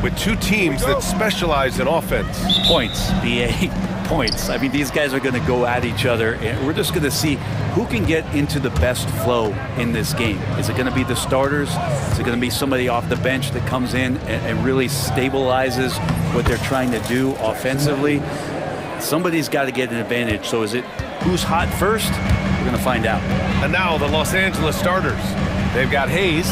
with two teams that specialize in offense. Points, BA, points. I mean, these guys are going to go at each other, and we're just going to see who can get into the best flow in this game. Is it going to be the starters? Is it going to be somebody off the bench that comes in and really stabilizes what they're trying to do offensively? Somebody's got to get an advantage. So is it who's hot first? We're going to find out. And now the Los Angeles starters. They've got Hayes,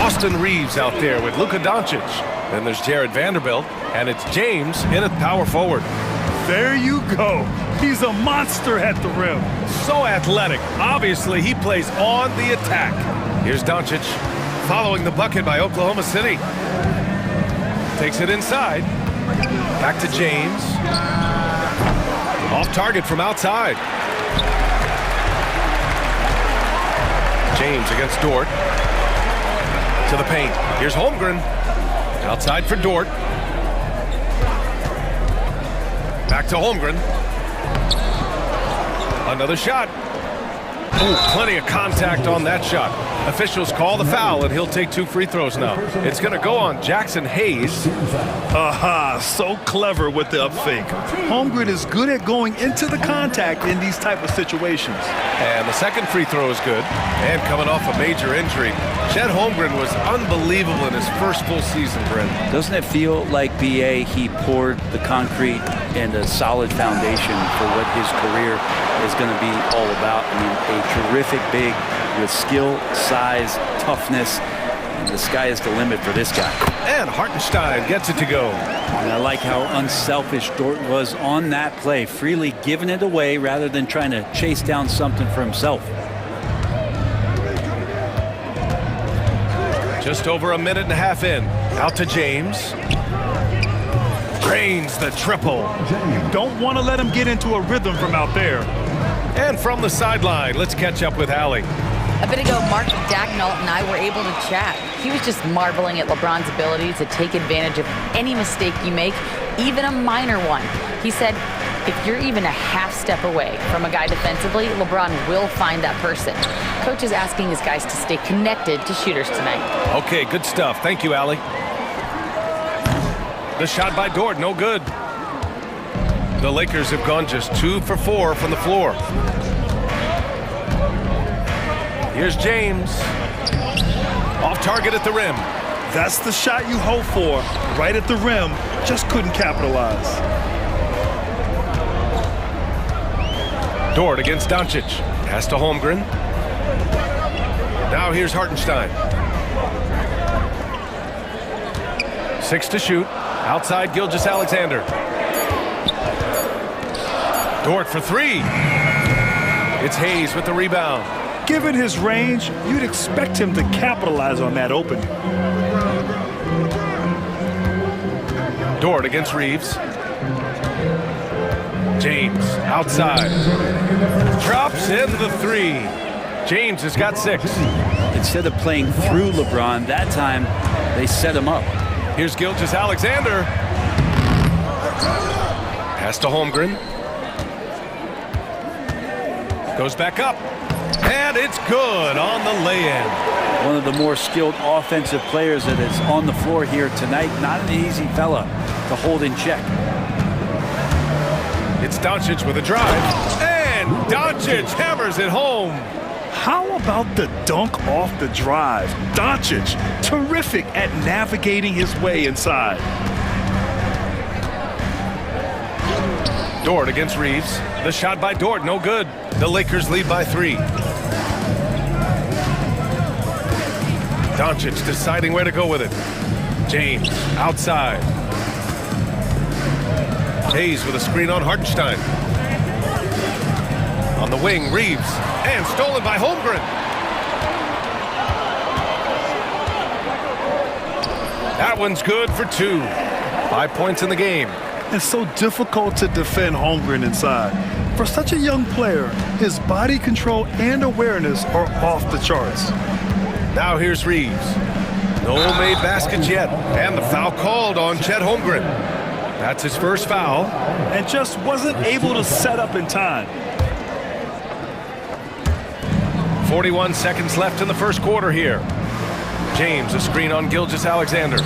Austin Reeves out there with Luka Doncic. Then there's Jared Vanderbilt, and it's James in at power forward. There you go. He's a monster at the rim. So athletic. Obviously, he plays on the attack. Here's Doncic following the bucket by Oklahoma City. Takes it inside. Back to James. Off target from outside. James against Dort. To the paint. Here's Holmgren. Outside for Dort. Back to Holmgren. Another shot. Ooh, plenty of contact on that shot. Officials call the foul, and he'll take 2 free throws now. It's going to go on Jackson Hayes. Aha, so clever with the up fake. Holmgren is good at going into the contact in these type of situations. And the second free throw is good. And coming off a major injury, Chet Holmgren was unbelievable in his first full season, Brent. Doesn't it feel like, BA, he poured the concrete and a solid foundation for what his career is going to be all about? I mean, a terrific big with skill, size, toughness, and the sky is the limit for this guy. And Hartenstein gets it to go. And I like how unselfish Dort was on that play, freely giving it away rather than trying to chase down something for himself. Just over a minute and a half in. Out to James. Drains the triple. You don't want to let him get into a rhythm from out there. And from the sideline, let's catch up with Allie. A bit ago, Mark Dagnall and I were able to chat. He was just marveling at LeBron's ability to take advantage of any mistake you make, even a minor one. He said, if you're even a half step away from a guy defensively, LeBron will find that person. Coach is asking his guys to stay connected to shooters tonight. Okay, good stuff. Thank you, Allie. The shot by Dort, no good. The Lakers have gone just 2 for 4 from the floor. Here's James. Off target at the rim. That's the shot you hope for. Right at the rim, just couldn't capitalize. Dort against Doncic. Pass to Holmgren. Now here's Hartenstein. 6 to shoot. Outside Gilgeous-Alexander. Dort for 3. It's Hayes with the rebound. Given his range, you'd expect him to capitalize on that opening. Dort against Reeves. James outside. Drops in the 3. James has got 6. Instead of playing through LeBron, that time they set him up. Here's Gilgeous-Alexander. Pass to Holmgren. Goes back up. And it's good on the lay-in. One of the more skilled offensive players that is on the floor here tonight. Not an easy fella to hold in check. It's Doncic with a drive. And Doncic hammers it home. How about the dunk off the drive? Doncic, terrific at navigating his way inside. Dort against Reeves. The shot by Dort, no good. The Lakers lead by 3. Doncic deciding where to go with it. James outside. Hayes with a screen on Hartenstein. On the wing, Reeves. And stolen by Holmgren. That one's good for 2. 5 points in the game. It's so difficult to defend Holmgren inside. For such a young player, his body control and awareness are off the charts. Now here's Reeves. No made baskets yet. And the foul called on Chet Holmgren. That's his first foul. And just wasn't able to set up in time. 41 seconds left in the first quarter here. James, a screen on Gilgeous-Alexander.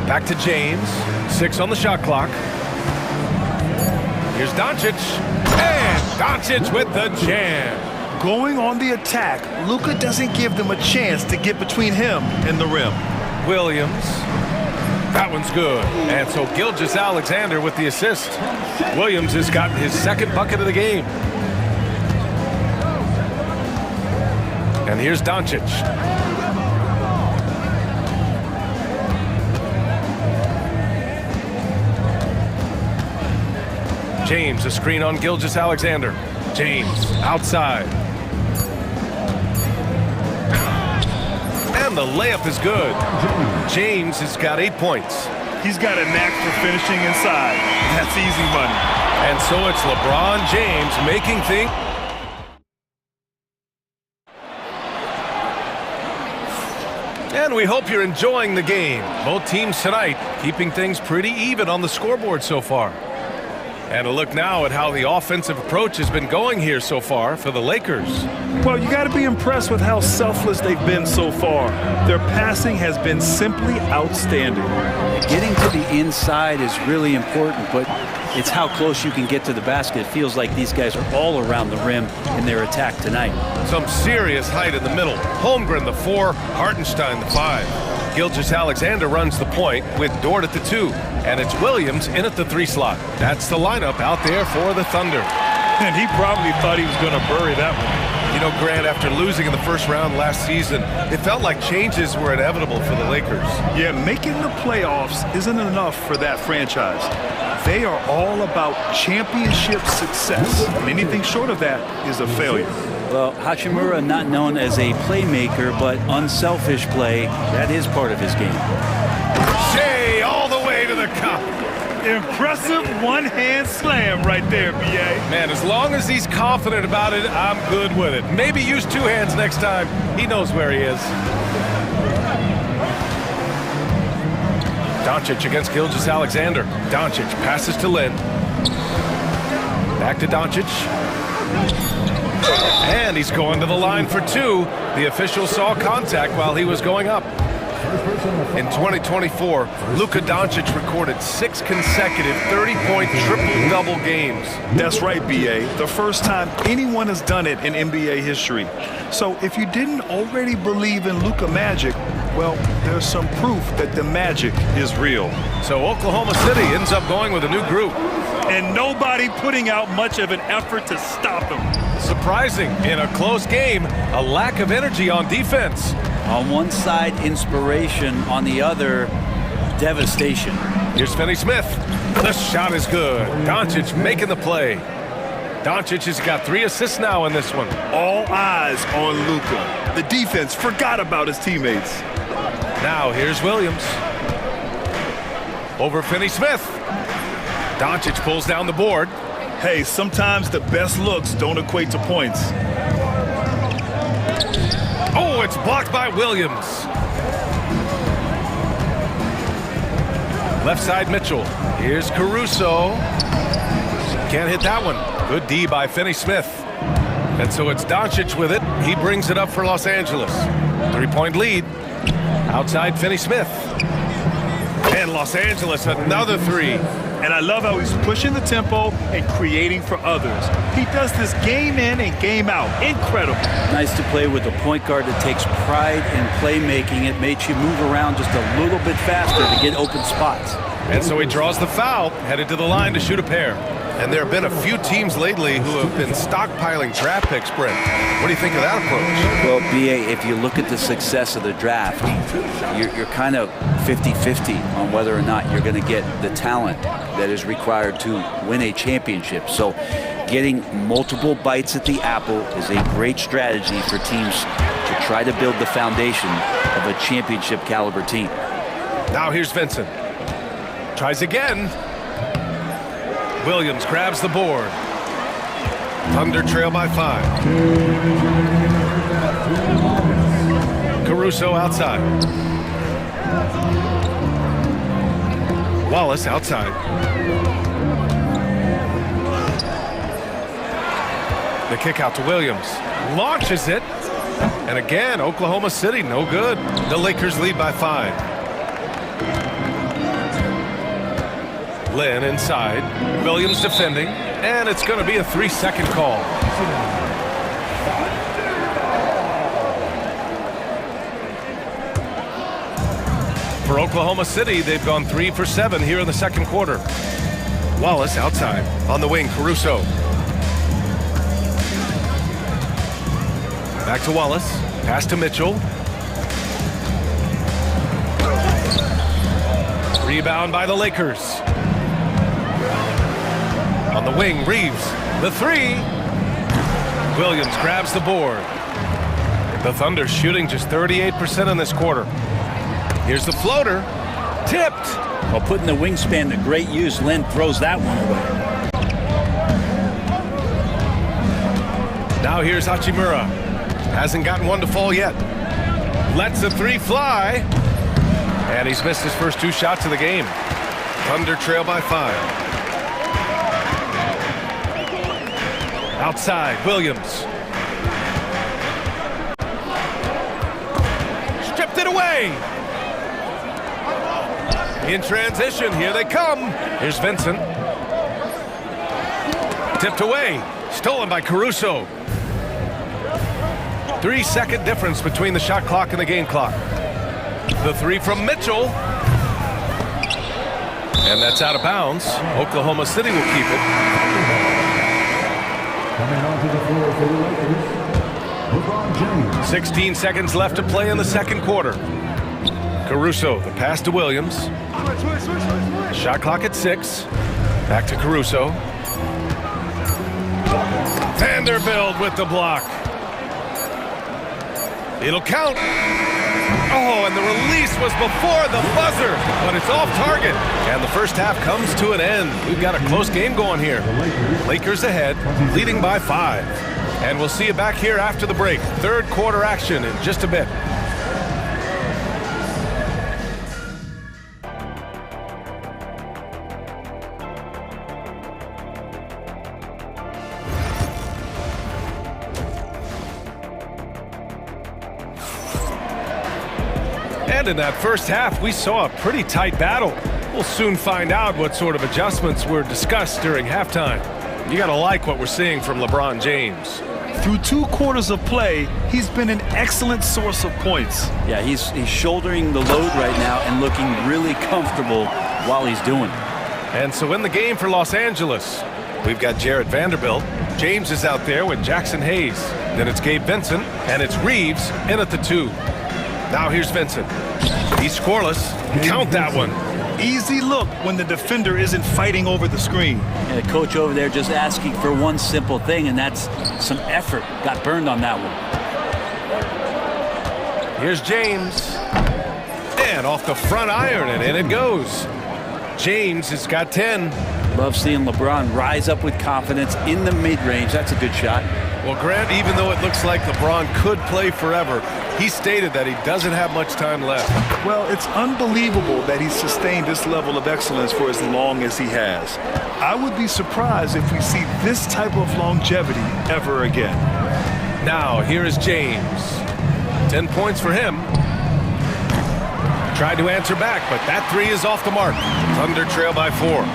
Back to James. 6 on the shot clock. Here's Doncic. And Doncic with the jam. Going on the attack, Luka doesn't give them a chance to get between him and the rim. Williams. That one's good. And so Gilgeous-Alexander with the assist. Williams has gotten his second bucket of the game. And here's Doncic. James, a screen on Gilgeous-Alexander. James, outside. And the layup is good. James has got 8 points. He's got a knack for finishing inside. That's easy money. And so it's LeBron James making things. And we hope you're enjoying the game. Both teams tonight keeping things pretty even on the scoreboard so far. And a look now at how the offensive approach has been going here so far for the Lakers. Well, you got to be impressed with how selfless they've been so far. Their passing has been simply outstanding. Getting to the inside is really important, but it's how close you can get to the basket. It feels like these guys are all around the rim in their attack tonight. Some serious height in the middle. Holmgren, the 4, Hartenstein, the 5. Gilgeous-Alexander runs the point with Dort at the 2. And it's Williams in at the 3 slot. That's the lineup out there for the Thunder. And he probably thought he was going to bury that one. You know, Grant, after losing in the first round last season, it felt like changes were inevitable for the Lakers. Yeah, making the playoffs isn't enough for that franchise. They are all about championship success. And anything short of that is a failure. Well, Hachimura, not known as a playmaker, but unselfish play, that is part of his game. Shea all the way to the cup. Impressive one-hand slam right there, B.A. Man, as long as he's confident about it, I'm good with it. Maybe use 2 hands next time. He knows where he is. Doncic against Gilgeous-Alexander. Doncic passes to Lin. Back to Doncic. And he's going to the line for 2. The official saw contact while he was going up. In 2024, Luka Doncic recorded 6 consecutive 30-point triple-double games. That's right, B.A. The first time anyone has done it in NBA history. So if you didn't already believe in Luka magic, well, there's some proof that the magic is real. So Oklahoma City ends up going with a new group. And nobody putting out much of an effort to stop him. Surprising, in a close game, a lack of energy on defense. On one side, inspiration. On the other, devastation. Here's Finney-Smith. The shot is good. Doncic making the play. Doncic has got 3 assists now in this one. All eyes on Luka. The defense forgot about his teammates. Now here's Williams. Over Finney-Smith. Doncic pulls down the board. Hey, sometimes the best looks don't equate to points. Oh, it's blocked by Williams. Left side Mitchell. Here's Caruso. Can't hit that one. Good D by Finney-Smith. And so it's Doncic with it. He brings it up for Los Angeles. 3-point lead. Outside Finney-Smith. And Los Angeles another 3. And I love how he's pushing the tempo and creating for others. He does this game in and game out. Incredible. Nice to play with a point guard that takes pride in playmaking. It makes you move around just a little bit faster to get open spots. And so he draws the foul, headed to the line to shoot a pair. And there have been a few teams lately who have been stockpiling draft picks, Brent. What do you think of that approach? Well, B.A., if you look at the success of the draft, you're kind of 50-50 on whether or not you're going to get the talent that is required to win a championship. So getting multiple bites at the apple is a great strategy for teams to try to build the foundation of a championship caliber team. Now here's Vincent. Tries again. Williams grabs the board. Thunder trail by 5. Caruso outside. Wallace outside. The kick out to Williams. Launches it. And again, Oklahoma City, no good. The Lakers lead by 5. Lynn inside. Williams defending. And it's going to be a 3-second call. For Oklahoma City, they've gone 3 for 7 here in the second quarter. Wallace outside. On the wing, Caruso. Back to Wallace. Pass to Mitchell. Rebound by the Lakers. On the wing, Reeves. The three. Williams grabs the board. The Thunder shooting just 38% in this quarter. Here's the floater. Tipped. Well, putting the wingspan to great use, Lynn throws that one away. Now here's Hachimura. Hasn't gotten one to fall yet. Lets the three fly. And he's missed his first 2 shots of the game. Thunder trail by 5. Outside, Williams. Stripped it away. In transition, here they come. Here's Vincent. Tipped away. Stolen by Caruso. 3-second difference between the shot clock and the game clock. The three from Mitchell. And that's out of bounds. Oklahoma City will keep it. Coming onto the floor for the Lakers, LeBron James. 16 seconds left to play in the second quarter. Caruso, the pass to Williams. Shot clock at 6. Back to Caruso. Vanderbilt with the block. It'll count. Oh, and the release was before the buzzer, but it's off target. And the first half comes to an end. We've got a close game going here. Lakers ahead, leading by 5. And we'll see you back here after the break. Third quarter action in just a bit. And in that first half, we saw a pretty tight battle. We'll soon find out what sort of adjustments were discussed during halftime. You gotta like what we're seeing from LeBron James. Through 2 quarters of play, he's been an excellent source of points. Yeah, he's shouldering the load right now and looking really comfortable while he's doing it. And so in the game for Los Angeles, we've got Jared Vanderbilt. James is out there with Jackson Hayes. Then it's Gabe Vincent, and it's Reeves in at the 2. Now here's Vincent. He's scoreless. Count that one. Easy look when the defender isn't fighting over the screen. And the coach over there just asking for one simple thing, and that's some effort. Got burned on that one. Here's James. And off the front iron, and in it goes. James has got 10. Love seeing LeBron rise up with confidence in the mid-range. That's a good shot. Well, Grant, even though it looks like LeBron could play forever, he stated that he doesn't have much time left. Well, it's unbelievable that he's sustained this level of excellence for as long as he has. I would be surprised if we see this type of longevity ever again. Now, here is James. 10 points for him. Tried to answer back, but that 3 is off the mark. Thunder trail by 4.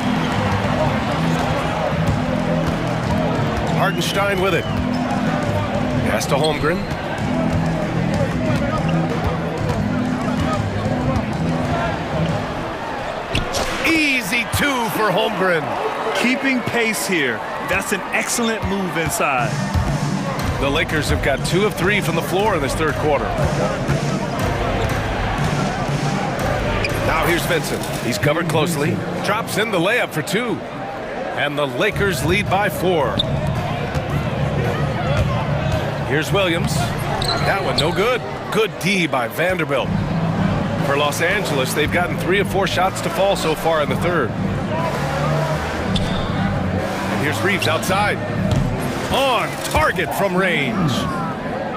Hartenstein with it. Pass to Holmgren. Easy 2 for Holmgren. Keeping pace here. That's an excellent move inside. The Lakers have got 2 of 3 from the floor in this third quarter. Now here's Vincent. He's covered closely. Drops in the layup for 2. And the Lakers lead by 4. Here's Williams. That one no good. Good D by Vanderbilt. For Los Angeles, they've gotten 3 of 4 shots to fall so far in the third. And here's Reeves outside. On target from range.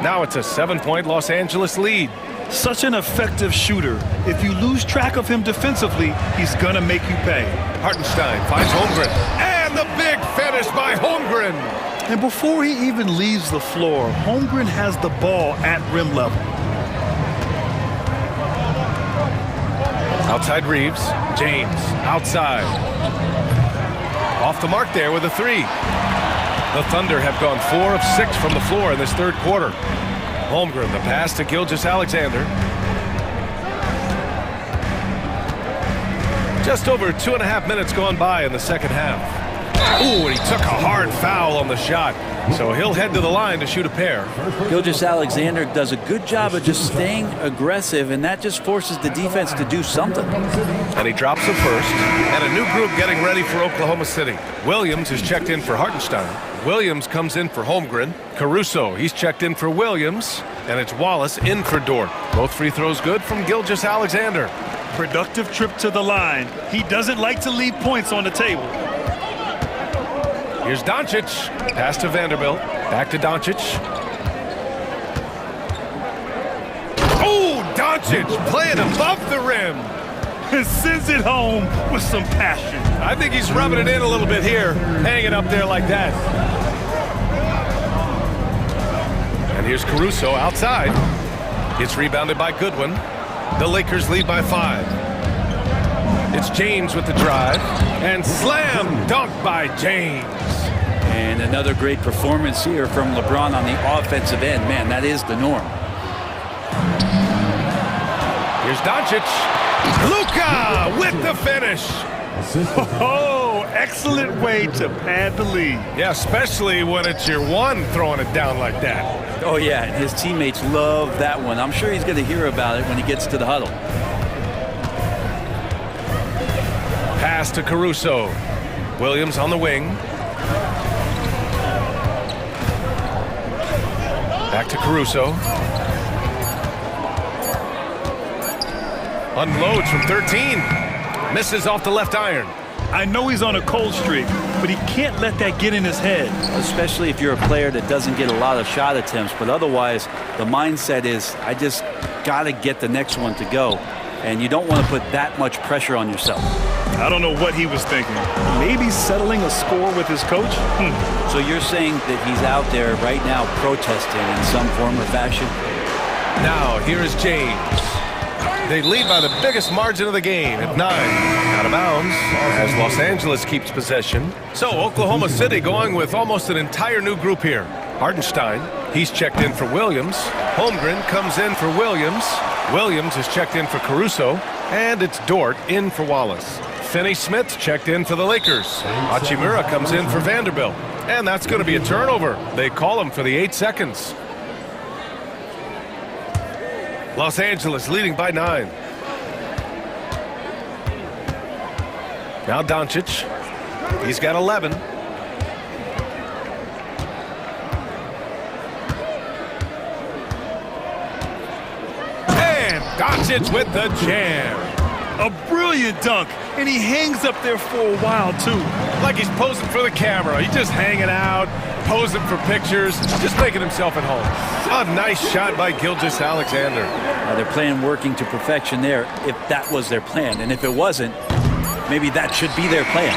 Now it's a 7-point Los Angeles lead. Such an effective shooter. If you lose track of him defensively, he's gonna make you pay. Hartenstein finds Holmgren. And the big finish by Holmgren. And before he even leaves the floor, Holmgren has the ball at rim level. Outside Reeves. James, outside. Off the mark there with a three. The Thunder have gone 4 of 6 from the floor in this third quarter. Holmgren, the pass to Gilgeous-Alexander. Just over 2.5 minutes gone by in the second half. Ooh, and he took a hard foul on the shot. So he'll head to the line to shoot a pair. Gilgeous-Alexander does a good job of just staying aggressive, and that just forces the defense to do something. And he drops the first. And a new group getting ready for Oklahoma City. Williams is checked in for Hartenstein. Williams comes in for Holmgren. Caruso, he's checked in for Williams. And it's Wallace in for Dort. Both free throws good from Gilgeous-Alexander. Productive trip to the line. He doesn't like to leave points on the table. Here's Doncic. Pass to Vanderbilt. Back to Doncic. Oh, Doncic playing above the rim. And sends it home with some passion. I think he's rubbing it in a little bit here, hanging up there like that. And here's Caruso outside. It's rebounded by Goodwin. The Lakers lead by 5. It's James with the drive. And slam dunk by James. And another great performance here from LeBron on the offensive end. Man, that is the norm. Here's Doncic. Luka with the finish. Oh, excellent way to pad the lead. Yeah, especially when it's your one throwing it down like that. Oh, yeah, and his teammates love that one. I'm sure he's going to hear about it when he gets to the huddle. Pass to Caruso. Williams on the wing. Back to Caruso. Unloads from 13. Misses off the left iron. I know he's on a cold streak, but he can't let that get in his head. Especially if you're a player that doesn't get a lot of shot attempts, but otherwise the mindset is, I just got to get the next one to go. And you don't want to put that much pressure on yourself. I don't know what he was thinking. Maybe settling a score with his coach? So you're saying that he's out there right now protesting in some form or fashion? Now, here is James. They lead by the biggest margin of the game at 9. Out of bounds as Los Angeles keeps possession. So Oklahoma City going with almost an entire new group here. Hartenstein, he's checked in for Williams. Holmgren comes in for Williams. Williams is checked in for Caruso. And it's Dort in for Wallace. Finney-Smith checked in for the Lakers. Hachimura comes in for Vanderbilt. And that's going to be a turnover. They call him for the 8 seconds. Los Angeles leading by 9. Now Doncic. He's got 11. And Doncic with the jam. A brilliant dunk, and he hangs up there for a while, too. Like he's posing for the camera. He's just hanging out, posing for pictures, just making himself at home. A nice shot by Gilgeous-Alexander. They're playing working to perfection there, if that was their plan. And if it wasn't, maybe that should be their plan.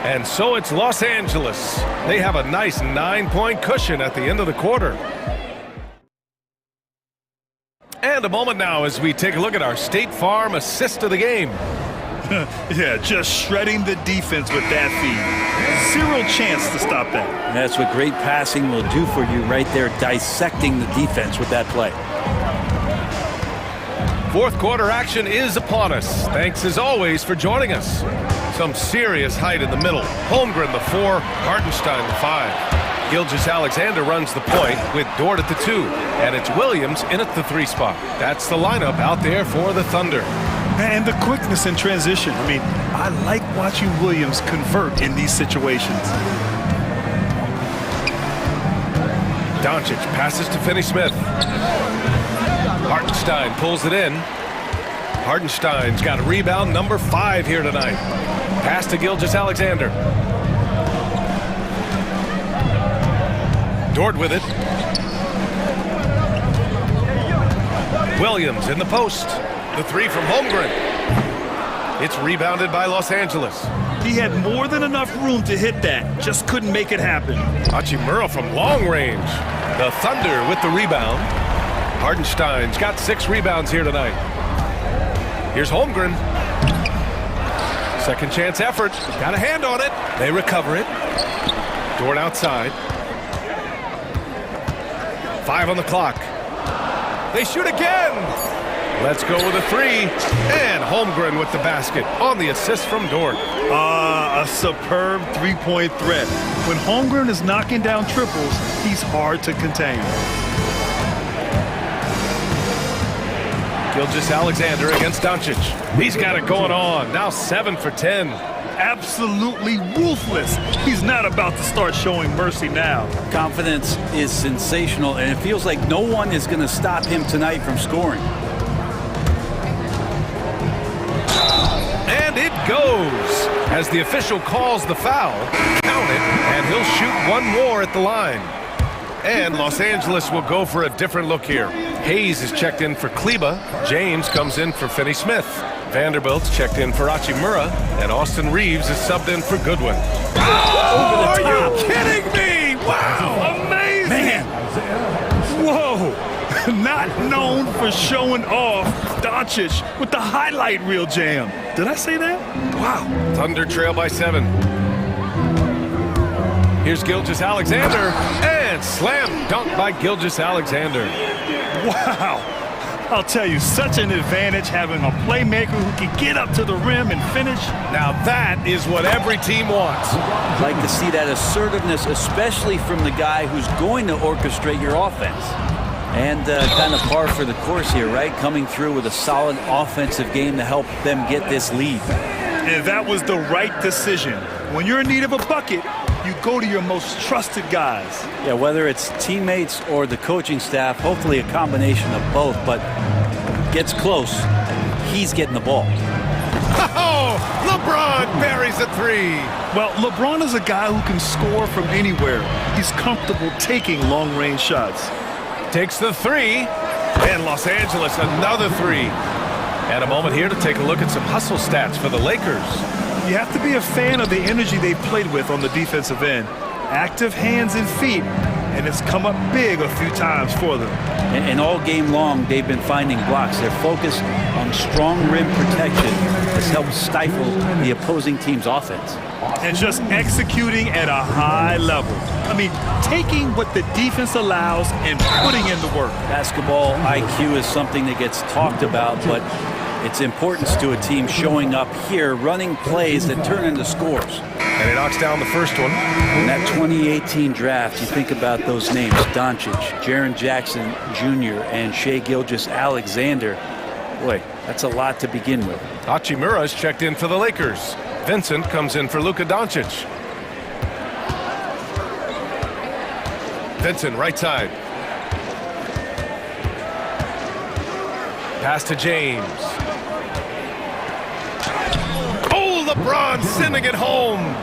And so it's Los Angeles. They have a nice 9-point cushion at the end of the quarter. And a moment now as we take a look at our State Farm assist of the game. Yeah, just shredding the defense with that feed. Zero chance to stop that. And that's what great passing will do for you right there, dissecting the defense with that play. Fourth quarter action is upon us. Thanks as always for joining us. Some serious height in the middle. Holmgren the 4, Hartenstein the 5. Gilgeous-Alexander runs the point with Dort at the 2. And it's Williams in at the 3 spot. That's the lineup out there for the Thunder. And the quickness in transition. I mean, I like watching Williams convert in these situations. Doncic passes to Finney-Smith. Hartenstein pulls it in. Hartenstein's got a rebound, number 5 here tonight. Pass to Gilgeous-Alexander. Dort with it. Williams in the post. The 3 from Holmgren. It's rebounded by Los Angeles. He had more than enough room to hit that. Just couldn't make it happen. Hachimura from long range. The Thunder with the rebound. Hartenstein's got 6 rebounds here tonight. Here's Holmgren. Second chance effort. Got a hand on it. They recover it. Dort outside. 5 on the clock. They shoot again. Let's go with a 3. And Holmgren with the basket on the assist from Dort. A superb three-point threat. When Holmgren is knocking down triples, he's hard to contain. Gilgeous-Alexander against Doncic. He's got it going on. Now 7 for 10. Absolutely ruthless. He's not about to start showing mercy now. Confidence is sensational, and it feels like no one is going to stop him tonight from scoring. And it goes. As the official calls the foul, count it, and he'll shoot one more at the line. And Los Angeles will go for a different look here. Hayes is checked in for Kleba. James comes in for Finney-Smith. Vanderbilt's checked in for Hachimura. And Austin Reeves is subbed in for Goodwin. Oh, are you kidding me? Wow, amazing! Man. Whoa. Not known for showing off, Doncic with the highlight reel jam. Did I say that? Wow. Thunder trail by 7. Here's Gilgeous-Alexander, and slam dunk by Gilgeous-Alexander. Wow. I'll tell you, such an advantage having a playmaker who can get up to the rim and finish. Now that is what every team wants. I'd like to see that assertiveness, especially from the guy who's going to orchestrate your offense. And kind of par for the course here, right? Coming through with a solid offensive game to help them get this lead. And that was the right decision. When you're in need of a bucket, you go to your most trusted guys. Yeah, whether it's teammates or the coaching staff, hopefully a combination of both, but gets close, he's getting the ball. Oh, LeBron buries a 3. Well, LeBron is a guy who can score from anywhere. He's comfortable taking long-range shots. Takes the 3, and Los Angeles another 3. And a moment here to take a look at some hustle stats for the Lakers. You have to be a fan of the energy they've played with on the defensive end. Active hands and feet, and it's come up big a few times for them. And all game long, they've been finding blocks. Their focus on strong rim protection has helped stifle the opposing team's offense. And just executing at a high level. I mean, taking what the defense allows and putting in the work. Basketball IQ is something that gets talked about, but its importance to a team showing up here, running plays that turn into scores. And he knocks down the first one. In that 2018 draft, you think about those names, Doncic, Jaren Jackson Jr., and Shai Gilgeous-Alexander. Boy, that's a lot to begin with. Hachimura is checked in for the Lakers. Vincent comes in for Luka Doncic. Vincent, right side. Pass to James. Oh, LeBron sending it home.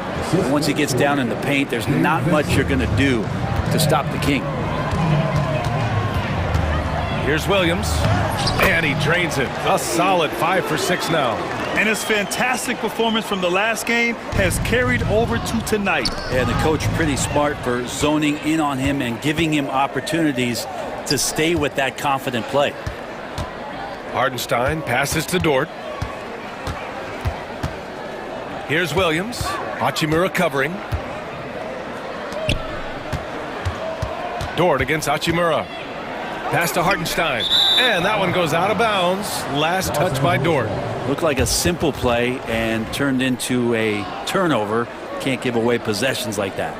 Once he gets down in the paint, there's not much you're going to do to stop the King. Here's Williams, and he drains it. A solid 5 for 6 now. And his fantastic performance from the last game has carried over to tonight. And the coach pretty smart for zoning in on him and giving him opportunities to stay with that confident play. Hardenstein passes to Dort. Here's Williams. Hachimura covering. Dort against Hachimura. Pass to Hardenstein. And that one goes out of bounds. Last touch by Dort. Looked like a simple play and turned into a turnover. Can't give away possessions like that.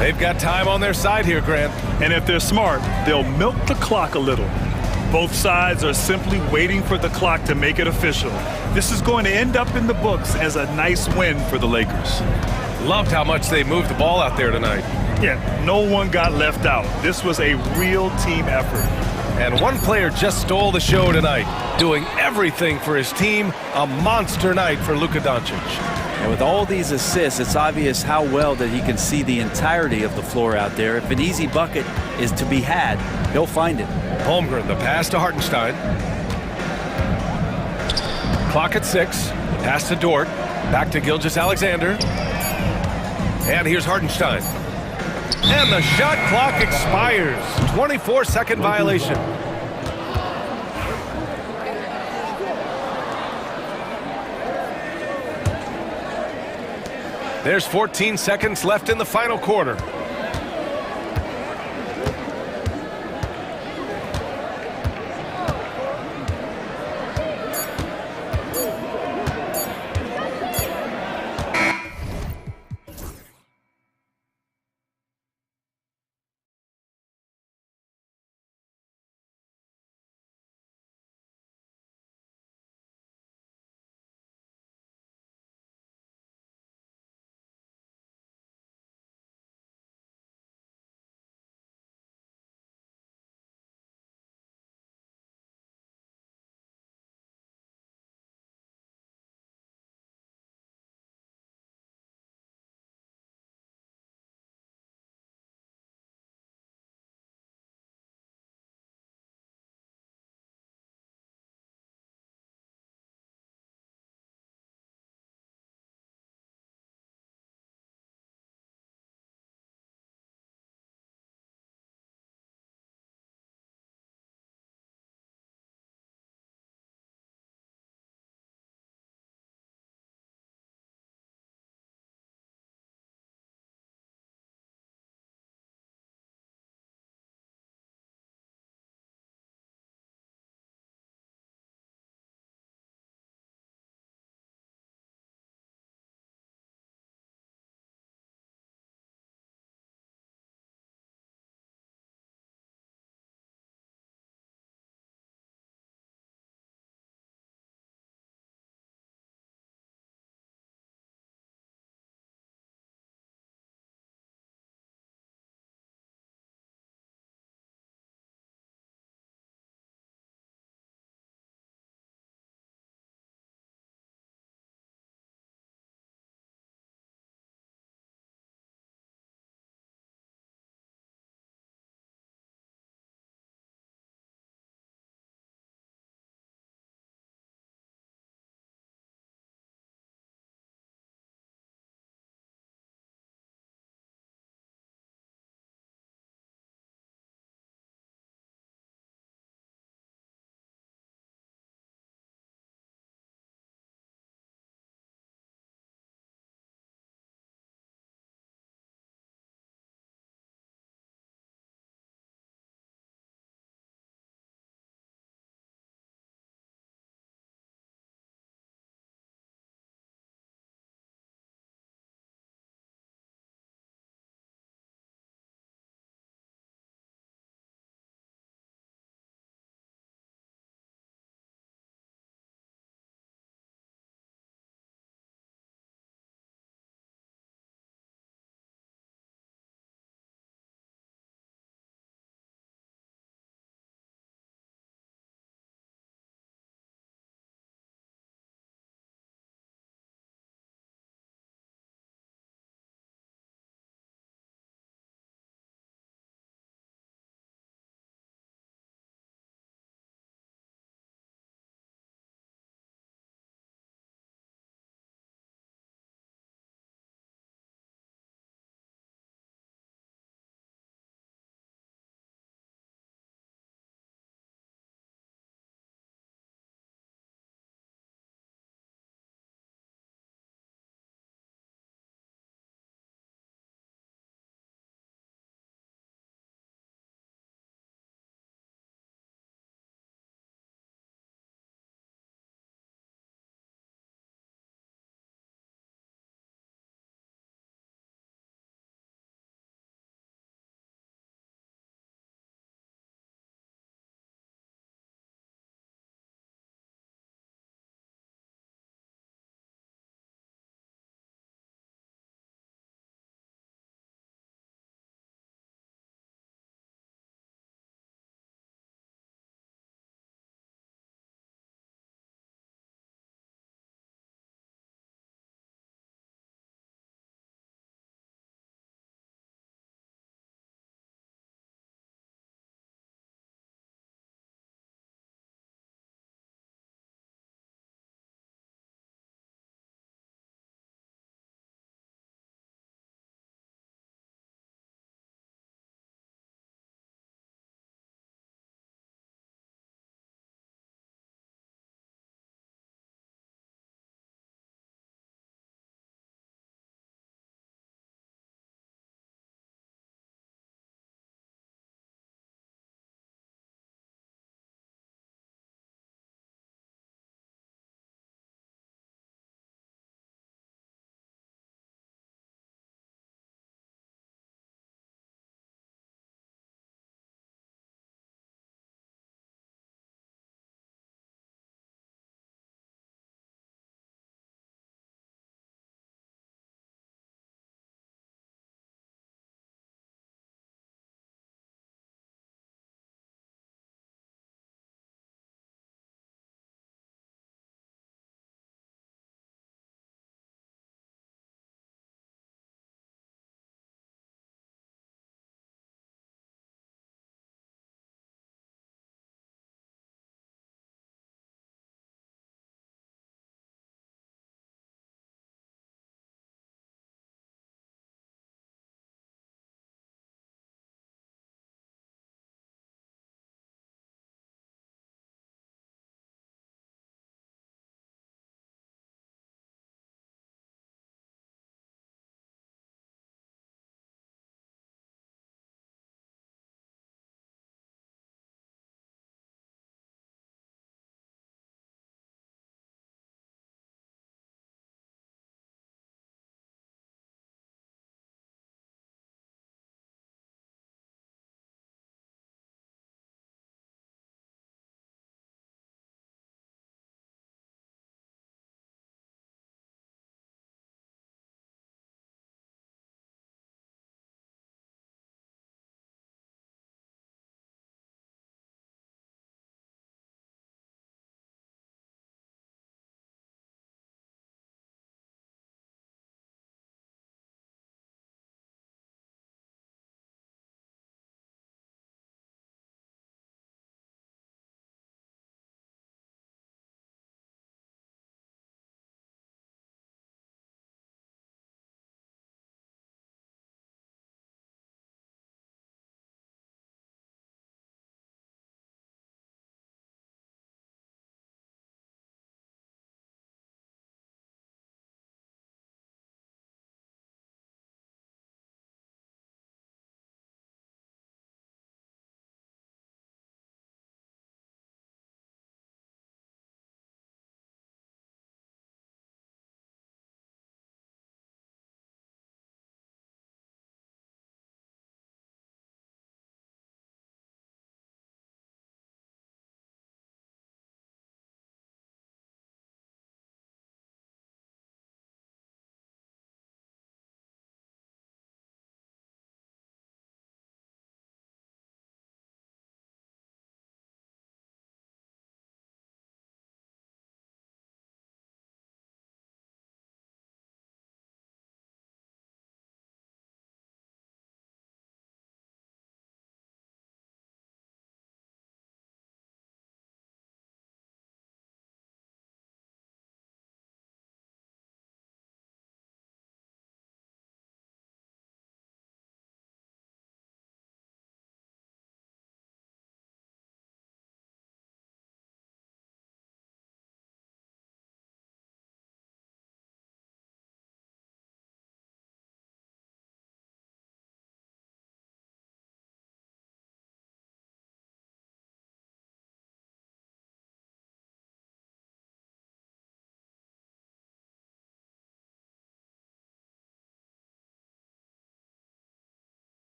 They've got time on their side here, Grant. And if they're smart, they'll milk the clock a little. Both sides are simply waiting for the clock to make it official. This is going to end up in the books as a nice win for the Lakers. Loved how much they moved the ball out there tonight. Yeah, no one got left out. This was a real team effort. And one player just stole the show tonight, doing everything for his team. A monster night for Luka Doncic. And with all these assists, it's obvious how well that he can see the entirety of the floor out there. If an easy bucket is to be had, he'll find it. Holmgren, the pass to Hartenstein. Clock at 6. Pass to Dort. Back to Gilgeous-Alexander. And here's Hartenstein. And the shot clock expires. 24-second violation. There's 14 seconds left in the final quarter.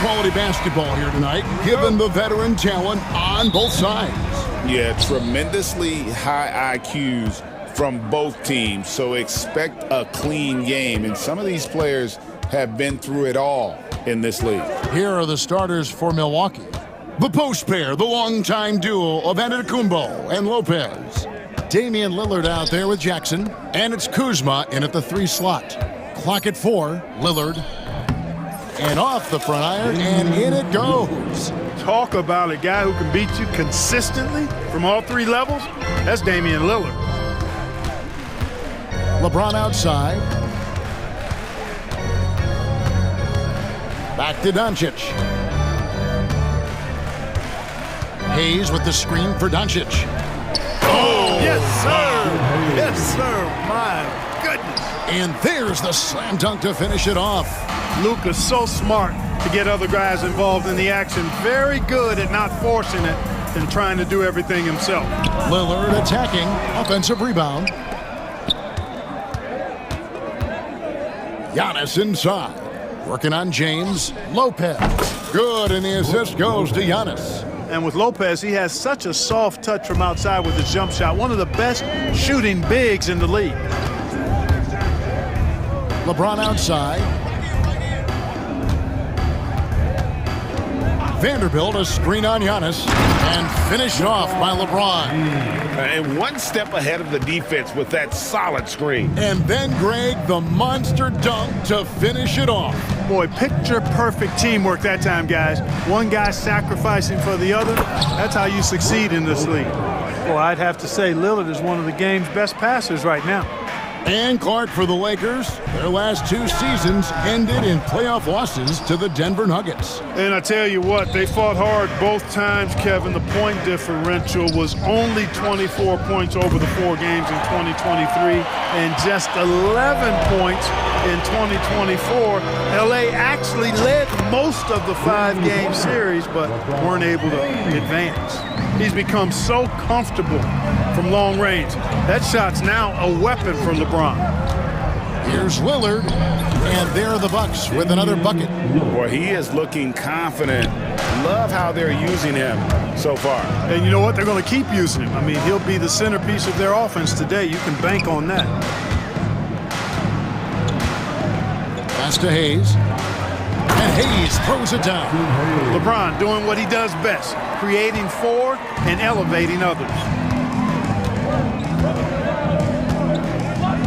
quality basketball here tonight, given the veteran talent on both sides. Yeah, tremendously high IQs from both teams, so expect a clean game. And some of these players have been through it all in this league. Here are the starters for Milwaukee. The post pair, the longtime duo of Antetokounmpo and Lopez. Damian Lillard out there with Jackson, and it's Kuzma in at the 3 slot. Clock at 4, Lillard. And off the front iron, and in it goes. Talk about a guy who can beat you consistently from all 3 levels. That's Damian Lillard. LeBron outside. Back to Doncic. Hayes with the screen for Doncic. Oh, yes, sir. Yes, sir. My goodness. And there's the slam dunk to finish it off. Luka's so smart to get other guys involved in the action. Very good at not forcing it and trying to do everything himself. Lillard attacking. Offensive rebound. Giannis inside. Working on James. Lopez. Good, and the assist goes to Giannis. And with Lopez, he has such a soft touch from outside with his jump shot. One of the best shooting bigs in the league. LeBron outside. Vanderbilt a screen on Giannis and finished off by LeBron. And one step ahead of the defense with that solid screen. And then Greg, the monster dunk to finish it off. Boy, picture perfect teamwork that time, guys. One guy sacrificing for the other. That's how you succeed in this league. Well, I'd have to say Lillard is one of the game's best passers right now. And Clark for the Lakers. Their last 2 seasons ended in playoff losses to the Denver Nuggets. And I tell you what, they fought hard both times, Kevin. The point differential was only 24 points over the 4 games in 2023 and just 11 points in 2024. LA actually led most of the 5-game series, but weren't able to advance. He's become so comfortable from long range. That shot's now a weapon for LeBron. Here's Lillard, and there are the Bucks with another bucket. Boy, he is looking confident. Love how they're using him so far. And you know what? They're going to keep using him. I mean, he'll be the centerpiece of their offense today. You can bank on that. Pass to Hayes. And Hayes throws it down. LeBron doing what he does best, creating for and elevating others.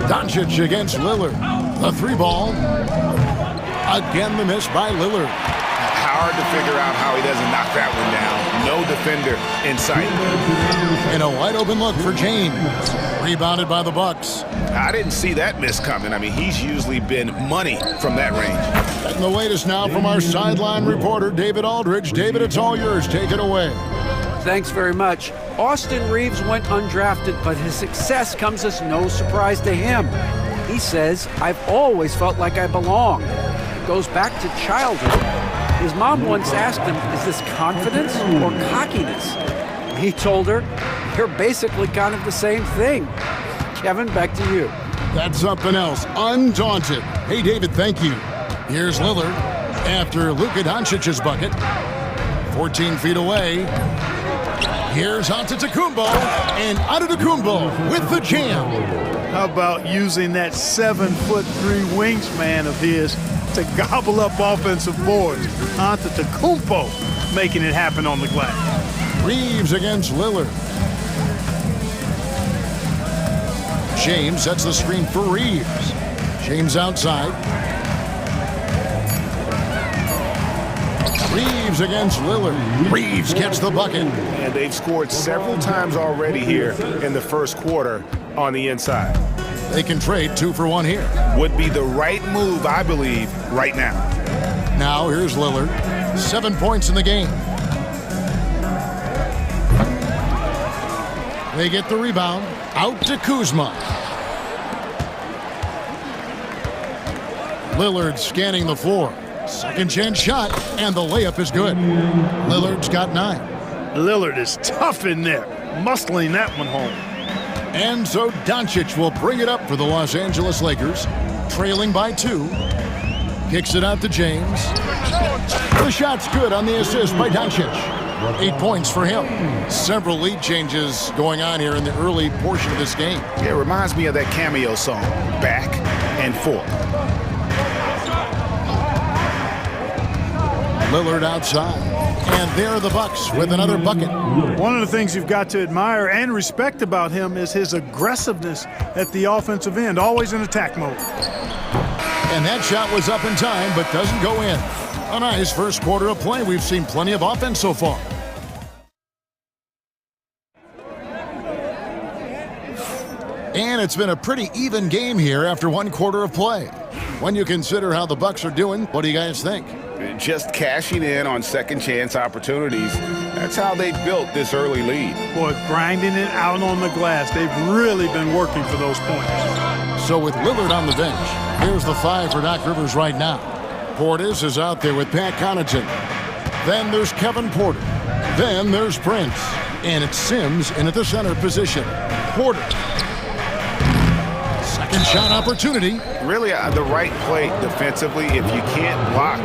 Doncic against Lillard. The 3-ball. Again, the miss by Lillard. Hard to figure out how he doesn't knock that one down. No defender in sight. And a wide open look for James. Rebounded by the Bucks. I didn't see that miss coming. I mean, he's usually been money from that range. And the latest now from our sideline reporter, David Aldridge. David, it's all yours. Take it away. Thanks very much. Austin Reeves went undrafted, but his success comes as no surprise to him. He says, "I've always felt like I belong." It goes back to childhood. His mom once asked him, "Is this confidence or cockiness?" He told her, "You're basically kind of the same thing." Kevin, back to you. That's something else. Undaunted. Hey, David, thank you. Here's Lillard after Luka Doncic's bucket. 14 feet away. Here's Antetokounmpo, and Antetokounmpo with the jam. How about using that 7'3" wingspan of his to gobble up offensive boards? Antetokounmpo making it happen on the glass. Reeves against Lillard. James sets the screen for Reeves. James outside. Reeves against Lillard. Reeves gets the bucket. And they've scored several times already here in the first quarter on the inside. They can trade 2 for 1 here. Would be the right move, I believe, right now. Now here's Lillard. 7 points in the game. They get the rebound. Out to Kuzma. Lillard scanning the floor. Second chance shot, and the layup is good. Lillard's got 9. Lillard is tough in there, muscling that one home. And so Doncic will bring it up for the Los Angeles Lakers, trailing by 2. Kicks it out to James. The shot's good on the assist by Doncic. 8 points for him. Several lead changes going on here in the early portion of this game. It reminds me of that Cameo song, Back and Forth. Lillard outside. And there are the Bucks with another bucket. One of the things you've got to admire and respect about him is his aggressiveness at the offensive end, always in attack mode. And that shot was up in time, but doesn't go in. A nice first quarter of play. We've seen plenty of offense so far. And it's been a pretty even game here after one quarter of play. When you consider how the Bucks are doing, what do you guys think? Just cashing in on second chance opportunities. That's how they built this early lead. Boy, grinding it out on the glass. They've really been working for those points. So with Lillard on the bench, here's the 5 for Doc Rivers right now. Portis is out there with Pat Connaughton. Then there's Kevin Porter. Then there's Prince. And it's Sims in at the center position. Porter. Second shot opportunity. Really, the right play defensively. If you can't block,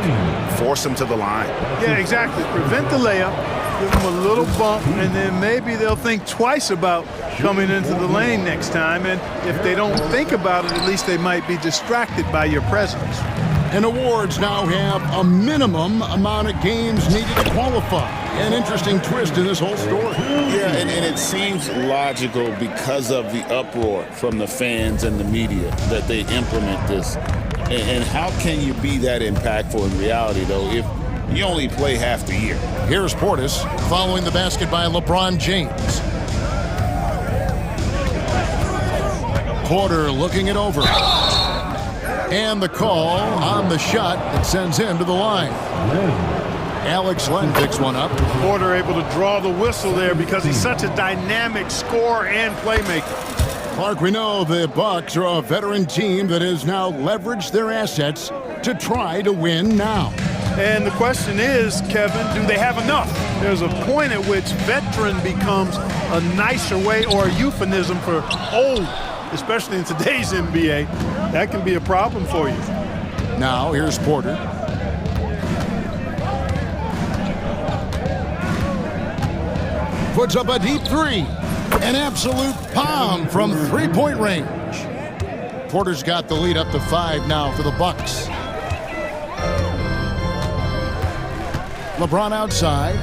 force them to the line. Yeah, exactly. Prevent the layup, give them a little bump, and then maybe they'll think twice about coming into the lane next time. And if they don't think about it, at least they might be distracted by your presence. And awards now have a minimum amount of games needed to qualify. An interesting twist in this whole story. Yeah, and it seems logical because of the uproar from the fans and the media that they implement this. And how can you be that impactful in reality, though, if you only play half the year? Here's Portis following the basket by LeBron James. Porter looking it over. And the call on the shot that sends him to the line. Alex Len picks one up. Porter able to draw the whistle there because he's such a dynamic scorer and playmaker. Clark, we know the Bucks are a veteran team that has now leveraged their assets to try to win now. And the question is, Kevin, do they have enough? There's a point at which veteran becomes a nicer way or a euphemism for old, especially in today's NBA. That can be a problem for you. Now here's Porter. Puts up a deep 3. An absolute bomb from three-point range. Porter's got the lead up to 5 now for the Bucks. LeBron outside.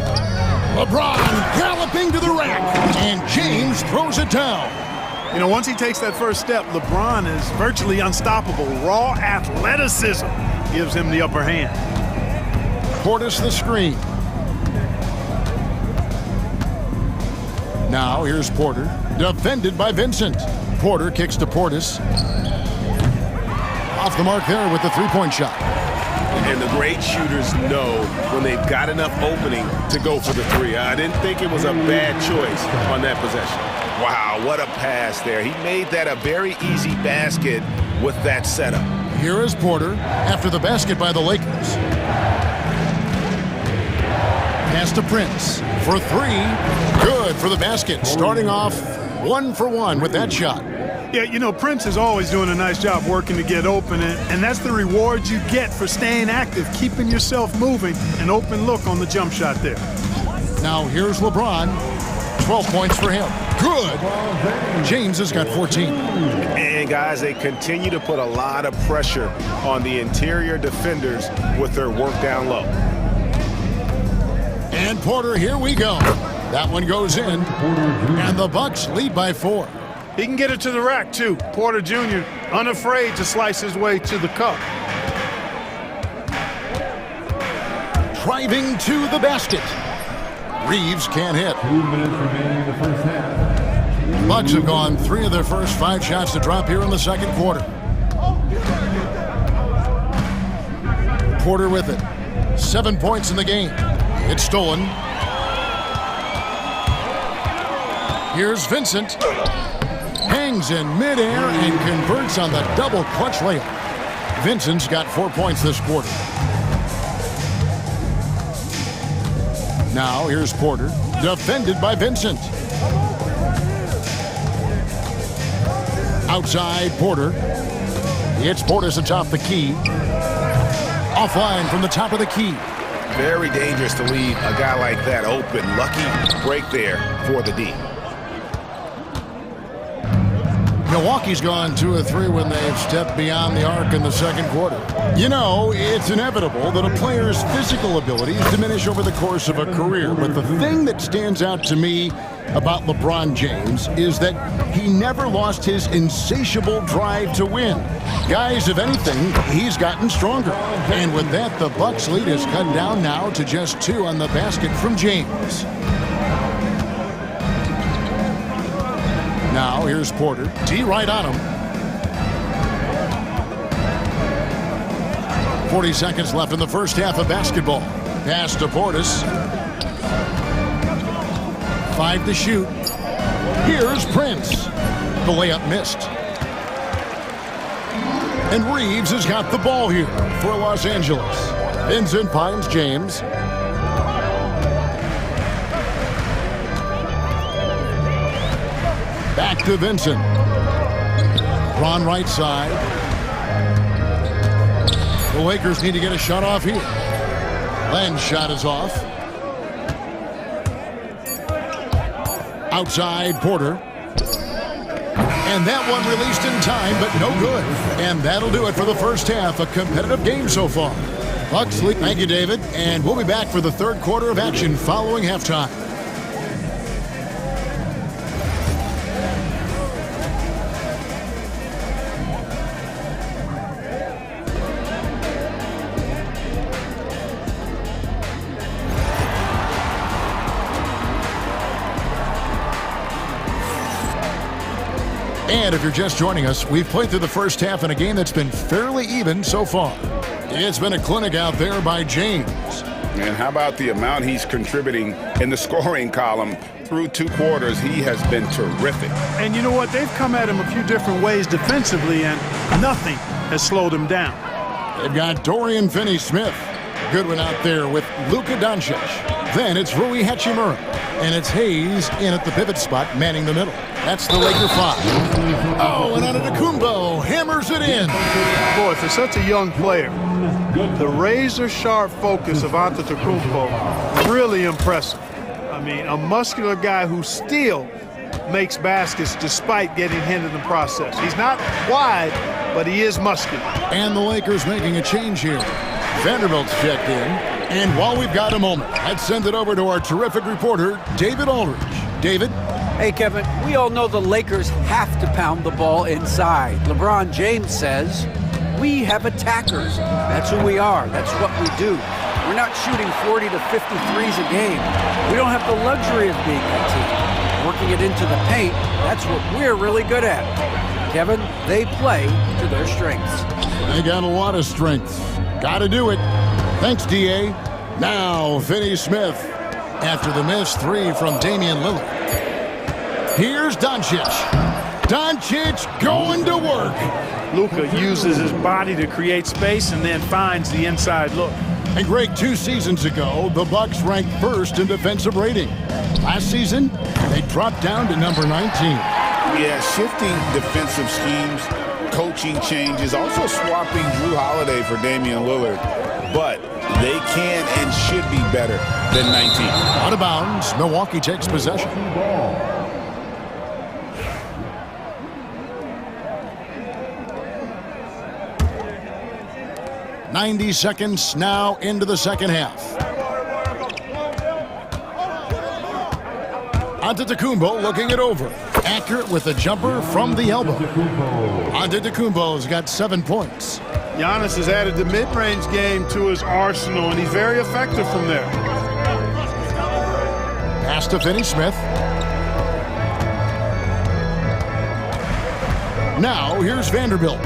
LeBron galloping to the rack. And James throws it down. You know, once he takes that first step, LeBron is virtually unstoppable. Raw athleticism gives him the upper hand. Portis the screen. Now here's Porter, defended by Vincent. Porter kicks to Portis. Off the mark there with the three-point shot. And the great shooters know when they've got enough opening to go for the 3. I didn't think it was a bad choice on that possession. Wow, what a pass there. He made that a very easy basket with that setup. Here is Porter after the basket by the Lakers. Pass to Prince for 3. Good for the basket. Starting off 1 for 1 with that shot. Yeah, you know, Prince is always doing a nice job working to get open, and that's the reward you get for staying active, keeping yourself moving, an open look on the jump shot there. Now here's LeBron. 12 points for him. Good. James has got 14. And guys, they continue to put a lot of pressure on the interior defenders with their work down low. And Porter, here we go. That one goes in, and the Bucks lead by 4. He can get it to the rack, too. Porter Jr. unafraid to slice his way to the cup. Driving to the basket. Reeves can't hit. 2 minutes remaining in the first half. Bucks have gone 3 of their first 5 shots to drop here in the second quarter. Porter with it. 7 points in the game. It's stolen. Here's Vincent. Hangs in midair and converts on the double clutch layup. Vincent's got 4 points this quarter. Now here's Porter, defended by Vincent. Outside Porter. It's Portis atop the key. Offline from the top of the key. Very dangerous to leave a guy like that open. Lucky break there for the D. Milwaukee's gone 2 of 3 when they've stepped beyond the arc in the second quarter. You know, it's inevitable that a player's physical abilities diminish over the course of a career, but the thing that stands out to me about LeBron James is that he never lost his insatiable drive to win. Guys, if anything, he's gotten stronger. And with that, the Bucks lead has cut down now to just 2 on the basket from James. Now, here's Porter. D right on him. 40 seconds left in the first half of basketball. Pass to Portis. 5 to shoot. Here's Prince. The layup missed. And Reeves has got the ball here for Los Angeles. Vincent finds James. Back to Vincent. Ron right side. The Lakers need to get a shot off here. Len's shot is off. Outside Porter. And that one released in time, but no good. And that'll do it for the first half. A competitive game so far. Bucks lead. Thank you, David. And we'll be back for the third quarter of action following halftime. And if you're just joining us, we've played through the first half in a game that's been fairly even so far. It's been a clinic out there by James. And how about the amount he's contributing in the scoring column through 2 quarters? He has been terrific. And you know what? They've come at him a few different ways defensively, and nothing has slowed him down. They've got Dorian Finney-Smith. Good one out there with Luka Doncic. Then it's Rui Hachimura. And it's Hayes in at the pivot spot, manning the middle. That's the Laker 5. Oh, and Antetokounmpo hammers it in. Boy, for such a young player, the razor-sharp focus of Antetokounmpo, really impressive. I mean, a muscular guy who still makes baskets despite getting hit in the process. He's not wide, but he is muscular. And the Lakers making a change here. Vanderbilt's checked in. And while we've got a moment, let's send it over to our terrific reporter, David Aldridge. David? Hey, Kevin, we all know the Lakers have to pound the ball inside. LeBron James says, we have attackers. That's who we are. That's what we do. We're not shooting 40 to 50 threes a game. We don't have the luxury of being that team. Working it into the paint, that's what we're really good at. Kevin, they play to their strengths. They got a lot of strengths. Got to do it. Thanks, D.A. Now, Finney-Smith. After the missed 3 from Damian Lillard. Here's Doncic. Doncic going to work. Luka uses his body to create space and then finds the inside look. And Greg, 2 seasons ago, the Bucks ranked first in defensive rating. Last season, they dropped down to number 19. Yeah, shifting defensive schemes, coaching changes, also swapping Drew Holiday for Damian Lillard. But they can and should be better than 19. Out of bounds, Milwaukee takes possession. 90 seconds now into the second half. Antetokounmpo looking it over. Accurate with a jumper from the elbow. Antetokounmpo's got 7 points. Giannis has added the mid-range game to his arsenal, and he's very effective from there. Pass to Finney-Smith. Now here's Vanderbilt.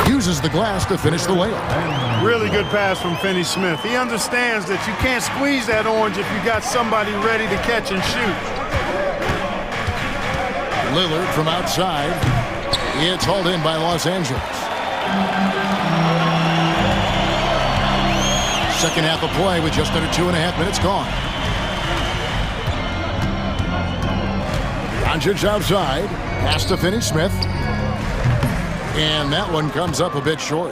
Uses the glass to finish the layup. Really good pass from Finney-Smith. He understands that you can't squeeze that orange if you got somebody ready to catch and shoot. Lillard from outside. It's hauled in by Los Angeles. Second half of play with just under 2.5 minutes gone. Doncic outside. Pass to Finney-Smith. And that one comes up a bit short.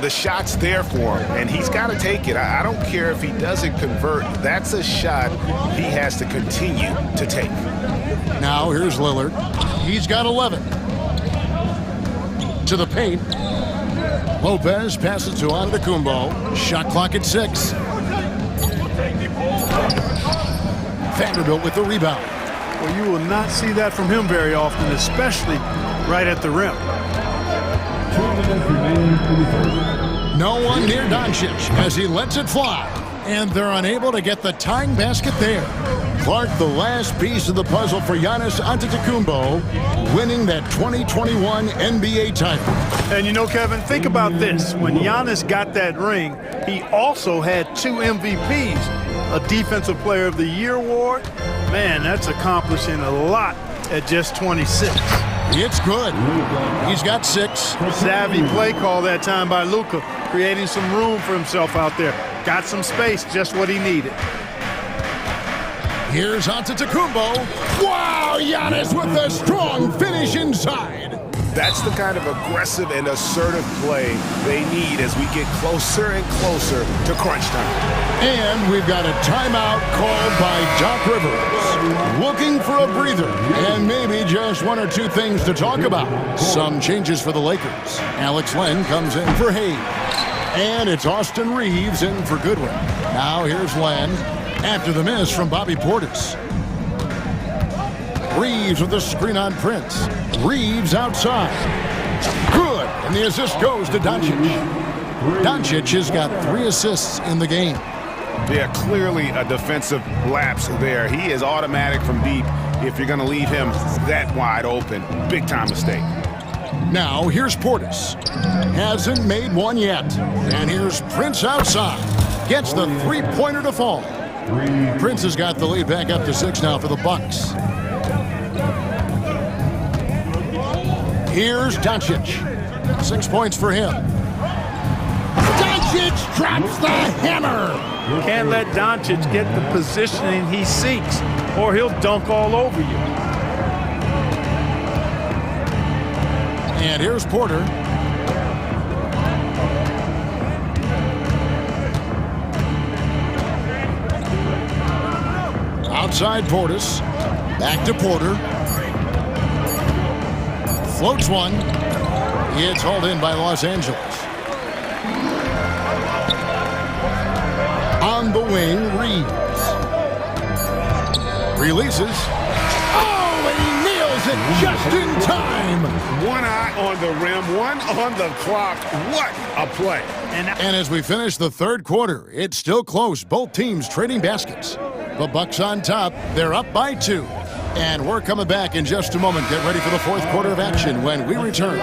the shot's there for him, and he's got to take it. I don't care if he doesn't convert. That's a shot he has to continue to take. Now here's Lillard. He's got 11. To the paint. Lopez passes to Antetokounmpo. Shot clock at 6. Vanderbilt with the rebound. Well, you will not see that from him very often, especially right at the rim. 2 minutes remaining for the third. No one near Doncic as he lets it fly. And they're unable to get the tying basket there. Clark, the last piece of the puzzle for Giannis Antetokounmpo, winning that 2021 NBA title. And you know, Kevin, think about this. When Giannis got that ring, he also had 2 MVPs, a Defensive Player of the Year award. Man, that's accomplishing a lot at just 26. It's good. He's got 6. Savvy play call that time by Luka, creating some room for himself out there. Got some space, just what he needed. Here's Antetokounmpo. Wow, Giannis with a strong finish inside. That's the kind of aggressive and assertive play they need as we get closer and closer to crunch time. And we've got a timeout called by Doc Rivers. Looking for a breather and maybe just 1 or 2 things to talk about. Some changes for the Lakers. Alex Len comes in for Hayes. And it's Austin Reeves in for Goodwin. Now here's Len after the miss from Bobby Portis. Reeves with the screen on Prince. Reeves outside. Good. And the assist goes to Doncic. Doncic has got 3 assists in the game. Yeah, clearly a defensive lapse there. He is automatic from deep if you're going to leave him that wide open. Big time mistake. Now here's Portis. Hasn't made one yet. And here's Prince outside. Gets the 3-pointer to fall. Prince has got the lead back up to 6 now for the Bucks. Here's Doncic. 6 points for him. Doncic drops the hammer. Can't let Doncic get the positioning he seeks, or he'll dunk all over you. And here's Porter. Outside Portis. Back to Porter. Floats one. It's hauled in by Los Angeles. On the wing, Reeves. Releases. Oh, and he nails it just in time. One eye on the rim, one on the clock. What a play. And as we finish the third quarter, it's still close. Both teams trading baskets. The Bucks on top. They're up by 2. And we're coming back in just a moment. Get ready for the fourth quarter of action when we return.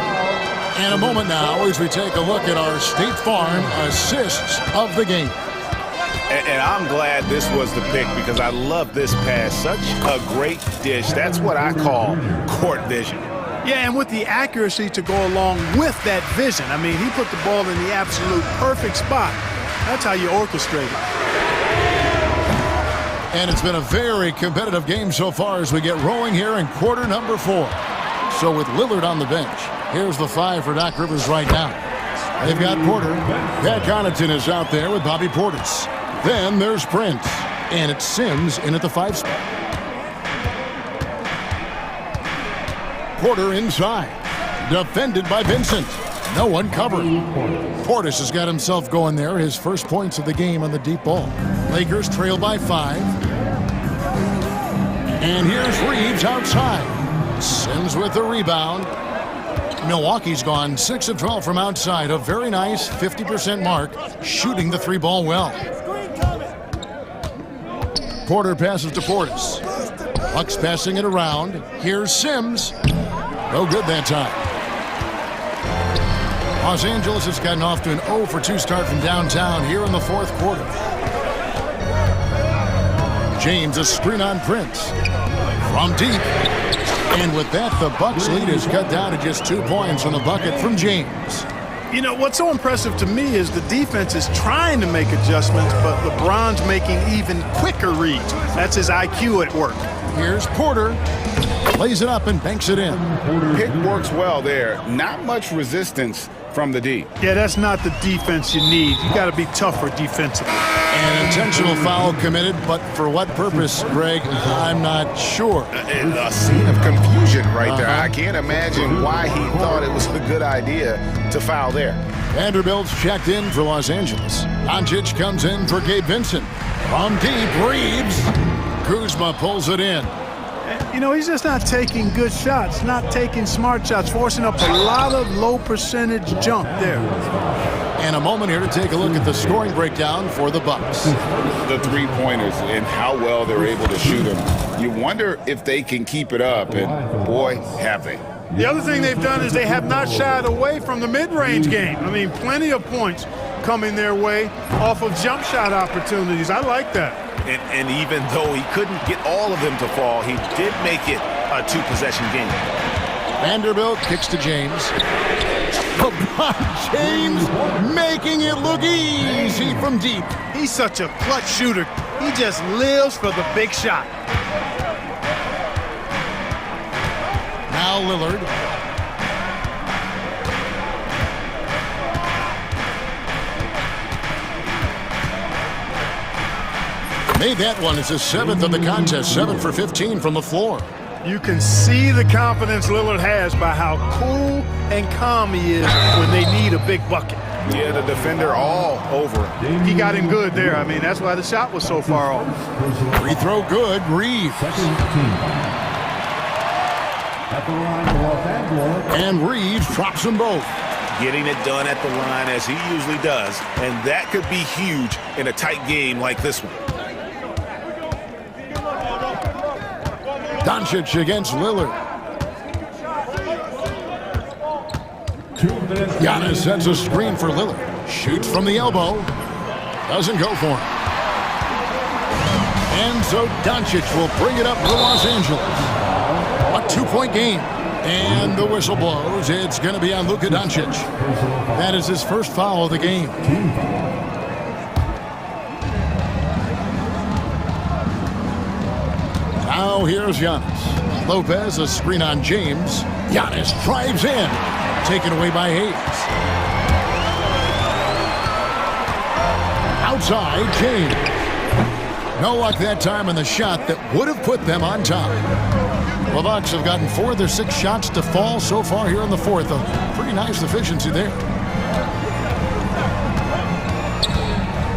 In a moment now as we take a look at our State Farm assists of the game. And I'm glad this was the pick because I love this pass. Such a great dish. That's what I call court vision. Yeah, and with the accuracy to go along with that vision. I mean, he put the ball in the absolute perfect spot. That's how you orchestrate it. And it's been a very competitive game so far as we get rolling here in quarter number 4. So with Lillard on the bench, here's the 5 for Doc Rivers right now. They've got Porter. Pat Connaughton is out there with Bobby Portis. Then there's Prince. And it's Sims in at the 5 spot. Porter inside. Defended by Vincent. No one covering. Portis has got himself going there. His first points of the game on the deep ball. Lakers trail by 5. And here's Reeves outside. Sims with the rebound. Milwaukee's gone 6 of 12 from outside. A very nice 50% mark. Shooting the 3-ball well. Porter passes to Portis. Bucks passing it around. Here's Sims. No good that time. Los Angeles has gotten off to an 0 for 2 start from downtown here in the fourth quarter. James, a screen on Prince. From deep. And with that, the Bucks lead is cut down to just 2 points on the bucket from James. You know, what's so impressive to me is the defense is trying to make adjustments, but LeBron's making even quicker reads. That's his IQ at work. Here's Porter. Lays it up and banks it in. Pick works well there. Not much resistance from the D. Yeah, that's not the defense you need. You got to be tougher defensively. An intentional foul committed, but for what purpose, Greg? I'm not sure. A scene of confusion right there. I can't imagine why he thought it was a good idea to foul there. Vanderbilt's checked in for Los Angeles. Doncic comes in for Gabe Vincent. From deep, Reeves. Kuzma pulls it in. You know, he's just not taking good shots, not taking smart shots, forcing up a lot of low percentage jump there. And a moment here to take a look at the scoring breakdown for the Bucks. The three-pointers and how well they're able to shoot them. You wonder if they can keep it up, and boy, have they. The other thing they've done is they have not shied away from the mid-range game. I mean, plenty of points coming their way off of jump shot opportunities. I like that. And even though he couldn't get all of them to fall, he did make it a two-possession game. Vanderbilt kicks to James. LeBron James making it look easy from deep. He's such a clutch shooter. He just lives for the big shot. Now Lillard. Made that one. It's his 7th of the contest. 7 for 15 from the floor. You can see the confidence Lillard has by how cool and calm he is when they need a big bucket. Yeah, the defender all over him. He got him good there. I mean, that's why the shot was so far off. Free throw good. Reeves. And Reeves drops them both. Getting it done at the line as he usually does, and that could be huge in a tight game like this one. Doncic against Lillard. Giannis sets a screen for Lillard. Shoots from the elbow. Doesn't go for him. And so Doncic will bring it up for Los Angeles. A 2-point game. And the whistle blows. It's going to be on Luka Doncic. That is his first foul of the game. Now here's Giannis. Lopez, a screen on James. Giannis drives in. Taken away by Hayes. Outside, James. No luck that time on the shot that would have put them on top. The Bucks have gotten 4 of their 6 shots to fall so far here in the 4th. A pretty nice efficiency there.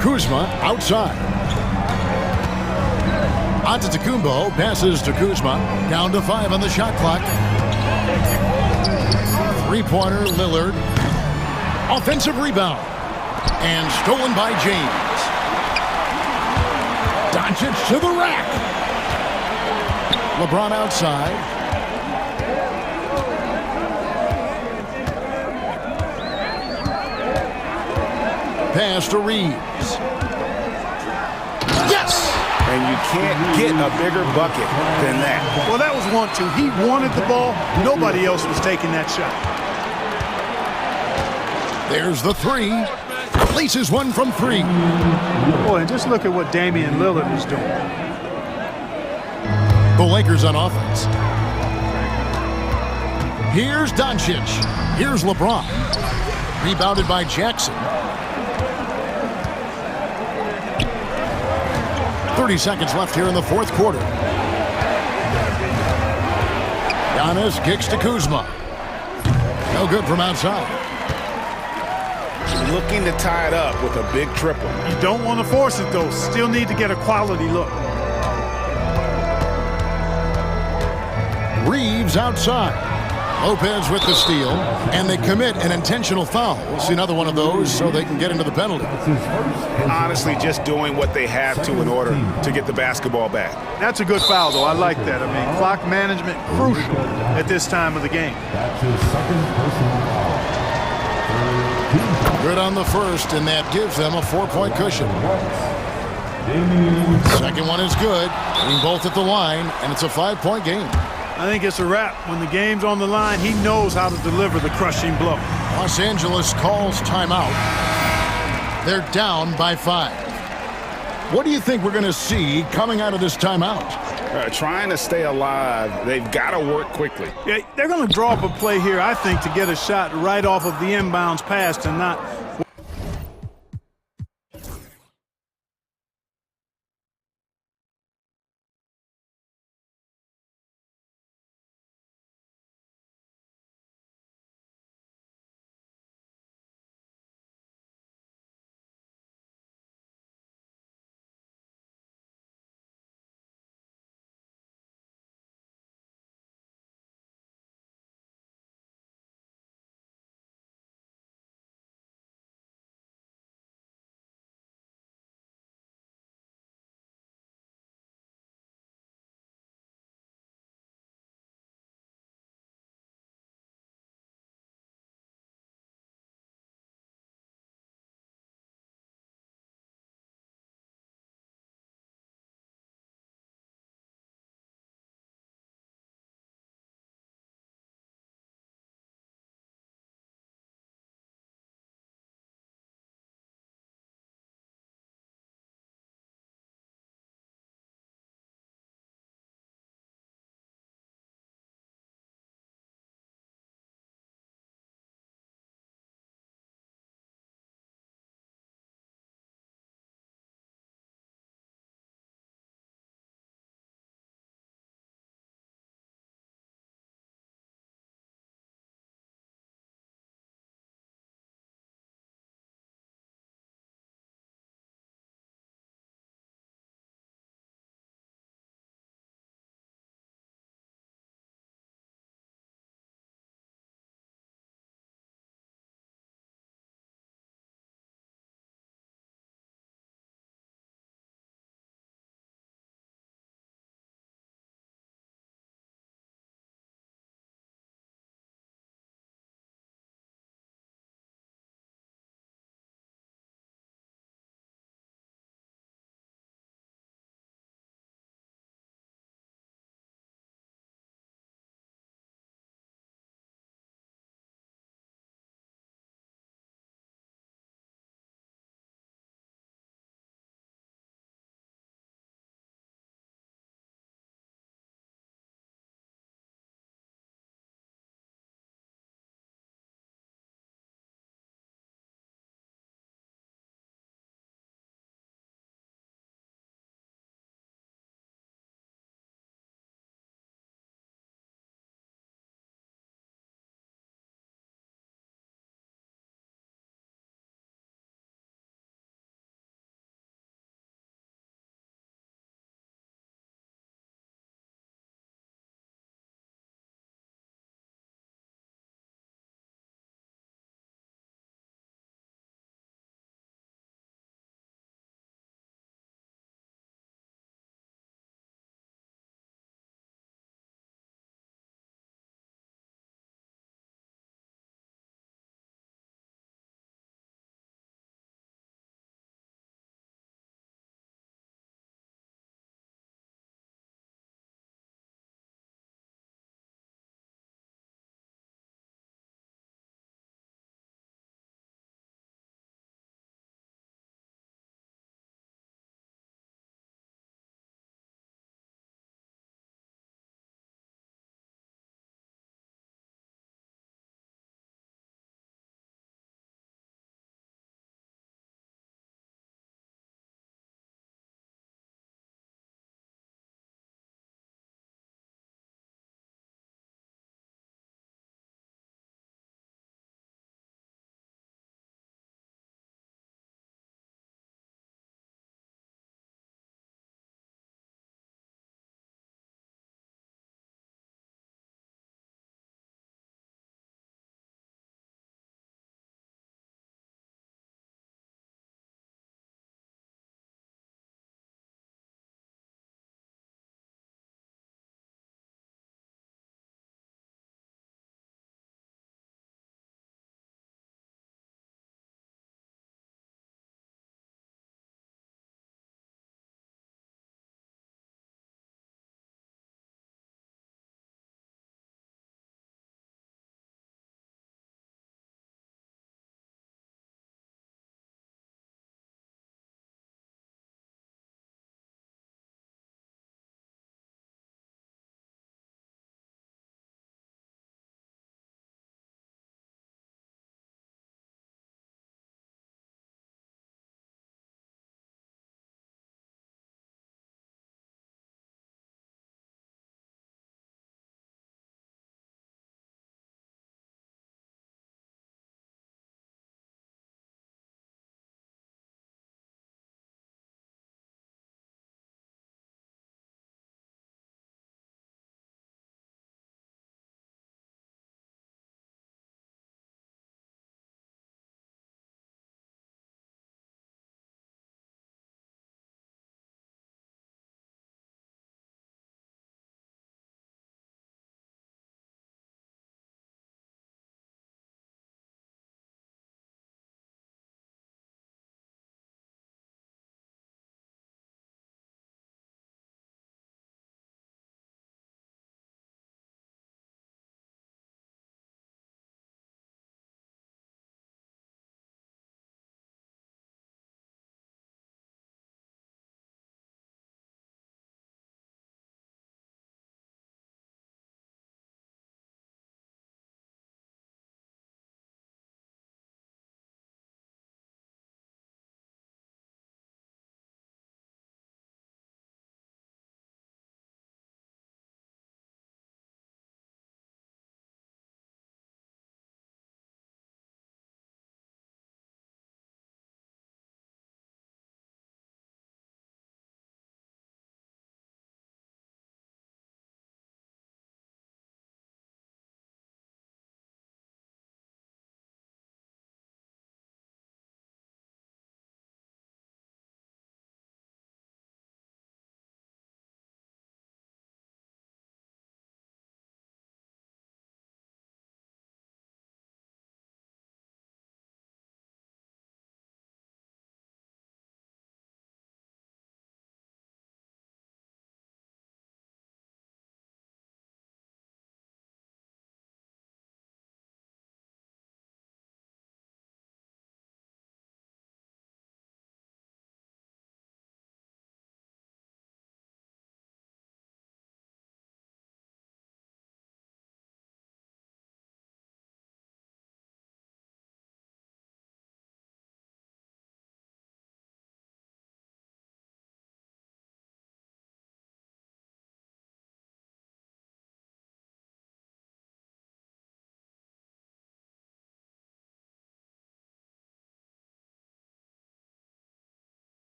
Kuzma outside. Antetokounmpo passes to Kuzma. Down to 5 on the shot clock. Three-pointer, Lillard. Offensive rebound. And stolen by James. Doncic to the rack. LeBron outside. Pass to Reeves. Yes! And you can't get a bigger bucket than that. Well, that was 1-2. He wanted the ball. Nobody else was taking that shot. There's the 3. Places one from 3. Boy, and just look at what Damian Lillard is doing. The Lakers on offense. Here's Doncic. Here's LeBron. Rebounded by Jackson. 30 seconds left here in the 4th quarter. Giannis kicks to Kuzma. No good from outside. Looking to tie it up with a big triple. You don't want to force it, though. Still need to get a quality look. Reeves outside. Lopez with the steal, and they commit an intentional foul. We'll see another one of those so they can get into the penalty. Honestly, just doing what they have to in order to get the basketball back. That's a good foul, though. I like that. I mean, clock management crucial at this time of the game. Good on the first, and that gives them a 4-point cushion. Second one is good. Getting both at the line, and it's a 5-point game. I think it's a wrap. When the game's on the line, he knows how to deliver the crushing blow. Los Angeles calls timeout. They're down by 5. What do you think we're going to see coming out of this timeout? Trying to stay alive, they've got to work quickly. Yeah, they're going to draw up a play here, I think, to get a shot right off of the inbounds pass and not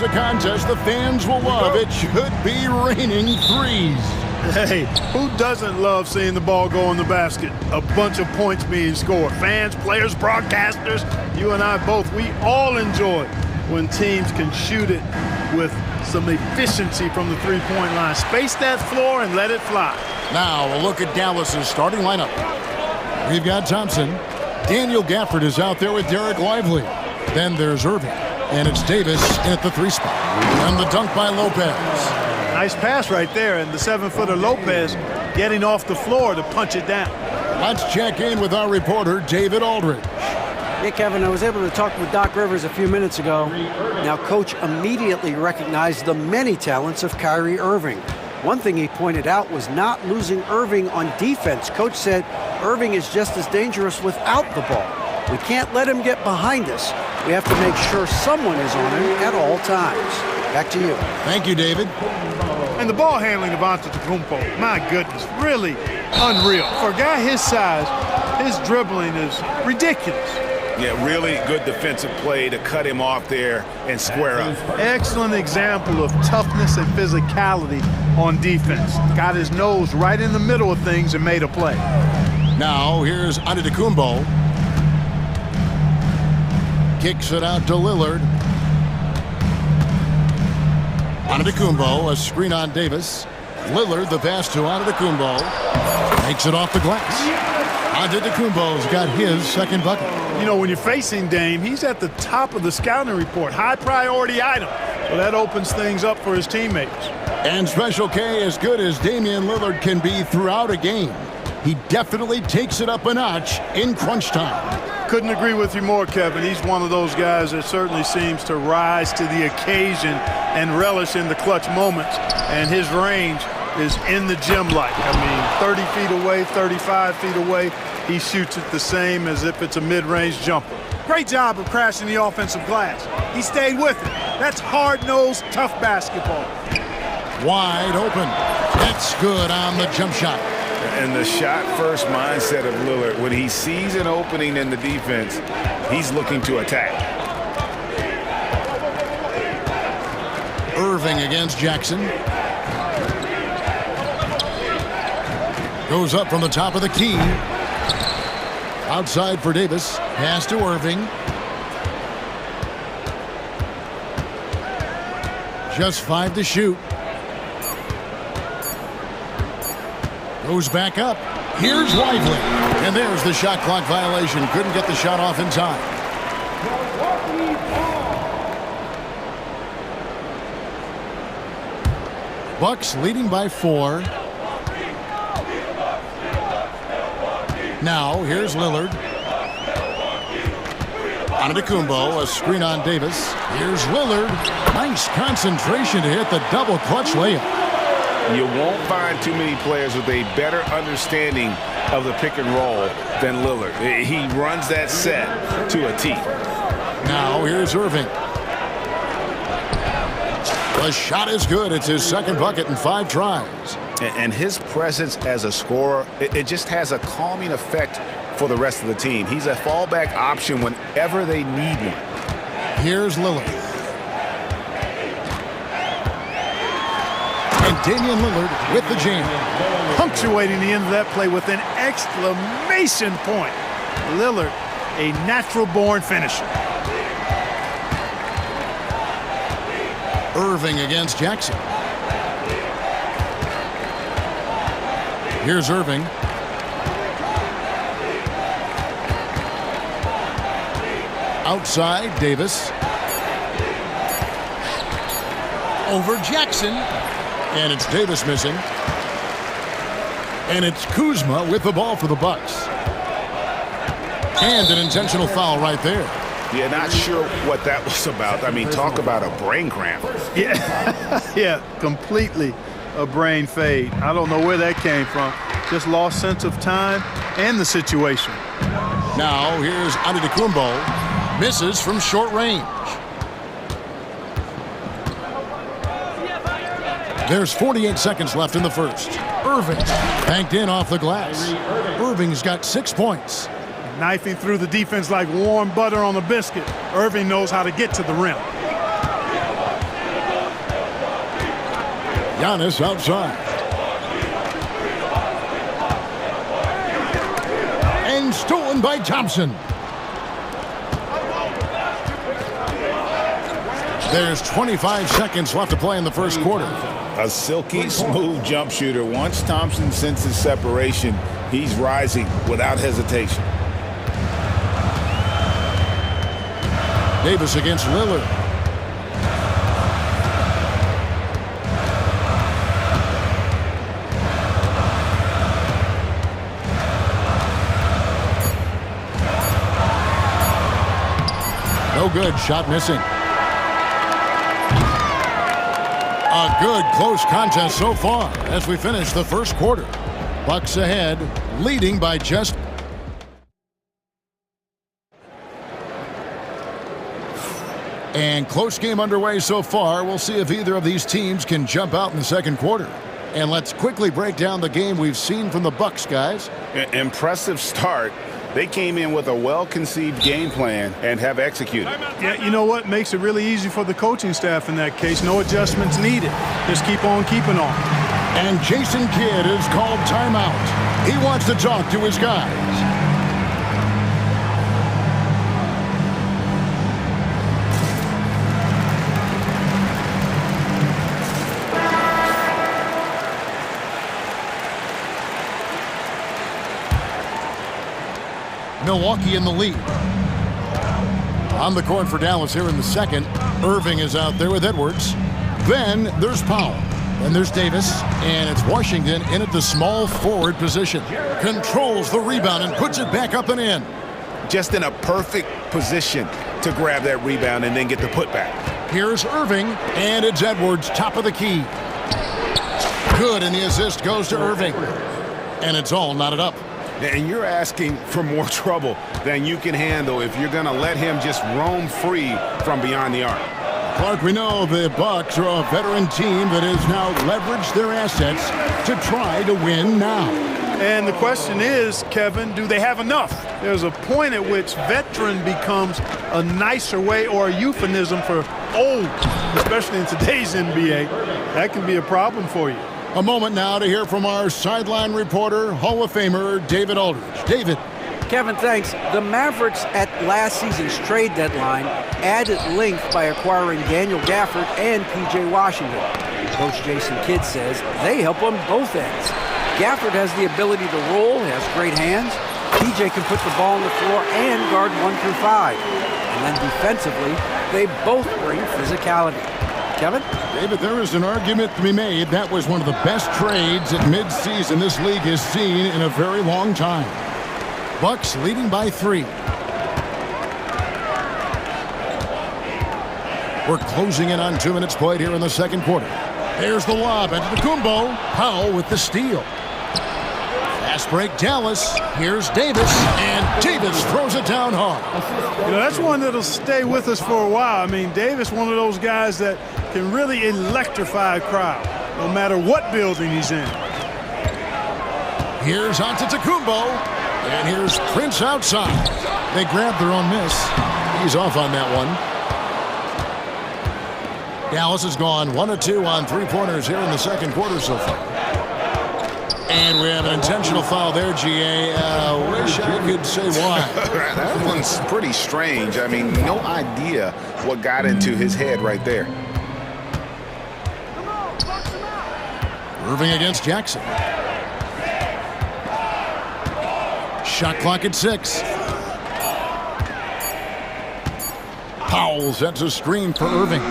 It's a contest the fans will love. It should be raining threes. Hey, who doesn't love seeing the ball go in the basket? A bunch of points being scored. Fans, players, broadcasters, you and I both, we all enjoy when teams can shoot it with some efficiency from the three-point line. Space that floor and let it fly. Now a look at Dallas's starting lineup. We've got Thompson. Daniel Gafford is out there with Derek Lively. Then there's Irving. And it's Davis in at the three spot. And the dunk by Lopez. Nice pass right there, and the 7-footer Lopez getting off the floor to punch it down. Let's check in with our reporter, David Aldridge. Yeah, Kevin, I was able to talk with Doc Rivers a few minutes ago. Now, Coach immediately recognized the many talents of Kyrie Irving. One thing he pointed out was not losing Irving on defense. Coach said Irving is just as dangerous without the ball. We can't let him get behind us. We have to make sure someone is on him at all times. Back to you. Thank you, David. And the ball handling of Antetokounmpo, my goodness, really unreal. For a guy his size, his dribbling is ridiculous. Yeah, really good defensive play to cut him off there and square up. Excellent example of toughness and physicality on defense. Got his nose right in the middle of things and made a play. Now here's Antetokounmpo. Kicks it out to Lillard. Antetokounmpo, a screen on Davis. Lillard, the pass to Antetokounmpo. Makes it off the glass. Antetokounmpo's got his second bucket. You know, when you're facing Dame, he's at the top of the scouting report. High priority item. Well, that opens things up for his teammates. And Special K, as good as Damian Lillard can be throughout a game, he definitely takes it up a notch in crunch time. Couldn't agree with you more, Kevin. He's one of those guys that certainly seems to rise to the occasion and relish in the clutch moments. And his range is in the gym like. I mean, 30 feet away, 35 feet away, he shoots it the same as if it's a mid-range jumper. Great job of crashing the offensive glass. He stayed with it. That's hard-nosed, tough basketball. Wide open. That's good on the jump shot. And the shot-first mindset of Lillard, when he sees an opening in the defense, he's looking to attack. Irving against Jackson. Goes up from the top of the key. Outside for Davis. Pass to Irving. Just 5 to shoot. Goes back up. Here's Lively. And there's the shot clock violation. Couldn't get the shot off in time. Bucks leading by 4. Now, here's Lillard. Antetokounmpo, a screen on Davis. Here's Lillard. Nice concentration to hit the double clutch layup. You won't find too many players with a better understanding of the pick and roll than Lillard. He runs that set to a T. Now here's Irving. The shot is good. It's his second bucket in 5 tries. And his presence as a scorer, it just has a calming effect for the rest of the team. He's a fallback option whenever they need one. Here's Lillard. And Damian Lillard with the jam. Punctuating the end of that play with an exclamation point. Lillard, a natural-born finisher. Irving against Jackson. Here's Irving. Outside, Davis. Over Jackson. And it's Davis missing. And it's Kuzma with the ball for the Bucks. And an intentional foul right there. Yeah, not sure what that was about. I mean, talk about a brain cramp. Yeah, yeah, completely a brain fade. I don't know where that came from. Just lost sense of time and the situation. Now here's Antetokounmpo. Misses from short range. There's 48 seconds left in the first. Irving banked in off the glass. Irving's got 6 points. Knifing through the defense like warm butter on a biscuit. Irving knows how to get to the rim. Giannis outside. And stolen by Thompson. There's 25 seconds left to play in the first quarter. A silky smooth jump shooter. Once Thompson senses separation, he's rising without hesitation. Davis against Lillard. No good. Shot missing. A good close contest so far as we finish the first quarter. Bucks ahead, leading by just... And close game underway so far. We'll see if either of these teams can jump out in the second quarter. And let's quickly break down the game we've seen from the Bucks, guys. Impressive start. They came in with a well-conceived game plan and have executed. Yeah, you know what? Makes it really easy for the coaching staff in that case. No adjustments needed. Just keep on keeping on. And Jason Kidd is called timeout. He wants to talk to his guys. Milwaukee in the lead. On the court for Dallas here in the second. Irving is out there with Edwards. Then there's Powell. And there's Davis. And it's Washington in at the small forward position. Controls the rebound and puts it back up and in. Just in a perfect position to grab that rebound and then get the putback. Here's Irving. And it's Edwards, top of the key. Good, and the assist goes to Irving. And it's all knotted up. And you're asking for more trouble than you can handle if you're going to let him just roam free from beyond the arc. Clark, we know the Bucks are a veteran team that has now leveraged their assets to try to win now. And the question is, Kevin, do they have enough? There's a point at which veteran becomes a nicer way or a euphemism for old, especially in today's NBA. That can be a problem for you. A moment now to hear from our sideline reporter, Hall of Famer David Aldridge. David. Kevin, thanks. The Mavericks at last season's trade deadline added length by acquiring Daniel Gafford and P.J. Washington. Coach Jason Kidd says they help on both ends. Gafford has the ability to roll, has great hands. P.J. can put the ball on the floor and guard 1 through 5. And then defensively, they both bring physicality. Kevin? David, there is an argument to be made. That was one of the best trades at midseason this league has seen in a very long time. Bucks leading by 3. We're closing in on 2 minutes played here in the second quarter. There's the lob into the Kumbo. Powell with the steal. Fast break Dallas. Here's Davis, and Davis throws it down hard. You know, that's one that'll stay with us for a while. I mean, Davis, one of those guys that can really electrify a crowd, no matter what building he's in. Here's Antetokounmpo, and here's Prince outside. They grabbed their own miss. He's off on that one. Dallas has gone 1 of 2 on 3-pointers here in the second quarter so far. And we have an intentional foul there, GA. Wish I could say why. That one's pretty strange. I mean, no idea what got into his head right there. Irving against Jackson. Shot clock at 6. Powell sets a screen for Irving.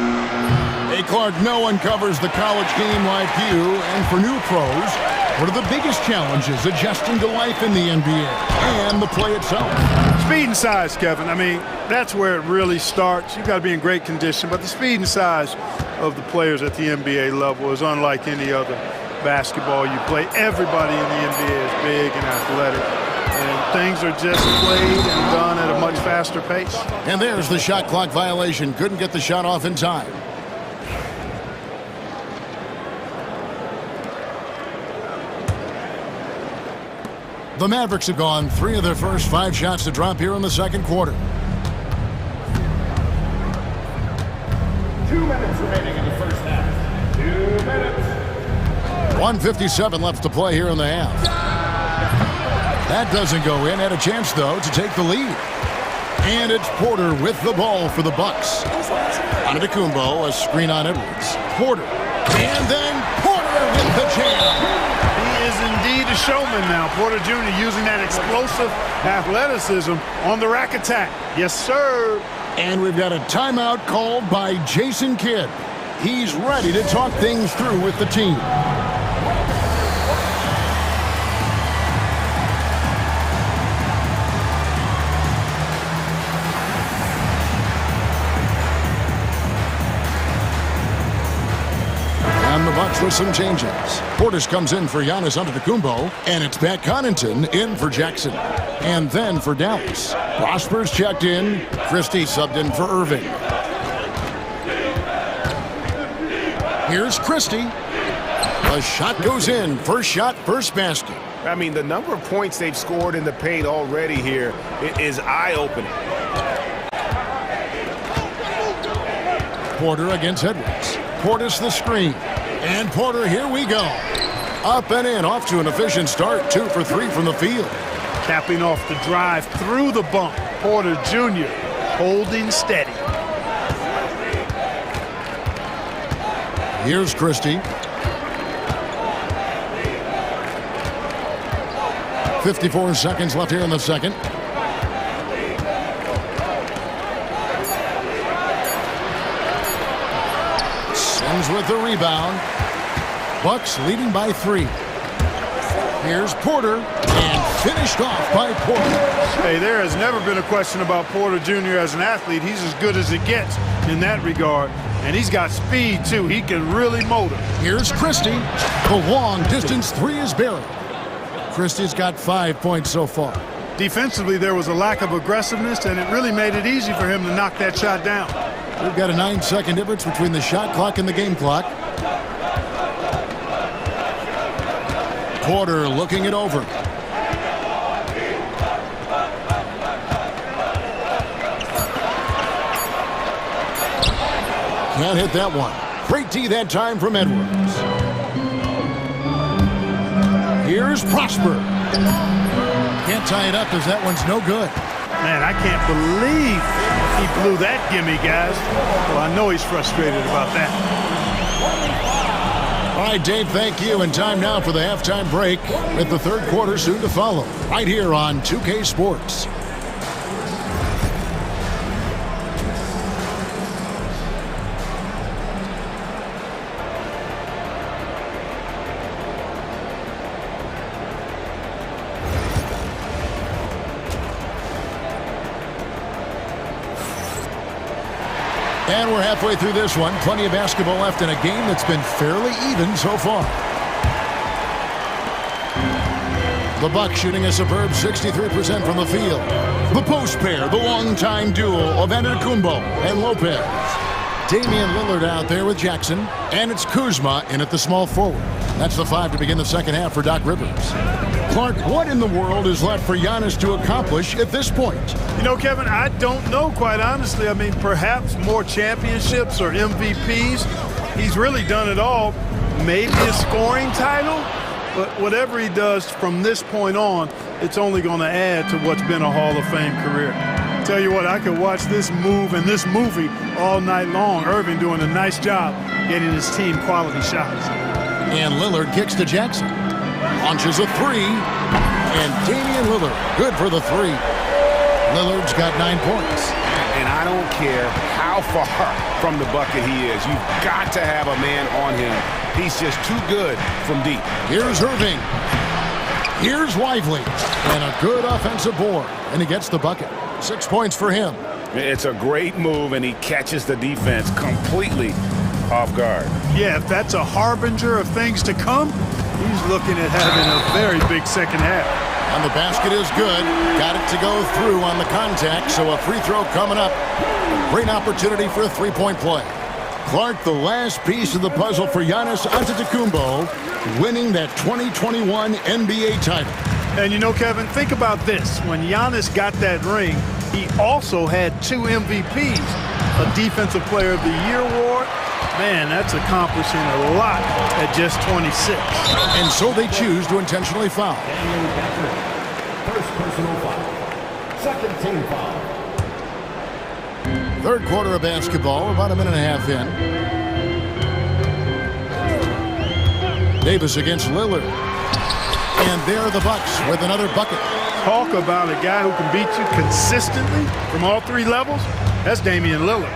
Hey, Clark, no one covers the college game like you. And for new pros, what are the biggest challenges adjusting to life in the NBA and the play itself? Speed and size, Kevin. I mean, that's where it really starts. You've got to be in great condition, but the speed and size of the players at the NBA level is unlike any other basketball you play. Everybody in the NBA is big and athletic, and things are just played and done at a much faster pace. And there's the shot clock violation. Couldn't get the shot off in time. The Mavericks have gone 3 of their first 5 shots to drop here in the second quarter. 2 minutes remaining in the first half. 2 minutes. 1:57 left to play here in the half. That doesn't go in. Had a chance, though, to take the lead. And it's Porter with the ball for the Bucks. Antetokounmpo, a screen on Edwards. Porter. And then Porter with the jam. He is indeed a showman now. Porter Jr. using that explosive athleticism on the rack attack. Yes, sir. And we've got a timeout called by Jason Kidd. He's ready to talk things through with the team. And the Bucks with some changes. Portis comes in for Giannis Antetokounmpo, and it's Pat Connaughton in for Jackson. And then for Dallas, Prosper's checked in, Christie subbed in for Irving. Here's Christie. The shot goes in. First shot, first basket. I mean, the number of points they've scored in the paint already here is eye-opening. Porter against Edwards. Portis the screen. And Porter, here we go. Up and in, off to an efficient start. 2 for 3 from the field. Capping off the drive through the bump. Porter Jr. holding steady. Here's Christie. 54 seconds left here in the second. Sims with the rebound. Bucks leading by 3. Here's Porter, and finished off by Porter. Hey, there has never been a question about Porter Jr. as an athlete. He's as good as it gets in that regard. And he's got speed, too. He can really motor. Here's Christie. The long-distance 3 is buried. Christie's got 5 points so far. Defensively, there was a lack of aggressiveness, and it really made it easy for him to knock that shot down. We've got a 9-second difference between the shot clock and the game clock. Porter looking it over. Can't hit that one. Great D that time from Edwards. Here's Prosper. Can't tie it up because that one's no good. Man, I can't believe he blew that gimme, guys. Well, I know he's frustrated about that. All right, Dave, thank you. And time now for the halftime break with the third quarter soon to follow. Right here on 2K Sports. And we're halfway through this one. Plenty of basketball left in a game that's been fairly even so far. The Bucks shooting a superb 63% from the field. The post pair, the longtime duo of Antetokounmpo and Lopez. Damian Lillard out there with Jackson. And it's Kuzma in at the small forward. That's the 5 to begin the second half for Doc Rivers. Clark, what in the world is left for Giannis to accomplish at this point? You know, Kevin, I don't know, quite honestly. I mean, perhaps more championships or MVPs. He's really done it all. Maybe a scoring title, but whatever he does from this point on, it's only going to add to what's been a Hall of Fame career. Tell you what, I could watch this move and this movie all night long. Irving doing a nice job getting his team quality shots. And Lillard kicks to Jackson. Launches a 3. And Damian Lillard, good for the 3. Lillard's got 9 points. And I don't care how far from the bucket he is. You've got to have a man on him. He's just too good from deep. Here's Irving. Here's Lively. And a good offensive board. And he gets the bucket. 6 points for him. It's a great move, and he catches the defense completely off guard. Yeah, if that's a harbinger of things to come, he's looking at having a very big second half. And the basket is good. Got it to go through on the contact, so a free throw coming up. Great opportunity for a three-point play. Clark, the last piece of the puzzle for Giannis Antetokounmpo, winning that 2021 NBA title. And you know, Kevin, think about this. When Giannis got that ring, he also had 2 MVPs, a Defensive Player of the Year award Man, that's accomplishing a lot at just 26. And so they choose to intentionally foul. First personal foul. Second team foul. Third quarter of basketball, about a minute and a half in. Davis against Lillard. And there are the Bucks with another bucket. Talk about a guy who can beat you consistently from all three levels. That's Damian Lillard.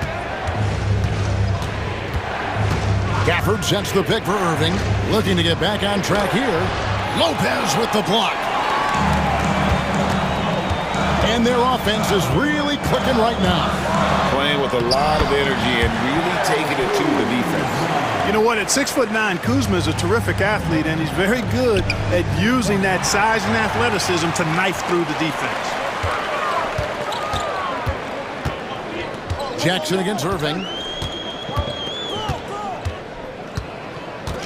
Gafford sets the pick for Irving. Looking to get back on track here. Lopez with the block. And their offense is really clicking right now. Playing with a lot of energy and really taking it to the defense. You know what? At 6'9", Kuzma is a terrific athlete, and he's very good at using that size and athleticism to knife through the defense. Jackson against Irving.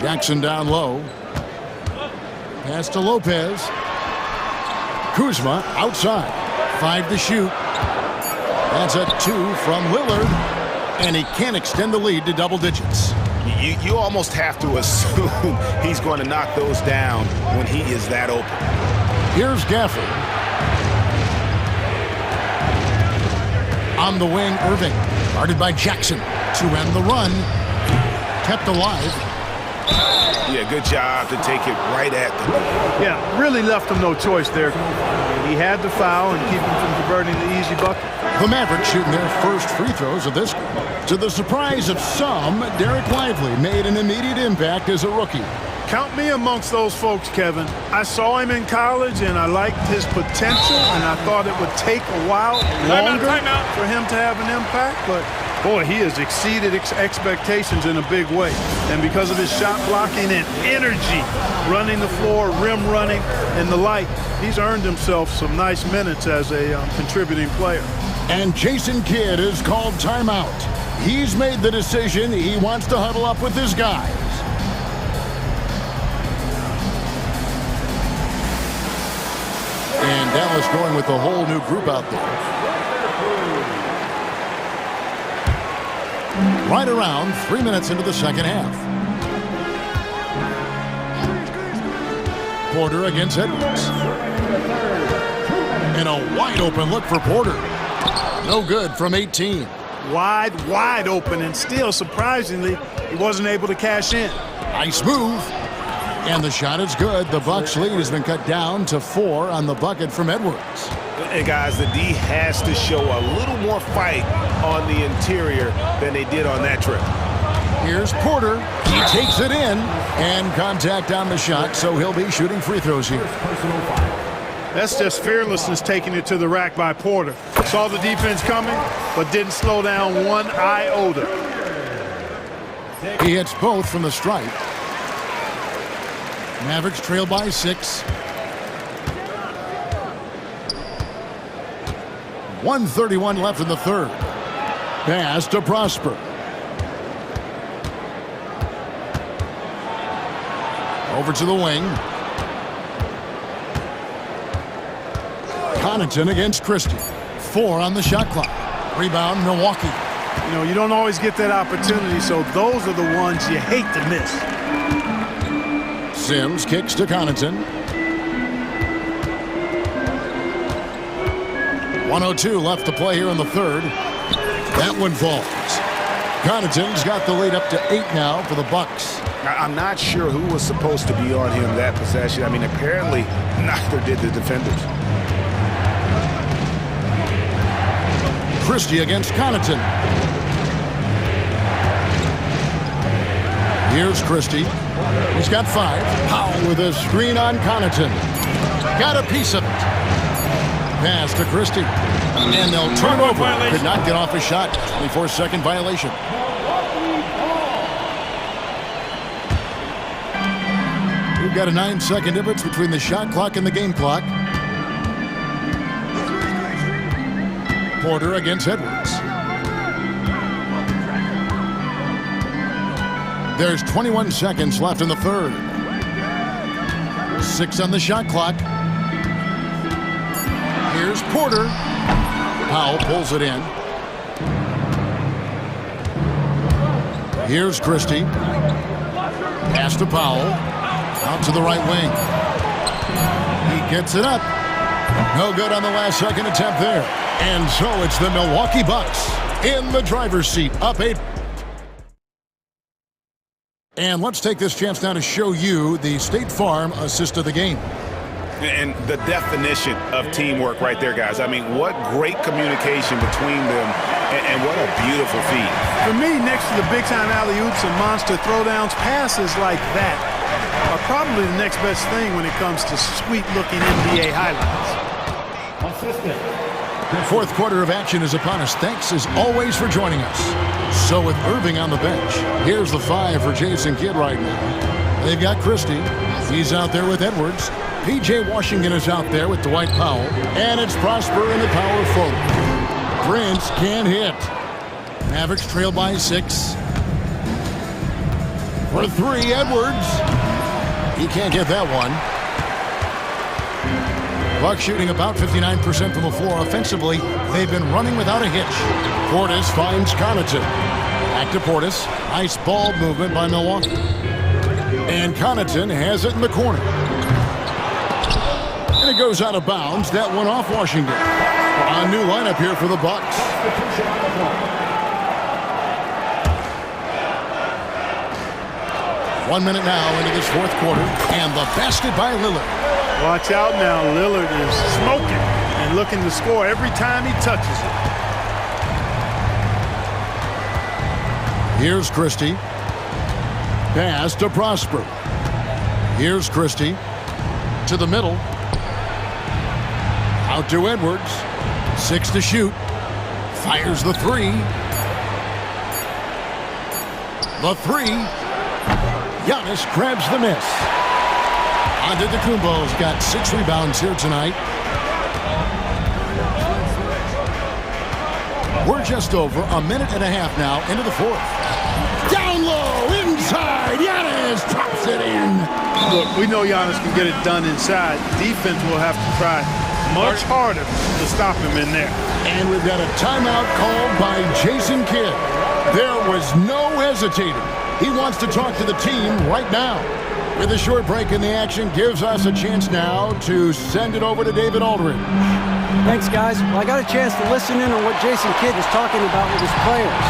Jackson down low. Pass to Lopez. Kuzma outside. 5 to shoot. That's a 2 from Lillard. And he can't extend the lead to double digits. You almost have to assume he's going to knock those down when he is that open. Here's Gafford. On the wing, Irving. Guarded by Jackson. To end the run. Kept alive. Yeah, good job to take it right at the goal. Yeah, really left him no choice there. He had to foul and keep him from converting the easy bucket. The Mavericks shooting their first free throws of this. To the surprise of some, Derek Lively made an immediate impact as a rookie. Count me amongst those folks, Kevin. I saw him in college, and I liked his potential, and I thought it would take a while longer for him to have an impact, but boy, he has exceeded expectations in a big way. And because of his shot blocking and energy, running the floor, rim running, and the like, he's earned himself some nice minutes as a contributing player. And Jason Kidd is called timeout. He's made the decision he wants to huddle up with his guys. And Dallas going with the whole new group out there. Right around 3 minutes into the second half. Porter against Edwards. And a wide open look for Porter. No good from 18. Wide open, and still, surprisingly, he wasn't able to cash in. Nice move. And the shot is good. The Bucks lead has been cut down to 4 on the bucket from Edwards. And guys, the D has to show a little more fight on the interior than they did on that trip. Here's Porter. He takes it in. And contact on the shot, so he'll be shooting free throws here. That's just fearlessness taking it to the rack by Porter. Saw the defense coming, but didn't slow down one iota. He hits both from the stripe. Mavericks trail by 6. 1:31 left in the third. Pass to Prosper. Over to the wing. Connaughton against Christie. 4 on the shot clock. Rebound, Milwaukee. You know, you don't always get that opportunity, so those are the ones you hate to miss. Sims kicks to Connaughton. 1:02 left to play here in the third. That one falls. Connaughton's got the lead up to 8 now for the Bucks. I'm not sure who was supposed to be on him that possession. I mean, apparently neither did the defenders. Christie against Connaughton. Here's Christie. He's got 5. Powell with a screen on Connaughton. Got a piece of it. Pass to Christie. And they'll turn over. Could not get off a shot. 24-second violation. We've got a 9-second difference between the shot clock and the game clock. Porter against Edwards. There's 21 seconds left in the third. 6 on the shot clock. Here's Porter. Powell pulls it in. Here's Christie. Pass to Powell. Out to the right wing. He gets it up. No good on the last second attempt there. And so it's the Milwaukee Bucks in the driver's seat, up 8. And let's take this chance now to show you the State Farm assist of the game. And the definition of teamwork right there, guys. I mean, what great communication between them, and what a beautiful feed. For me, next to the big-time alley-oops and monster throwdowns, passes like that are probably the next best thing when it comes to sweet-looking NBA highlights. Fourth quarter of action is upon us. Thanks, as always, for joining us. So with Irving on the bench, here's the 5 for Jason Kidd right now. They've got Christie. He's out there with Edwards. P.J. Washington is out there with Dwight Powell. And it's Prosper in the power forward. Prince can't hit. Mavericks trail by 6. For 3, Edwards. He can't get that one. Bucks shooting about 59% from the floor. Offensively, they've been running without a hitch. Portis finds Connaughton. Back to Portis. Nice ball movement by Milwaukee. And Connaughton has it in the corner. And it goes out of bounds. That one off Washington. A new lineup here for the Bucks. One minute now into this fourth quarter. And the basket by Lillard. Watch out now. Lillard is smoking and looking to score every time he touches it. Here's Christie. Pass to Prosper. Here's Christie. To the middle. Out to Edwards. 6 to shoot. Fires the 3. The 3. Giannis grabs the miss. Antetokounmpo's got 6 rebounds here tonight. We're just over a minute and a half now into the fourth. Down low, inside, Giannis drops it in. Look, we know Giannis can get it done inside. Defense will have to try much harder to stop him in there. And we've got a timeout called by Jason Kidd. There was no hesitating. He wants to talk to the team right now. With a short break in the action, gives us a chance now to send it over to David Aldridge. Thanks, guys. Well, I got a chance to listen in on what Jason Kidd was talking about with his players.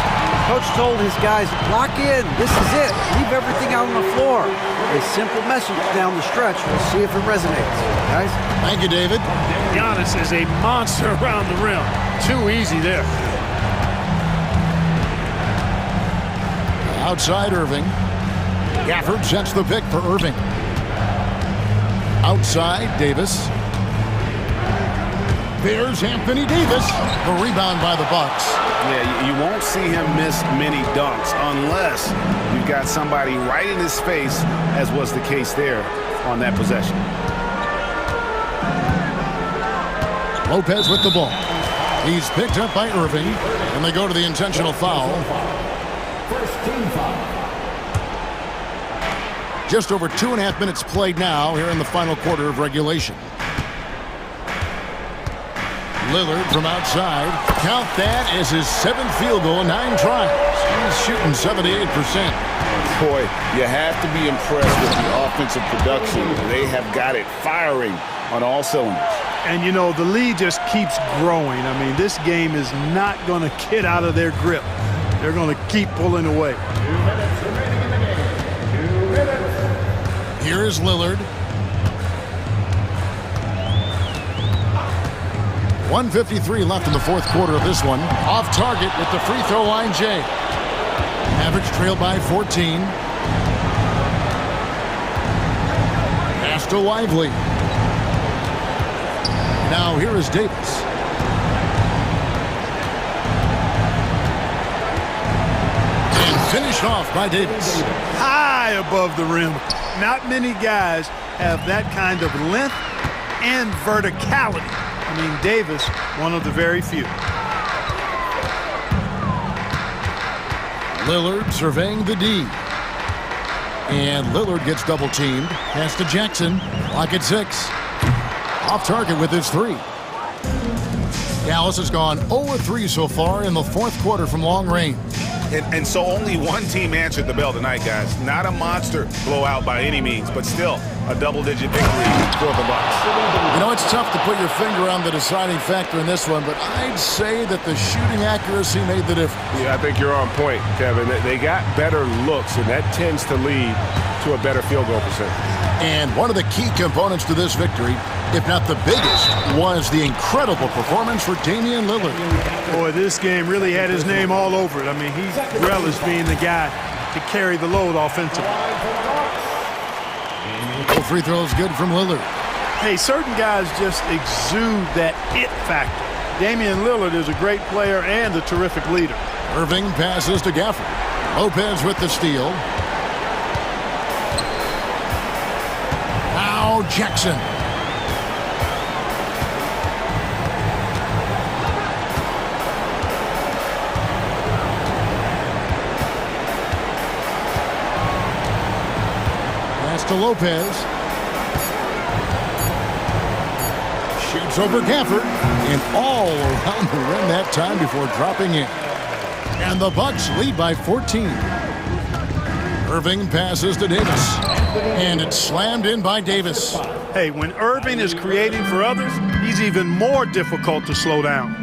Coach told his guys, lock in, this is it, leave everything out on the floor. A simple message down the stretch. We'll see if it resonates. Guys? Thank you, David. Giannis is a monster around the rim. Too easy there. Outside Irving. Gafford sets the pick for Irving. Outside Davis. There's Anthony Davis. The rebound by the Bucks. Yeah, you won't see him miss many dunks unless you've got somebody right in his face, as was the case there on that possession. Lopez with the ball. He's picked up by Irving, and they go to the intentional foul. First team foul. Just over 2.5 minutes played now here in the final quarter of regulation. Lillard from outside. Count that as his 7th field goal in 9 tries. He's shooting 78%. Boy, you have to be impressed with the offensive production. They have got it firing on all cylinders. And, you know, the lead just keeps growing. I mean, this game is not going to get out of their grip. They're going to keep pulling away. Here is Lillard. 1:53 left in the fourth quarter of this one. Off target with the free throw line, Jay. Mavericks trail by 14. Pass to Lively. Now here is Davis. And finished off by Davis. High above the rim. Not many guys have that kind of length and verticality. I mean, Davis, one of the very few. Lillard surveying the D. And Lillard gets double teamed. Pass to Jackson. Clock at 6. Off target with his 3. Dallas has gone 0-3 so far in the fourth quarter from long range. And so only one team answered the bell tonight, guys. Not a monster blowout by any means, but still a double-digit victory for the Bucks. You know, it's tough to put your finger on the deciding factor in this one, but I'd say that the shooting accuracy made the difference. Yeah, I think you're on point, Kevin. They got better looks, and that tends to lead to a better field goal percentage. And one of the key components to this victory, if not the biggest, was the incredible performance for Damian Lillard. Boy, this game really had his name all over it. I mean, he relished being the guy to carry the load offensively. No free throws good from Lillard. Hey, certain guys just exude that it factor. Damian Lillard is a great player and a terrific leader. Irving passes to Gafford. Lopez with the steal. Now Jackson. Pass to Lopez. Shoots over Gafford and all around the rim that time before dropping in. And the Bucks lead by 14. Irving passes to Davis. And it's slammed in by Davis. Hey, when Irving is creating for others, he's even more difficult to slow down.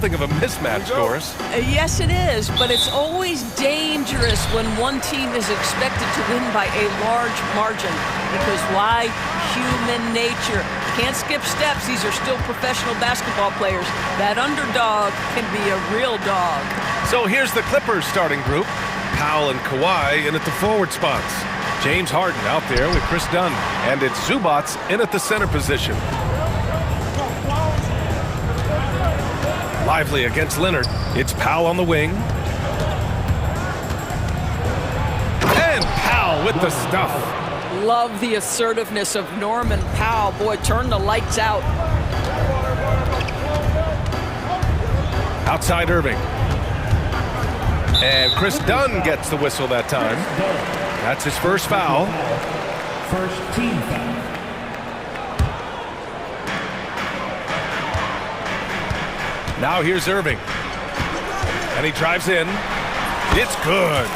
something of a mismatch, Doris. Yes, it is, but it's always dangerous when one team is expected to win by a large margin. Because why? Human nature. Can't skip steps. These are still professional basketball players. That underdog can be a real dog. So here's the Clippers starting group. Powell and Kawhi in at the forward spots. James Harden out there with Chris Dunn. And it's Zubac in at the center position. Lively against Leonard. It's Powell on the wing. And Powell with the stuff. Love the assertiveness of Norman Powell. Boy, turn the lights out. Outside Irving. And Chris Dunn gets the whistle that time. That's his first foul. First team foul. Now here's Irving. And he drives in. It's good.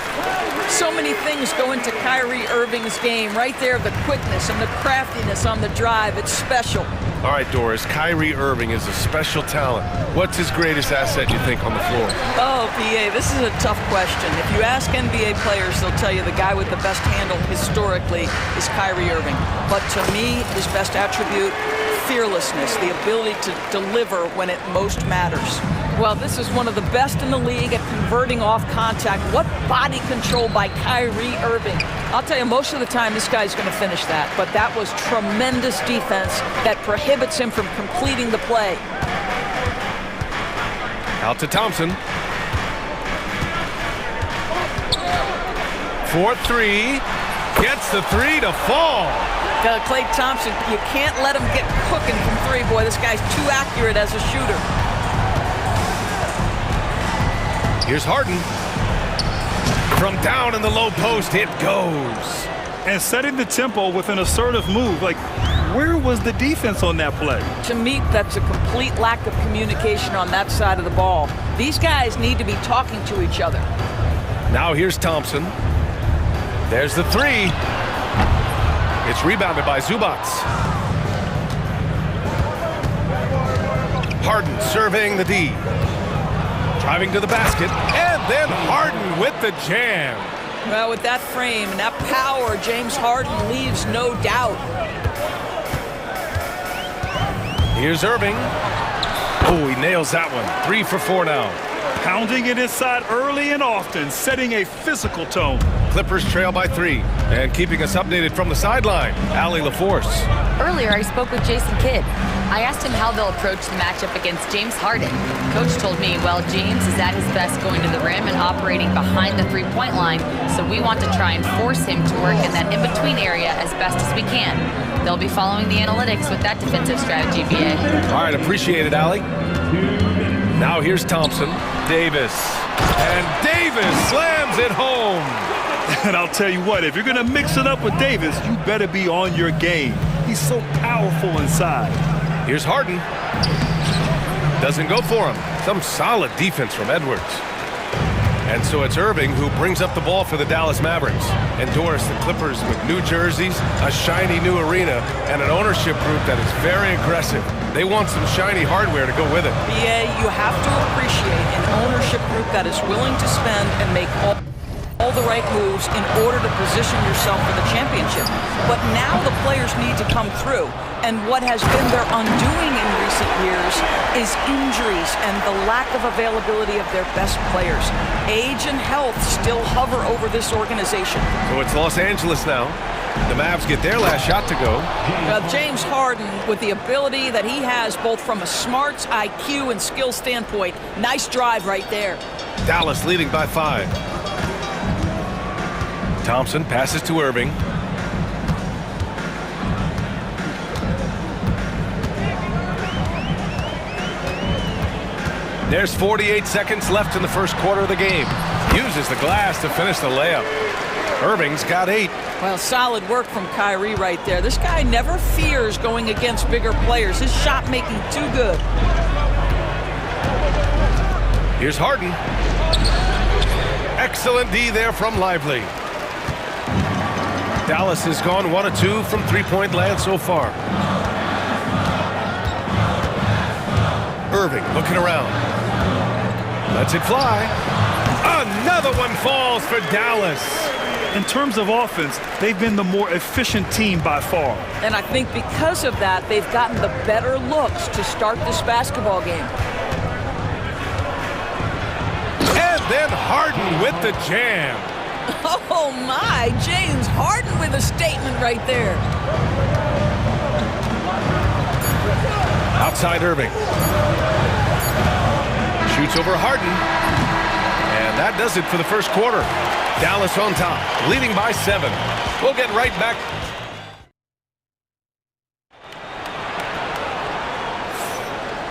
So many things go into Kyrie Irving's game. Right there, the quickness and the craftiness on the drive. It's special. All right, Doris, Kyrie Irving is a special talent. What's his greatest asset, you think, on the floor? Oh, BA, this is a tough question. If you ask NBA players, they'll tell you the guy with the best handle historically is Kyrie Irving. But to me, his best attribute, fearlessness, the ability to deliver when it most matters. Well, this is one of the best in the league at converting off contact. What body control by Kyrie Irving. I'll tell you, most of the time this guy's going to finish that, but that was tremendous defense that prohibits him from completing the play. Out to Thompson. 4-3. Gets the three to fall. Klay Thompson, you can't let him get cooking from three. Boy, this guy's too accurate as a shooter. Here's Harden. From down in the low post, it goes. And setting the tempo with an assertive move. Like, where was the defense on that play? To me, that's a complete lack of communication on that side of the ball. These guys need to be talking to each other. Now here's Thompson. There's the three. It's rebounded by Zubac. Harden serving the D. Driving to the basket, and then Harden with the jam. Well, with that frame and that power, James Harden leaves no doubt. Here's Irving. Oh, he nails that one. 3 for 4 now. Pounding it inside early and often, setting a physical tone. Clippers trail by 3. And keeping us updated from the sideline, Allie LaForce. Earlier, I spoke with Jason Kidd. I asked him how they'll approach the matchup against James Harden. Coach told me, well, James is at his best going to the rim and operating behind the three-point line, so we want to try and force him to work in that in-between area as best as we can. They'll be following the analytics with that defensive strategy, BA. All right, appreciate it, Allie. Now here's Thompson. Davis. And Davis slams it home. And I'll tell you what, if you're going to mix it up with Davis, you better be on your game. He's so powerful inside. Here's Harden. Doesn't go for him. Some solid defense from Edwards. And so it's Irving who brings up the ball for the Dallas Mavericks. And Doris, the Clippers with new jerseys, a shiny new arena, and an ownership group that is very aggressive. They want some shiny hardware to go with it. BA, you have to appreciate an ownership group that is willing to spend and make all the right moves in order to position yourself for the championship. But now the players need to come through. And what has been their undoing in recent years is injuries and the lack of availability of their best players. Age and health still hover over this organization. So it's Los Angeles now. The Mavs get their last shot to go. James Harden, with the ability that he has both from a smarts, IQ, and skill standpoint, nice drive right there. Dallas leading by 5. Thompson passes to Irving. There's 48 seconds left in the first quarter of the game. Uses the glass to finish the layup. Irving's got 8. Well, solid work from Kyrie right there. This guy never fears going against bigger players. His shot making too good. Here's Harden. Excellent D there from Lively. Dallas has gone 1 of 2 from three-point land so far. Irving looking around. Lets it fly. Another one falls for Dallas. In terms of offense, they've been the more efficient team by far. And I think because of that, they've gotten the better looks to start this basketball game. And then Harden with the jam. Oh my, James Harden with a statement right there. Outside Irving. Shoots over Harden. And that does it for the first quarter. Dallas on top, leading by 7. We'll get right back.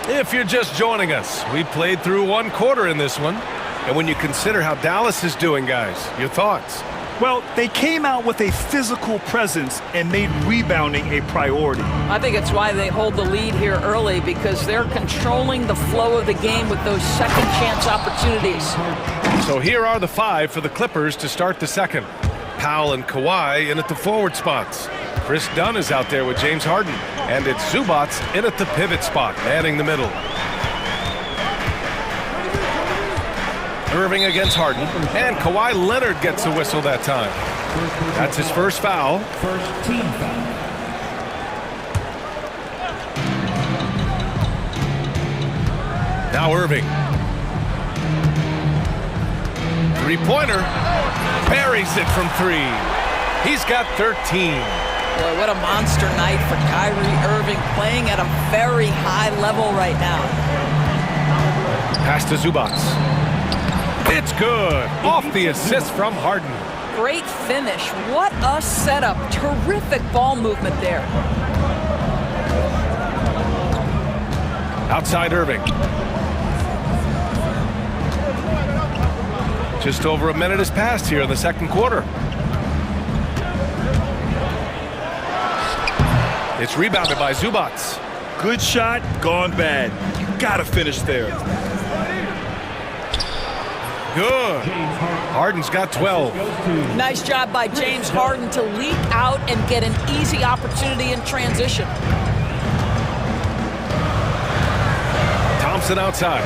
If you're just joining us, we played through one quarter in this one. And when you consider how Dallas is doing, guys, your thoughts? Well, they came out with a physical presence and made rebounding a priority. I think it's why they hold the lead here early, because they're controlling the flow of the game with those second chance opportunities. So here are the 5 for the Clippers to start the second. Powell and Kawhi in at the forward spots. Chris Dunn is out there with James Harden. And it's Zubac in at the pivot spot, manning the middle. Irving against Harden, and Kawhi Leonard gets a whistle that time. That's his first foul. First team foul. Now Irving. Three-pointer. Buries it from 3. He's got 13. Boy, what a monster night for Kyrie Irving, playing at a very high level right now. Pass to Zubac. It's good. Off the assist from Harden. Great finish. What a setup. Terrific ball movement there. Outside Irving. Just over a minute has passed here in the second quarter. It's rebounded by Zubac. Good shot, gone bad. You gotta finish there. Good. Harden's got 12. Nice job by James Harden to leap out and get an easy opportunity in transition. Thompson outside.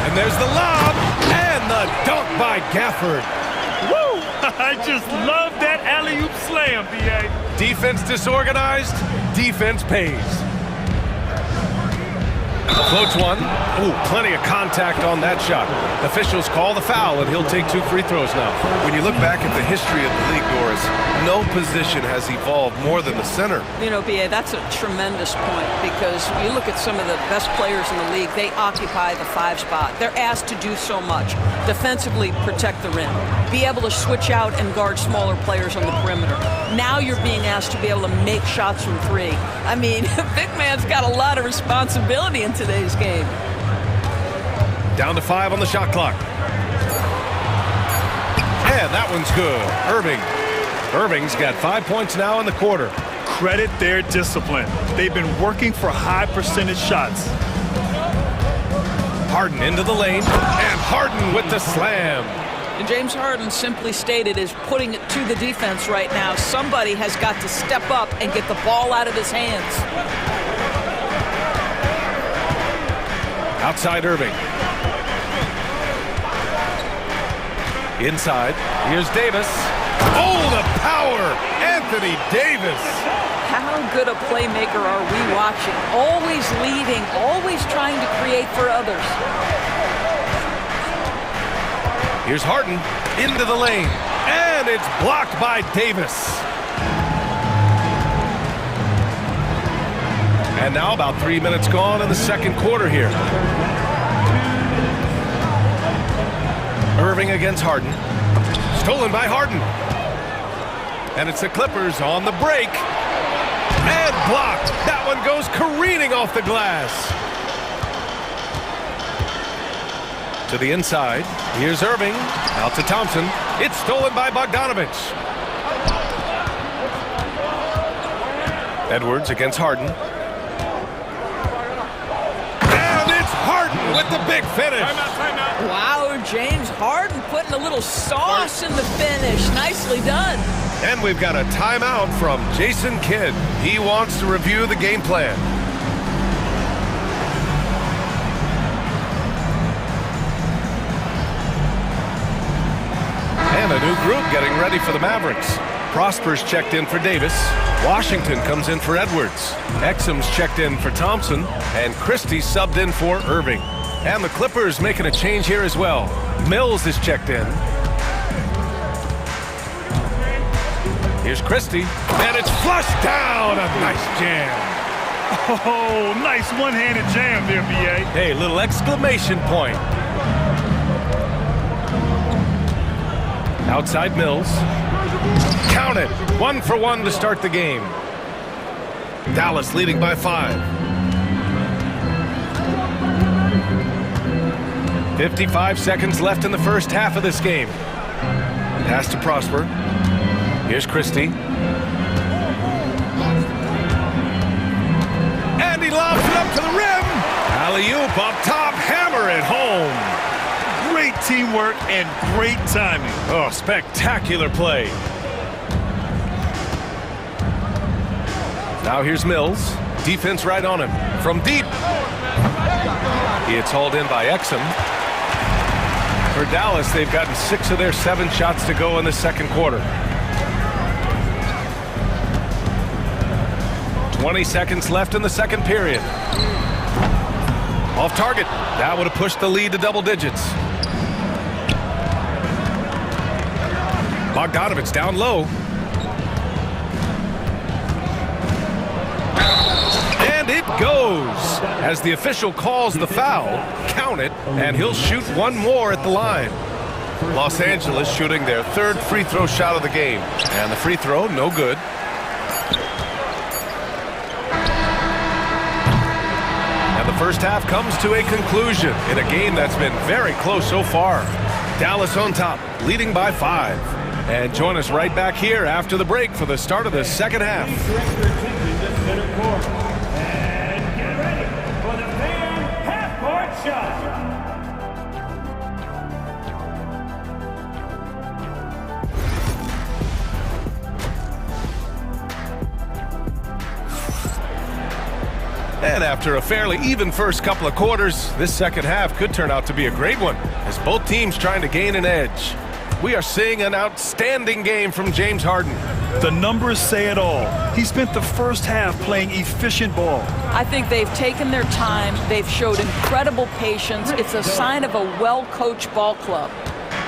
And there's the lob and the dunk by Gafford. Woo! I just love that alley-oop slam, B.A. Defense disorganized, defense pays. Floats one. Ooh, plenty of contact on that shot. Officials call the foul, and he'll take 2 free throws now. When you look back at the history of the league, Doris, no position has evolved more than the center. You know, B.A., that's a tremendous point, because you look at some of the best players in the league, they occupy the 5 spot. They're asked to do so much. Defensively, protect the rim. Be able to switch out and guard smaller players on the perimeter. Now you're being asked to be able to make shots from 3. I mean, big man's got a lot of responsibility in today's game. Down to 5 on the shot clock. And that one's good. Irving's got 5 points now in the quarter. Credit their discipline. They've been working for high percentage shots. Harden into the lane, and Harden with the slam. And James Harden, simply stated, is putting it to the defense right now. Somebody has got to step up and get the ball out of his hands. Outside Irving. Inside, here's Davis. Oh, the power! Anthony Davis! How good a playmaker are we watching? Always leading, always trying to create for others. Here's Harden into the lane, and it's blocked by Davis. And now about 3 minutes gone in the second quarter here. Irving against Harden. Stolen by Harden. And it's the Clippers on the break. And blocked. That one goes careening off the glass. To the inside. Here's Irving. Out to Thompson. It's stolen by Bogdanovich. Edwards against Harden. And it's Harden with the big finish. Wow, James Harden putting a little sauce in the finish. Nicely done. And we've got a timeout from Jason Kidd. He wants to review the game plan. The new group getting ready for the Mavericks. Prosper's checked in for Davis. Washington comes in for Edwards. Exum's checked in for Thompson. And Christie subbed in for Irving. And the Clippers making a change here as well. Mills is checked in. Here's Christie. And it's flushed down. A nice jam. Oh, nice one-handed jam there, B.A. Hey, little exclamation point. Outside Mills. Count it. 1 for 1 to start the game. Dallas leading by 5. 55 seconds left in the first half of this game. Pass to Prosper. Here's Christie. And he lobs it up to the rim. Alley-oop up top. Hammer it home. Great teamwork and great timing. Oh, spectacular play. Now here's Mills. Defense right on him. From deep. It's hauled in by Exum. For Dallas, they've gotten 6 of their 7 shots to go in the second quarter. 20 seconds left in the second period. Off target. That would have pushed the lead to double digits. Bogdanovich down low. And it goes. As the official calls the foul, count it, and he'll shoot one more at the line. Los Angeles shooting their 3rd free throw shot of the game. And the free throw, no good. And the first half comes to a conclusion in a game that's been very close so far. Dallas on top, leading by 5. And join us right back here after the break for the start of the second half. And get ready for the fan half-court shot. And after a fairly even first couple of quarters, this second half could turn out to be a great one, as both teams trying to gain an edge. We are seeing an outstanding game from James Harden. The numbers say it all. He spent the first half playing efficient ball. I think they've taken their time. They've showed incredible patience. It's a sign of a well-coached ball club.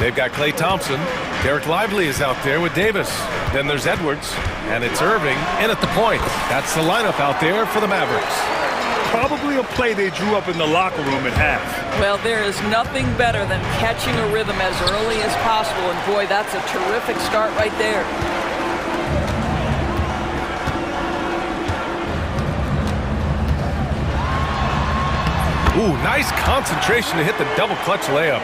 They've got Klay Thompson. Derek Lively is out there with Davis. Then there's Edwards. And it's Irving in at the point. That's the lineup out there for the Mavericks. Probably a play they drew up in the locker room at half. Well, there is nothing better than catching a rhythm as early as possible. And boy, that's a terrific start right there. Ooh, nice concentration to hit the double clutch layup.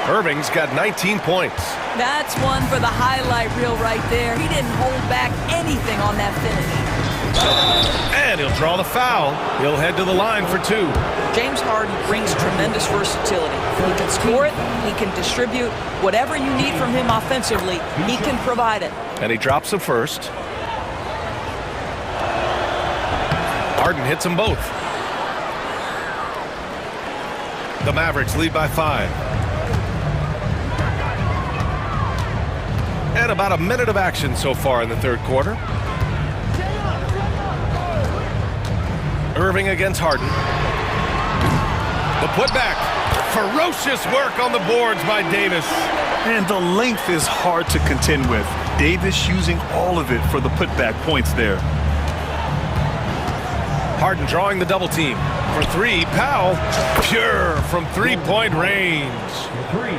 Irving's got 19 points. That's one for the highlight reel right there. He didn't hold back anything on that finish. And he'll draw the foul. He'll head to the line for 2. James Harden brings tremendous versatility. He can score it, he can distribute. Whatever you need from him offensively, he can provide it. And he drops the first. Harden hits them both. The Mavericks lead by 5. And about a minute of action so far in the third quarter. Irving against Harden. The putback. Ferocious work on the boards by Davis. And the length is hard to contend with. Davis using all of it for the putback points there. Harden drawing the double team. For 3, Powell. Pure from 3-point range.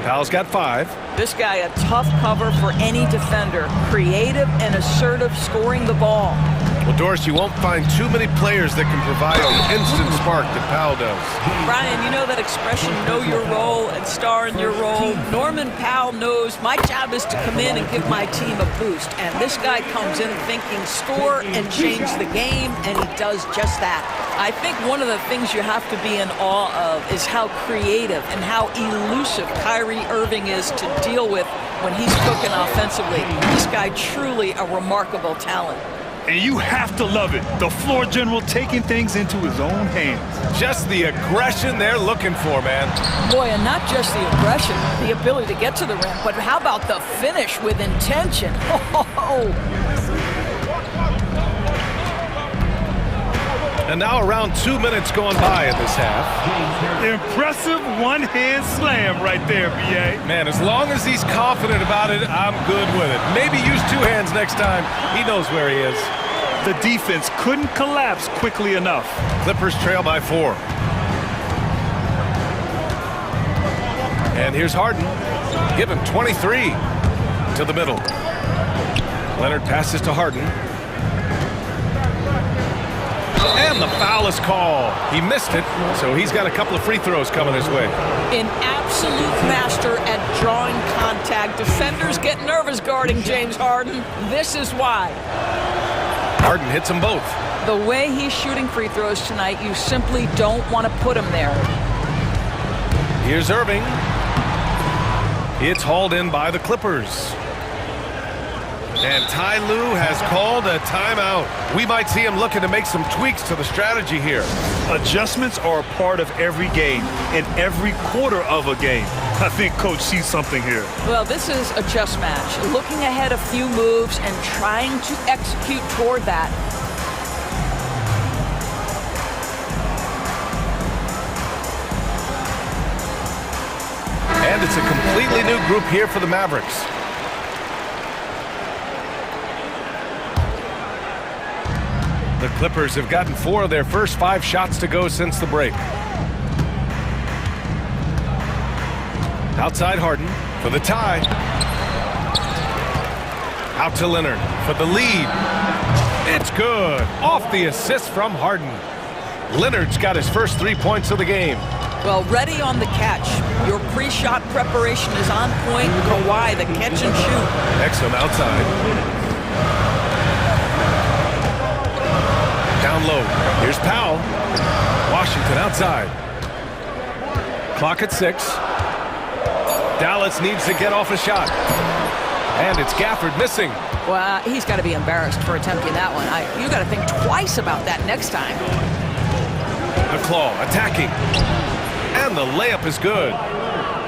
Powell's got 5. This guy a tough cover for any defender. Creative and assertive scoring the ball. Well, Doris, you won't find too many players that can provide an instant spark that Powell does. Brian, you know that expression, know your role and star in your role? Norman Powell knows my job is to come in and give my team a boost. And this guy comes in thinking score and change the game, and he does just that. I think one of the things you have to be in awe of is how creative and how elusive Kyrie Irving is to deal with when he's cooking offensively. This guy truly a remarkable talent. And you have to love it. The floor general taking things into his own hands. Just the aggression they're looking for, man. Boy, and not just the aggression, the ability to get to the rim, but how about the finish with intention? Oh. And now around 2 minutes going by in this half. Impressive one-hand slam right there, B.A. Man, as long as he's confident about it, I'm good with it. Maybe use two hands next time. He knows where he is. The defense couldn't collapse quickly enough. Clippers trail by 4. And here's Harden. Give him 23 to the middle. Leonard passes to Harden. And the foul is called. He missed it, so he's got a couple of free throws coming his way. An absolute master at drawing contact. Defenders get nervous guarding James Harden. This is why. Harden hits them both. The way he's shooting free throws tonight, you simply don't want to put him there. Here's Irving. It's hauled in by the Clippers. And Ty Lue has called a timeout. We might see him looking to make some tweaks to the strategy here. Adjustments are a part of every game and every quarter of a game. I think Coach sees something here. Well, this is a chess match. Looking ahead a few moves and trying to execute toward that. And it's a completely new group here for the Mavericks. The Clippers have gotten 4 of their first 5 shots to go since the break. Outside Harden for the tie. Out to Leonard for the lead. It's good. Off the assist from Harden. Leonard's got his first 3 points of the game. Well, ready on the catch. Your pre-shot preparation is on point. Kawhi, the catch and shoot. Exum outside. Down low. Here's Powell. Washington outside. Clock at 6. Dallas needs to get off a shot. And it's Gafford missing. Well, he's got to be embarrassed for attempting that one. You got to think twice about that next time. The Claw attacking. And the layup is good.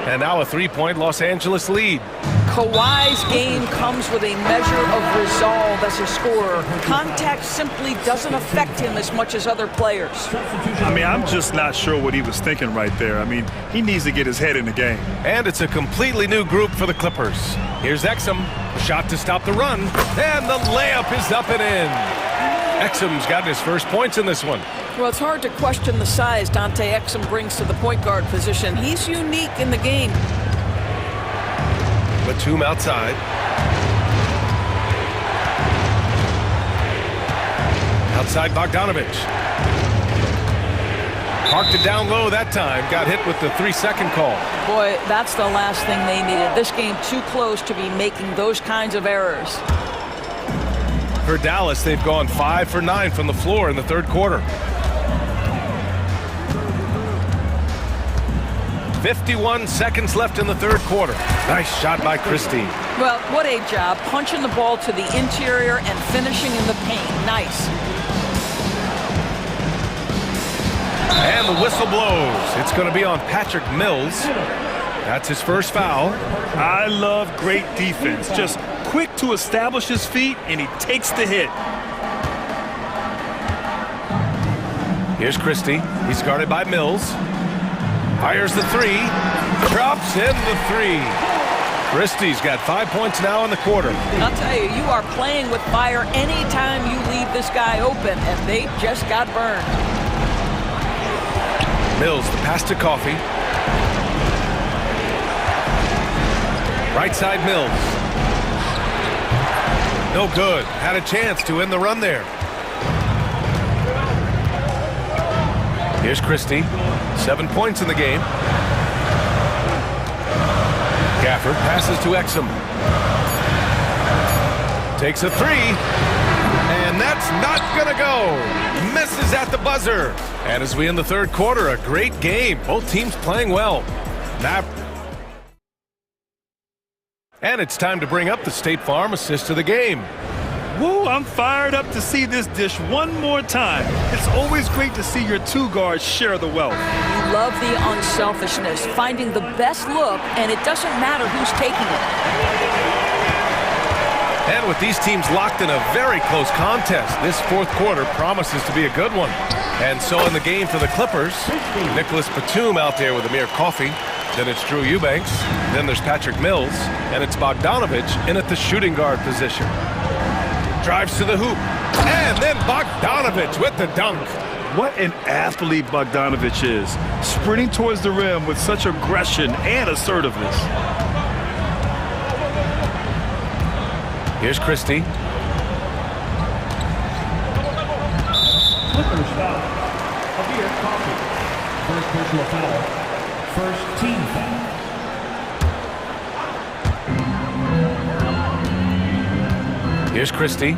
And now a 3-point Los Angeles lead. Kawhi's game comes with a measure of resolve as a scorer. Contact simply doesn't affect him as much as other players. I mean, I'm just not sure what he was thinking right there. I mean, he needs to get his head in the game. And it's a completely new group for the Clippers. Here's Exum. Shot to stop the run. And the layup is up and in. Exum's got his first points in this one. Well, it's hard to question the size Dante Exum brings to the point guard position. He's unique in the game. Batum outside. Outside Bogdanovich. Parked it down low that time. Got hit with the 3-second call. Boy, that's the last thing they needed. This game too close to be making those kinds of errors. For Dallas, they've gone 5 for 9 from the floor in the third quarter. 51 seconds left in the third quarter. Nice shot by Christie. Well, what a job. Punching the ball to the interior and finishing in the paint. Nice. And the whistle blows. It's going to be on Patrick Mills. That's his first foul. I love great defense. Just quick to establish his feet, and he takes the hit. Here's Christie. He's guarded by Mills. Fires the 3. Drops in the 3. Christie's got 5 points now in the quarter. I'll tell you, you are playing with fire anytime you leave this guy open, and they just got burned. Mills, the pass to Coffey. Right side Mills. No good. Had a chance to end the run there. Here's Christie. 7 points in the game. Gafford passes to Exum. Takes a 3. And that's not going to go. Misses at the buzzer. And as we end the third quarter, a great game. Both teams playing well. And it's time to bring up the State Farm assist of the game. Woo, I'm fired up to see this dish one more time. It's always great to see your two guards share the wealth. You love the unselfishness, finding the best look, and it doesn't matter who's taking it. And with these teams locked in a very close contest, this fourth quarter promises to be a good one. And so in the game for the Clippers, Nicholas Batum out there with Amir Coffey. Then it's Drew Eubanks. Then there's Patrick Mills. And it's Bogdanovich in at the shooting guard position. Drives to the hoop. And then Bogdanovich with the dunk. What an athlete Bogdanovich is, sprinting towards the rim with such aggression and assertiveness. Here's Christie. Clippers foul. Amir Coffey. First personal foul. First team foul. Here's Christie.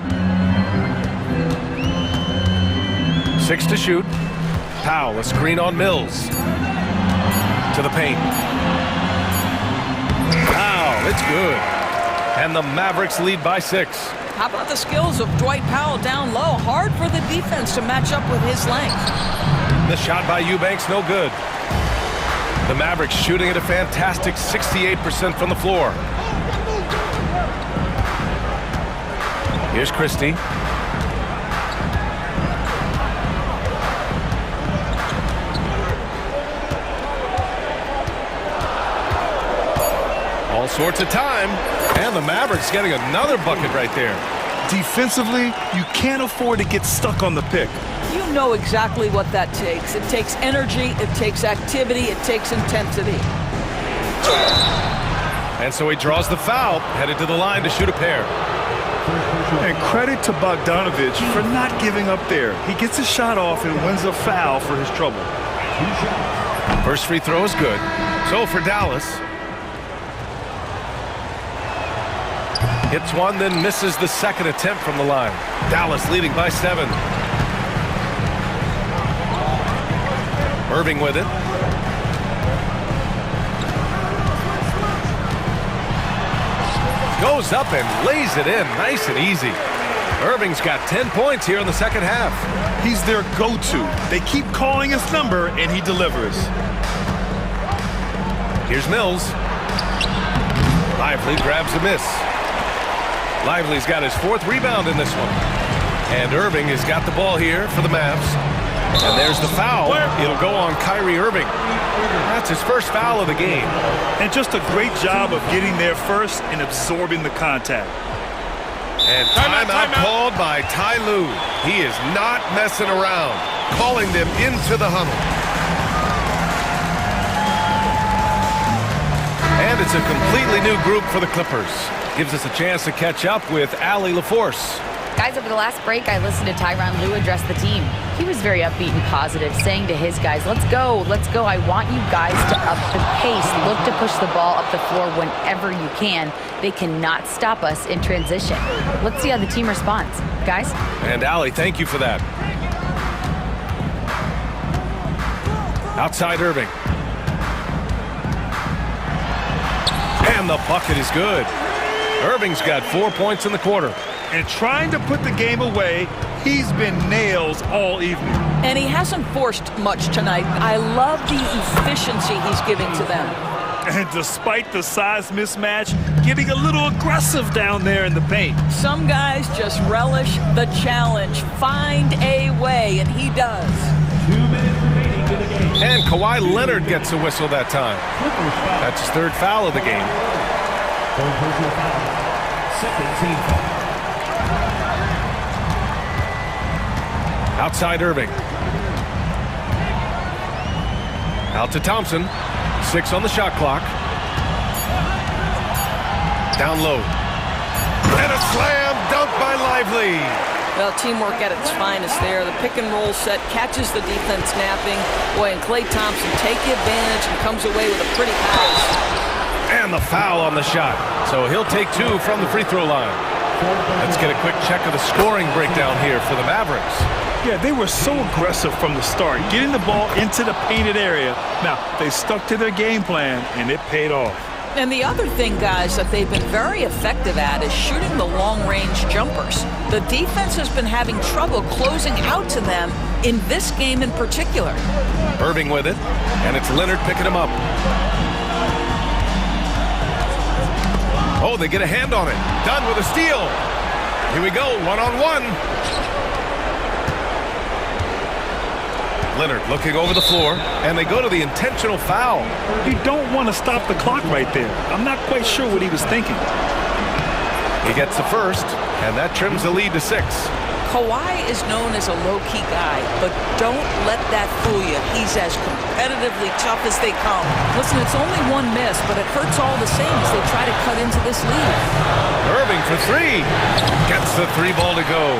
6 to shoot. Powell, a screen on Mills. To the paint. Powell, it's good. And the Mavericks lead by 6. How about the skills of Dwight Powell down low? Hard for the defense to match up with his length. The shot by Eubanks, no good. The Mavericks shooting at a fantastic 68% from the floor. Here's Christie. All sorts of time. And the Mavericks getting another bucket right there. Defensively, you can't afford to get stuck on the pick. You know exactly what that takes. It takes energy, it takes activity, it takes intensity. And so he draws the foul, headed to the line to shoot a pair. And credit to Bogdanovich for not giving up there. He gets a shot off and wins a foul for his trouble. First free throw is good. So for Dallas. Hits one, then misses the second attempt from the line. Dallas leading by 7. Irving with it. Goes up and lays it in, nice and easy. Irving's got 10 points here in the second half. He's their go-to. They keep calling his number, and he delivers. Here's Mills. Lively grabs a miss. Lively's got his 4th rebound in this one. And Irving has got the ball here for the Mavs. And there's the foul. It'll go on Kyrie Irving. That's his first foul of the game. And just a great job of getting there first and absorbing the contact. And timeout called by Ty Lue. He is not messing around, calling them into the huddle. And it's a completely new group for the Clippers. Gives us a chance to catch up with Allie LaForce. Guys, over the last break, I listened to Tyronn Lue address the team. He was very upbeat and positive, saying to his guys, let's go. I want you guys to up the pace. Look to push the ball up the floor whenever you can. They cannot stop us in transition. Let's see how the team responds. Guys? And Allie, thank you for that. Outside Irving. And the bucket is good. Irving's got 4 points in the quarter. And trying to put the game away, he's been nails all evening. And he hasn't forced much tonight. I love the efficiency he's giving to them. And despite the size mismatch, getting a little aggressive down there in the paint. Some guys just relish the challenge. Find a way, and he does. 2 minutes remaining in the game. And Kawhi Leonard gets a whistle that time. That's his 3rd foul of the game. 3rd personal foul. 2nd team foul. Outside Irving. Out to Thompson. 6 on the shot clock. Down low. And a slam dunk by Lively. Well, teamwork at its finest there. The pick and roll set catches the defense napping. Boy, and Klay Thompson take the advantage and comes away with a pretty pass. And the foul on the shot. So he'll take 2 from the free throw line. Let's get a quick check of the scoring breakdown here for the Mavericks. Yeah, they were so aggressive from the start, getting the ball into the painted area. Now, they stuck to their game plan, and it paid off. And the other thing, guys, that they've been very effective at is shooting the long-range jumpers. The defense has been having trouble closing out to them in this game in particular. Irving with it, and it's Leonard picking him up. Oh, they get a hand on it. Dunn with a steal. Here we go, one-on-one. Leonard looking over the floor, and they go to the intentional foul. You don't want to stop the clock right there. I'm not quite sure what he was thinking. He gets the first, and that trims the lead to 6. Kawhi is known as a low-key guy, but don't let that fool you. He's as competitively tough as they come. Listen, it's only one miss, but it hurts all the same as they try to cut into this lead. Irving for 3. Gets the 3 ball to go.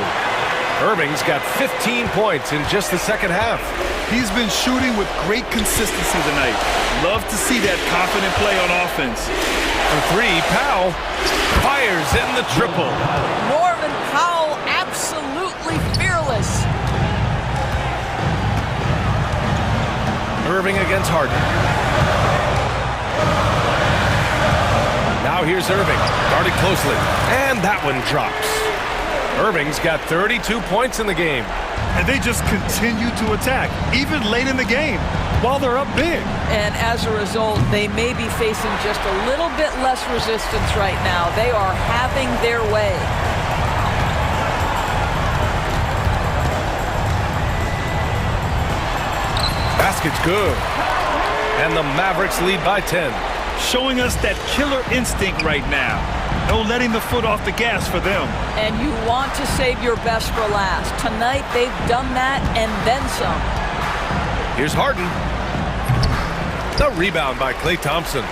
Irving's got 15 points in just the second half. He's been shooting with great consistency tonight. Love to see that confident play on offense. For 3, Powell fires in the triple. Norman Powell, absolutely fearless. Irving against Harden. Now here's Irving, guarded closely, and that one drops. Irving's got 32 points in the game. And they just continue to attack, even late in the game, while they're up big. And as a result, they may be facing just a little bit less resistance right now. They are having their way. Basket's good. And the Mavericks lead by 10. Showing us that killer instinct right now. No letting the foot off the gas for them. And you want to save your best for last. Tonight, they've done that and then some. Here's Harden. The rebound by Klay Thompson.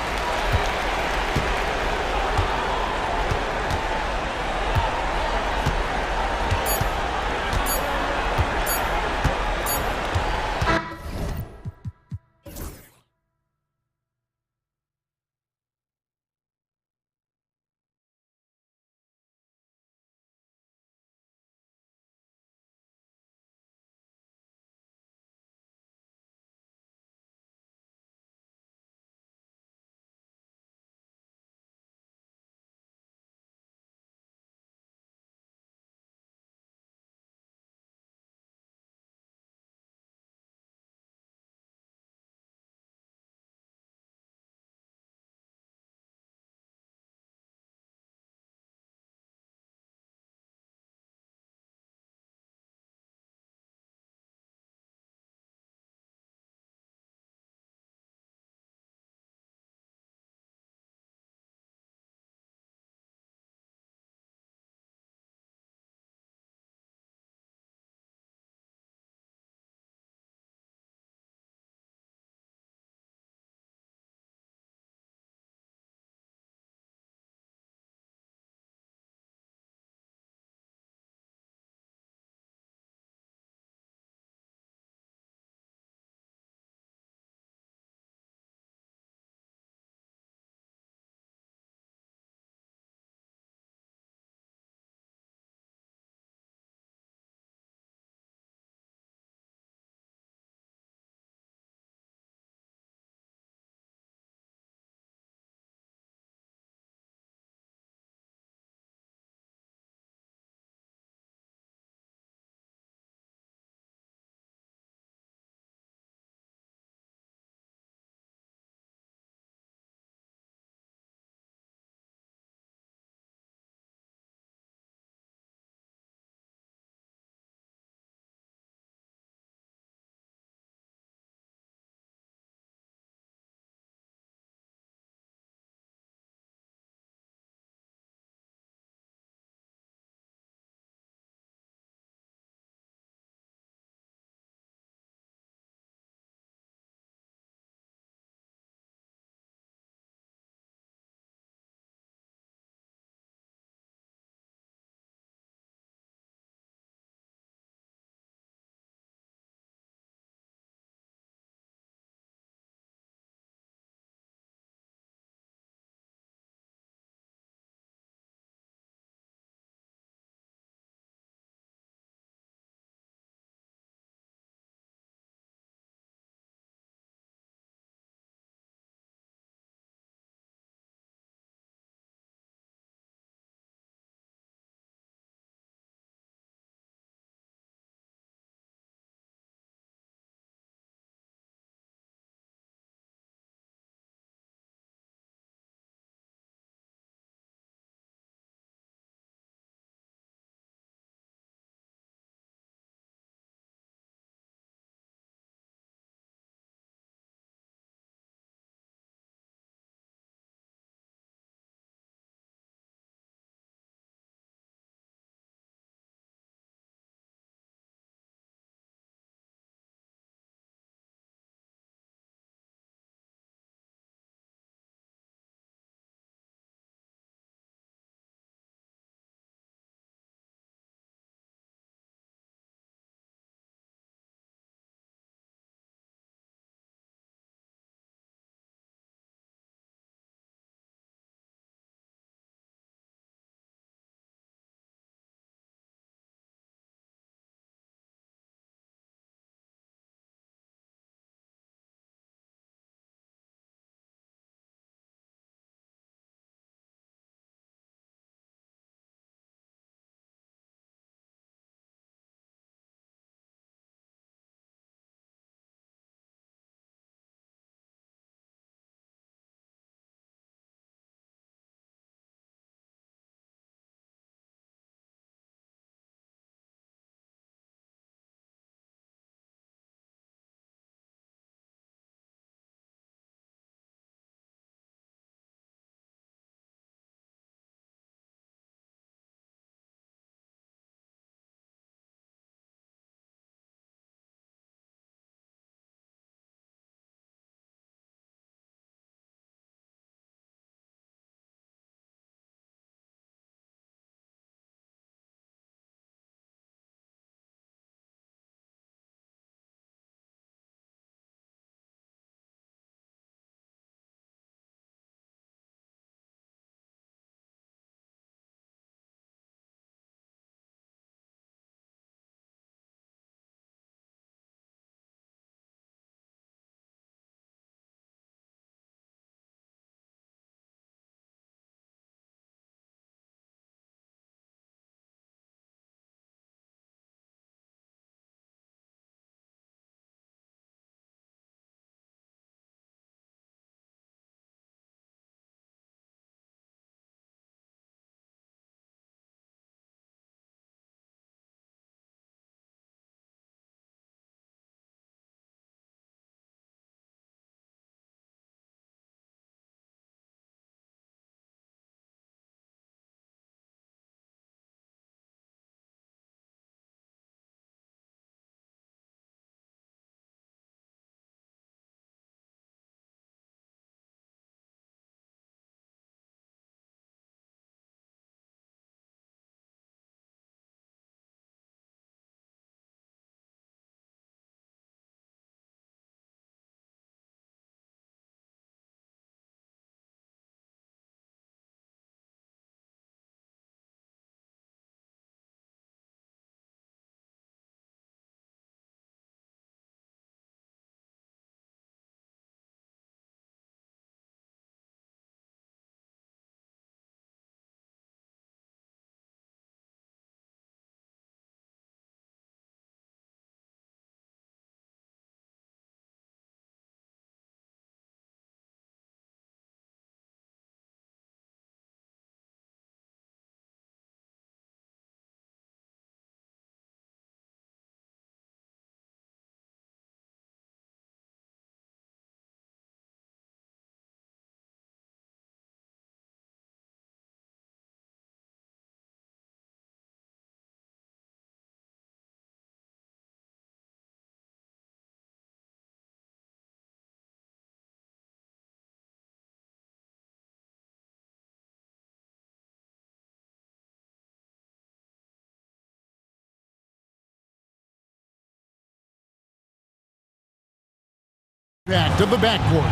Back of the backcourt.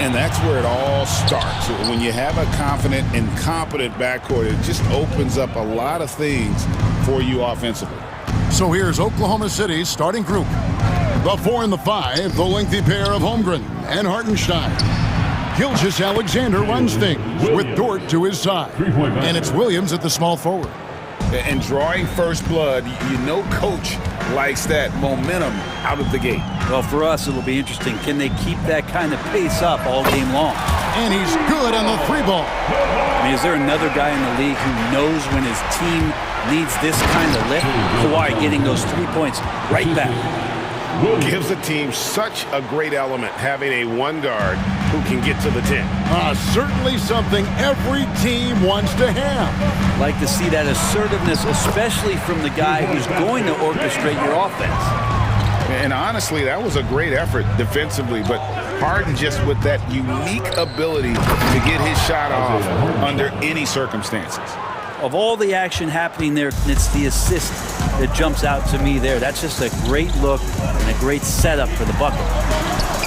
And that's where it all starts. When you have a confident and competent backcourt, it just opens up a lot of things for you offensively. So here's Oklahoma City's starting group. The 4 and the 5, the lengthy pair of Holmgren and Hartenstein. Gilgeous-Alexander runs things with Dort to his side. And it's Williams at the small forward. And drawing first blood, you know coach likes that momentum out of the gate. Well, for us, it'll be interesting. Can they keep that kind of pace up all game long? And he's good on the 3-ball. I mean, is there another guy in the league who knows when his team needs this kind of lift? Kawhi getting those 3 points right back. Gives the team such a great element having a one guard who can get to the 10. Certainly something every team wants to have. Like to see that assertiveness, especially from the guy who's going to orchestrate your offense. And honestly, that was a great effort defensively, but Harden just with that unique ability to get his shot off under any circumstances. Of all the action happening there, it's the assist that jumps out to me there. That's just a great look and a great setup for the bucket.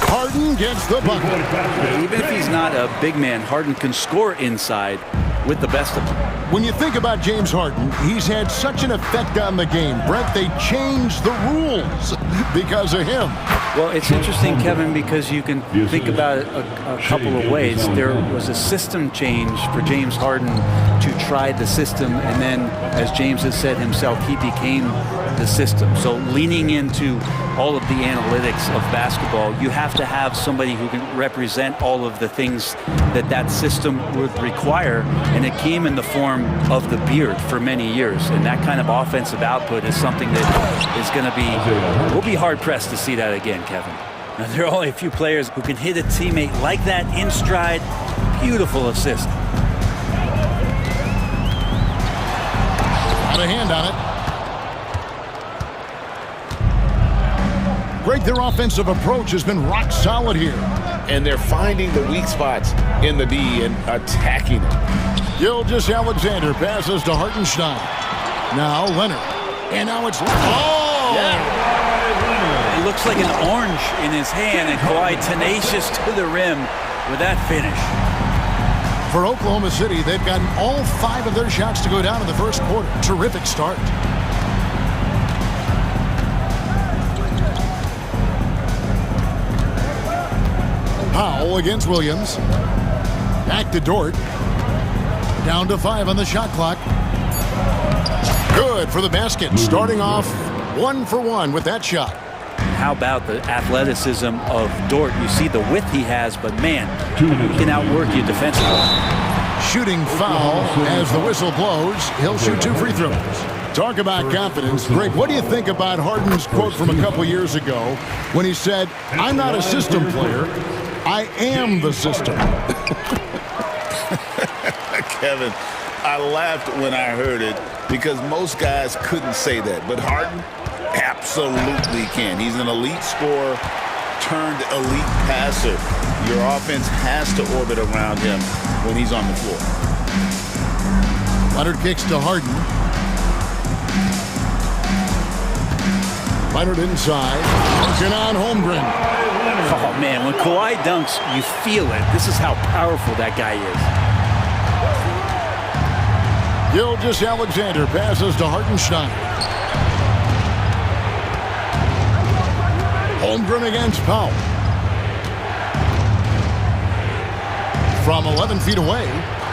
Harden gets the bucket. Even if he's not a big man, Harden can score inside with the best of them. When you think about James Harden, he's had such an effect on the game. Brent, they changed the rules because of him. Well, it's interesting, Kevin, because you can think about it a couple of ways. There was a system change for James Harden to try the system, and then, as James has said himself, he became the system. So leaning into all of the analytics of basketball, you have to have somebody who can represent all of the things that that system would require, and it came in the form of the beard for many years. And that kind of offensive output is something that is going to be, we'll be hard-pressed to see that again, Kevin. Now, there are only a few players who can hit a teammate like that in stride. Beautiful assist. Got a hand on it. Greg, their offensive approach has been rock solid here. And they're finding the weak spots in the D and attacking it. Gilgeous-Alexander passes to Hartenstein. Now Leonard. And now it's... Oh! Yeah. It looks like an orange in his hand, and Kawhi tenacious to the rim with that finish. For Oklahoma City, they've gotten all 5 of their shots to go down in the first quarter. Terrific start. Powell against Williams. Back to Dort. Down to 5 on the shot clock. Good for the basket. Starting off 1 for 1 with that shot. How about the athleticism of Dort? You see the width he has, but man, he can outwork you defensively. Shooting foul as the whistle blows. He'll shoot 2 free throws. Talk about confidence. Greg, what do you think about Harden's quote from a couple years ago when he said, "I'm not a system player, I am the system"? Kevin, I laughed when I heard it because most guys couldn't say that, but Harden absolutely can. He's an elite scorer turned elite passer. Your offense has to orbit around him when he's on the floor. Leonard kicks to Harden. Leonard inside. Dunking on Holmgren. Oh, man, when Kawhi dunks, you feel it. This is how powerful that guy is. Gilgeous-Alexander passes to Hartenstein. Holmgren against Powell. From 11 feet away,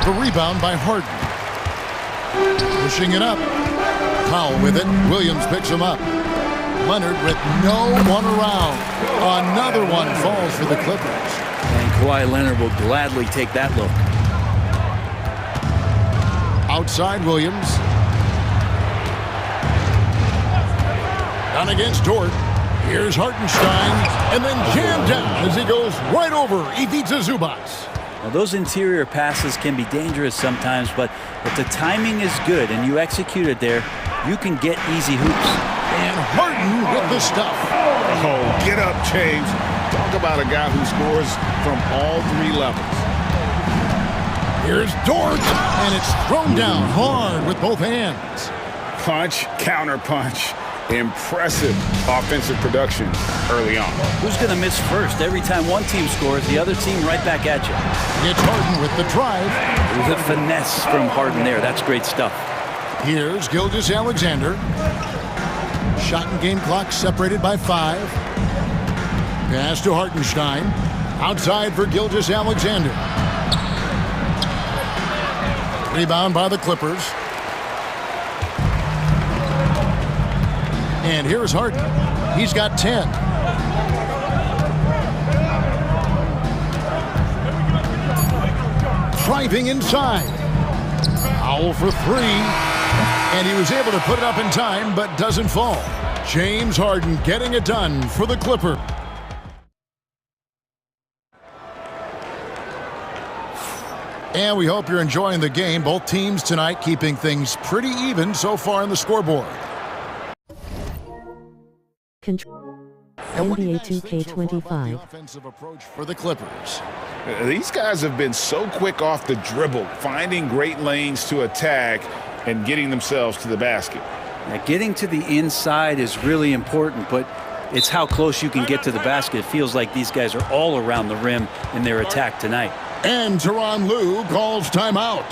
the rebound by Harden. Pushing it up. Powell with it. Williams picks him up. Leonard with no one around. Another one falls for the Clippers. And Kawhi Leonard will gladly take that look. Outside Williams. Down against Dort. Here's Hartenstein. And then jammed down as he goes right over Ivica Zubac. Now, those interior passes can be dangerous sometimes, but if the timing is good and you execute it there, you can get easy hoops. And Harden with the stuff. Oh, get up, James. Talk about a guy who scores from all 3 levels. Here's Dort, and it's thrown down hard with both hands. Punch, counter punch. Impressive offensive production early on. Who's going to miss first? Every time one team scores, the other team right back at you. It's Harden with the drive. There's a finesse from Harden there. That's great stuff. Here's Gilgeous-Alexander. Shot and game clock separated by 5. Pass to Hartenstein. Outside for Gilgeous-Alexander. Rebound by the Clippers. And here's Harden. He's got 10. Driving inside. Foul for 3. And he was able to put it up in time, but doesn't fall. James Harden getting it done for the Clippers. And we hope you're enjoying the game. Both teams tonight keeping things pretty even so far in the scoreboard. NBA 2K25. Offensive approach for the Clippers. These guys have been so quick off the dribble, finding great lanes to attack and getting themselves to the basket. Now, getting to the inside is really important, but it's how close you can get to the basket. It feels like these guys are all around the rim in their attack tonight. And Tyronn Lue calls timeout.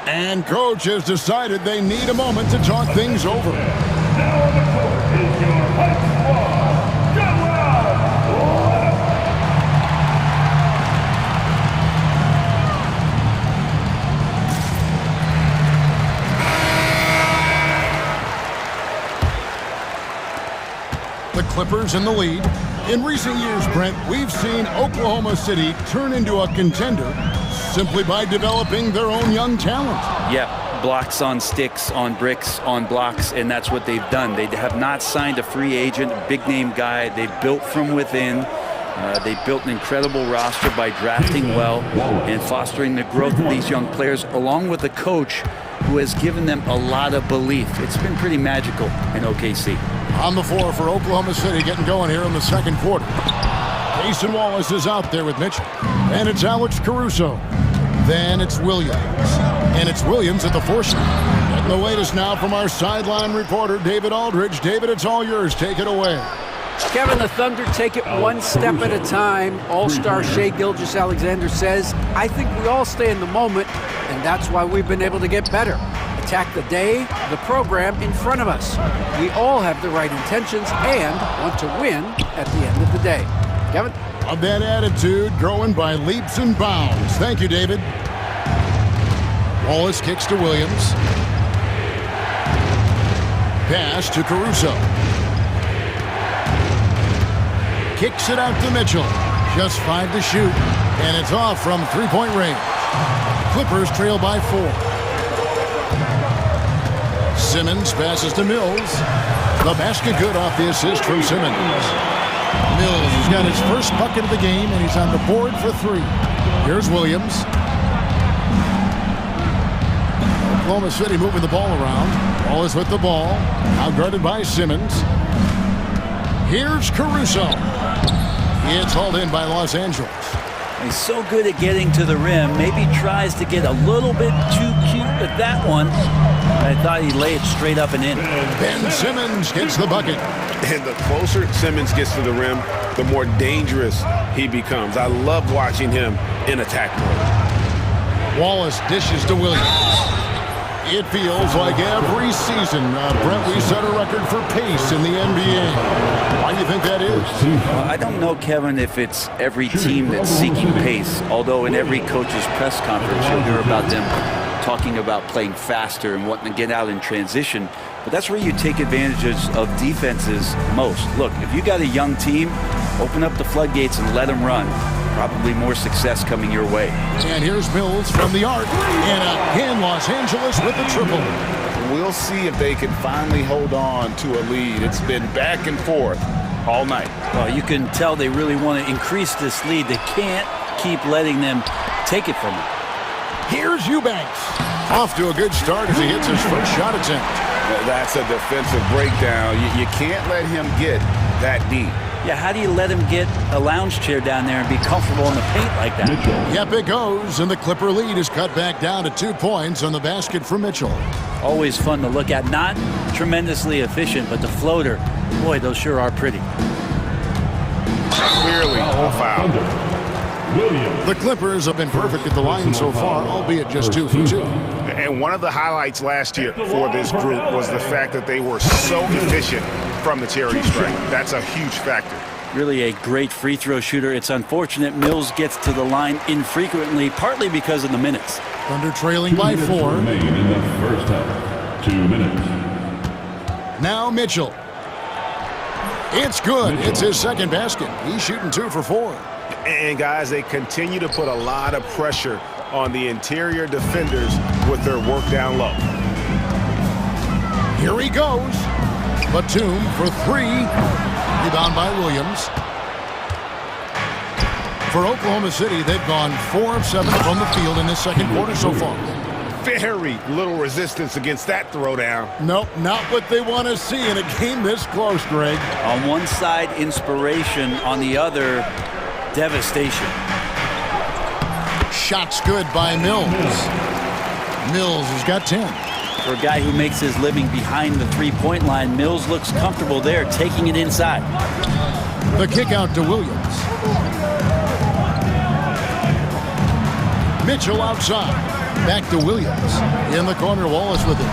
And coach has decided they need a moment to talk things over. Now on the court is your high squad. Go out! The Clippers in the lead. In recent years, Brent, we've seen Oklahoma City turn into a contender simply by developing their own young talent. Yeah, blocks on sticks, on bricks, on blocks, and that's what they've done. They have not signed a free agent, a big-name guy. They've built from within. They built an incredible roster by drafting well and fostering the growth of these young players, along with a coach who has given them a lot of belief. It's been pretty magical in OKC. On the floor for Oklahoma City, getting going here in the second quarter. Mason Wallace is out there with Mitchell. And it's Alex Caruso. Then it's Williams. And it's Williams at the 4 shot. Getting the latest now from our sideline reporter, David Aldridge. David, it's all yours. Take it away. Kevin, the Thunder take it one step at a time. All-star Shai Gilgeous-Alexander says, I think we all stay in the moment, and that's why we've been able to get better. Attack the day, the program in front of us. We all have the right intentions and want to win at the end of the day. Kevin? Of that attitude growing by leaps and bounds. Thank you, David. Wallace kicks to Williams. Pass to Caruso. Kicks it out to Mitchell. Just 5 to shoot. And it's off from three-point range. Clippers trail by 4. Simmons passes to Mills. The basket good off the assist from Simmons. Mills has got his first bucket of the game, and he's on the board for 3. Here's Williams. Oklahoma City moving the ball around. Wallace with the ball. Now guarded by Simmons. Here's Caruso. It's hauled in by Los Angeles. He's so good at getting to the rim. Maybe tries to get a little bit too cute with that one. I thought he'd lay it straight up and in. Ben Simmons gets the bucket. And the closer Simmons gets to the rim, the more dangerous he becomes. I love watching him in attack mode. Wallace dishes to Williams. It feels like every season, Brent, we set a record for pace in the NBA. Why do you think that is? I don't know, Kevin, if it's every team that's seeking pace, although in every coach's press conference you'll hear about them talking about playing faster and wanting to get out in transition. But that's where you take advantages of defenses most. Look, if you got a young team, open up the floodgates and let them run. Probably more success coming your way. And here's Mills from the arc. And again, Los Angeles with the triple. We'll see if they can finally hold on to a lead. It's been back and forth all night. Well, you can tell they really want to increase this lead. They can't keep letting them take it from them. Here's Eubanks. Off to a good start as he hits his first shot attempt. That's a defensive breakdown. You can't let him get that deep. Yeah, how do you let him get a lounge chair down there and be comfortable in the paint like that? Yep, it goes, and the Clipper lead is cut back down to 2 points on the basket for Mitchell. Always fun to look at. Not tremendously efficient, but the floater, boy, those sure are pretty. Clearly a foul. The Clippers have been perfect at the line so far, albeit just 2 for 2. And one of the highlights last year for this group was the fact that they were so efficient from the charity stripe. That's a huge factor. Really a great free throw shooter. It's unfortunate Mills gets to the line infrequently, partly because of the minutes. Thunder trailing by 4. Remain in the first half. 2 minutes. Now Mitchell. It's good. It's his second basket. He's shooting 2 for 4. And guys, they continue to put a lot of pressure on the interior defenders with their work down low. Here he goes. Batum for 3. Rebound by Williams. For Oklahoma City, they've gone 4 of 7 from the field in this second quarter so far. Very little resistance against that throwdown. Nope, not what they want to see in a game this close, Greg. On one side, inspiration. On the other, devastation. Shots good by Mills. Mills has got 10. For a guy who makes his living behind the three-point line, Mills looks comfortable there, taking it inside. The kick out to Williams. Mitchell outside. Back to Williams. In the corner, Wallace with it.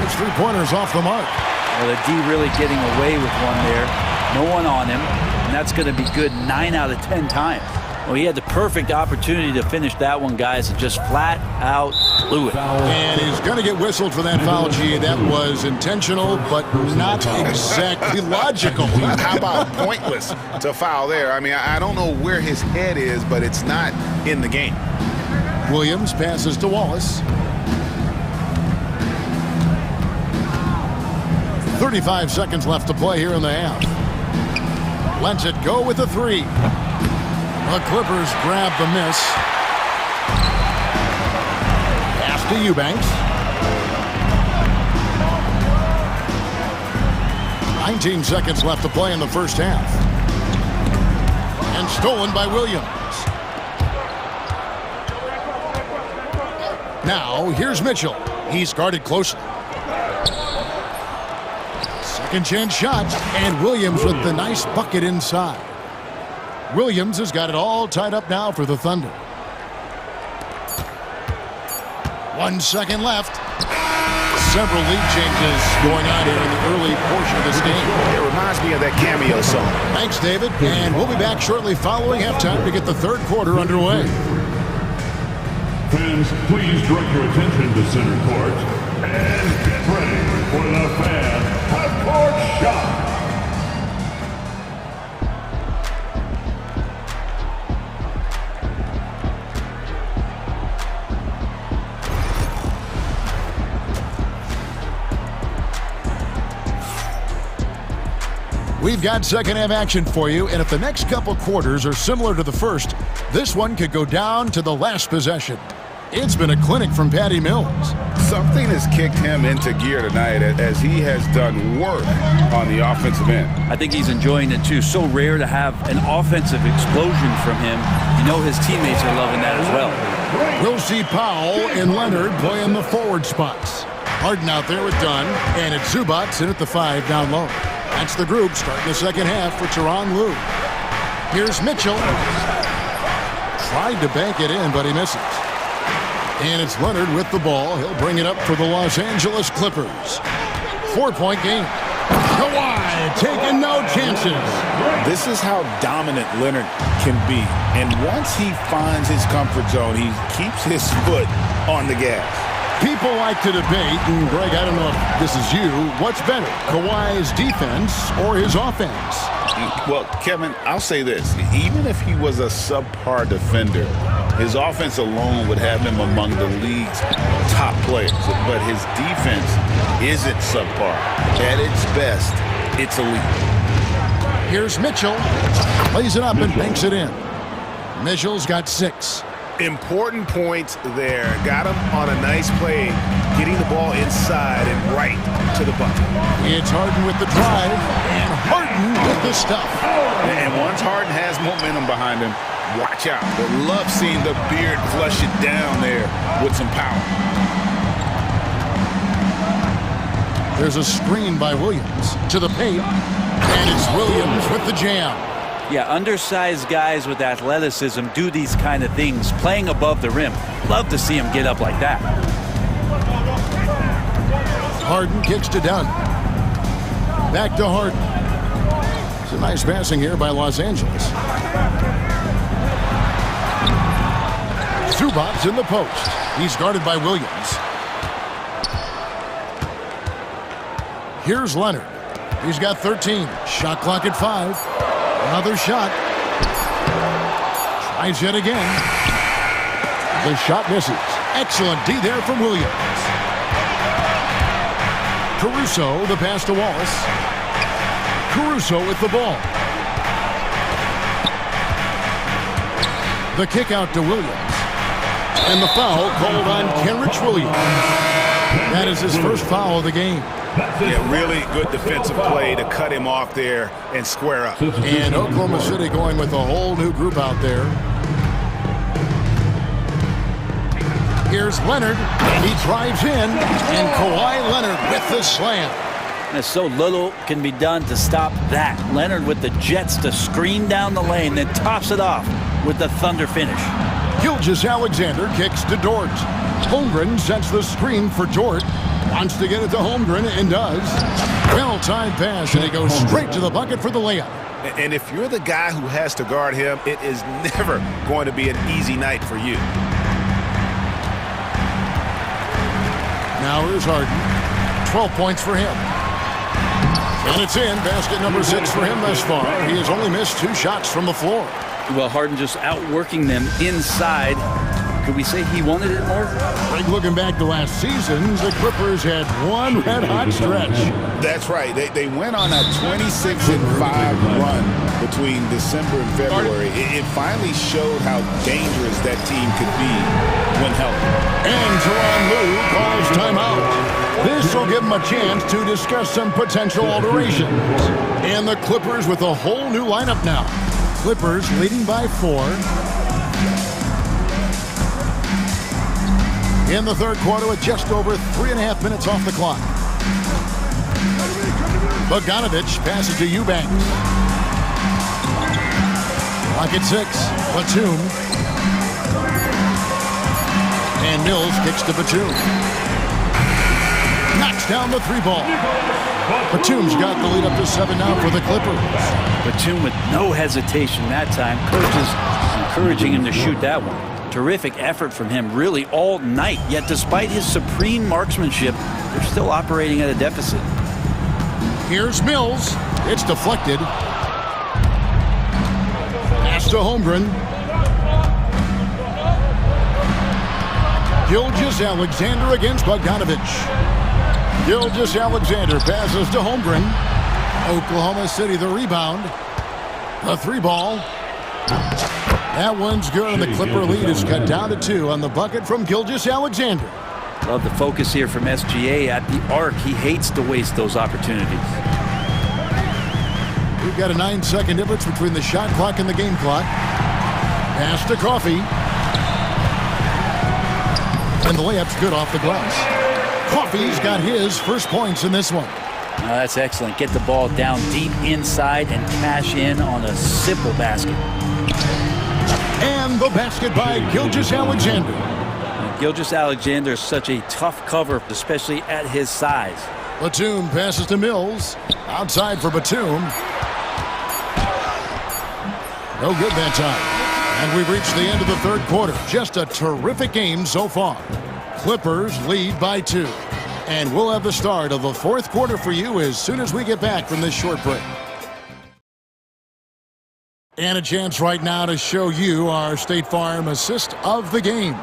It's 3-pointers off the mark. Well, the D really getting away with one there. No one on him. And that's going to be good 9 out of 10 times. Well, he had the perfect opportunity to finish that one, guys, and just flat out blew it. And he's going to get whistled for that foul, G. That was intentional, but not exactly logical. How about pointless to foul there? I mean, I don't know where his head is, but it's not in the game. Williams passes to Wallace. 35 seconds left to play here in the half. Lets it go with a 3. The Clippers grab the miss. Pass to Eubanks. 19 seconds left to play in the first half. And stolen by Williams. Now, here's Mitchell. He's guarded closely. Second chance shot, and Williams with the nice bucket inside. Williams has got it all tied up now for the Thunder. 1 second left. Several lead changes going on here in the early portion of this game. It reminds me of that cameo song. Thanks, David. And we'll be back shortly following halftime to get the third quarter underway. Fans, please direct your attention to center court and get ready for the fan half-court shot. We've got second half action for you, and if the next couple quarters are similar to the first, this one could go down to the last possession. It's been a clinic from Patty Mills. Something has kicked him into gear tonight as he has done work on the offensive end. I think he's enjoying it too. So rare to have an offensive explosion from him. You know his teammates are loving that as well. We'll see Powell and Leonard playing the forward spots. Harden out there with Dunn, and it's Zubac in at the 5 down low. That's the group starting the second half for Tyronn Lue. Here's Mitchell. Tried to bank it in, but he misses. And it's Leonard with the ball. He'll bring it up for the Los Angeles Clippers. 4-point game. Kawhi taking no chances. This is how dominant Leonard can be. And once he finds his comfort zone, he keeps his foot on the gas. People like to debate, and Greg, I don't know if this is you, what's better, Kawhi's defense or his offense? Well, Kevin, I'll say this. Even if he was a subpar defender, his offense alone would have him among the league's top players. But his defense isn't subpar. At its best, it's elite. Here's Mitchell. Lays it up and banks it in. Mitchell's got 6. Important points there. Got him on a nice play, getting the ball inside and right to the bucket. It's Harden with the drive, and Harden with the stuff. And once Harden has momentum behind him, watch out. But love seeing the beard flush it down there with some power. There's a screen by Williams to the paint, and it's Williams with the jam. Yeah, undersized guys with athleticism do these kind of things, playing above the rim. Love to see him get up like that. Harden kicks to Dunn. Back to Harden. It's a nice passing here by Los Angeles. Zubac's in the post. He's guarded by Williams. Here's Leonard. He's got 13. Shot clock at 5. Another shot. Tries yet again. The shot misses. Excellent D there from Williams. Caruso, the pass to Wallace. Caruso with the ball. The kick out to Williams. And the foul called on Kenrich Williams. That is his first foul of the game. Yeah, really good defensive play to cut him off there and square up. And Oklahoma City going with a whole new group out there. Here's Leonard, and he drives in, and Kawhi Leonard with the slam. And so little can be done to stop that. Leonard with the jets to screen down the lane, then tops it off with the thunder finish. Gilgeous-Alexander kicks to Dort. Holmgren sets the screen for Dort. Wants to get it to Holmgren and does. Well-timed pass, and he goes straight to the bucket for the layup. And if you're the guy who has to guard him, it is never going to be an easy night for you. Now here's Harden. 12 points for him. And it's in. Basket number 6 for him thus far. He has only missed 2 shots from the floor. Well, Harden just outworking them inside. Could we say he wanted it more? Greg, looking back to last season, the Clippers had one red-hot stretch. That's right. They went on a 26-5 run between December and February. It finally showed how dangerous that team could be when healthy. And Tyronn Lue calls timeout. This will give him a chance to discuss some potential alterations. And the Clippers with a whole new lineup now. Clippers leading by 4. In the third quarter with just over 3.5 minutes off the clock. Bogdanovich passes to Eubanks. Clock at 6. Batum. And Mills kicks to Batum. Knocks down the 3-ball. Batum's got the lead up to 7 now for the Clippers. Batum with no hesitation that time. Coaches encouraging him to shoot that one. Terrific effort from him really all night, yet despite his supreme marksmanship, they're still operating at a deficit. Here's Mills. It's deflected. Pass to Holmgren. Gilgeous-Alexander against Bogdanovich. Gilgeous-Alexander passes to Holmgren. Oklahoma City the rebound. The 3-ball. That one's good, and the Clipper lead is cut down to 2 on the bucket from Gilgeous-Alexander. Love the focus here from SGA at the arc. He hates to waste those opportunities. We've got a 9-second difference between the shot clock and the game clock. Pass to Coffey. And the layup's good off the glass. Coffey's got his first points in this one. Now that's excellent. Get the ball down deep inside and cash in on a simple basket. And the basket by Gilgeous-Alexander. Gilgeous-Alexander is such a tough cover, especially at his size. Batum passes to Mills. Outside for Batum. No good that time. And we've reached the end of the third quarter. Just a terrific game so far. Clippers lead by 2. And we'll have the start of the fourth quarter for you as soon as we get back from this short break. And a chance right now to show you our State Farm assist of the game.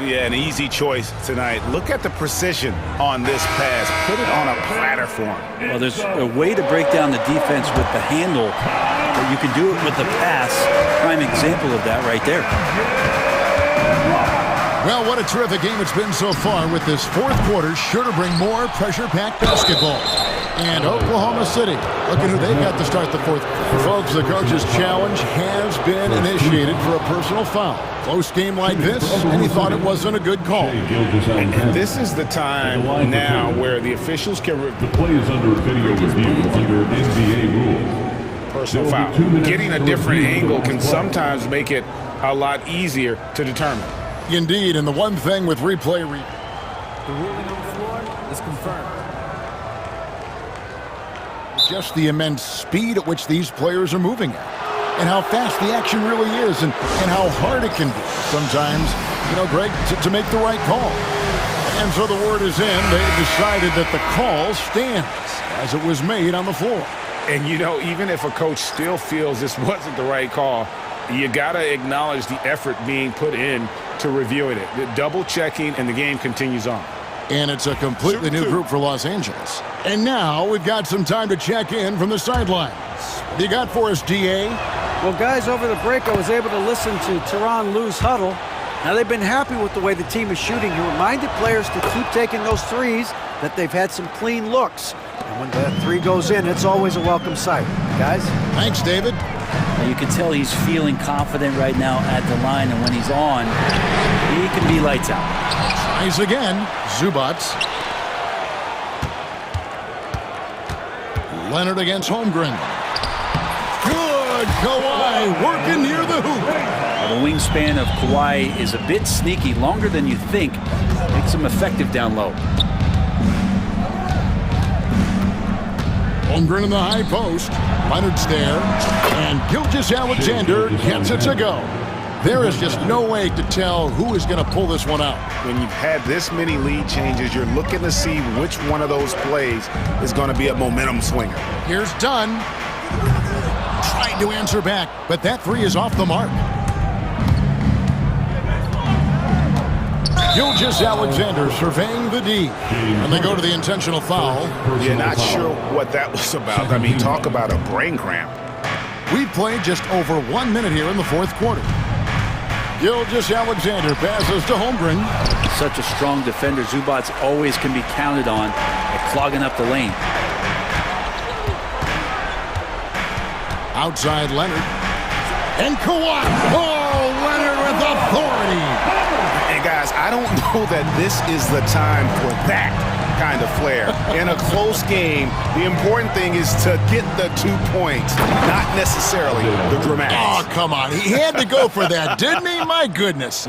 Yeah, an easy choice tonight. Look at the precision on this pass. Put it on a platter for him. Well, there's a way to break down the defense with the handle, but you can do it with the pass. Prime example of that right there. Well, what a terrific game it's been so far, with this fourth quarter sure to bring more pressure-packed basketball. And Oklahoma City, look at who they've got to start the fourth. Folks, the coach's challenge has been initiated for a personal foul. Close game like this, and he thought it wasn't a good call. And this is the time now where the officials can... The play is under video review under NBA rules. Personal foul. Getting a different angle can sometimes make it a lot easier to determine. Indeed, and the one thing with replay... The ruling on the floor is confirmed. Just the immense speed at which these players are moving at, and how fast the action really is, and how hard it can be sometimes, you know, Greg, to make the right call. And so the word is in. They've decided that the call stands as it was made on the floor. And, you know, even if a coach still feels this wasn't the right call, you got to acknowledge the effort being put in to reviewing it. The double checking, and the game continues on. And it's a completely new group for Los Angeles. And now we've got some time to check in from the sidelines. What do you got for us, DA? Well, guys, over the break, I was able to listen to Tyronn Lue's huddle. Now, they've been happy with the way the team is shooting. He reminded players to keep taking those threes, that they've had some clean looks. And when that three goes in, it's always a welcome sight. Guys? Thanks, David. You can tell he's feeling confident right now at the line, and when he's on, he can be lights out. Tries again. Zubac. Leonard against Holmgren. Good. Kawhi working near the hoop. The wingspan of Kawhi is a bit sneaky, longer than you think. Makes him effective down low. Holmgren in the high post. Leonard's there. And Gilgeous-Alexander gets it to go. There is just no way to tell who is going to pull this one out. When you've had this many lead changes, you're looking to see which one of those plays is going to be a momentum swinger. Here's Dunn. Tried to answer back, but that three is off the mark. Gilgeous-Alexander surveying the D. And they go to the intentional foul. You're not sure what that was about. I mean, talk about a brain cramp. We played just over 1 minute here in the fourth quarter. Gilgeous-Alexander passes to Holmgren. Such a strong defender. Zubac always can be counted on at clogging up the lane. Outside Leonard. And Kawhi. Oh, Leonard with authority. And guys, I don't know that this is the time for that kind of flair. In a close game, the important thing is to get the 2 points, not necessarily the dramatics. Oh, come on. He had to go for that, didn't he? My goodness.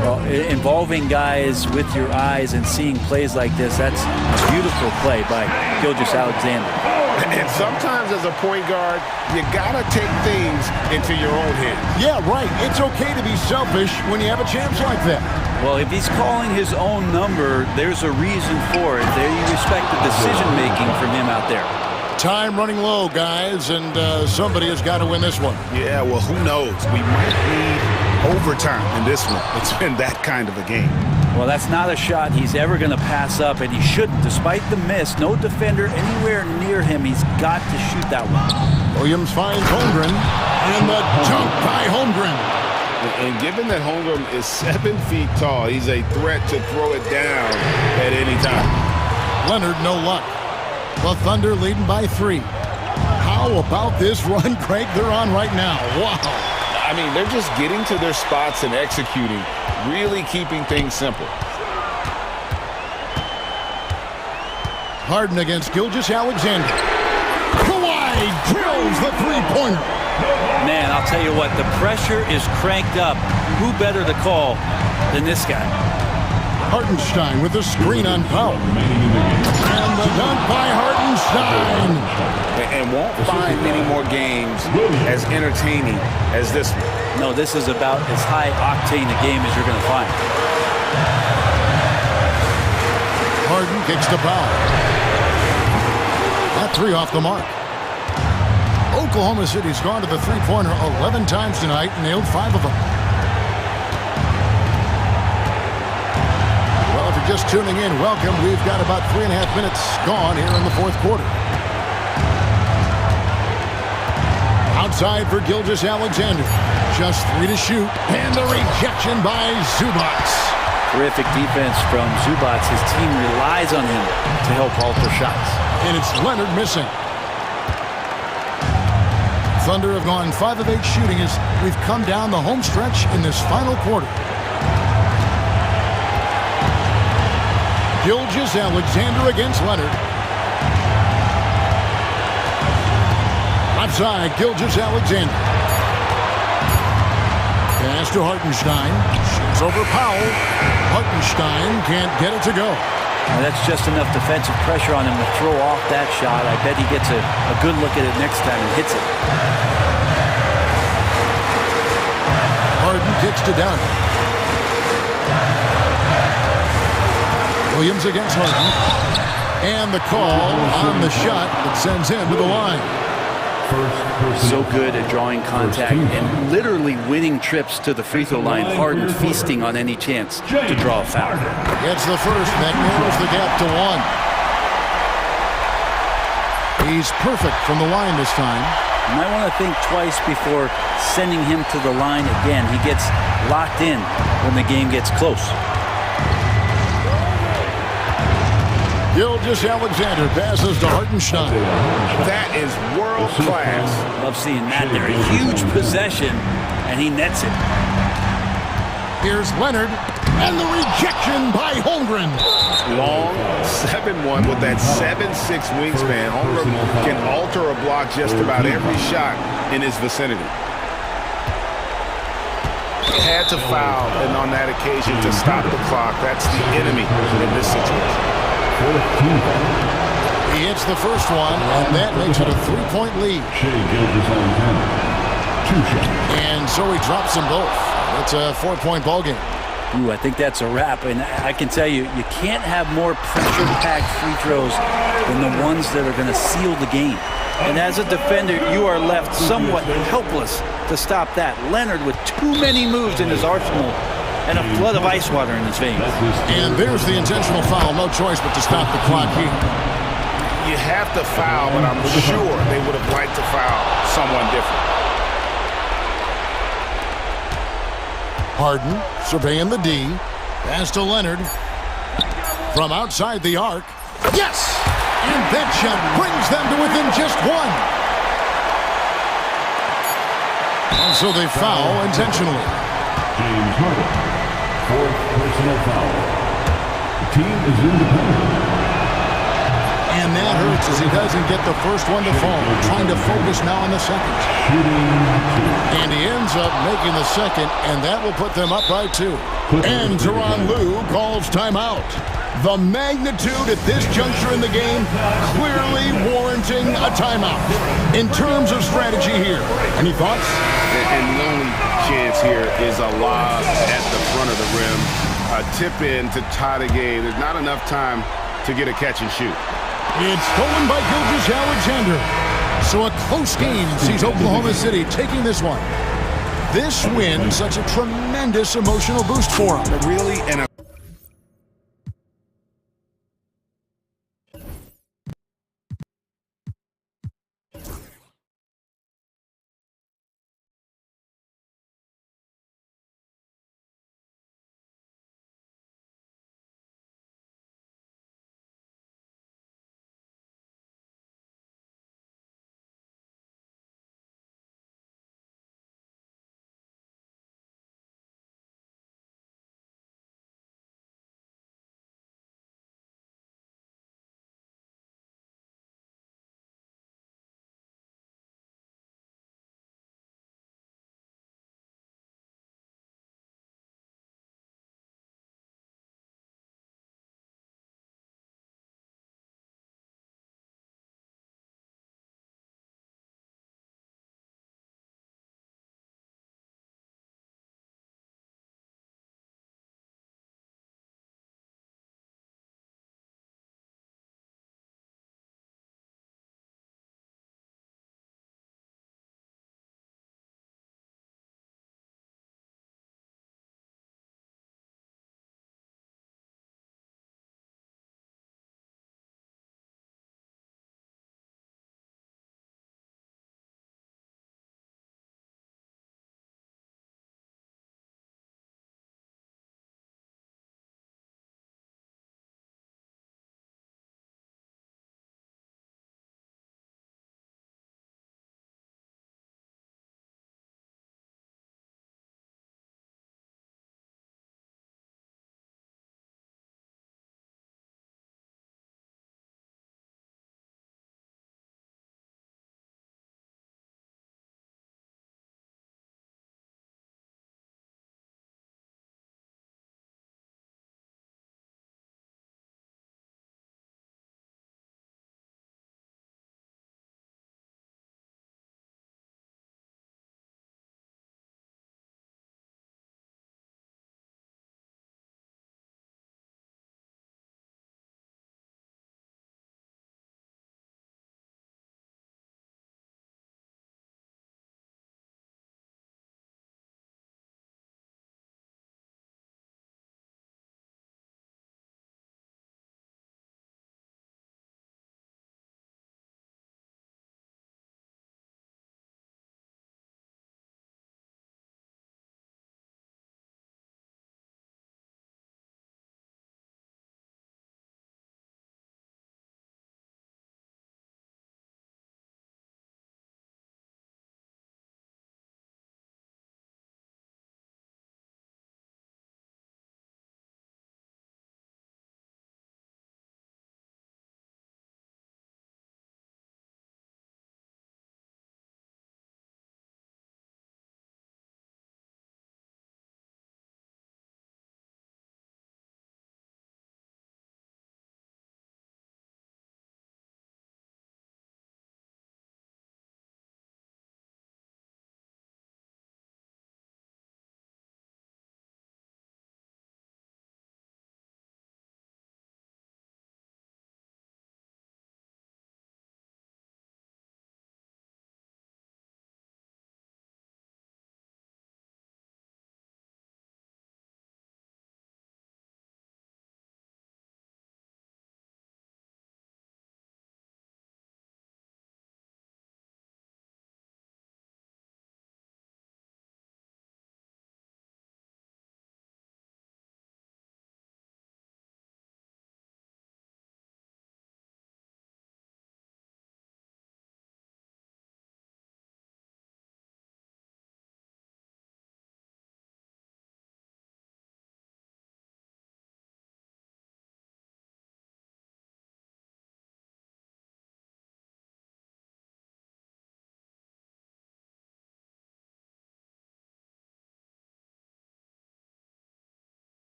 Well, involving guys with your eyes and seeing plays like this, that's a beautiful play by Gilgeous-Alexander. And sometimes as a point guard, you gotta take things into your own hands. Yeah, right. It's okay to be selfish when you have a chance like that. Well, if he's calling his own number, there's a reason for it. There you respect the decision-making from him out there. Time running low, guys, and somebody has got to win this one. Yeah, well, who knows? We might need overtime in this one. It's been that kind of a game. Well, that's not a shot he's ever going to pass up, and he shouldn't. Despite the miss, no defender anywhere near him. He's got to shoot that one. Williams finds Holmgren, and the dunk by Holmgren. And given that Holmgren is 7 feet tall, he's a threat to throw it down at any time. Leonard, no luck. The Thunder leading by 3. How about this run, Craig, they're on right now? Wow. I mean, they're just getting to their spots and executing, really keeping things simple. Harden against Gilgeous-Alexander. Kawhi drills the three-pointer. Man, I'll tell you what, the pressure is cranked up. Who better to call than this guy? Hartenstein with the screen on Powell. And the dunk by Hartenstein. And won't find many more games as entertaining as this one. No, this is about as high-octane a game as you're going to find. Harden kicks to Powell. That three off the mark. Oklahoma City's gone to the three-pointer 11 times tonight and nailed 5 of them. Well, if you're just tuning in, welcome. We've got about 3.5 minutes gone here in the fourth quarter. Outside for Gilgeous-Alexander. Just 3 to shoot. And the rejection by Zubac. Terrific defense from Zubac. His team relies on him to help alter shots. And it's Leonard missing. Thunder have gone 5 of 8 shooting as we've come down the home stretch in this final quarter. Gilgeous-Alexander against Leonard. Left side, Gilgeous-Alexander. Pass to Hartenstein. Shoots over Powell. Hartenstein can't get it to go. Now that's just enough defensive pressure on him to throw off that shot. I bet he gets a good look at it next time and hits it. Harden kicks to Dunn. Williams against Harden. And the call on the shot that sends him to the line. So good at drawing contact and literally winning trips to the free throw line. Harden feasting on any chance to draw a foul. Gets the first. That narrows the gap to 1. He's perfect from the line this time. You might want to think twice before sending him to the line again. He gets locked in when the game gets close. Gilgeous-Alexander passes to Hartenstein. That is world class. Love seeing that there. A huge possession, and he nets it. Here's Leonard, and the rejection by Holmgren. Long 7-1 with that 7'6" wingspan. Holmgren can alter a block just about every shot in his vicinity. Had to foul, and on that occasion to stop the clock. That's the enemy in this situation. He hits the first one, and that makes it a 3-point lead. And so he drops them both. It's a 4-point ball game. Ooh, I think that's a wrap. And I can tell you, you can't have more pressure-packed free throws than the ones that are going to seal the game. And as a defender, you are left somewhat helpless to stop that. Leonard with too many moves in his arsenal and a flood of ice water in his veins. And there's the intentional foul. No choice but to stop the clock here. You have to foul, but I'm sure they would have liked to foul someone different. Harden surveying the D. Pass to Leonard. From outside the arc. Yes! And that shot brings them to within just 1. And so they foul intentionally. James Harden. 4th personal foul. The team is independent. And that hurts as he doesn't get the first one to fall. Trying to focus now on the second. And he ends up making the second, and that will put them up by 2. And Tyronn Lue calls timeout. The magnitude at this juncture in the game clearly warranting a timeout. In terms of strategy here, any thoughts? And the only chance here is a lob at the front of the rim. A tip-in to tie the game. There's not enough time to get a catch and shoot. It's stolen by Gilgeous-Alexander. So a close game sees Oklahoma City taking this one. This win, such a tremendous emotional boost for them. Really, and a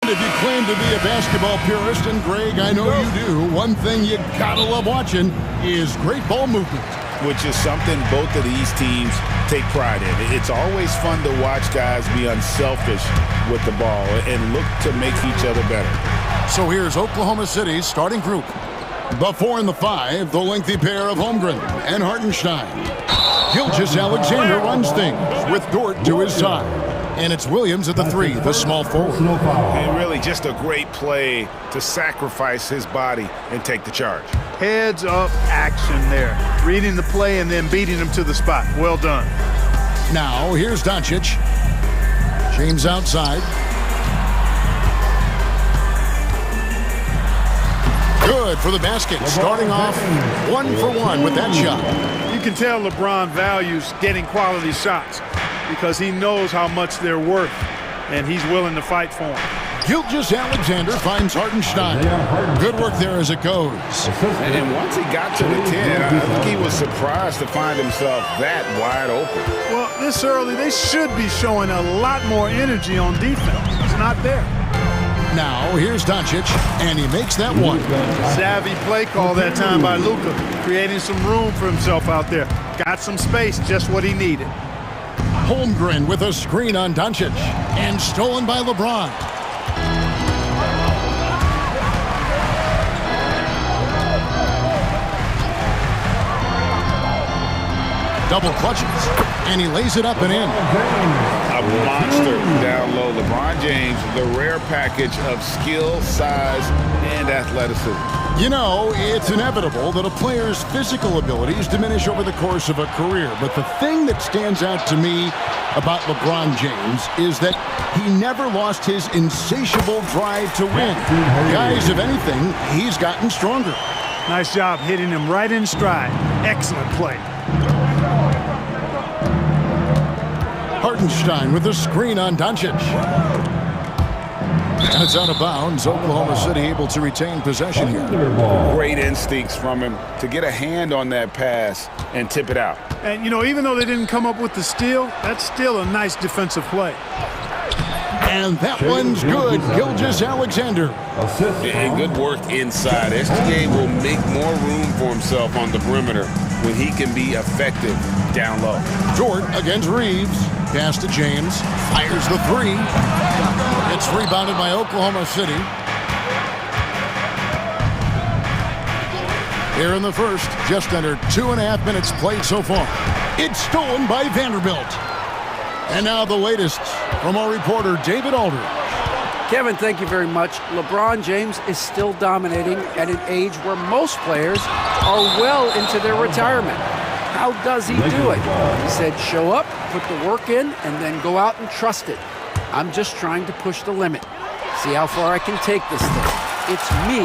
If you claim to be a basketball purist, and Greg, I know you do, one thing you gotta love watching is great ball movement. Which is something both of these teams take pride in. It's always fun to watch guys be unselfish with the ball and look to make each other better. So here's Oklahoma City's starting group. The 4 and the 5, the lengthy pair of Holmgren and Hartenstein. Gilgeous-Alexander runs things with Dort to his side. And it's Williams at the 3, the small forward. And really just a great play to sacrifice his body and take the charge. Heads up action there. Reading the play and then beating him to the spot. Well done. Now, here's Doncic. James outside. Good for the basket. Starting off 1 for 1 with that shot. You can tell LeBron values getting quality shots because he knows how much they're worth, and he's willing to fight for them. Gilgeous-Alexander finds Hartenstein. Good work there as it goes. And once he got to the 10, I think he was surprised to find himself that wide open. Well, this early, they should be showing a lot more energy on defense. It's not there. Now, here's Doncic, and he makes that one. Savvy play call that time by Luka, creating some room for himself out there. Got some space, just what he needed. Holmgren with a screen on Doncic, and stolen by LeBron. Double clutches, and he lays it up and in. A monster down low. LeBron James, the rare package of skill, size, and athleticism. You know, it's inevitable that a player's physical abilities diminish over the course of a career. But the thing that stands out to me about LeBron James is that he never lost his insatiable drive to win. Guys, if anything, he's gotten stronger. Nice job hitting him right in stride. Excellent play. Hartenstein with a screen on Doncic. And it's out of bounds. Oklahoma City able to retain possession here. Great instincts from him to get a hand on that pass and tip it out. And, you know, even though they didn't come up with the steal, that's still a nice defensive play. And that one's good. Gilgeous-Alexander. And good work inside. SGA will make more room for himself on the perimeter when he can be effective down low. Dort against Reeves. Pass to James. Fires the 3. It's rebounded by Oklahoma City. Here in the first, just under 2.5 minutes played so far. It's stolen by Vanderbilt. And now the latest from our reporter, David Aldridge. Kevin, thank you very much. LeBron James is still dominating at an age where most players are well into their retirement. How does he do it? He said, show up, put the work in, and then go out and trust it. I'm just trying to push the limit. See how far I can take this thing. It's me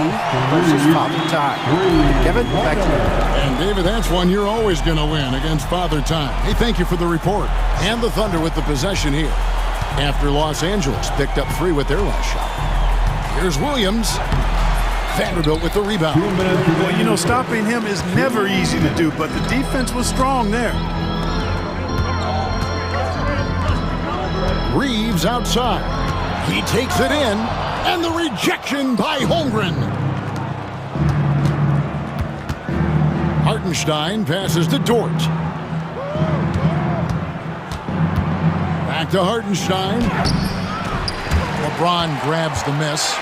versus Father Time. Kevin, back to you. And David, that's one you're always going to win against Father Time. Hey, thank you for the report. And the Thunder with the possession here. After Los Angeles picked up 3 with their last shot. Here's Williams. Vanderbilt with the rebound. Well, you know, stopping him is never easy to do, but the defense was strong there. Reeves outside. He takes it in, and the rejection by Holmgren. Hartenstein passes to Dort. Back to Hartenstein. LeBron grabs the miss.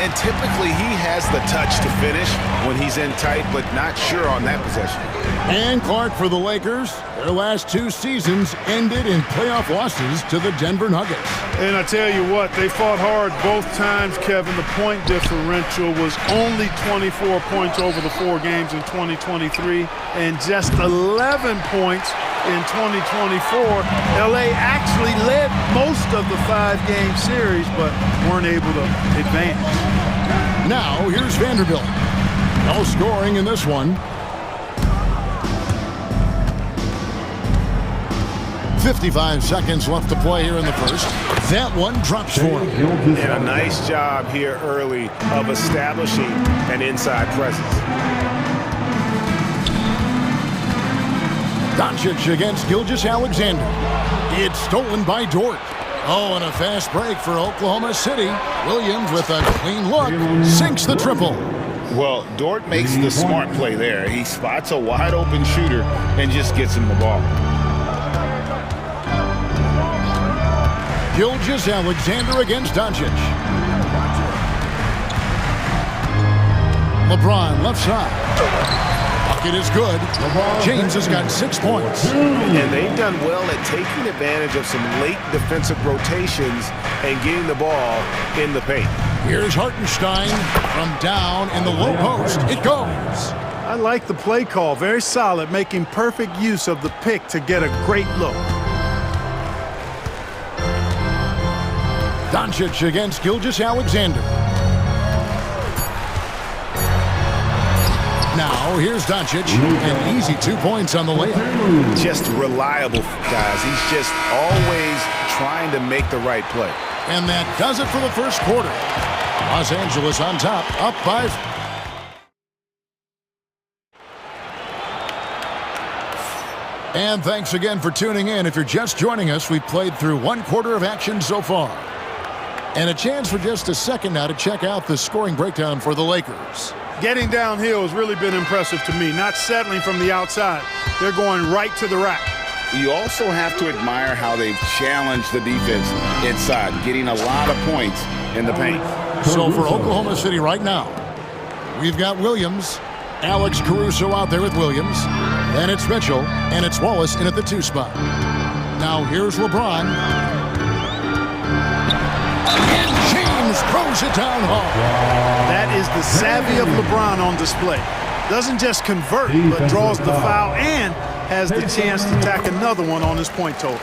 And typically he has the touch to finish when he's in tight, but not sure on that possession. And Clark for the Lakers. Their last 2 seasons ended in playoff losses to the Denver Nuggets. And I tell you what, they fought hard both times, Kevin. The point differential was only 24 points over the 4 games in 2023 and just 11 points in 2024. LA actually led most of the 5-game series, but weren't able to advance. Now, here's Vanderbilt. No scoring in this one. 55 seconds left to play here in the first. That one drops for him. And a nice job here early of establishing an inside presence. Doncic against Gilgeous-Alexander. It's stolen by Dort. Oh, and a fast break for Oklahoma City. Williams with a clean look, sinks the triple. Well, Dort makes the smart play there. He spots a wide open shooter and just gets him the ball. Gilgeous-Alexander against Doncic. LeBron left side. Bucket is good. James has got 6 points. And they've done well at taking advantage of some late defensive rotations and getting the ball in the paint. Here's Hartenstein from down in the low post. It goes. I like the play call. Very solid, making perfect use of the pick to get a great look. Doncic against Gilgeous-Alexander. Now, here's Doncic, an easy 2 points on the layup. Just reliable, guys. He's just always trying to make the right play. And that does it for the first quarter. Los Angeles on top, up by... And thanks again for tuning in. If you're just joining us, we've played through 1 quarter of action so far. And a chance for just a second now to check out the scoring breakdown for the Lakers. Getting downhill has really been impressive to me, not settling from the outside. They're going right to the rack. You also have to admire how they've challenged the defense inside, getting a lot of points in the paint. So for Oklahoma City right now, we've got Williams, Alex Caruso out there with Williams, then it's Mitchell, and it's Wallace in at the 2 spot. Now here's LeBron. And James throws it down hard. That is the savvy of LeBron on display. Doesn't just convert, but draws the foul and has the chance to tack another one on his point total.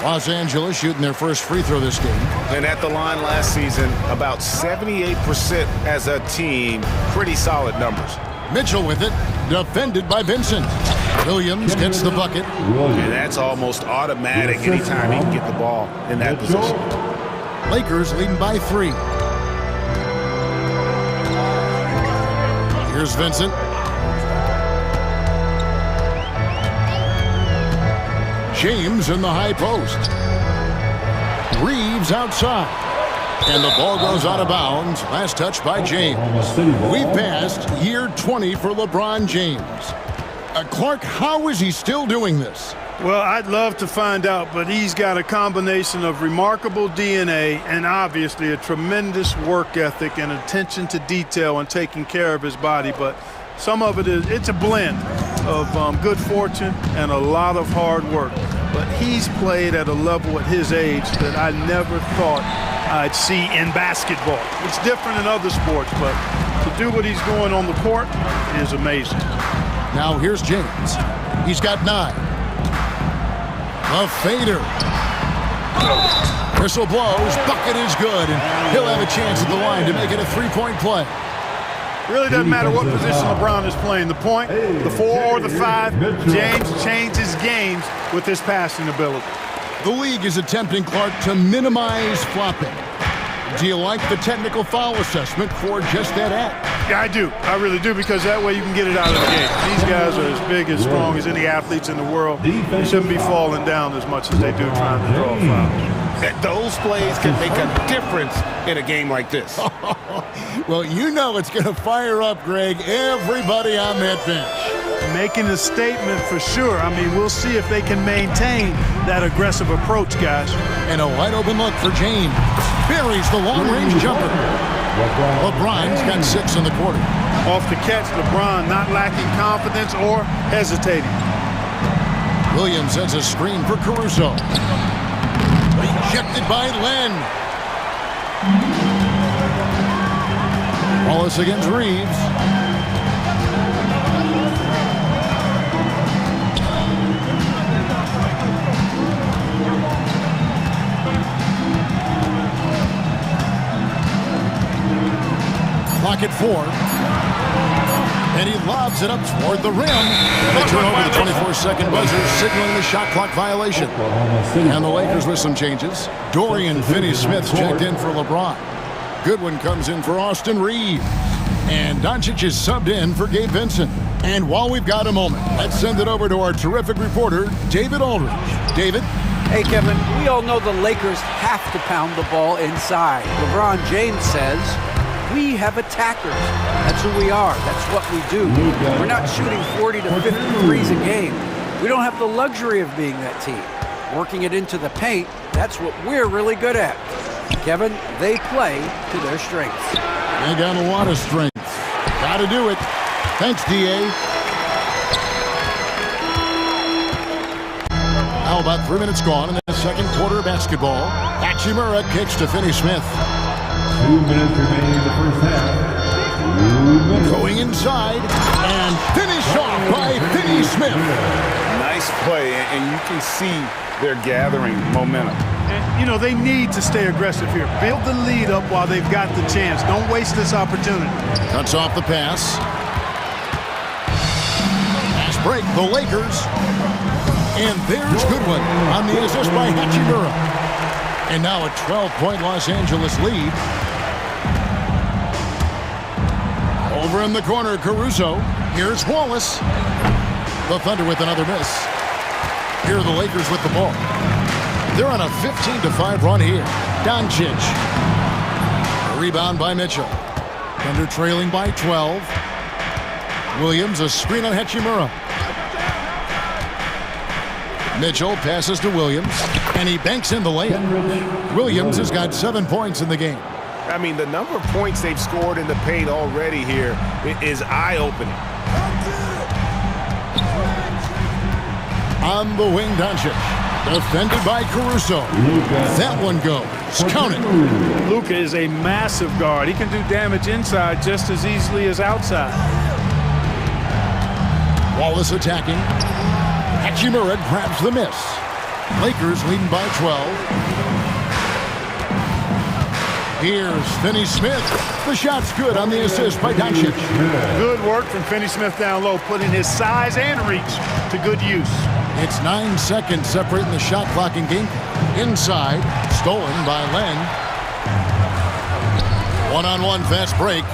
Los Angeles shooting their first free throw this game. And at the line last season, about 78% as a team. Pretty solid numbers. Mitchell with it, defended by Vincent. Williams gets the bucket. And that's almost automatic anytime he can get the ball in that position. Lakers leading by 3. Here's Vincent. James in the high post. Reeves outside. And the ball goes out of bounds. Last touch by James. We've passed year 20 for LeBron James. Clark, how is he still doing this? Well, I'd love to find out, but he's got a combination of remarkable DNA and obviously a tremendous work ethic and attention to detail and taking care of his body. But some of it's a blend of good fortune and a lot of hard work. But he's played at a level at his age that I never thought I'd see in basketball. It's different in other sports, but to do what he's doing on the court is amazing. Now here's James. He's got 9. A fader. Whistle blows. Bucket is good, and he'll have a chance at the line to make it a 3-point play. Really doesn't matter what position LeBron is playing. The point, the 4 or the 5, James changes games with his passing ability. The league is attempting, Clark, to minimize flopping. Do you like the technical foul assessment for just that act? Yeah, I do. I really do, because that way you can get it out of the game. These guys are as big, as strong as any athletes in the world. They shouldn't be falling down as much as they do trying to draw fouls. Those plays can make a difference in a game like this. Well, you know it's going to fire up, Greg, everybody on that bench. Making a statement for sure. I mean, we'll see if they can maintain that aggressive approach, guys. And a wide open look for James. Buries the long-range jumper. LeBron's got 6 in the quarter. Off the catch, LeBron not lacking confidence or hesitating. Williams sends a screen for Caruso. Rejected by Len. Wallace against Reeves. Clock at 4. And he lobs it up toward the rim. They turn over the 24-second buzzer, signaling the shot clock violation. And the Lakers with some changes. Dorian Finney-Smith checked in for LeBron. Goodwin comes in for Austin Reeves. And Doncic is subbed in for Gabe Vincent. And while we've got a moment, let's send it over to our terrific reporter, David Aldridge. David? Hey, Kevin, we all know the Lakers have to pound the ball inside. LeBron James says, we have attackers. That's who we are. That's what we do. We're not shooting 40 to 50 threes a game. We don't have the luxury of being that team. Working it into the paint, that's what we're really good at. Kevin, they play to their strengths. They got a lot of strength. Got to do it. Thanks, D.A. How about 3 minutes gone in the second quarter of basketball? Hachimura kicks to Finney Smith. 2 minutes remaining in the first half. Going inside and finished off by Finney Smith. Nice play, and you can see they're gathering momentum. And, you know, they need to stay aggressive here. Build the lead up while they've got the chance. Don't waste this opportunity. Cuts off the pass. Pass break, the Lakers. And there's Goodwin on the assist by Hachimura. And now a 12-point Los Angeles lead. Over in the corner, Caruso. Here's Wallace. The Thunder with another miss. Here are the Lakers with the ball. They're on a 15-5 run here. Doncic. A rebound by Mitchell. Thunder trailing by 12. Williams, a screen on Hachimura. Mitchell passes to Williams, and he banks in the layup. Williams has got 7 points in the game. I mean, the number of points they've scored in the paint already here is eye-opening. On the wing, Doncic. Defended by Caruso. That one goes. Count it. Luka is a massive guard. He can do damage inside just as easily as outside. Wallace attacking. Hachimura grabs the miss. Lakers leading by 12. Here's Finney Smith. The shot's good on the assist by Doncic. Good work from Finney Smith down low, putting his size and reach to good use. It's 9 seconds separating the shot clock and game. Inside, stolen by Len. One-on-one fast break.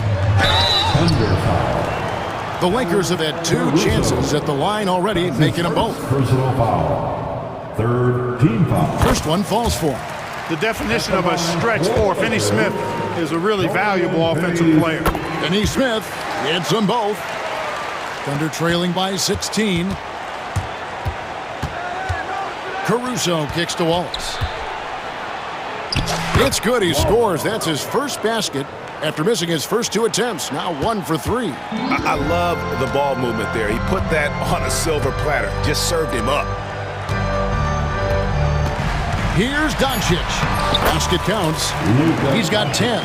The Lakers have had 2 chances at the line already, making them both. Personal foul. Third team foul. First one falls for him. The definition of a stretch 4. Finney Smith is a really valuable offensive player. Finney Smith hits them both. Thunder trailing by 16. Caruso kicks to Wallace. It's good. He scores. That's his first basket after missing his first 2 attempts. Now 1 for 3. I love the ball movement there. He put that on a silver platter. Just served him up. Here's Doncic. Basket counts. He's got 10.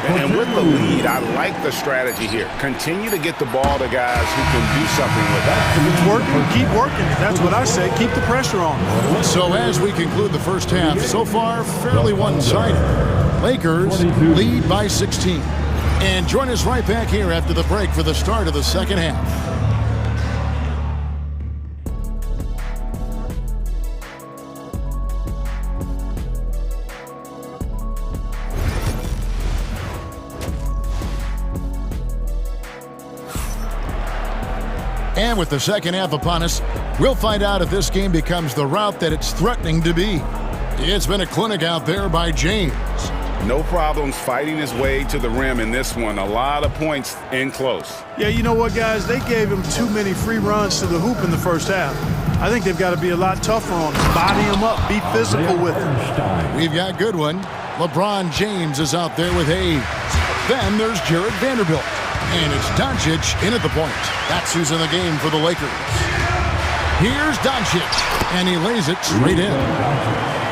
And with the lead, I like the strategy here. Continue to get the ball to guys who can do something with that. Keep working. That's what I say. Keep the pressure on. So as we conclude the first half, so far fairly one-sided. Lakers lead by 16. And join us right back here after the break for the start of the second half. And with the second half upon us, we'll find out if this game becomes the route that it's threatening to be. It's been a clinic out there by James. No problems fighting his way to the rim in this one. A lot of points in close. Yeah, you know what, guys? They gave him too many free runs to the hoop in the first half. I think they've got to be a lot tougher on him. Body him up. Be physical with him. We've got Goodwin. LeBron James is out there with Hayes. Then there's Jared Vanderbilt. And it's Doncic in at the point. That's who's in the game for the Lakers. Here's Doncic, and he lays it straight in.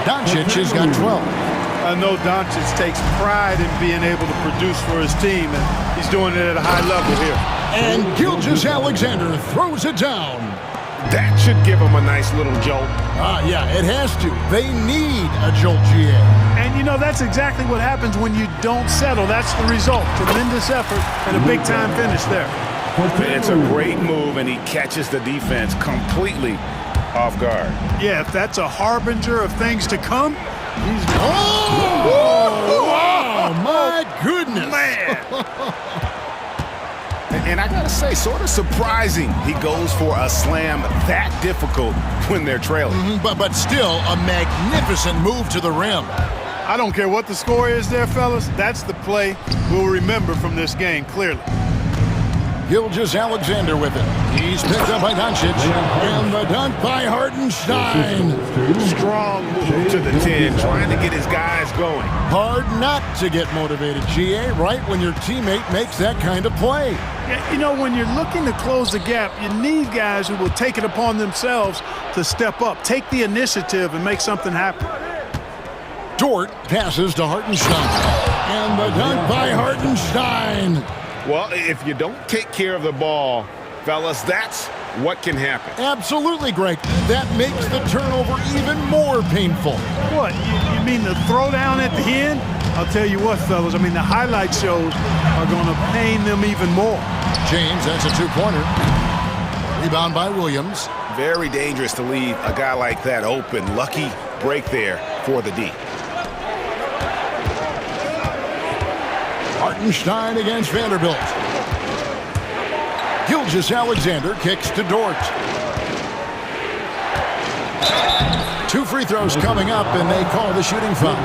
Doncic has got 12. I know Doncic takes pride in being able to produce for his team, and he's doing it at a high level here. And Gilgeous-Alexander throws it down. That should give him a nice little jolt. Yeah, it has to. They need a jolt, GA. And, you know, that's exactly what happens when you don't settle. That's the result. Tremendous effort and a big-time finish there. It's a great move, and he catches the defense completely off guard. Yeah, if that's a harbinger of things to come, he's... Oh, my goodness. Man. And I gotta say, sort of surprising he goes for a slam that difficult when they're trailing. But still a magnificent move to the rim. I don't care what the score is there, fellas. That's the play we'll remember from this game, clearly. Gilgeous-Alexander with it. He's picked up by Doncic. And the dunk by Hartenstein. Strong move to the 10, trying to get his guys going. Hard not to get motivated, GA, right when your teammate makes that kind of play. Yeah, you know, when you're looking to close the gap, you need guys who will take it upon themselves to step up, take the initiative, and make something happen. Dort passes to Hartenstein. And the dunk by Hartenstein. Well, if you don't take care of the ball, fellas, that's what can happen. Absolutely, Greg. That makes the turnover even more painful. What, you mean the throwdown at the end? I'll tell you what, fellas, I mean, the highlight shows are going to pain them even more. James, that's a two-pointer. Rebound by Williams. Very dangerous to leave a guy like that open. Lucky break there for the D. Hartenstein against Vanderbilt. Gilgeous-Alexander kicks to Dort. 2 free throws coming up, and they call the shooting foul.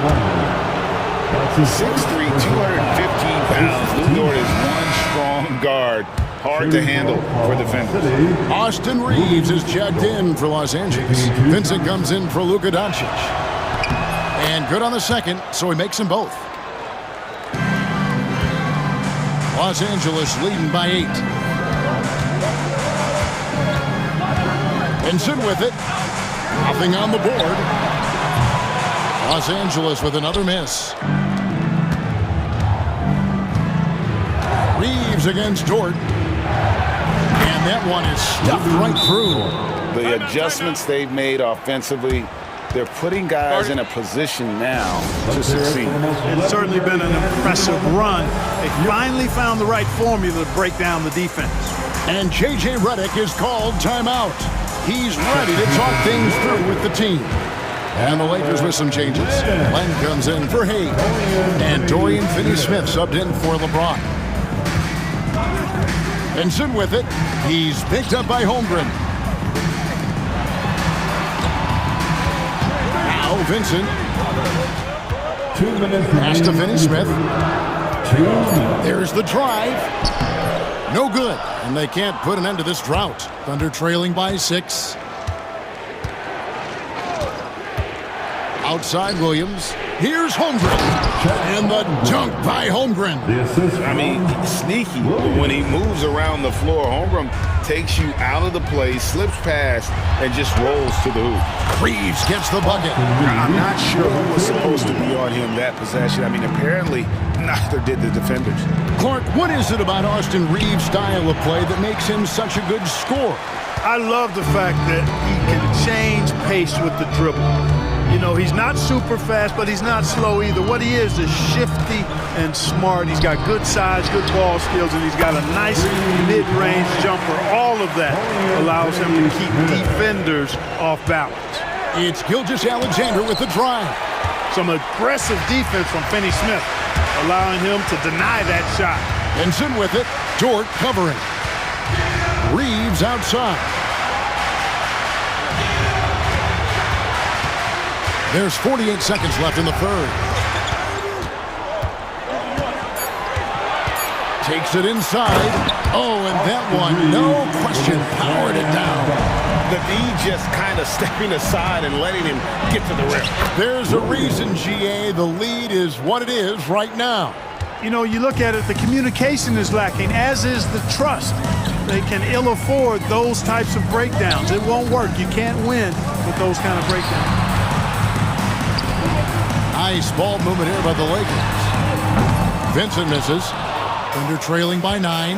6'3", 215 pounds. Lou Dort is one strong guard. Hard to handle for defenders. Austin Reeves is checked in for Los Angeles. Vincent comes in for Luka Doncic. And good on the second, so he makes them both. Los Angeles leading by 8. Vincent with it. Nothing on the board. Los Angeles with another miss. Reeves against Dort. And that one is stuffed right through. The adjustments they've made offensively, they're putting guys in a position now to succeed. It's certainly been an impressive run. They finally found the right formula to break down the defense. And J.J. Redick is called timeout. He's ready to talk things through with the team. And the Lakers with some changes. Len comes in for Hayes. And Dorian Finney-Smith subbed in for LeBron. Vincent with it. He's picked up by Holmgren. Now Vincent. 2 minutes. Pass to Finney-Smith. There's the drive. No good. And they can't put an end to this drought. Thunder trailing by 6. Outside Williams. Here's Holmgren. And the dunk by Holmgren. I mean, sneaky. When he moves around the floor, Holmgren takes you out of the play, slips past, and just rolls to the hoop. Reeves gets the bucket. I'm not sure who was supposed to be on him that possession. I mean, apparently, neither did the defenders. Clark, what is it about Austin Reeves' style of play that makes him such a good scorer? I love the fact that he can change pace with the dribble. You know, he's not super fast, but he's not slow either. What he is shifty and smart. He's got good size, good ball skills, and he's got a nice mid-range jumper. All of that allows him to keep defenders off balance. It's Gilgeous-Alexander with the drive. Some aggressive defense from Finney-Smith, allowing him to deny that shot. Vincent with it. Dort covering. Reeves outside. There's 48 seconds left in the third. Takes it inside. Oh, and that one, no question, powered it down. The D just kind of stepping aside and letting him get to the rim. There's a reason, GA, the lead is what it is right now. You know, you look at it, the communication is lacking, as is the trust. They can ill afford those types of breakdowns. It won't work. You can't win with those kind of breakdowns. Nice ball movement here by the Lakers. Vincent misses. Thunder trailing by 9.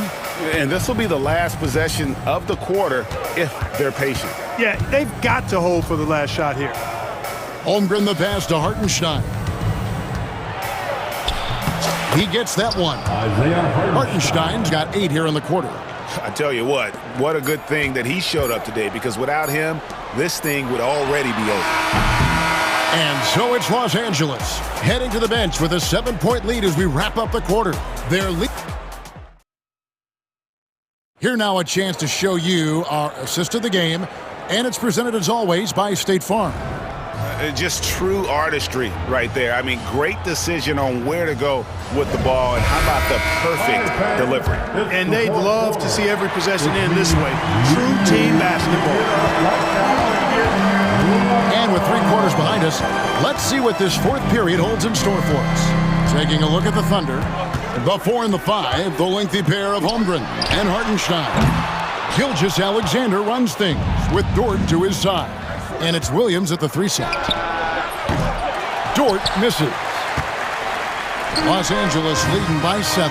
And this will be the last possession of the quarter if they're patient. Yeah, they've got to hold for the last shot here. Holmgren the pass to Hartenstein. He gets that one. Hartenstein's got 8 here in the quarter. I tell you what a good thing that he showed up today, because without him, this thing would already be over. And so it's Los Angeles heading to the bench with a 7-point lead as we wrap up the quarter. Their lead. Here now a chance to show you our assist of the game, and it's presented as always by State Farm. Just true artistry right there. I mean, great decision on where to go with the ball, and how about the perfect delivery? And they'd love to see every possession end this way. True team basketball. And with 3 quarters behind us, let's see what this 4th period holds in store for us. Taking a look at the Thunder. The 4 and the 5, the lengthy pair of Holmgren and Hartenstein. Gilgeous-Alexander runs things with Dort to his side. And it's Williams at the 3 set. Dort misses. Los Angeles leading by 7.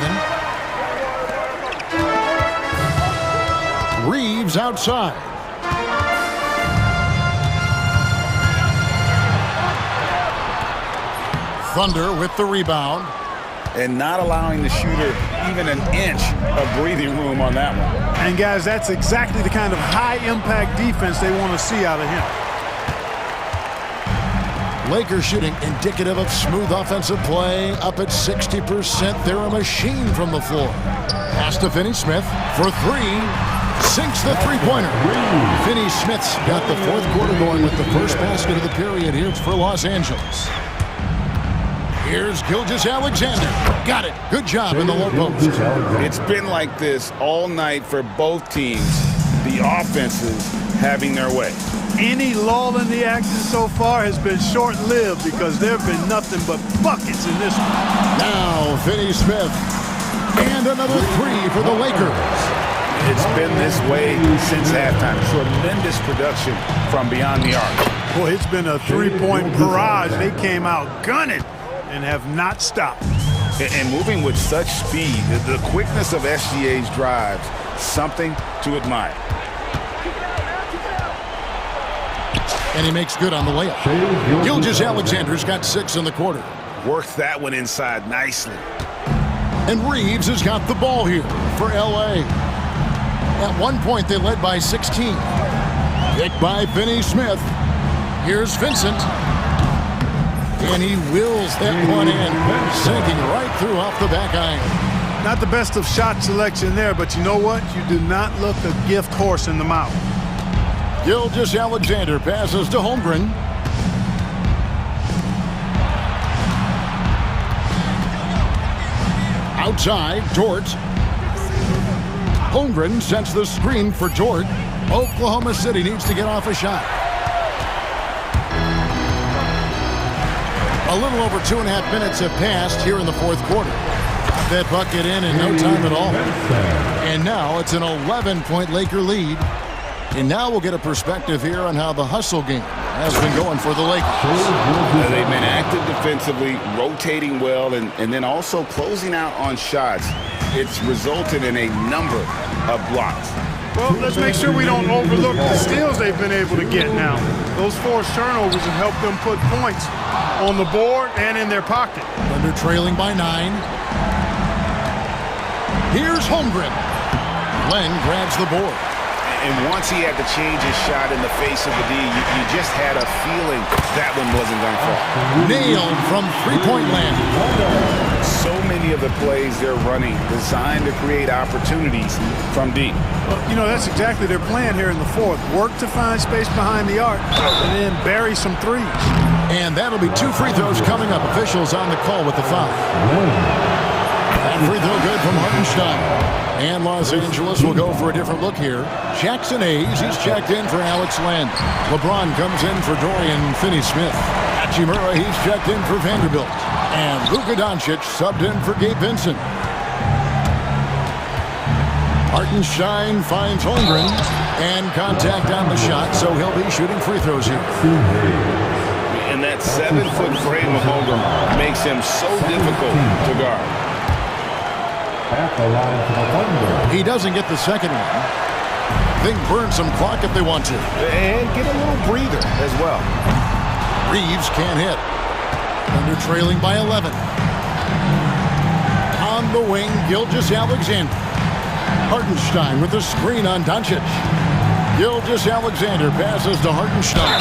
Reeves outside. Thunder with the rebound. And not allowing the shooter even an inch of breathing room on that one. And guys, that's exactly the kind of high-impact defense they want to see out of him. Lakers shooting indicative of smooth offensive play, up at 60%. They're a machine from the floor. Pass to Finney-Smith for 3. Sinks the three-pointer. Finney-Smith's got the 4th quarter going with the first basket of the period here for Los Angeles. Here's Gilgeous-Alexander. Got it. Good job in the low post. It's been like this all night for both teams. The offenses having their way. Any lull in the action so far has been short-lived because there have been nothing but buckets in this one. Now Finney-Smith. And another 3 for the Lakers. It's been this way since halftime. Tremendous production from beyond the arc. Boy, it's been a 3-point barrage. They came out gunning and have not stopped. And moving with such speed, the quickness of SGA's drives, something to admire. And he makes good on the layup. Gilgeous-Alexander's got 6 in the quarter. Worked that one inside nicely. And Reeves has got the ball here for L.A. At one point, they led by 16. Picked by Finney-Smith. Here's Vincent. And he wills that one in, sinking right through off the back iron. Not the best of shot selection there, but you know what? You do not look a gift horse in the mouth. Gilgeous-Alexander passes to Holmgren. Outside, Dort. Holmgren sets the screen for Dort. Oklahoma City needs to get off a shot. A little over 2.5 minutes have passed here in the 4th quarter. Got that bucket in no time at all. And now it's an 11-point Laker lead. And now we'll get a perspective here on how the hustle game has been going for the Lakers. They've been active defensively, rotating well, and then also closing out on shots. It's resulted in a number of blocks. Well, let's make sure we don't overlook the steals they've been able to get now. Those forced turnovers have helped them put points on the board and in their pocket. Thunder trailing by 9. Here's Holmgren. Glenn grabs the board. And once he had to change his shot in the face of the D, you just had a feeling that one wasn't going to fall. Nailed from three-point land. So many of the plays they're running designed to create opportunities from deep. Well, you know, that's exactly their plan here in the 4th. Work to find space behind the arc and then bury some threes. And that'll be 2 free throws coming up. Officials on the call with the foul. And free throw good from Hartenstein. And Los Angeles will go for a different look here. Jackson Hayes, he's checked in for Alex Len. LeBron comes in for Dorian Finney-Smith. Hachimura, he's checked in for Vanderbilt. And Luka Doncic subbed in for Gabe Vincent. Hartenstein finds Holmgren. And contact on the shot, so he'll be shooting free throws here. And that 7-foot frame of Holmgren makes him so difficult to guard. He doesn't get the second one. They can burn some clock if they want to. And get a little breather as well. Reeves can't hit. Thunder trailing by 11. On the wing, Gilgeous-Alexander. Hartenstein with the screen on Doncic. Gilgeous-Alexander passes to Hartenstein.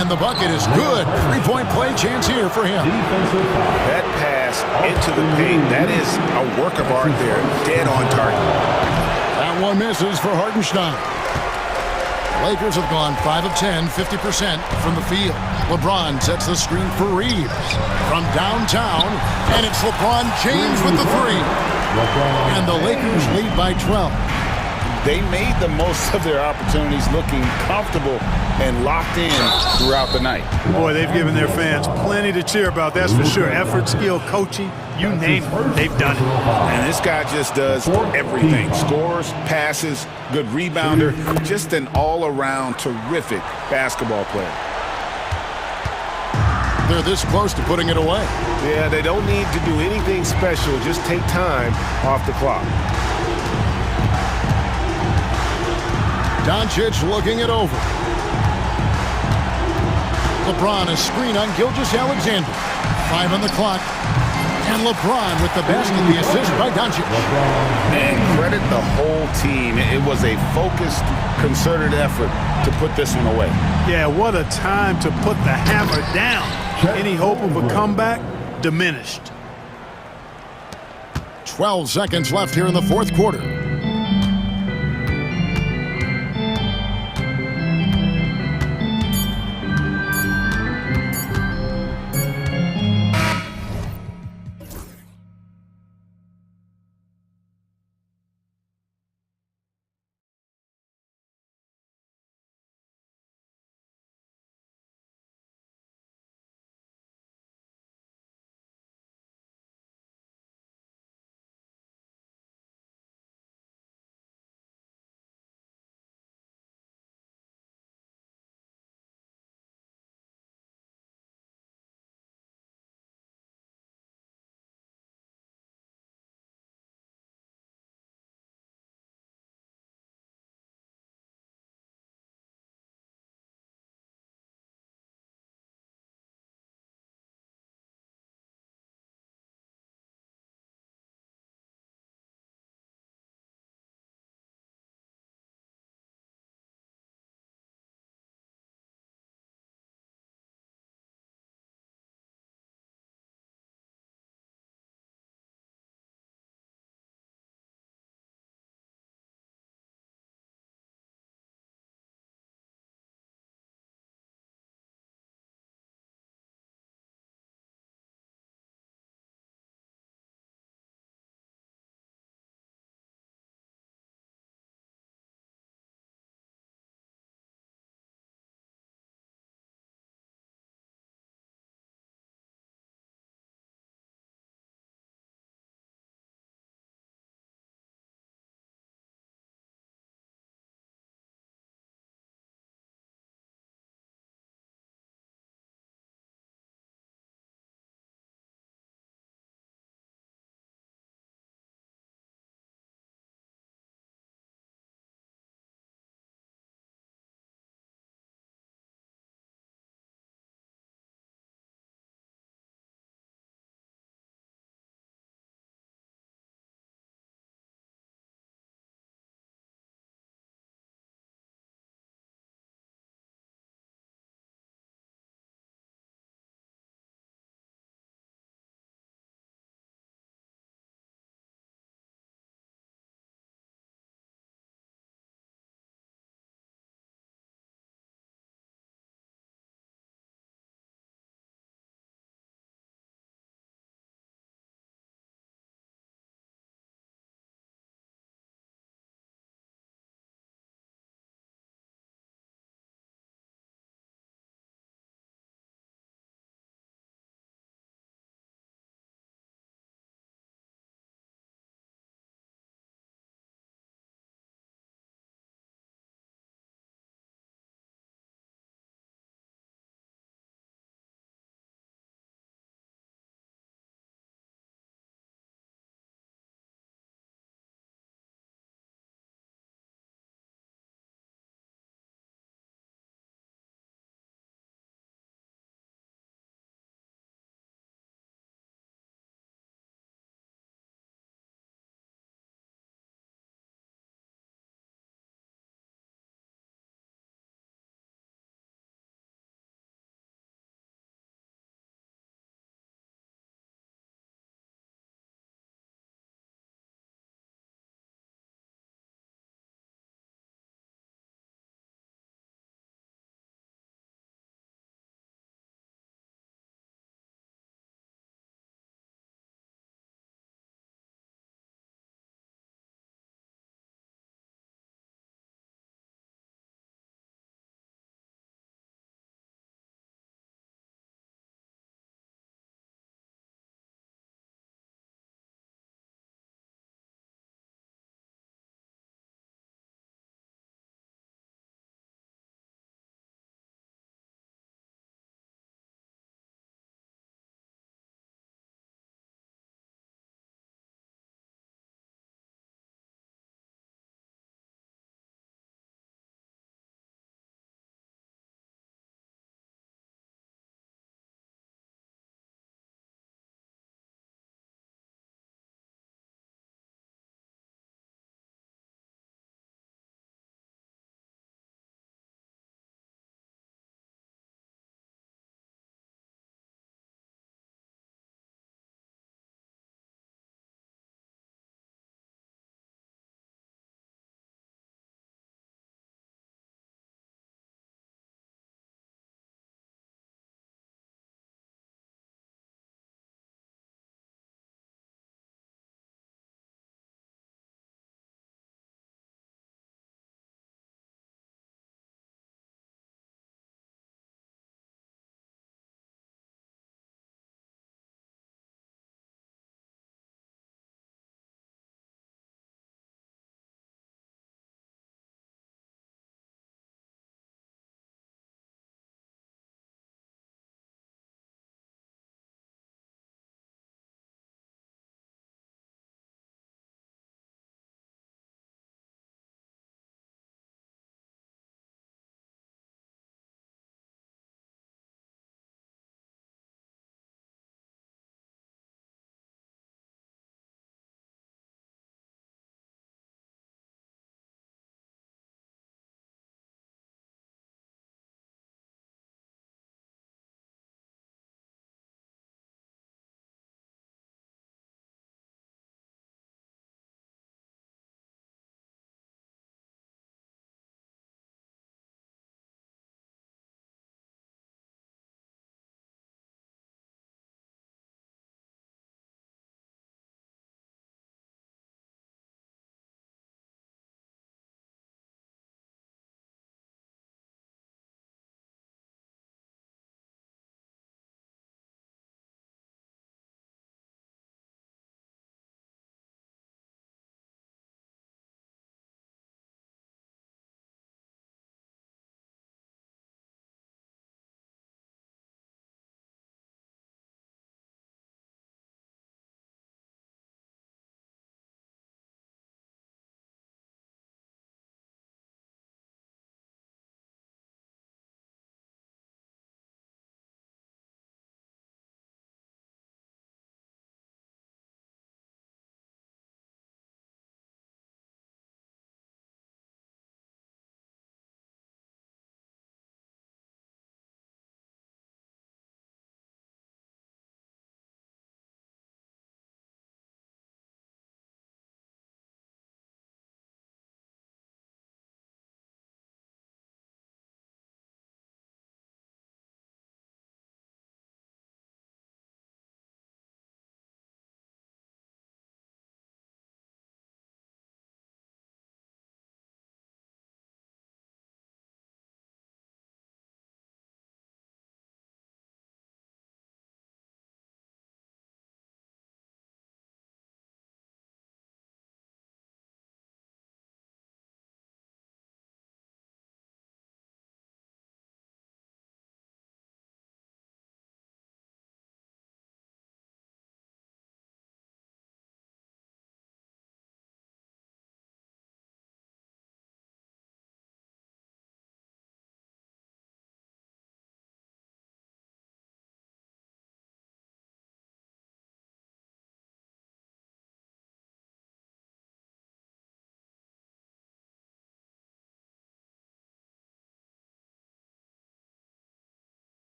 And the bucket is good. 3-point play chance here for him. That pass into the paint, that is a work of art there. Dead on target. That one misses for Hartenstein. Lakers have gone 5 of 10, 50% from the field. LeBron sets the screen for Reeves from downtown, and it's LeBron James with the three. And the Lakers lead by 12. They made the most of their opportunities, looking comfortable and locked in throughout the night. Boy, they've given their fans plenty to cheer about, that's for sure. Effort, skill, coaching, you name it, they've done it. And this guy just does everything. Scores, passes, good rebounder, just an all-around terrific basketball player. They're this close to putting it away. Yeah, they don't need to do anything special. Just take time off the clock. Doncic looking it over. LeBron a screen on Gilgeous-Alexander. 5 on the clock. And LeBron with the basket, the assist by Doncic. And credit the whole team. It was a focused, concerted effort to put this one away. Yeah, what a time to put the hammer down. Any hope of a comeback diminished. 12 seconds left here in the fourth quarter.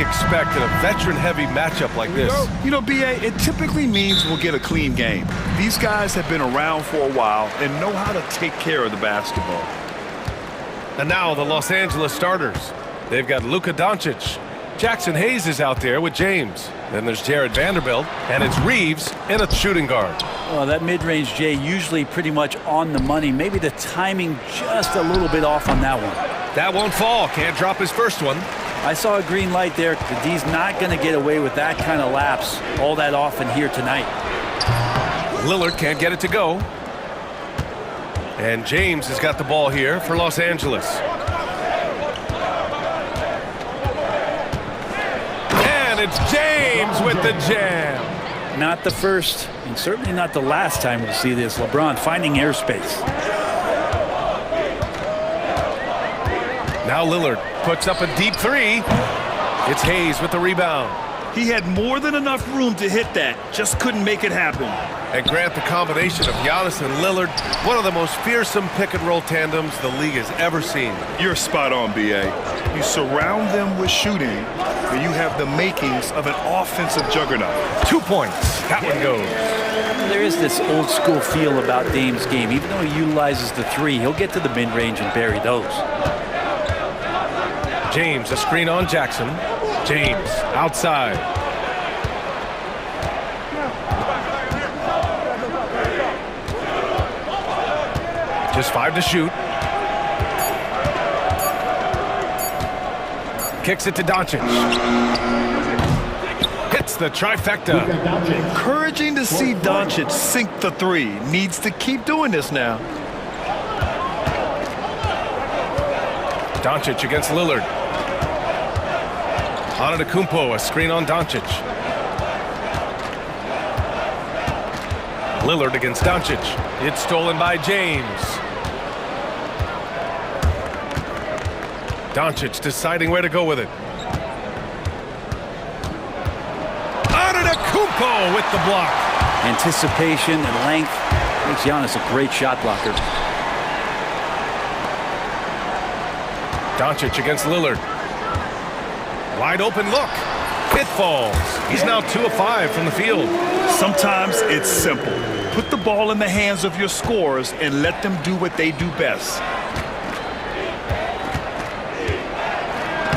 expect in a veteran-heavy matchup like this? You know, BA, it typically means we'll get a clean game. These guys have been around for a while and know how to take care of the basketball. And now the Los Angeles starters. They've got Luka Doncic. Jackson Hayes is out there with James. Then there's Jared Vanderbilt, and it's Reeves in a shooting guard. Well, that mid-range, Jay, usually pretty much on the money. Maybe the timing just a little bit off on that one. That won't fall. Can't drop his first one. I saw a green light there. The D's not going to get away with that kind of lapse all that often here tonight. Lillard can't get it to go. And James has got the ball here for Los Angeles. And it's James with the jam. Not the first, and certainly not the last time we'll see this. LeBron finding airspace. Now Lillard puts up a deep three. It's Hayes with the rebound. He had more than enough room to hit that, just couldn't make it happen. And Grant, the combination of Giannis and Lillard, one of the most fearsome pick-and-roll tandems the league has ever seen. You're spot on, BA. You surround them with shooting, and you have the makings of an offensive juggernaut. 2 points. That one goes. There is this old-school feel about Dame's game. Even though he utilizes the three, he'll get to the mid-range and bury those. James, a screen on Jackson. James, outside. Just 5 to shoot. Kicks it to Doncic. Hits the trifecta. Encouraging to see Doncic sink the three. Needs to keep doing this now. Doncic against Lillard. Antetokounmpo, a screen on Doncic. Lillard against Doncic. It's stolen by James. Doncic deciding where to go with it. Antetokounmpo with the block. Anticipation and length makes Giannis a great shot blocker. Doncic against Lillard. Wide open look. It falls. He's now 2 of 5 from the field. Sometimes it's simple. Put the ball in the hands of your scorers and let them do what they do best.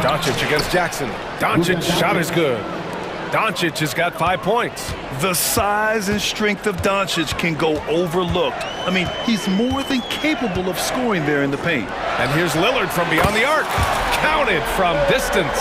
Doncic against Jackson. Doncic's shot is good. Doncic has got 5 points. The size and strength of Doncic can go overlooked. I mean, he's more than capable of scoring there in the paint. And here's Lillard from beyond the arc. Counted from distance.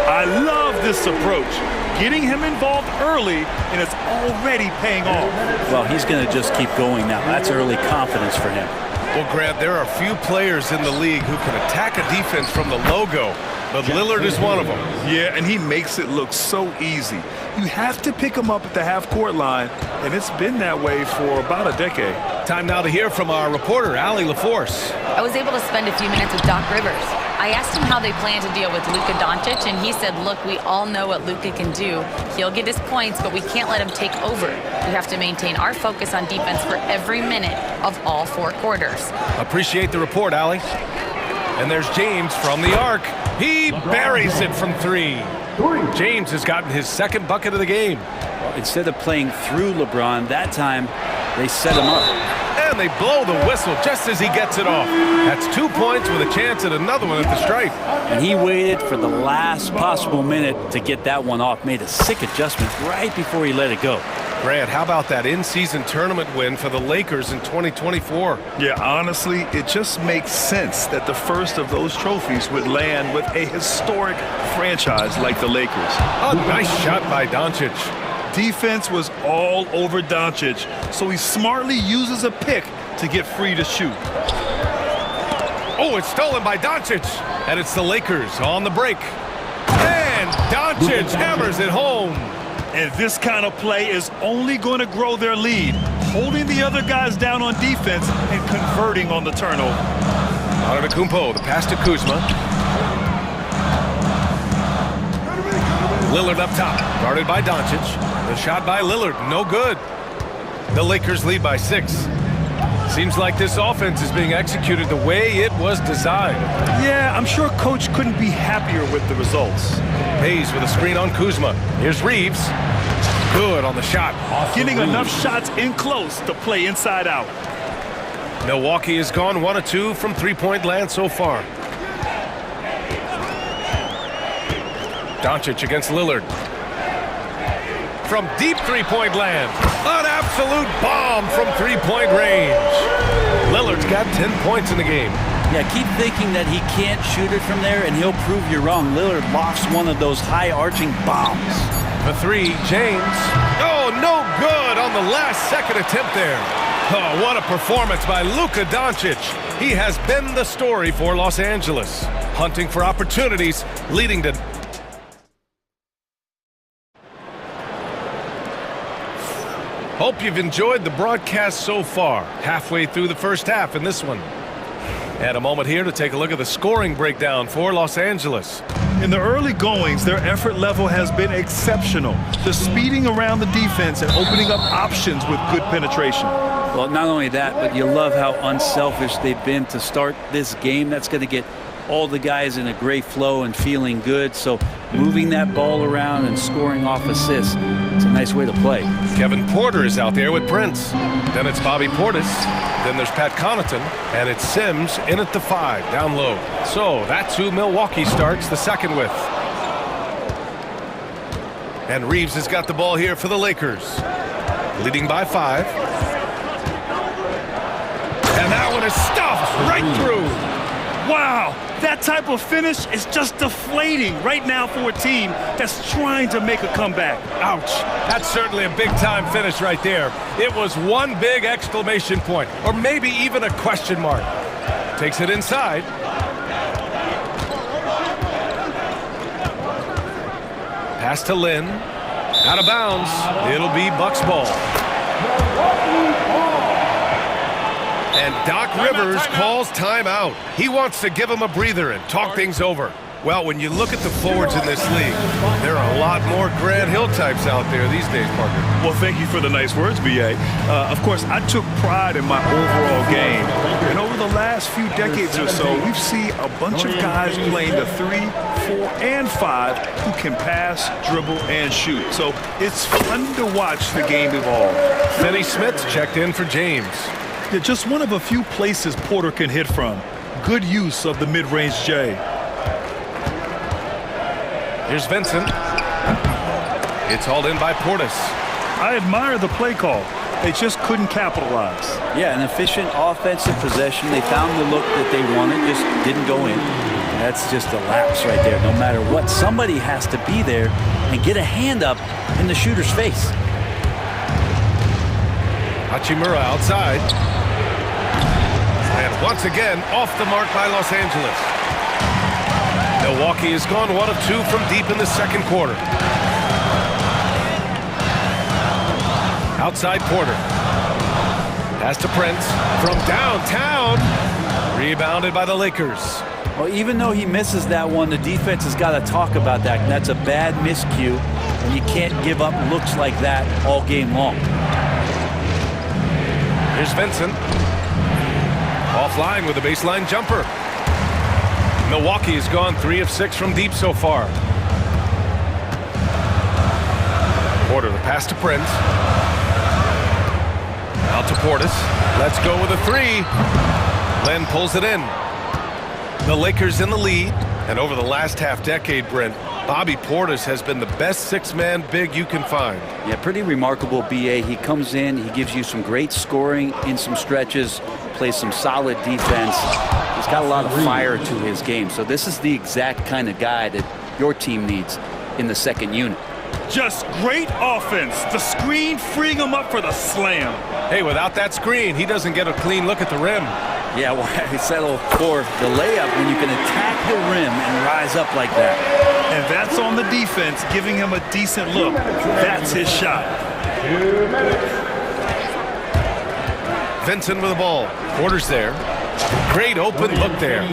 I love this approach. Getting him involved early, and it's already paying off. Well, he's going to just keep going now. That's early confidence for him. Well, Grant, there are few players in the league who can attack a defense from the logo, but Lillard is one of them. Yeah, and he makes it look so easy. You have to pick him up at the half-court line, and it's been that way for about a decade. Time now to hear from our reporter, Allie LaForce. I was able to spend a few minutes with Doc Rivers. I asked him how they plan to deal with Luka Doncic, and he said, look, we all know what Luka can do. He'll get his points, but we can't let him take over. We have to maintain our focus on defense for every minute of all 4 quarters. Appreciate the report, Allie. And there's James from the arc. He buries it from 3. James has gotten his 2nd bucket of the game. Well, instead of playing through LeBron, that time they set him up. And they blow the whistle just as he gets it off. That's 2 points with a chance at another one at the stripe. And he waited for the last possible minute to get that one off. Made a sick adjustment right before he let it go. Grant, how about that in-season tournament win for the Lakers in 2024? Yeah, honestly, it just makes sense that the first of those trophies would land with a historic franchise like the Lakers. A nice shot by Doncic. Defense was all over Doncic, so he smartly uses a pick to get free to shoot. Oh, it's stolen by Doncic, and it's the Lakers on the break. And Doncic hammers it home. And this kind of play is only going to grow their lead, holding the other guys down on defense and converting on the turnover. Antetokounmpo, the pass to Kuzma. Lillard up top, guarded by Doncic. The shot by Lillard, no good. The Lakers lead by 6. Seems like this offense is being executed the way it was designed. Yeah, I'm sure coach couldn't be happier with the results. Hayes with a screen on Kuzma. Here's Reeves. Good on the shot. Getting enough shots in close to play inside out. Milwaukee has gone 1 of 2 from three-point land so far. Doncic against Lillard. From deep three-point land. An absolute bomb from three-point range. Lillard's got 10 points in the game. Yeah, keep thinking that he can't shoot it from there, and he'll prove you wrong. Lillard lofts one of those high-arching bombs. For three, James. Oh, no good on the last second attempt there. Oh, what a performance by Luka Doncic. He has been the story for Los Angeles. Hunting for opportunities, leading to... Hope you've enjoyed the broadcast so far. Halfway through the first half in this one. And a moment here to take a look at the scoring breakdown for Los Angeles. In the early goings, their effort level has been exceptional. The speeding around the defense and opening up options with good penetration. Well, not only that, but you love how unselfish they've been to start this game. That's going to get all the guys in a great flow and feeling good. So moving that ball around and scoring off assists, it's a nice way to play. Kevin Porter is out there with Prince. Then it's Bobby Portis. Then there's Pat Connaughton. And it's Sims in at the 5, down low. So that's who Milwaukee starts the second with. And Reeves has got the ball here for the Lakers. Leading by 5. And that one is stuffed right through. Wow, that type of finish is just deflating right now for a team that's trying to make a comeback. Ouch. That's certainly a big-time finish right there. It was one big exclamation point, or maybe even a question mark. Takes it inside. Pass to Lynn. Out of bounds. It'll be Bucks ball. And Doc Rivers calls timeout. He wants to give him a breather and talk things over. Well, when you look at the forwards in this league, there are a lot more Grant Hill types out there these days, Parker. Well, thank you for the nice words, B.A. Of course, I took pride in my overall game. And over the last few decades or so, we've seen a bunch of guys playing the 3, 4, and 5 who can pass, dribble, and shoot. So it's fun to watch the game evolve. Finney Smith's checked in for James. Yeah, just one of a few places Porter can hit from. Good use of the mid-range J. Here's Vincent. It's hauled in by Portis. I admire the play call. They just couldn't capitalize. Yeah, an efficient offensive possession. They found the look that they wanted, just didn't go in. That's just a lapse right there. No matter what, somebody has to be there and get a hand up in the shooter's face. Hachimura outside. And once again, off the mark by Los Angeles. Milwaukee has gone 1 of 2 from deep in the second quarter. Outside Porter. Pass to Prince from downtown. Rebounded by the Lakers. Well, even though he misses that one, the defense has got to talk about that. And that's a bad miscue, and you can't give up looks like that all game long. Here's Vincent. Offline with a baseline jumper. Milwaukee has gone 3 of 6 from deep so far. Porter, the pass to Prince. Out to Portis. Let's go with a 3. Len pulls it in. The Lakers in the lead. And over the last half-decade, Brent, Bobby Portis has been the best 6-man big you can find. Yeah, pretty remarkable, B.A. He comes in, he gives you some great scoring in some stretches, plays some solid defense. He's got a lot of fire to his game. So this is the exact kind of guy that your team needs in the second unit. Just great offense. The screen freeing him up for the slam. Hey, without that screen, he doesn't get a clean look at the rim. Yeah, well, he settled for the layup when you can attack the rim and rise up like that. And that's on the defense, giving him a decent look. That's his shot. Vincent with the ball. Porter's there. Great open look there.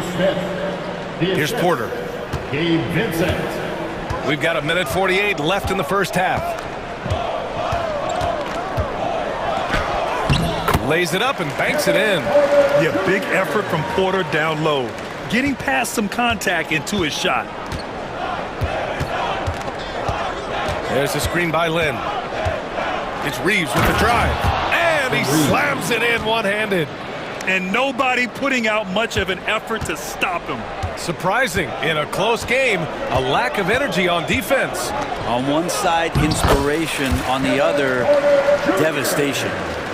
Here's Porter. Gabe Vincent. We've got 1:48 left in the first half. Lays it up and banks it in. Yeah, big effort from Porter down low. Getting past some contact into his shot. There's a screen by Lynn. It's Reeves with the drive. And he slams it in one-handed. And nobody putting out much of an effort to stop him. Surprising, in a close game, a lack of energy on defense. On one side, inspiration. On the other, devastation.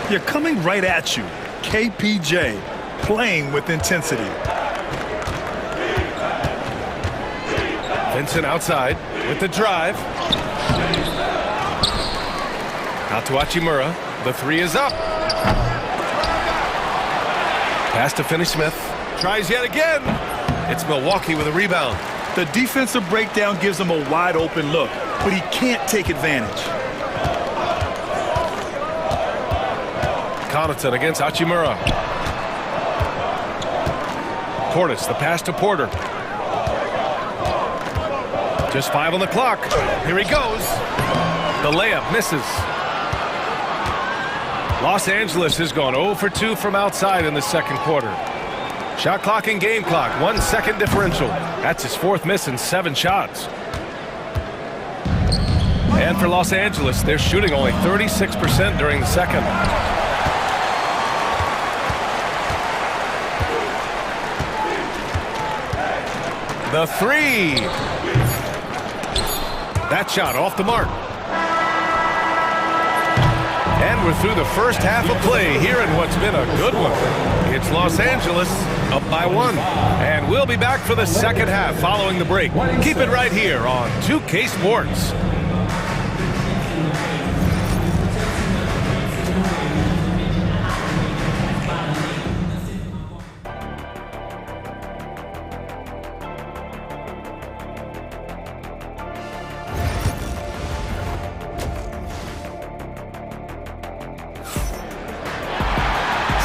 You're coming right at you. KPJ playing with intensity. Vincent outside with the drive. Out to Hachimura. The three is up. Pass to Finney-Smith. Tries yet again. It's Milwaukee with a rebound. The defensive breakdown gives him a wide open look, but he can't take advantage. Connaughton against Hachimura. Portis, the pass to Porter. Just 5 on the clock. Here he goes. The layup misses. Los Angeles has gone 0 for 2 from outside in the second quarter. Shot clock and game clock, 1 second differential. That's his 4th miss in 7 shots. And for Los Angeles, they're shooting only 36% during the second. The three. That shot off the mark. And we're through the first half of play here in what's been a good one. It's Los Angeles up by 1. And we'll be back for the second half following the break. Keep it right here on 2K Sports.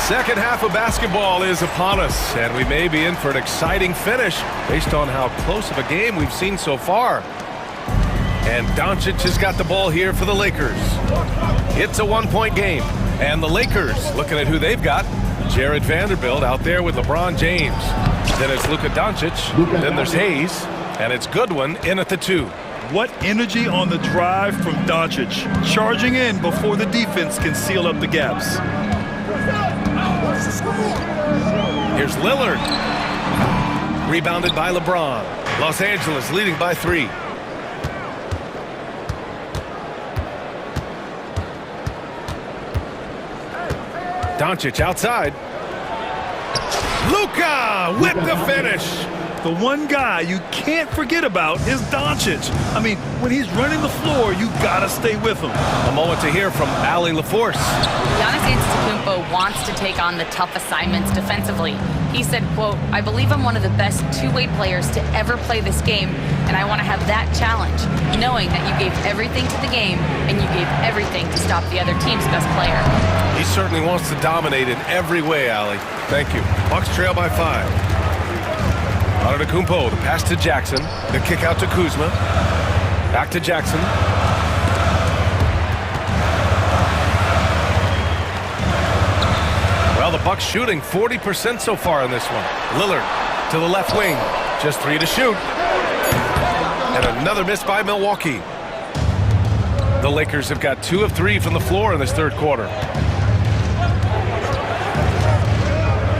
Second half of basketball is upon us, and we may be in for an exciting finish based on how close of a game we've seen so far. And Doncic has got the ball here for the Lakers. It's a 1-point game, and the Lakers, looking at who they've got, Jared Vanderbilt out there with LeBron James. Then it's Luka Doncic, then there's Hayes, and it's Goodwin in at the 2. What energy on the drive from Doncic, charging in before the defense can seal up the gaps. Here's Lillard. Rebounded by LeBron. Los Angeles leading by 3. Doncic outside. Luka with the finish. The one guy you can't forget about is Doncic. I mean, when he's running the floor, you gotta stay with him. A moment to hear from Allie LaForce. Giannis Antetokounmpo wants to take on the tough assignments defensively. He said, quote, "I believe I'm one of the best two-way players to ever play this game, and I want to have that challenge, knowing that you gave everything to the game and you gave everything to stop the other team's best player." He certainly wants to dominate in every way, Allie. Thank you. Bucks trail by 5. Antetokounmpo, the pass to Jackson. The kick out to Kuzma. Back to Jackson. Well, the Bucks shooting 40% so far in this one. Lillard to the left wing. Just 3 to shoot. And another miss by Milwaukee. The Lakers have got 2 of 3 from the floor in this third quarter.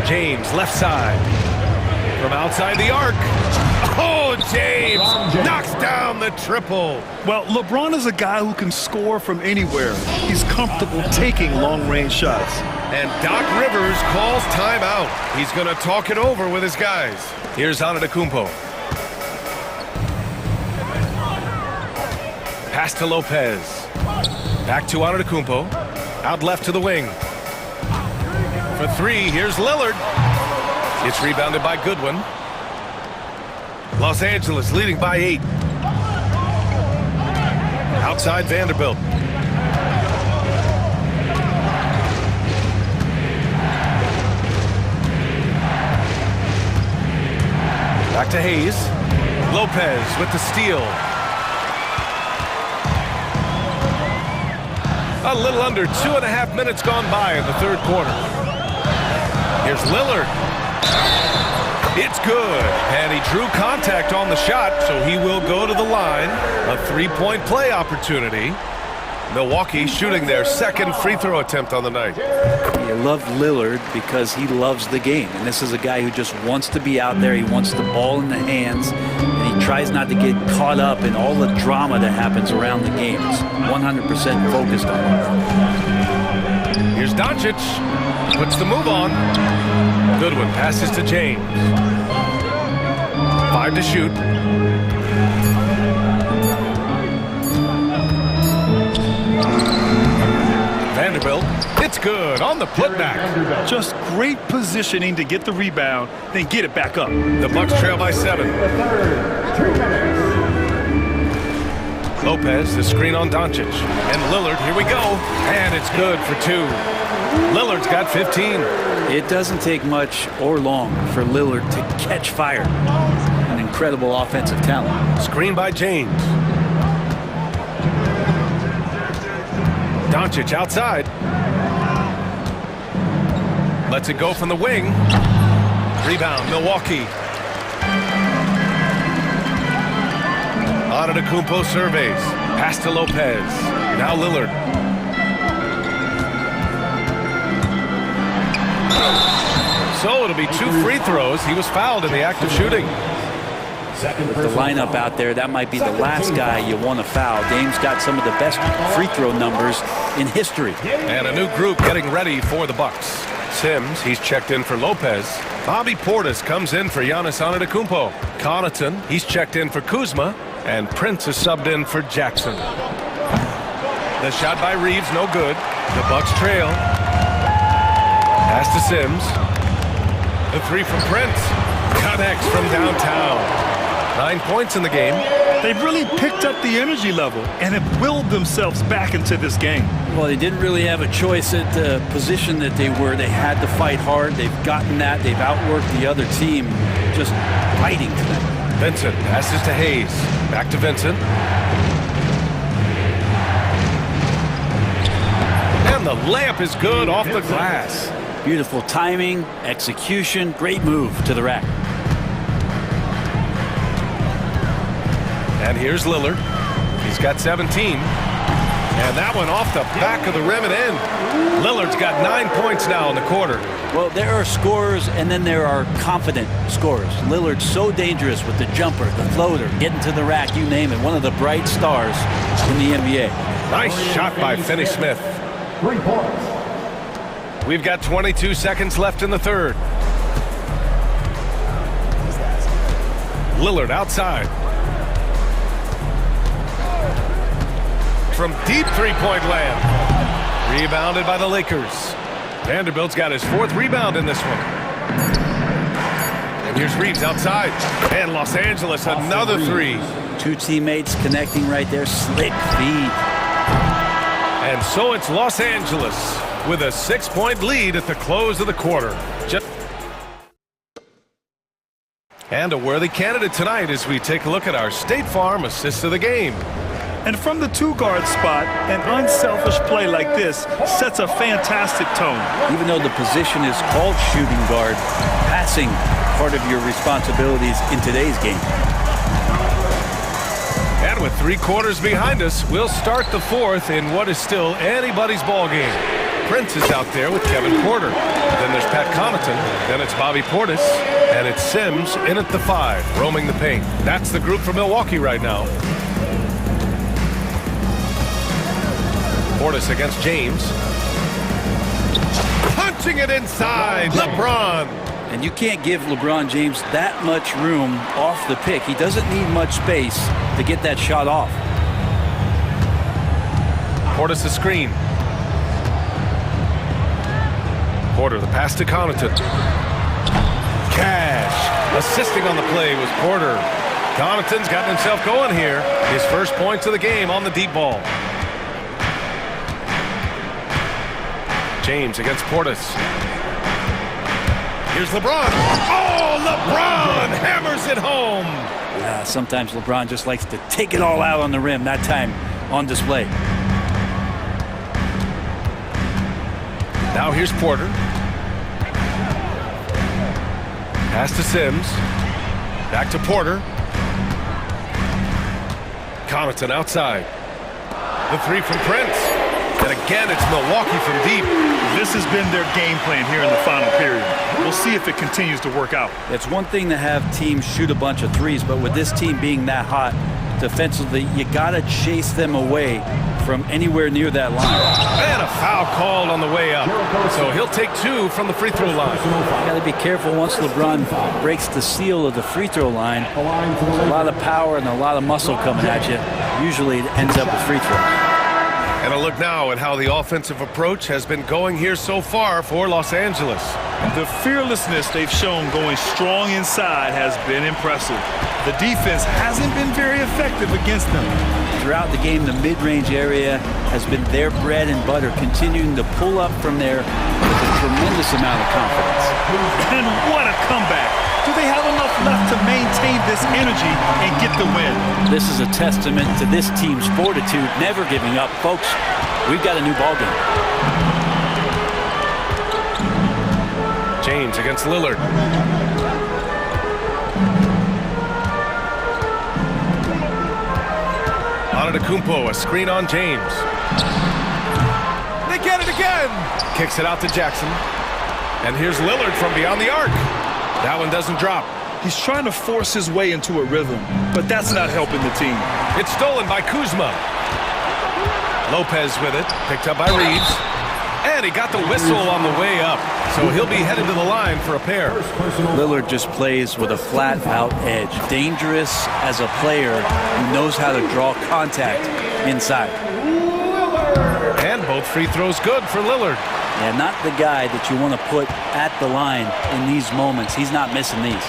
James, left side. From outside the arc. Oh, James knocks down the triple. Well, LeBron is a guy who can score from anywhere. He's comfortable taking long-range shots. And Doc Rivers calls timeout. He's going to talk it over with his guys. Here's Antetokounmpo. Pass to Lopez. Back to Antetokounmpo. Out left to the wing. For 3, here's Lillard. It's rebounded by Goodwin. Los Angeles leading by 8. Outside Vanderbilt. Back to Hayes. Lopez with the steal. A little under 2.5 minutes gone by in the third quarter. Here's Lillard. It's good. And he drew contact on the shot, so he will go to the line. A three-point play opportunity. Milwaukee shooting their second free throw attempt on the night. You love Lillard because he loves the game. And this is a guy who just wants to be out there. He wants the ball in the hands. And he tries not to get caught up in all the drama that happens around the game. He's 100% focused on it. Here's Doncic. Puts the move on. Goodwin passes to James. 5 to shoot. Vanderbilt, it's good on the putback. Just great positioning to get the rebound, then get it back up. The Bucks trail by 7. Lopez, the screen on Doncic. And Lillard, here we go. And it's good for 2. Lillard's got 15. It doesn't take much or long for Lillard to catch fire. An incredible offensive talent. Screen by James. Doncic outside. Lets it go from the wing. Rebound, Milwaukee. Antetokounmpo surveys. Pass to Lopez. Now Lillard. So it'll be 2 free throws. He was fouled in the act of shooting. With the lineup out there, that might be the last guy you want to foul. Dame's got some of the best free throw numbers in history. And a new group getting ready for the Bucks. Sims, he's checked in for Lopez. Bobby Portis comes in for Giannis Antetokounmpo. Connaughton, he's checked in for Kuzma. And Prince is subbed in for Jackson. The shot by Reeves, no good. The Bucks trail. Pass to Sims. The 3 from Prince. Connects from downtown. 9 points in the game. They've really picked up the energy level and have willed themselves back into this game. Well, they didn't really have a choice at the position that they were. They had to fight hard. They've gotten that. They've outworked the other team, just fighting to them. Vincent passes to Hayes. Back to Vincent. And the layup is good off the glass. Beautiful timing, execution, great move to the rack. And here's Lillard. He's got 17. And that one off the back of the rim and in. Lillard's got 9 points now in the quarter. Well, there are scorers and then there are confident scorers. Lillard's so dangerous with the jumper, the floater, getting to the rack, you name it. One of the bright stars in the NBA. Nice shot by Finney-Smith. 3 points. We've got 22 seconds left in the third. Lillard outside. From deep three-point land. Rebounded by the Lakers. Vanderbilt's got his 4th rebound in this one. And here's Reeves outside. And Los Angeles, another 3. 2 teammates connecting right there. Slick feed. And so it's Los Angeles with a 6-point lead at the close of the quarter. And a worthy candidate tonight as we take a look at our State Farm assist of the game. And from the 2-guard spot, an unselfish play like this sets a fantastic tone. Even though the position is called shooting guard, passing part of your responsibilities in today's game. And with 3 quarters behind us, we'll start the 4th in what is still anybody's ball game. Prince is out there with Kevin Porter. Then there's Pat Connaughton. Then it's Bobby Portis. And it's Sims in at the 5, roaming the paint. That's the group for Milwaukee right now. Portis against James. Punching it inside. LeBron. And you can't give LeBron James that much room off the pick. He doesn't need much space to get that shot off. Portis the screen. Porter, the pass to Connaughton. Cash. Assisting on the play was Porter. Connaughton's gotten himself going here. His first points of the game on the deep ball. James against Portis. Here's LeBron. Oh, LeBron hammers it home. Sometimes LeBron just likes to take it all out on the rim. That time on display. Now here's Porter. Pass to Sims. Back to Porter. Connaughton outside. The three from Prince. And again, it's Milwaukee from deep. This has been their game plan here in the final period. We'll see if it continues to work out. It's one thing to have teams shoot a bunch of threes, but with this team being that hot defensively, you gotta chase them away from anywhere near that line. And a foul called on the way up. So he'll take 2 from the free throw line. You gotta be careful once LeBron breaks the seal of the free throw line. There's a lot of power and a lot of muscle coming at you. Usually it ends up with free throws. And a look now at how the offensive approach has been going here so far for Los Angeles. The fearlessness they've shown going strong inside has been impressive. The defense hasn't been very effective against them. Throughout the game, the mid-range area has been their bread and butter, continuing to pull up from there with a tremendous amount of confidence. And what a comeback. Do they have enough left to maintain this energy and get the win? This is a testament to this team's fortitude, never giving up. Folks, we've got a new ballgame. James against Lillard. Antetokounmpo, a screen on James. They get it again! Kicks it out to Jackson. And here's Lillard from beyond the arc. That one doesn't drop. He's trying to force his way into a rhythm, but that's not helping the team. It's stolen by Kuzma. Lopez with it, picked up by Reeves. And he got the whistle on the way up. So he'll be headed to the line for a pair. Lillard just plays with a flat-out edge. Dangerous as a player who knows how to draw contact inside. And both free throws good for Lillard. Yeah, not the guy that you want to put at the line in these moments. He's not missing these.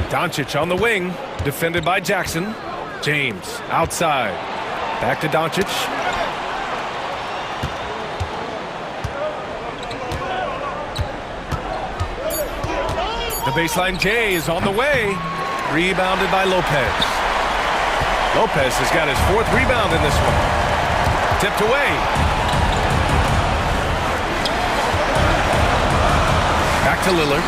Doncic on the wing, defended by Jackson. James outside. Back to Doncic. The baseline J is on the way. Rebounded by Lopez. Lopez has got his 4th rebound in this one. Tipped away. Back to Lillard.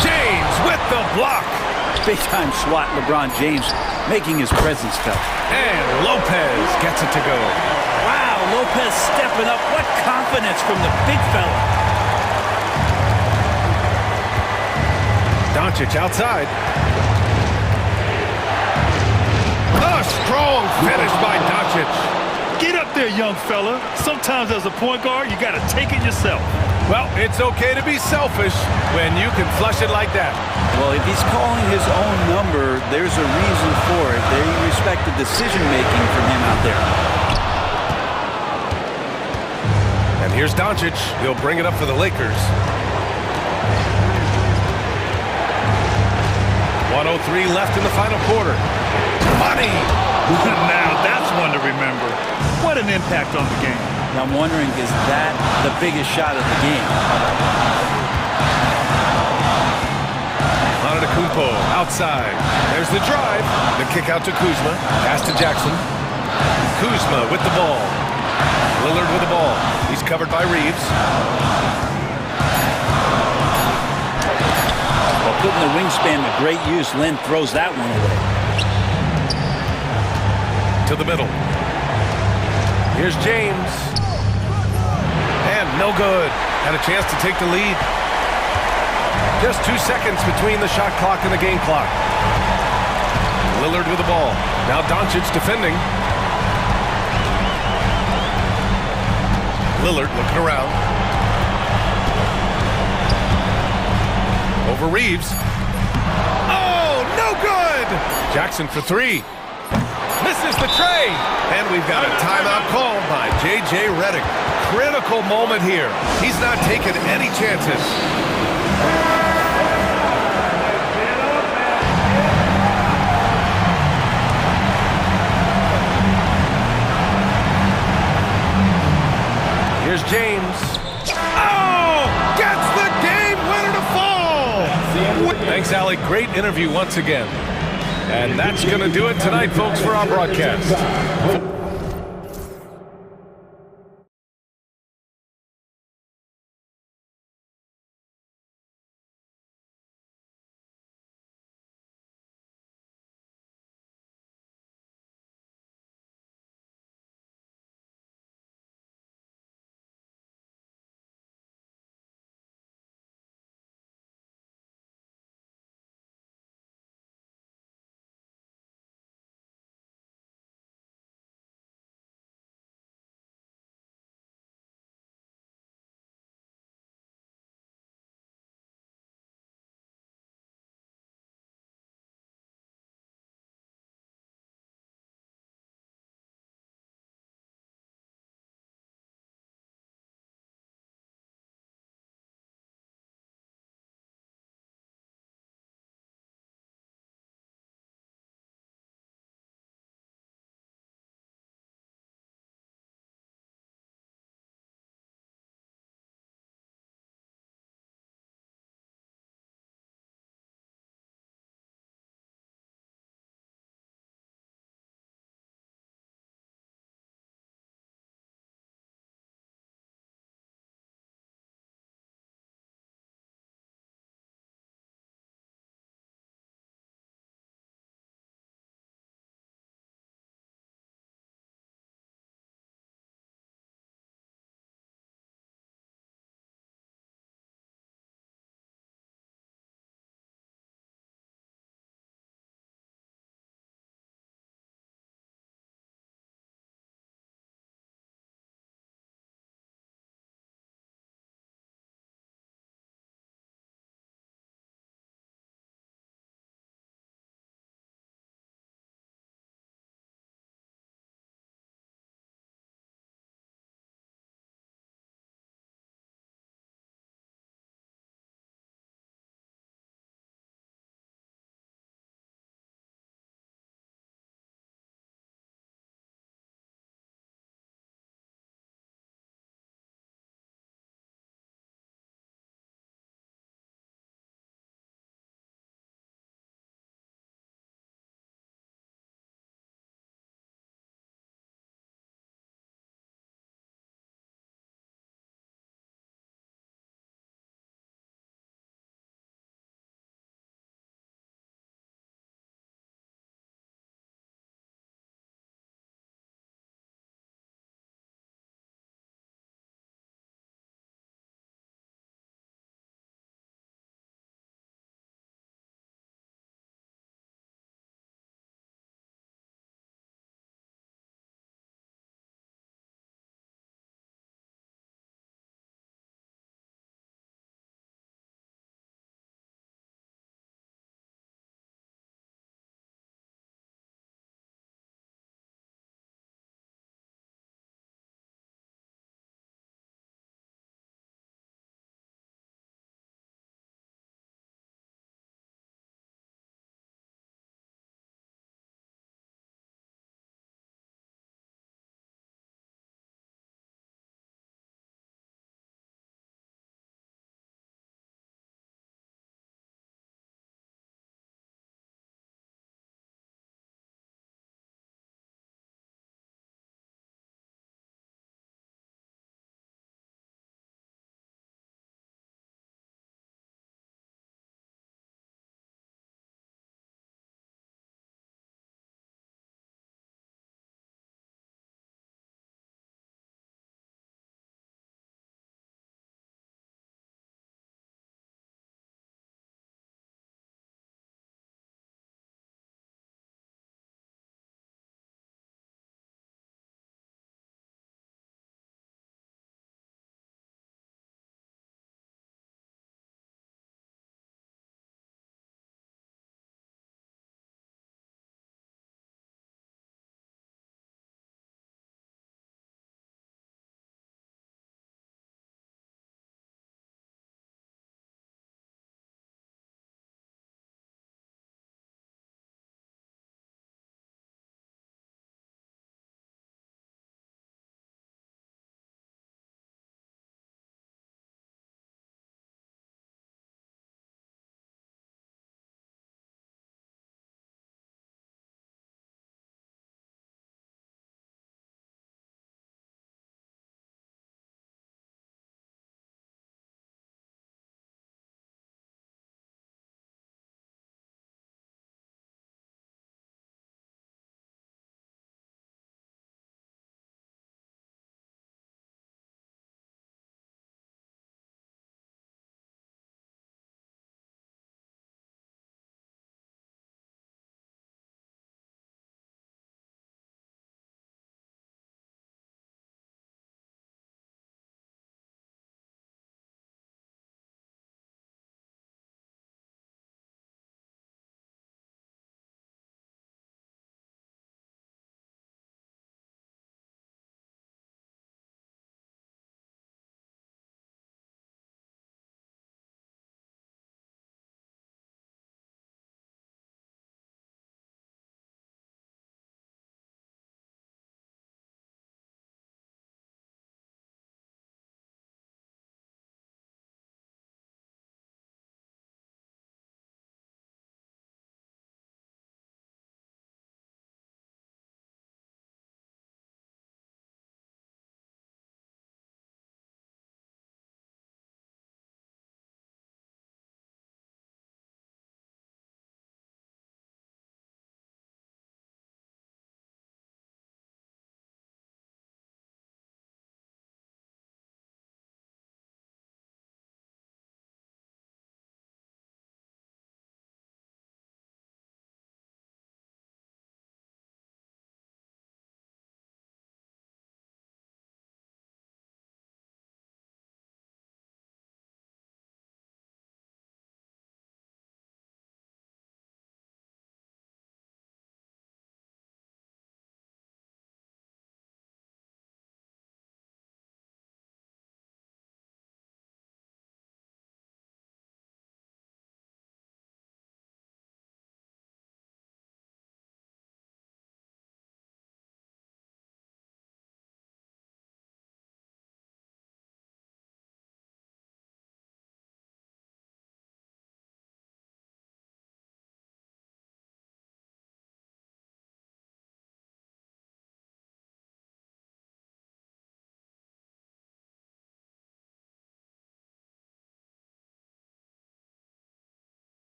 James with the block. Big time swat, LeBron James making his presence felt. And Lopez gets it to go. Wow, Lopez stepping up. What confidence from the big fella. Doncic outside. A strong finish by Doncic. Get up there, young fella. Sometimes as a point guard, you got to take it yourself. Well, it's okay to be selfish when you can flush it like that. Well, if he's calling his own number, there's a reason for it. They respect the decision-making from him out there. And here's Doncic. He'll bring it up for the Lakers. 1:03 left in the final quarter. Money! Now that's one to remember. What an impact on the game. Now I'm wondering, is that the biggest shot of the game? Antetokounmpo outside. There's the drive. The kick out to Kuzma. Pass to Jackson. Kuzma with the ball. Lillard with the ball. He's covered by Reeves. Well, putting the wingspan to great use, Len throws that one away. To the middle. Here's James. And no good. Had a chance to take the lead. Just 2 seconds between the shot clock and the game clock. Lillard with the ball. Now Doncic defending. Lillard looking around. Over Reeves. Oh, no good! Jackson for 3. Misses the tray. And we've got a timeout called by J.J. Redick. Critical moment here. He's not taking any chances. Here's James. Oh! Gets the game winner to fall! Thanks, Allie. Great interview once again. And that's going to do it tonight, folks, for our broadcast.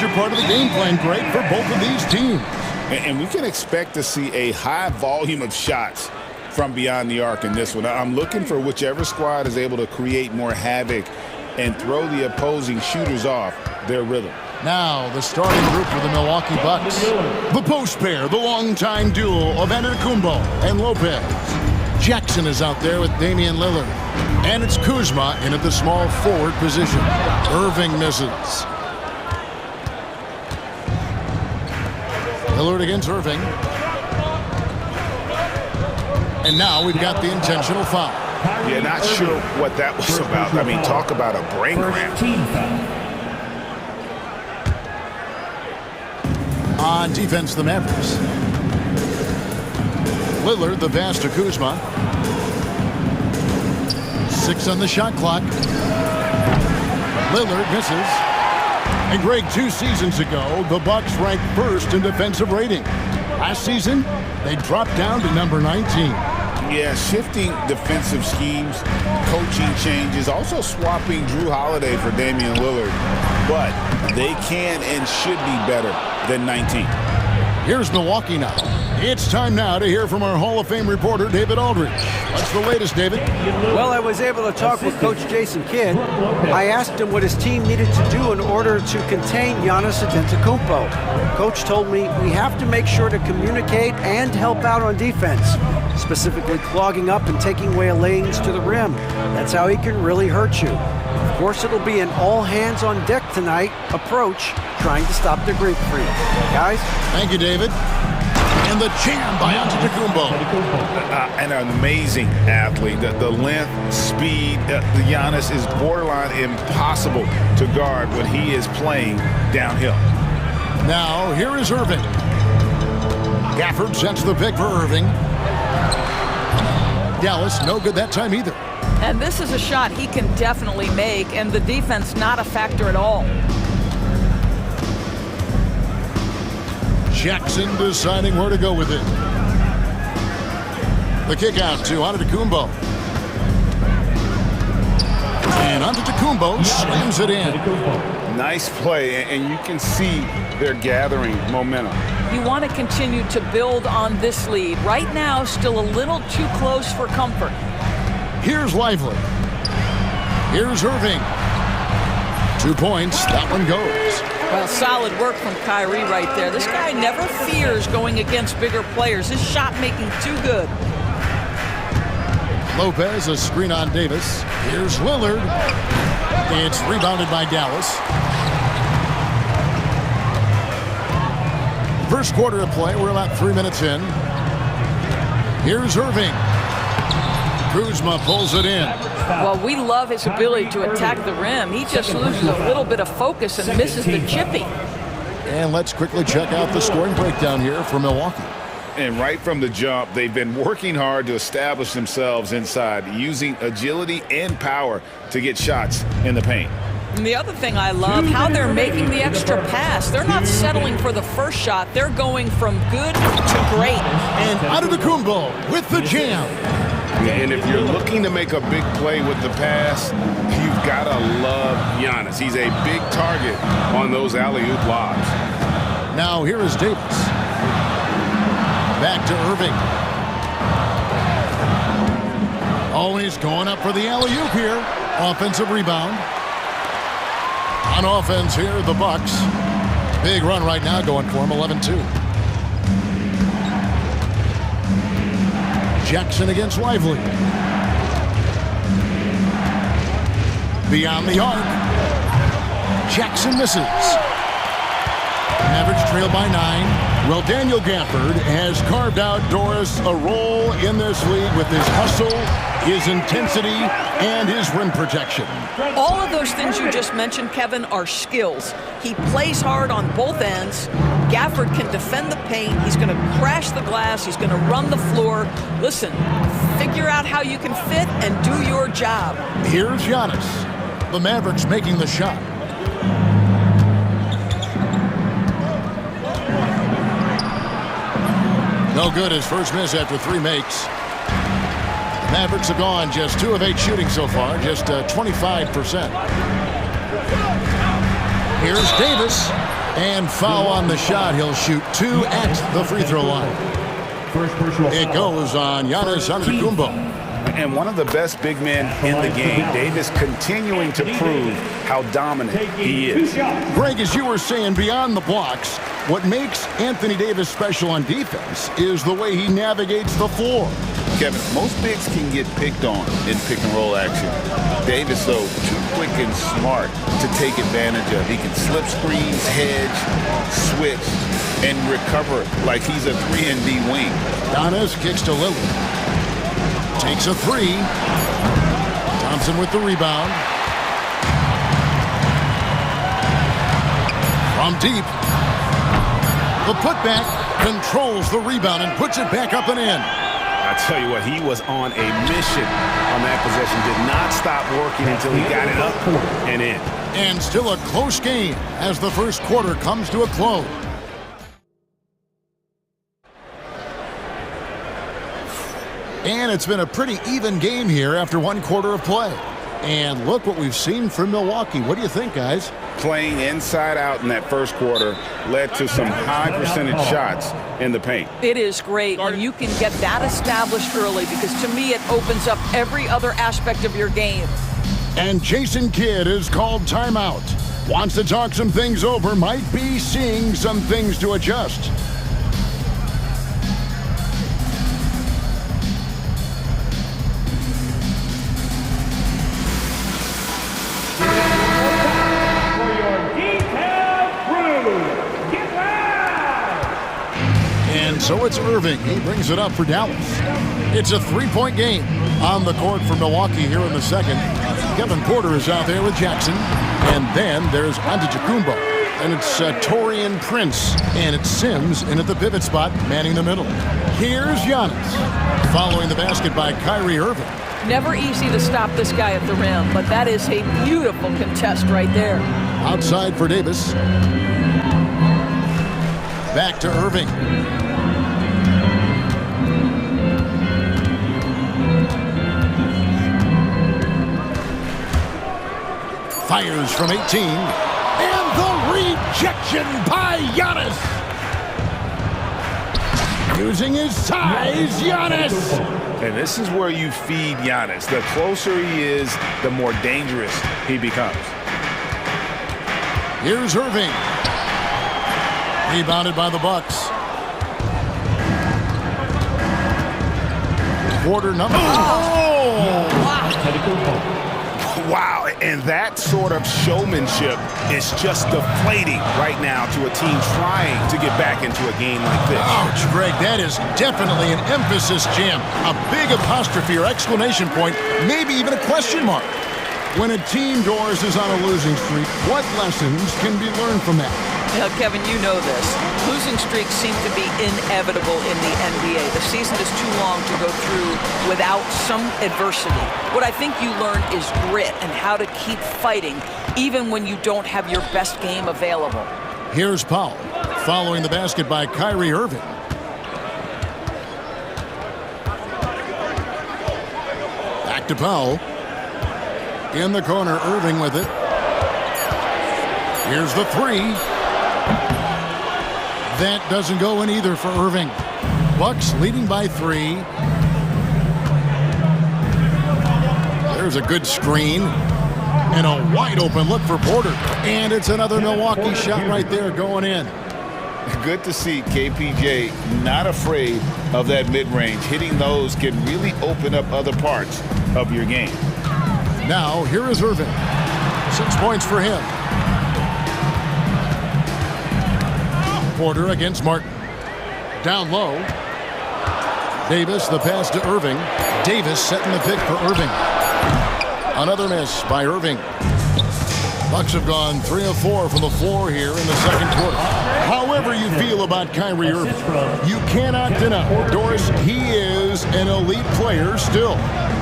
major part of the game plan, Greg, for both of these teams. And we can expect to see a high volume of shots from beyond the arc in this one. I'm looking for whichever squad is able to create more havoc and throw the opposing shooters off their rhythm. Now, the starting group for the Milwaukee Bucks. The post pair, the longtime duo of Antetokounmpo and Lopez. Jackson is out there with Damian Lillard. And it's Kuzma in at the small forward position. Irving misses. Lillard against Irving. And now we've got the intentional foul. Yeah, not sure what that was about. I mean, talk about a brain cramp. On defense, the Mavericks. Lillard, the pass to Kuzma. 6 on the shot clock. Lillard misses. And Greg, 2 seasons ago, the Bucks ranked first in defensive rating. Last season, they dropped down to number 19. Yeah, shifting defensive schemes, coaching changes, also swapping Drew Holiday for Damian Lillard. But they can and should be better than 19. Here's Milwaukee now. It's time now to hear from our Hall of Fame reporter, David Aldridge. What's the latest, David? Well, I was able to talk with Coach Jason Kidd. I asked him what his team needed to do in order to contain Giannis Antetokounmpo. Coach told me we have to make sure to communicate and help out on defense, specifically clogging up and taking away lanes to the rim. That's how he can really hurt you. Of course, it'll be an all-hands-on-deck tonight approach, trying to stop the Greek freak. Guys? Thank you, David. And the jam by Antetokounmpo. An amazing athlete. The length, speed, the Giannis is borderline impossible to guard when he is playing downhill. Now, here is Irving. Gafford sets the pick for Irving. Dallas, no good that time either. And this is a shot he can definitely make, and the defense not a factor at all. Jackson deciding where to go with it. The kick out to Antetokounmpo. And Antetokounmpo slams it in. Nice play, and you can see they're gathering momentum. You want to continue to build on this lead. Right now, still a little too close for comfort. Here's Lively. Here's Irving. 2 points. That one goes. Well, solid work from Kyrie right there. This guy never fears going against bigger players. His shot making too good. Lopez, a screen on Davis. Here's Lillard. It's rebounded by Dallas. First quarter of play. We're about 3 minutes in. Here's Irving. Kuzma pulls it in. Well, we love his ability to attack the rim. He just loses a little bit of focus and misses the chippy. And let's quickly check out the scoring breakdown here for Milwaukee. And right from the jump, they've been working hard to establish themselves inside, using agility and power to get shots in the paint. And the other thing I love, how they're making the extra pass. They're not settling for the first shot. They're going from good to great. And Antetokounmpo with the jam. And if you're looking to make a big play with the pass, you've got to love Giannis. He's a big target on those alley-oop lobs. Now here is Davis. Back to Irving. Always going up for the alley-oop here. Offensive rebound. On offense here, the Bucks. Big run right now going for him, 11-2. Jackson against Lively. Beyond the arc. Jackson misses. Mavericks trail by 9. Well, Daniel Gafford has carved out Doris a role in this league with his hustle, his intensity, and his rim protection. All of those things you just mentioned, Kevin, are skills. He plays hard on both ends. Gafford can defend the paint. He's going to crash the glass. He's going to run the floor. Listen, figure out how you can fit and do your job. Here's Giannis. The Mavericks making the shot. No good, his first miss after 3 makes. Mavericks have gone just 2 of 8 shooting so far, just 25%. Here's Davis. And foul on the shot. He'll shoot 2 at the free throw line. It goes on Giannis Antetokounmpo. And one of the best big men in the game, Davis, continuing to prove how dominant he is. Greg, as you were saying, beyond the blocks, what makes Anthony Davis special on defense is the way he navigates the floor. Kevin, most bigs can get picked on in pick-and-roll action. Davis, though, too quick and smart to take advantage of. He can slip screens, hedge, switch, and recover like he's a 3-and-D wing. Giannis kicks to Lillard. Takes a 3. Thompson with the rebound. From deep. The putback controls the rebound and puts it back up and in. I tell you what, he was on a mission on that possession. Did not stop working until he got it up and in. And still a close game as the first quarter comes to a close. And it's been a pretty even game here after one quarter of play. And look what we've seen from Milwaukee. What do you think, guys? Playing inside out in that first quarter led to some high percentage shots in the paint. It is great when you can get that established early, because to me it opens up every other aspect of your game. And Jason Kidd is called timeout. Wants to talk some things over, might be seeing some things to adjust. So it's Irving. He brings it up for Dallas. It's a 3-point game on the court for Milwaukee here in the second. Kevin Porter is out there with Jackson. And then there's Antetokounmpo. And it's Taurean Prince. And it's Sims in at the pivot spot, manning the middle. Here's Giannis, following the basket by Kyrie Irving. Never easy to stop this guy at the rim, but that is a beautiful contest right there. Outside for Davis. Back to Irving. Fires from 18. And the rejection by Giannis. Using his size, Giannis. And this is where you feed Giannis. The closer he is, the more dangerous he becomes. Here's Irving. Rebounded by the Bucks. Quarter number. Wow, and that sort of showmanship is just deflating right now to a team trying to get back into a game like this. Ouch, Greg, that is definitely an emphasis jam. A big apostrophe or exclamation point, maybe even a question mark. When a team, Doris, is on a losing streak, what lessons can be learned from that? Kevin, you know this. Losing streaks seem to be inevitable in the NBA. The season is too long to go through without some adversity. What I think you learn is grit and how to keep fighting even when you don't have your best game available. Here's Powell, following the basket by Kyrie Irving. Back to Powell. In the corner, Irving with it. Here's the 3. That doesn't go in either for Irving. Bucks leading by 3. There's a good screen. And a wide open look for Porter. And it's another Milwaukee shot right there going in. Good to see KPJ not afraid of that mid-range. Hitting those can really open up other parts of your game. Now, here is Irving. 6 points for him. Porter against Martin. Down low. Davis, the pass to Irving. Davis setting the pick for Irving. Another miss by Irving. Bucks have gone 3 of 4 from the floor here in the second quarter. However you feel about Kyrie Irving, you cannot deny, Doris, he is an elite player still.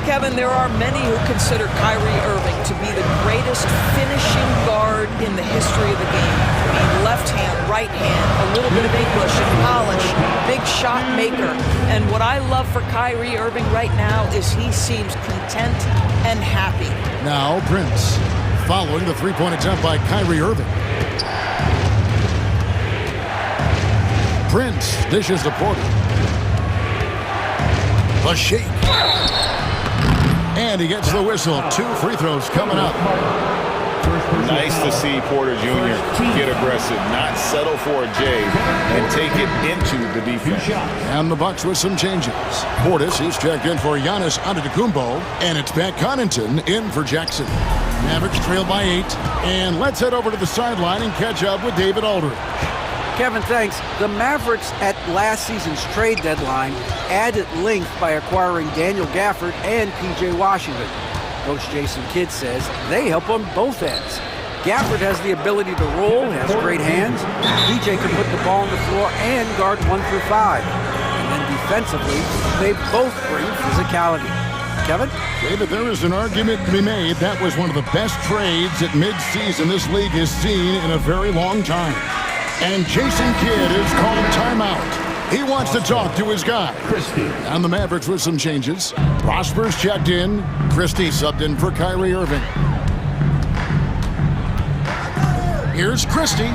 Kevin, there are many who consider Kyrie Irving to be the greatest finishing guard in the history of the game. I mean, left hand, right hand, a little bit of English and polish, big shot maker. And what I love for Kyrie Irving right now is he seems content and happy. Now Prince, following the 3-point attempt by Kyrie Irving. Prince dishes to Porter. The shake. And he gets the whistle. 2 free throws coming up. Nice to see Porter Jr. get aggressive, not settle for a J, and take it into the defense. And the Bucks with some changes. Portis, he's checked in for Giannis Antetokounmpo, and it's Pat Connaughton in for Jackson. Mavericks trail by 8, and let's head over to the sideline and catch up with David Aldridge. Kevin, thanks. The Mavericks at last season's trade deadline added length by acquiring Daniel Gafford and P.J. Washington. Coach Jason Kidd says they help on both ends. Gafford has the ability to roll, has great hands. P.J. can put the ball on the floor and guard 1 through 5. And then defensively, they both bring physicality. Kevin? David, there is an argument to be made that was one of the best trades at midseason this league has seen in a very long time. And Jason Kidd is called timeout. He wants to talk to his guy. And the Mavericks with some changes. Prosper's checked in. Christie subbed in for Kyrie Irving. Here's Christie.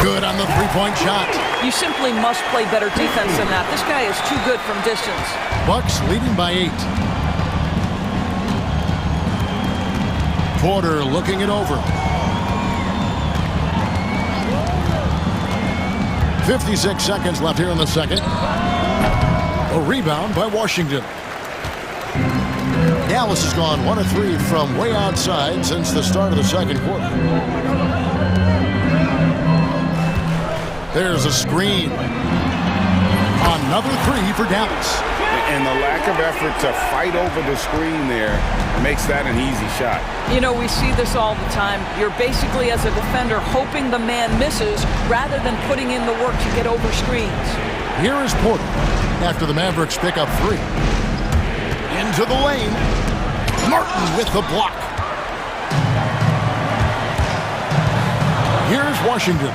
Good on the three-point shot. You simply must play better defense than that. This guy is too good from distance. Bucks leading by 8. Porter looking it over. 56 seconds left here in the second. A rebound by Washington. Dallas has gone 1 of 3 from way outside since the start of the second quarter. There's a screen. Another 3 for Dallas. And the lack of effort to fight over the screen there makes that an easy shot. You know, we see this all the time. You're basically, as a defender, hoping the man misses rather than putting in the work to get over screens. Here is Porter after the Mavericks pick up 3. Into the lane. Martin with the block. Here's Washington.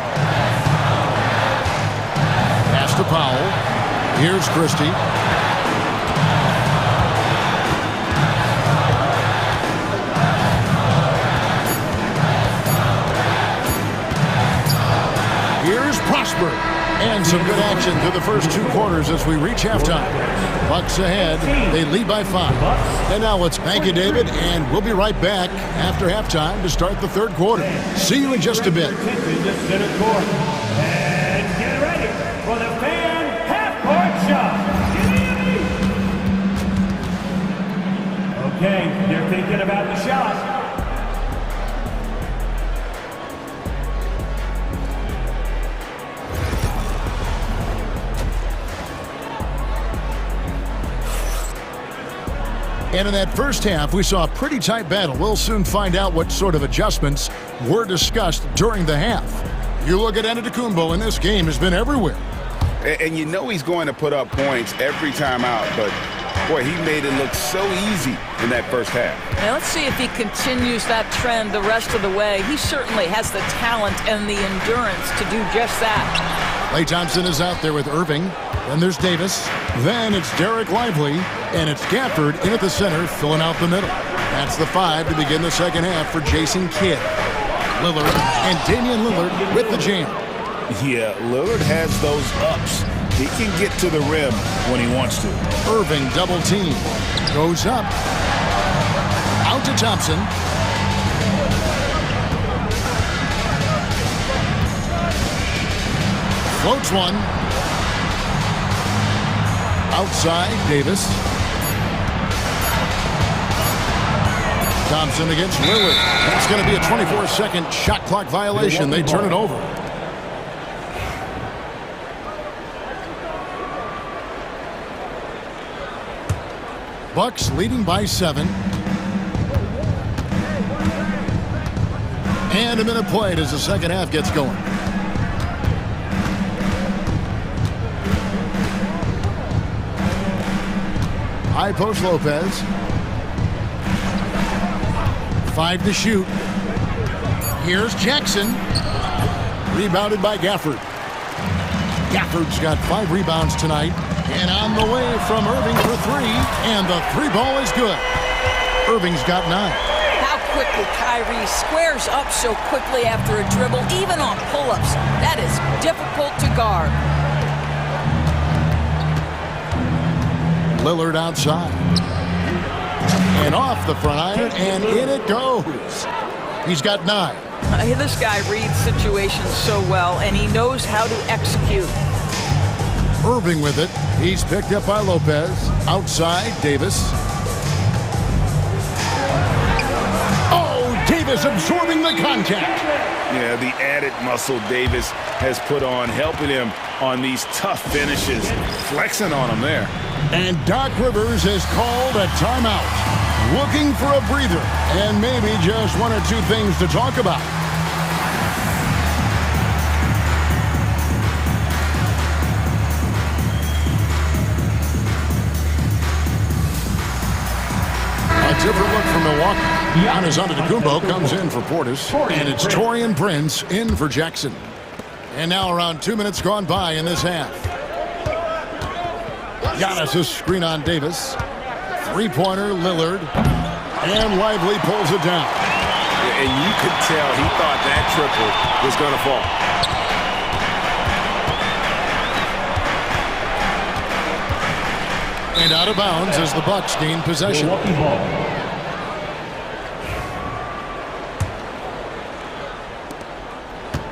Pass to Powell. Here's Christie. Here's Prosper. And some good action through the first 2 quarters as we reach halftime. Bucks ahead. They lead by 5. And now let's thank you, David, and we'll be right back after halftime to start the third quarter. See you in just a bit. And get ready for the fan half-court shot. Okay, they're thinking about the shot. And in that first half, we saw a pretty tight battle. We'll soon find out what sort of adjustments were discussed during the half. You look at Antetokounmpo, and this game has been everywhere. And you know he's going to put up points every time out, but boy, he made it look so easy in that first half. Now let's see if he continues that trend the rest of the way. He certainly has the talent and the endurance to do just that. Klay Thompson is out there with Irving. Then there's Davis. Then it's Derek Lively. And it's Gafford in at the center, filling out the middle. That's the 5 to begin the second half for Jason Kidd. Lillard and Damian Lillard with the jam. Yeah, Lillard has those ups. He can get to the rim when he wants to. Irving double team. Goes up. Out to Thompson. Floats one. Outside, Davis. Thompson against Lillard. That's going to be a 24-second shot clock violation. They turn it over. Bucks leading by 7. And a minute played as the second half gets going. High post Lopez. 5 to shoot. Here's Jackson. Rebounded by Gafford. Gafford's got 5 rebounds tonight. And on the way from Irving for 3. And the 3 ball is good. Irving's got 9. How quickly Kyrie squares up so quickly after a dribble, even on pull-ups. That is difficult to guard. Lillard outside. And off the front iron, and in it goes. He's got 9. This guy reads situations so well, and he knows how to execute. Irving with it. He's picked up by Lopez. Outside, Davis. Oh, Davis absorbing the contact. Yeah, the added muscle Davis has put on, helping him on these tough finishes, flexing on him there. And Doc Rivers has called a timeout, looking for a breather, and maybe just 1 or 2 things to talk about. A different look from Milwaukee. Giannis Antetokounmpo comes in for Portis, and it's Taurean Prince in for Jackson. And now around 2 minutes gone by in this half. Giannis' screen on Davis. Three-pointer, Lillard. And Lively pulls it down. And you could tell he thought that triple was going to fall. And out of bounds as the Bucks gain possession.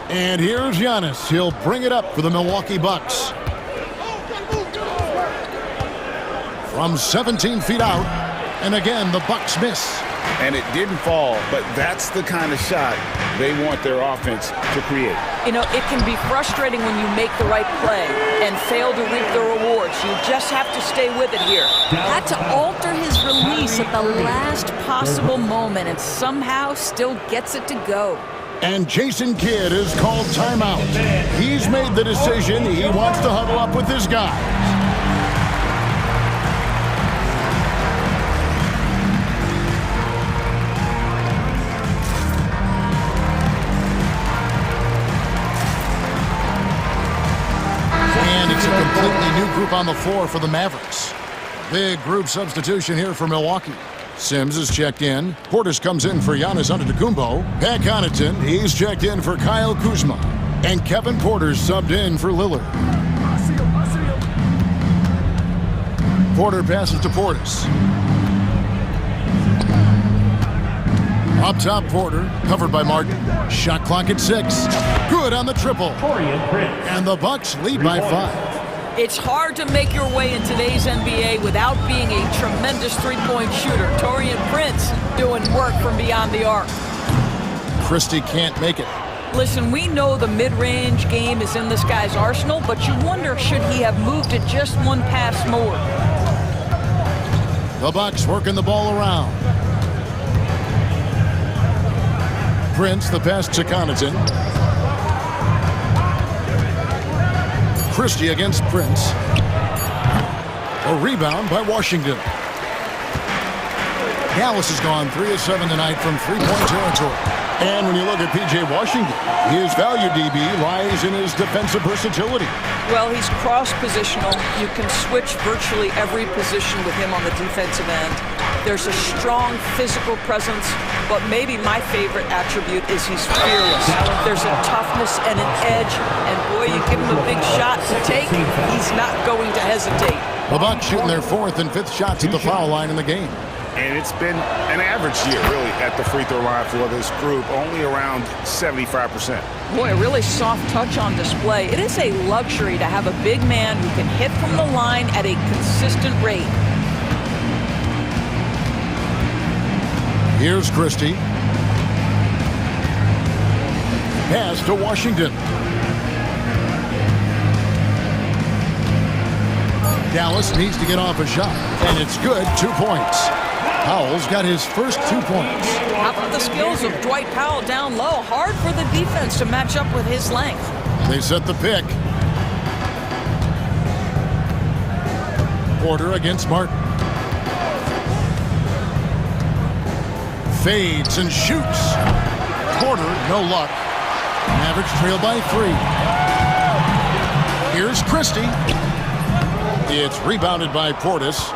And here's Giannis. He'll bring it up for the Milwaukee Bucks. From 17 feet out. And again, the Bucks miss. And it didn't fall, but that's the kind of shot they want their offense to create. You know, it can be frustrating when you make the right play and fail to reap the rewards. You just have to stay with it here. Had to alter his release at the last possible moment and somehow still gets it to go. And Jason Kidd is called timeout. He's made the decision. He wants to huddle up with his guys. And it's a completely new group on the floor for the Mavericks. Big group substitution here for Milwaukee. Sims is checked in. Portis comes in for Giannis Antetokounmpo. Pat Connaughton, he's checked in for Kyle Kuzma. And Kevin Porter's subbed in for Lillard. Porter passes to Portis. Up top, Porter, covered by Martin. Shot clock at 6. Good on the triple. And the Bucks lead by 5. It's hard to make your way in today's NBA without being a tremendous three-point shooter. Taurean Prince doing work from beyond the arc. Christie can't make it. Listen, we know the mid-range game is in this guy's arsenal, but you wonder, should he have moved it just one pass more? The Bucks working the ball around. Prince, the pass to Connaughton. Christie against Prince. A rebound by Washington. Dallas has gone 3 of 7 tonight from three-point territory. And when you look at P.J. Washington, his value DB lies in his defensive versatility. Well, he's cross-positional. You can switch virtually every position with him on the defensive end. There's a strong physical presence, but maybe my favorite attribute is he's fearless. There's a toughness and an edge, and boy, you give him a big shot to take, he's not going to hesitate. The Bucks shooting their 4th and 5th shots at the foul line in the game. And it's been an average year, really, at the free throw line for this group, only around 75%. Boy, a really soft touch on display. It is a luxury to have a big man who can hit from the line at a consistent rate. Here's Christie. Pass to Washington. Dallas needs to get off a shot, and it's good. 2 points. Powell's got his first 2 points. How about the skills of Dwight Powell down low? Hard for the defense to match up with his length. They set the pick. Porter against Martin. Fades and shoots. Porter, no luck. Mavericks trail by 3. Here's Christie. It's rebounded by Portis.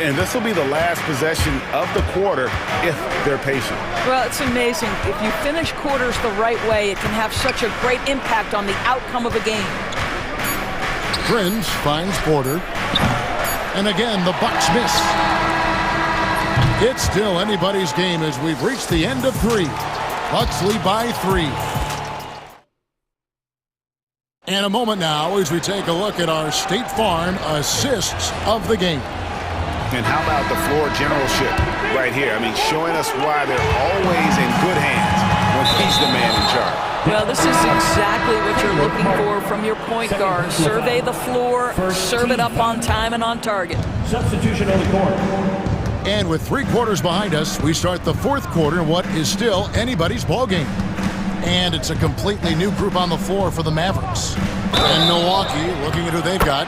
And this will be the last possession of the quarter if they're patient. Well, it's amazing. If you finish quarters the right way, it can have such a great impact on the outcome of a game. Prince finds Porter. And again, the Bucks miss. It's still anybody's game as we've reached the end of 3. Bucks lead by 3. And a moment now as we take a look at our State Farm assists of the game. And how about the floor generalship right here? I mean, showing us why they're always in good hands when he's the man in charge. Well, this is exactly what you're looking for from your point guard. Survey the floor, serve it up on time and on target. Substitution on the court. And with 3 quarters behind us, we start the 4th quarter in what is still anybody's ballgame. And it's a completely new group on the floor for the Mavericks. And Milwaukee, looking at who they've got,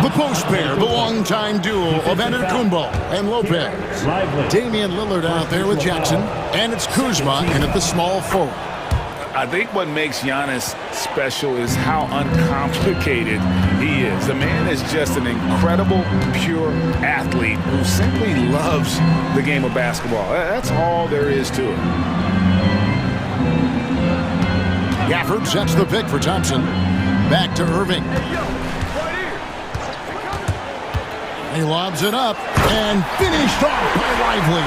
the post pair, the longtime duo of Antetokounmpo and Lopez. Damian Lillard out there with Jackson, and it's Kuzma in at the small forward. I think what makes Giannis special is how uncomplicated he is. The man is just an incredible, pure athlete who simply loves the game of basketball. That's all there is to it. Gafford sets the pick for Thompson. Back to Irving. He lobs it up and finished off by Lively.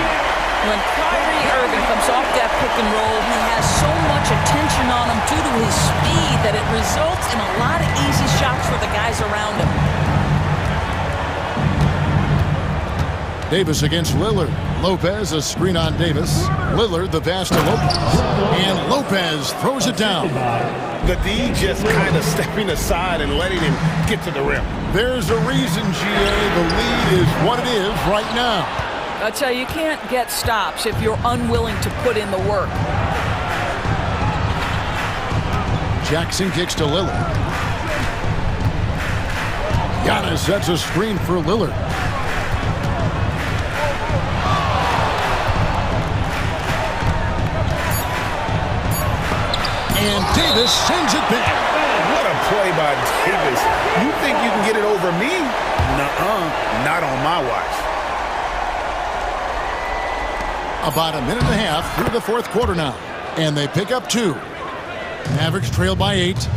When Kyrie Irving comes off that pick and roll, he has so much attention on him due to his speed that it results in a lot of easy shots for the guys around him. Davis against Lillard. Lopez, a screen on Davis. Lillard, the pass to Lopez. And Lopez throws it down. The D just kind of stepping aside and letting him get to the rim. There's a reason, GA, the lead is what it is right now. I tell you can't get stops if you're unwilling to put in the work. Jackson kicks to Lillard. Giannis sets a screen for Lillard. And Davis sends it back. What a play by Davis. You think you can get it over me? Nuh-uh, not on my watch. About a minute and a half through the 4th quarter now. And they pick up 2. Mavericks trail by 8.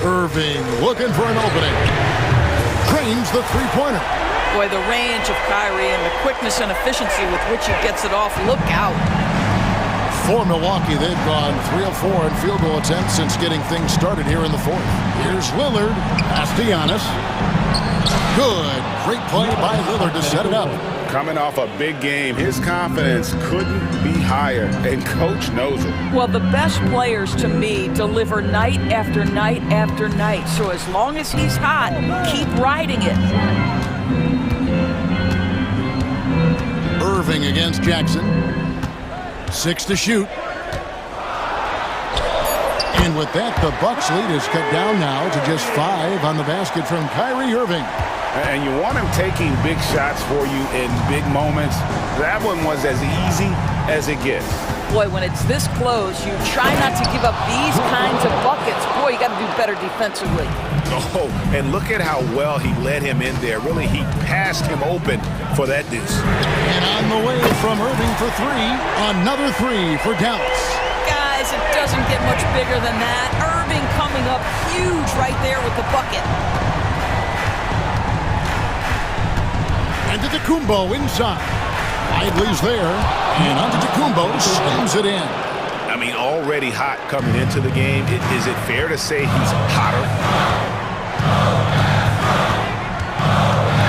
Irving looking for an opening. Drains the 3-pointer. Boy, the range of Kyrie and the quickness and efficiency with which he gets it off. Look out. For Milwaukee, they've gone 3 of 4 in field goal attempts since getting things started here in the 4th. Here's Lillard. Pass to Giannis. Good. Great play by Lillard to set it up. Coming off a big game, his confidence couldn't be higher, and Coach knows it. Well, the best players to me deliver night after night after night. So as long as he's hot, keep riding it. Irving against Jackson. 6 to shoot. And with that, the Bucks lead is cut down now to just 5 on the basket from Kyrie Irving. And you want him taking big shots for you in big moments. That one was as easy as it gets. Boy, when it's this close, you try not to give up these kinds of buckets. Boy, you got to do better defensively. Oh, and look at how well he led him in there. Really, he passed him open for that deuce. And on the way from Irving for 3, another 3 for Dallas. Guys, it doesn't get much bigger than that. Irving coming up huge right there with the bucket. Antetokounmpo inside. Lively's there, and Antetokounmpo slams it in. I mean, already hot coming into the game. Is it fair to say he's hotter?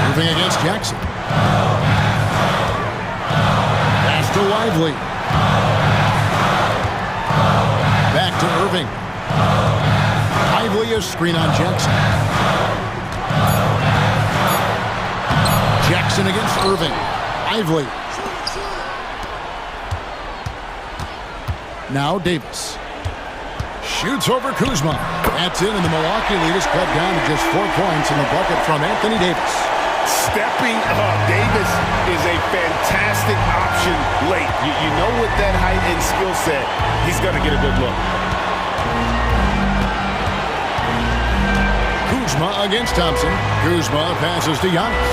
Moving against Jackson. Pass to Lively. Back to Irving. Lively, a screen on Jackson. Jackson against Irving. Lively. Now Davis. Shoots over Kuzma. That's in, and the Milwaukee lead is cut down to just 4 points in the bucket from Anthony Davis. Stepping up. Davis is a fantastic option late. You know, with that height and skill set, he's going to get a good look. Kuzma against Thompson. Kuzma passes to Giannis.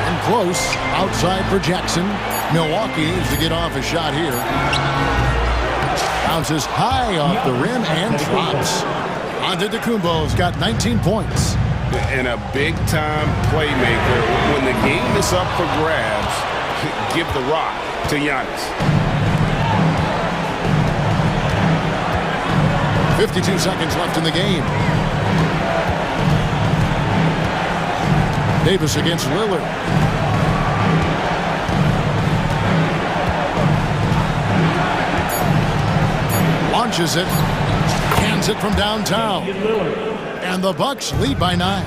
And close. Outside for Jackson. Milwaukee needs to get off a shot here. Bounces high off the rim and drops. Antetokounmpo's got 19 points. And a big-time playmaker. When the game is up for grabs, give the rock to Giannis. 52 seconds left in the game. Davis against Lillard. Launches it. Hands it from downtown. And the Bucks lead by 9.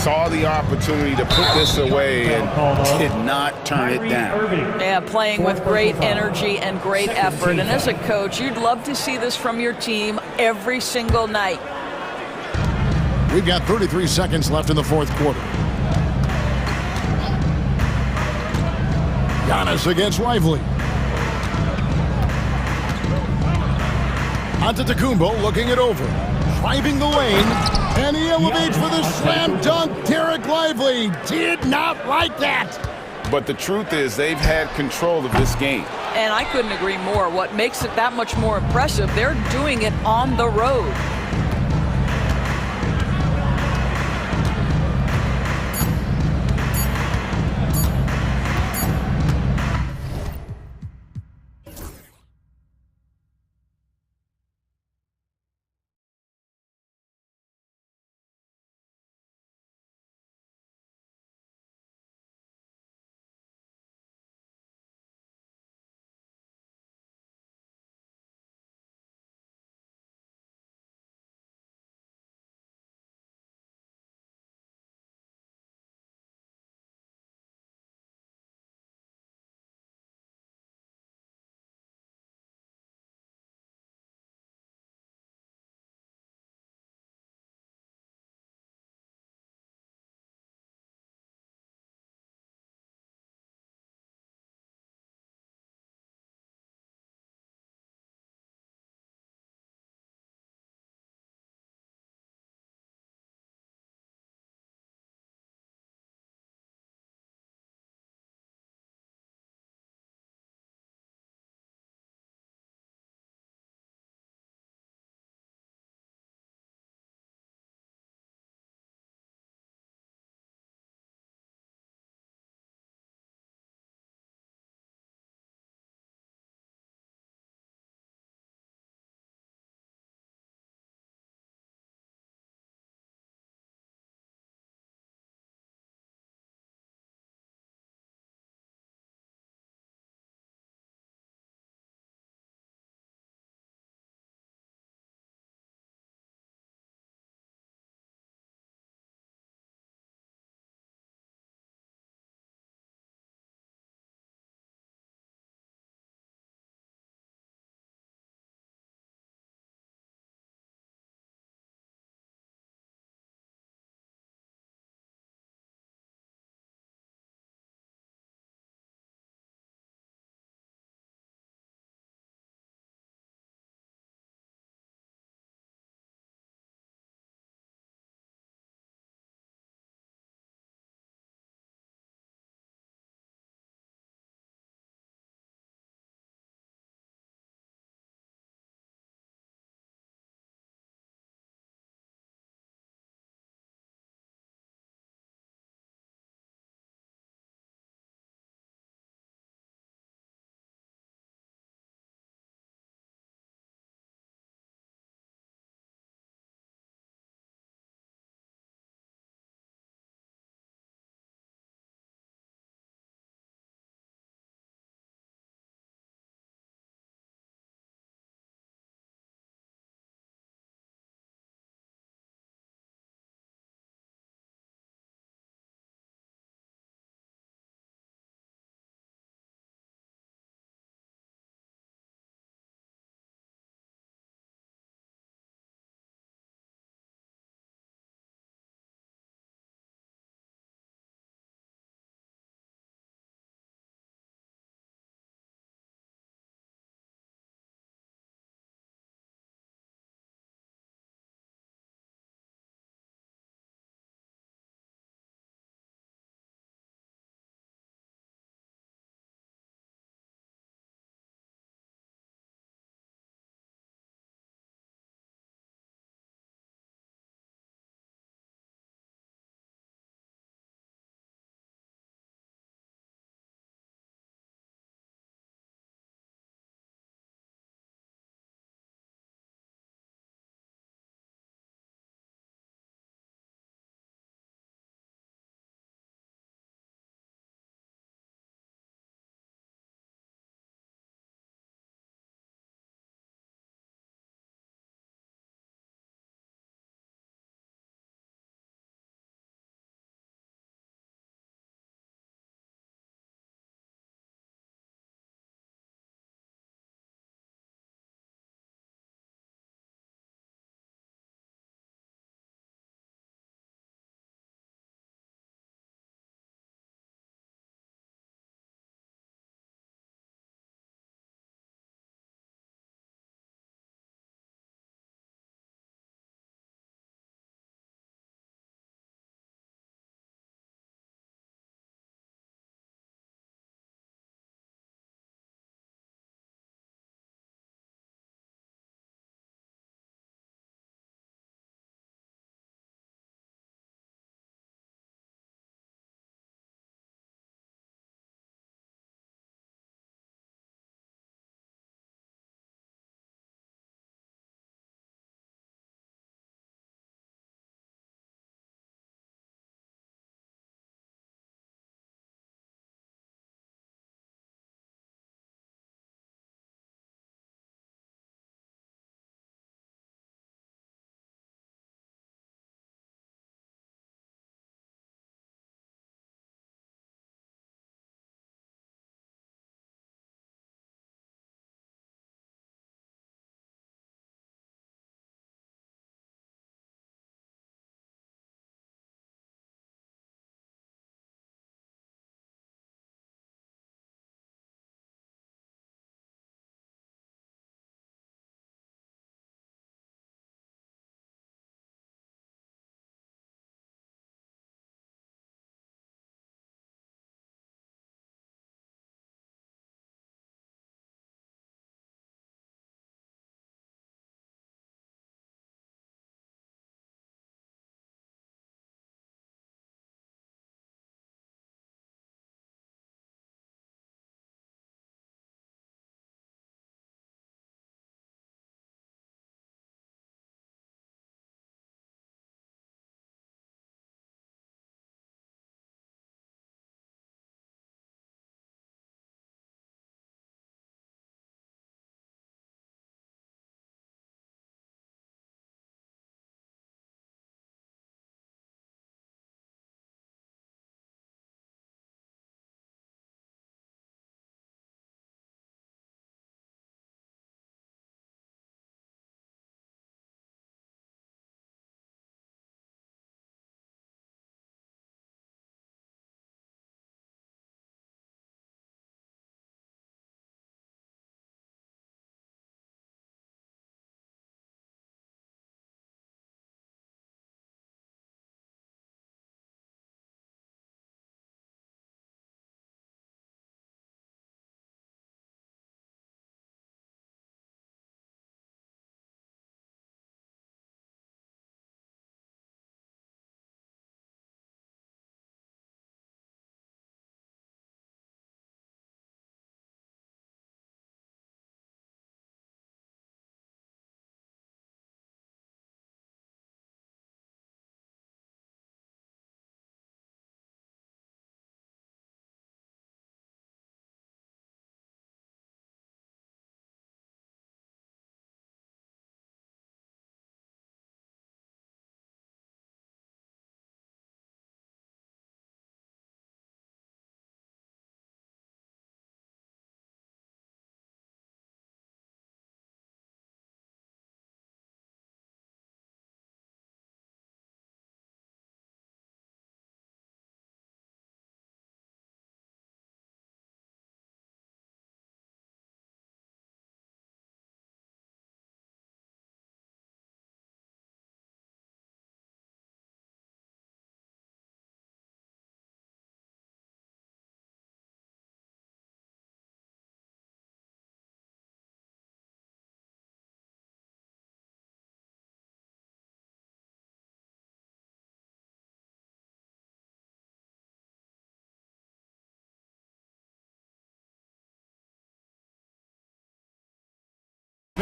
Saw the opportunity to put this away and did not turn it down. Yeah, playing with great energy and great effort. And as a coach, you'd love to see this from your team every single night. We've got 33 seconds left in the fourth quarter. Giannis against Lively. Antetokounmpo looking it over. Driving the lane. And he elevates for the slam dunk. Derek Lively did not like that. But the truth is they've had control of this game. And I couldn't agree more. What makes it that much more impressive, they're doing it on the road.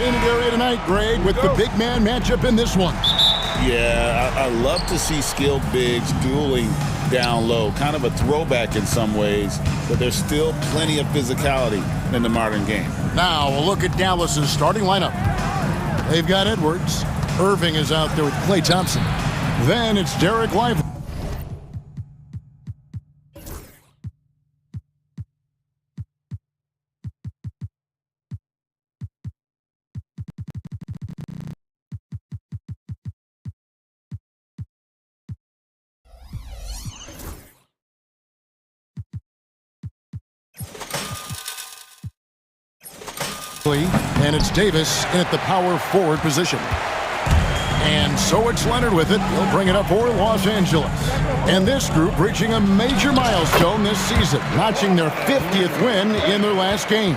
Painted area tonight, Greg, with the big man matchup in this one. Yeah, I love to see skilled bigs dueling down low. Kind of a throwback in some ways, but there's still plenty of physicality in the modern game. Now we'll look at Dallas's starting lineup. They've got Edwards. Irving is out there with Klay Thompson. Then it's Derek Lively. And it's Davis in at the power forward position. And so it's Leonard with it. He'll bring it up for Los Angeles. And this group reaching a major milestone this season, notching their 50th win in their last game.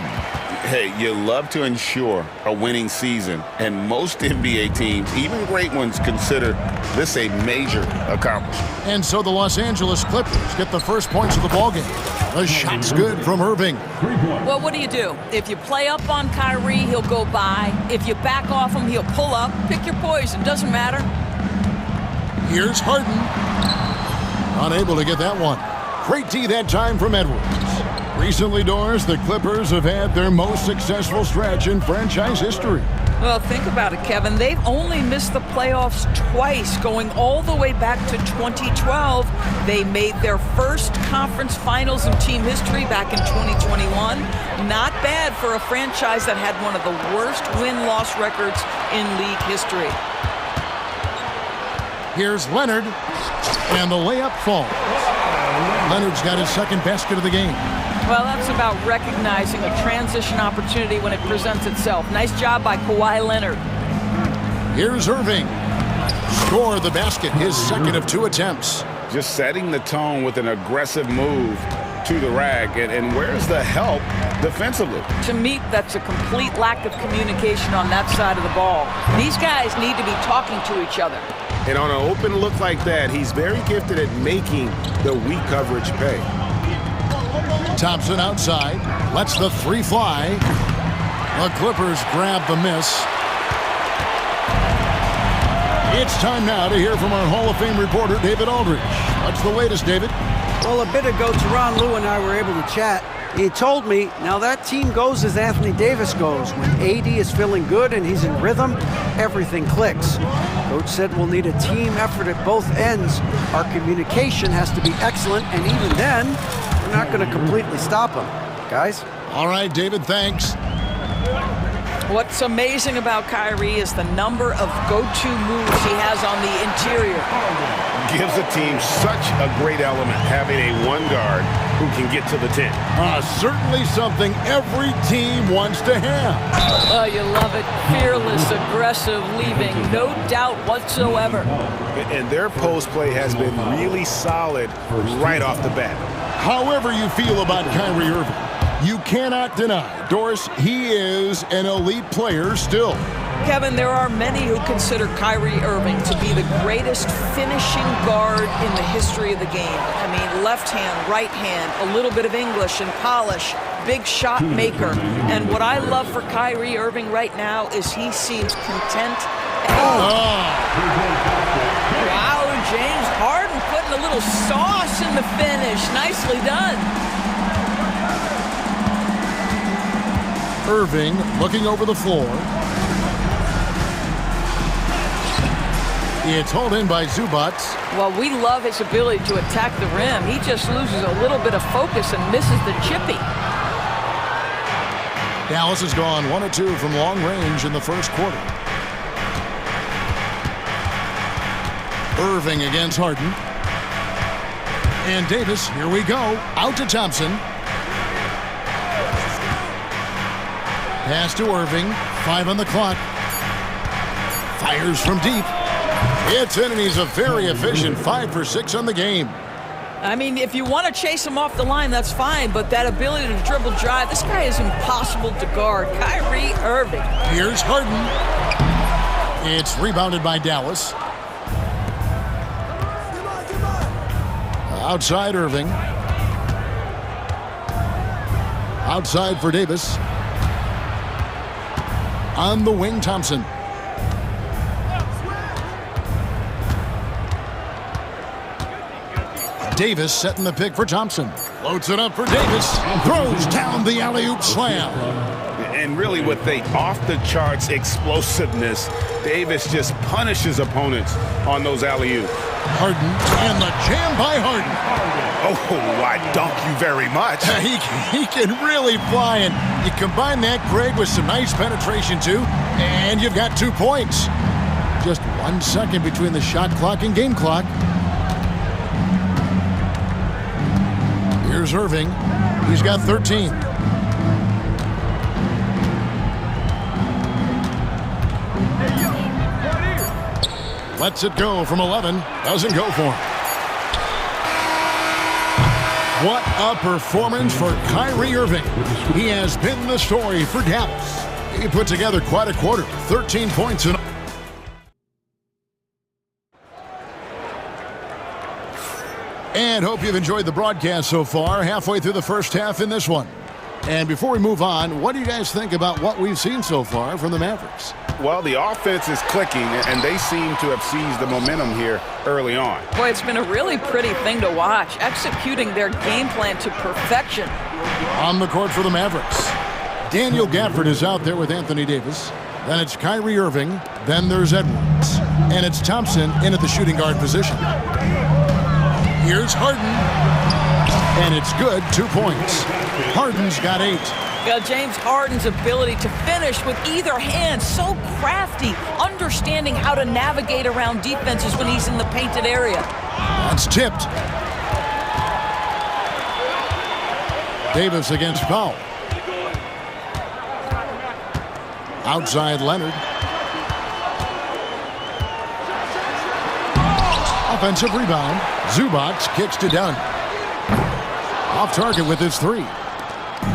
Hey, you love to ensure a winning season, and most NBA teams, even great ones, consider this a major accomplishment. And so the Los Angeles Clippers get the first points of the ballgame. The shot's good from Irving. Well, what do? If you play up on Kyrie, he'll go by. If you back off him, he'll pull up. Pick your poison, doesn't matter. Here's Harden. Unable to get that one. Great D that time from Edwards. Recently, Doris, the Clippers have had their most successful stretch in franchise history. Well, think about it, Kevin. They've only missed the playoffs twice, going all the way back to 2012. They made their first conference finals in team history back in 2021. Not bad for a franchise that had one of the worst win-loss records in league history. Here's Leonard, and the layup falls. Leonard's got his second basket of the game. Well, that's about recognizing a transition opportunity when it presents itself. Nice job by Kawhi Leonard. Here's Irving. Score the basket, his second of 2 attempts. Just setting the tone with an aggressive move to the rack. And where's the help defensively? To me, that's a complete lack of communication on that side of the ball. These guys need to be talking to each other. And on an open look like that, he's very gifted at making the weak coverage pay. Thompson outside, lets the 3 fly. The Clippers grab the miss. It's time now to hear from our Hall of Fame reporter, David Aldridge. What's the latest, David? Well, a bit ago, Teron Lou and I were able to chat. He told me, now that team goes as Anthony Davis goes. When AD is feeling good and he's in rhythm, everything clicks. Coach said we'll need a team effort at both ends. Our communication has to be excellent, and even then, we're not going to completely stop him. Guys? All right, David, thanks. What's amazing about Kyrie is the number of go-to moves he has on the interior. Gives a team such a great element having a one guard who can get to the 10. Certainly something every team wants to have. Oh, you love it. Fearless, aggressive, leaving, no doubt whatsoever. And their post play has been really solid right off the bat. However you feel about Kyrie Irving, you cannot deny, Doris, he is an elite player still. Kevin, there are many who consider Kyrie Irving to be the greatest finishing guard in the history of the game. I mean, left hand, right hand, a little bit of English and polish, big shot maker. And what I love for Kyrie Irving right now is he seems content. Wow, James Harden putting a little sauce in the finish. Nicely done. Irving looking over the floor. It's hauled in by Zubac. Well, we love his ability to attack the rim. He just loses a little bit of focus and misses the chippy. Dallas has gone 1 of 2 from long range in the first quarter. Irving against Harden. And Davis, here we go. Out to Thompson. Pass to Irving. 5 on the clock. Fires from deep. It's in, and he's a very efficient 5 for 6 on the game. I mean, if you want to chase him off the line, that's fine, but that ability to dribble drive, this guy is impossible to guard. Kyrie Irving. Here's Harden. It's rebounded by Dallas. Outside Irving. Outside for Davis. On the wing, Thompson. Davis setting the pick for Thompson. Loads it up for Davis. Throws down the alley-oop slam. And really with the off-the-charts explosiveness, Davis just punishes opponents on those alley-oops. Harden, and the jam by Harden. Oh, I dunk you very much. He can really fly, and you combine that, Greg, with some nice penetration, too, and you've got 2 points. Just 1 second between the shot clock and game clock. Here's Irving. He's got 13. Lets it go from 11. Doesn't go for him. What a performance for Kyrie Irving. He has been the story for Dallas. He put together quite a quarter. 13 points in. And hope you've enjoyed the broadcast so far. Halfway through the first half in this one. And before we move on, what do you guys think about what we've seen so far from the Mavericks? Well, the offense is clicking, and they seem to have seized the momentum here early on. Boy, it's been a really pretty thing to watch, executing their game plan to perfection. On the court for the Mavericks, Daniel Gafford is out there with Anthony Davis. Then it's Kyrie Irving. Then there's Edwards. And it's Thompson in at the shooting guard position. Here's Harden. And it's good, 2 points. Harden's got 8. James Harden's ability to finish with either hand, so crafty, understanding how to navigate around defenses when he's in the painted area. That's tipped. Davis against foul. Outside Leonard. Offensive rebound. Zubac kicks to Dunn. Off target with his 3.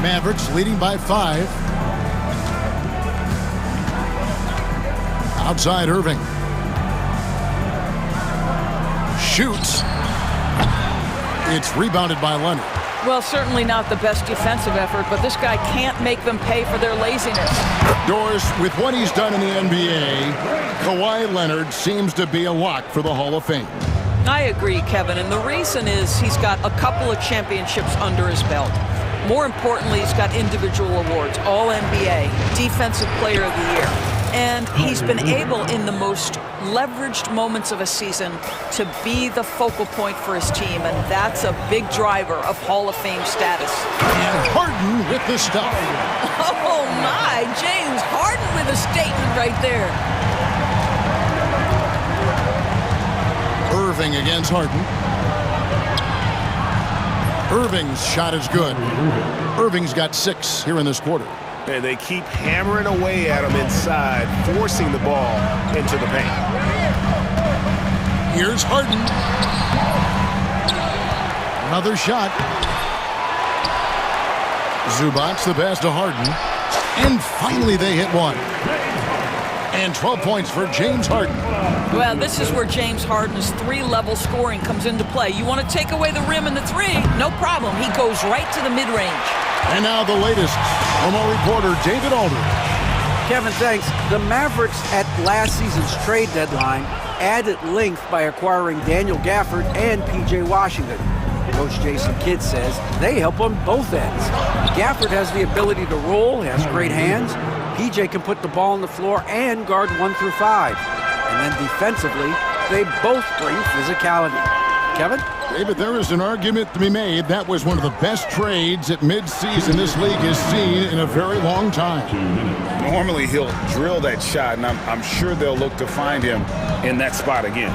Mavericks leading by 5. Outside Irving. Shoots. It's rebounded by Leonard. Well, certainly not the best defensive effort, but this guy can't make them pay for their laziness. Doris, with what he's done in the NBA, Kawhi Leonard seems to be a lock for the Hall of Fame. I agree, Kevin, and the reason is he's got a couple of championships under his belt. More importantly, he's got individual awards, All-NBA, Defensive Player of the Year. And he's been able, in the most leveraged moments of a season, to be the focal point for his team, and that's a big driver of Hall of Fame status. And Harden with the stuff. Oh, my! James Harden with a statement right there. Irving against Harden. Irving's shot is good. Irving's got 6 here in this quarter. And they keep hammering away at him inside, forcing the ball into the paint. Here's Harden. Another shot. Zubac the pass to Harden. And finally they hit one. And 12 points for James Harden. Well, this is where James Harden's 3-level scoring comes into play. You want to take away the rim and the 3? No problem. He goes right to the mid-range. And now the latest from our reporter, David Aldridge. Kevin, thanks. The Mavericks at last season's trade deadline added length by acquiring Daniel Gafford and P.J. Washington. Coach Jason Kidd says they help on both ends. Gafford has the ability to roll, has great hands. P.J. can put the ball on the floor and guard 1 through 5. And then defensively, they both bring physicality. Kevin? David, there is an argument to be made. That was one of the best trades at midseason this league has seen in a very long time. Normally he'll drill that shot, and I'm sure they'll look to find him in that spot again.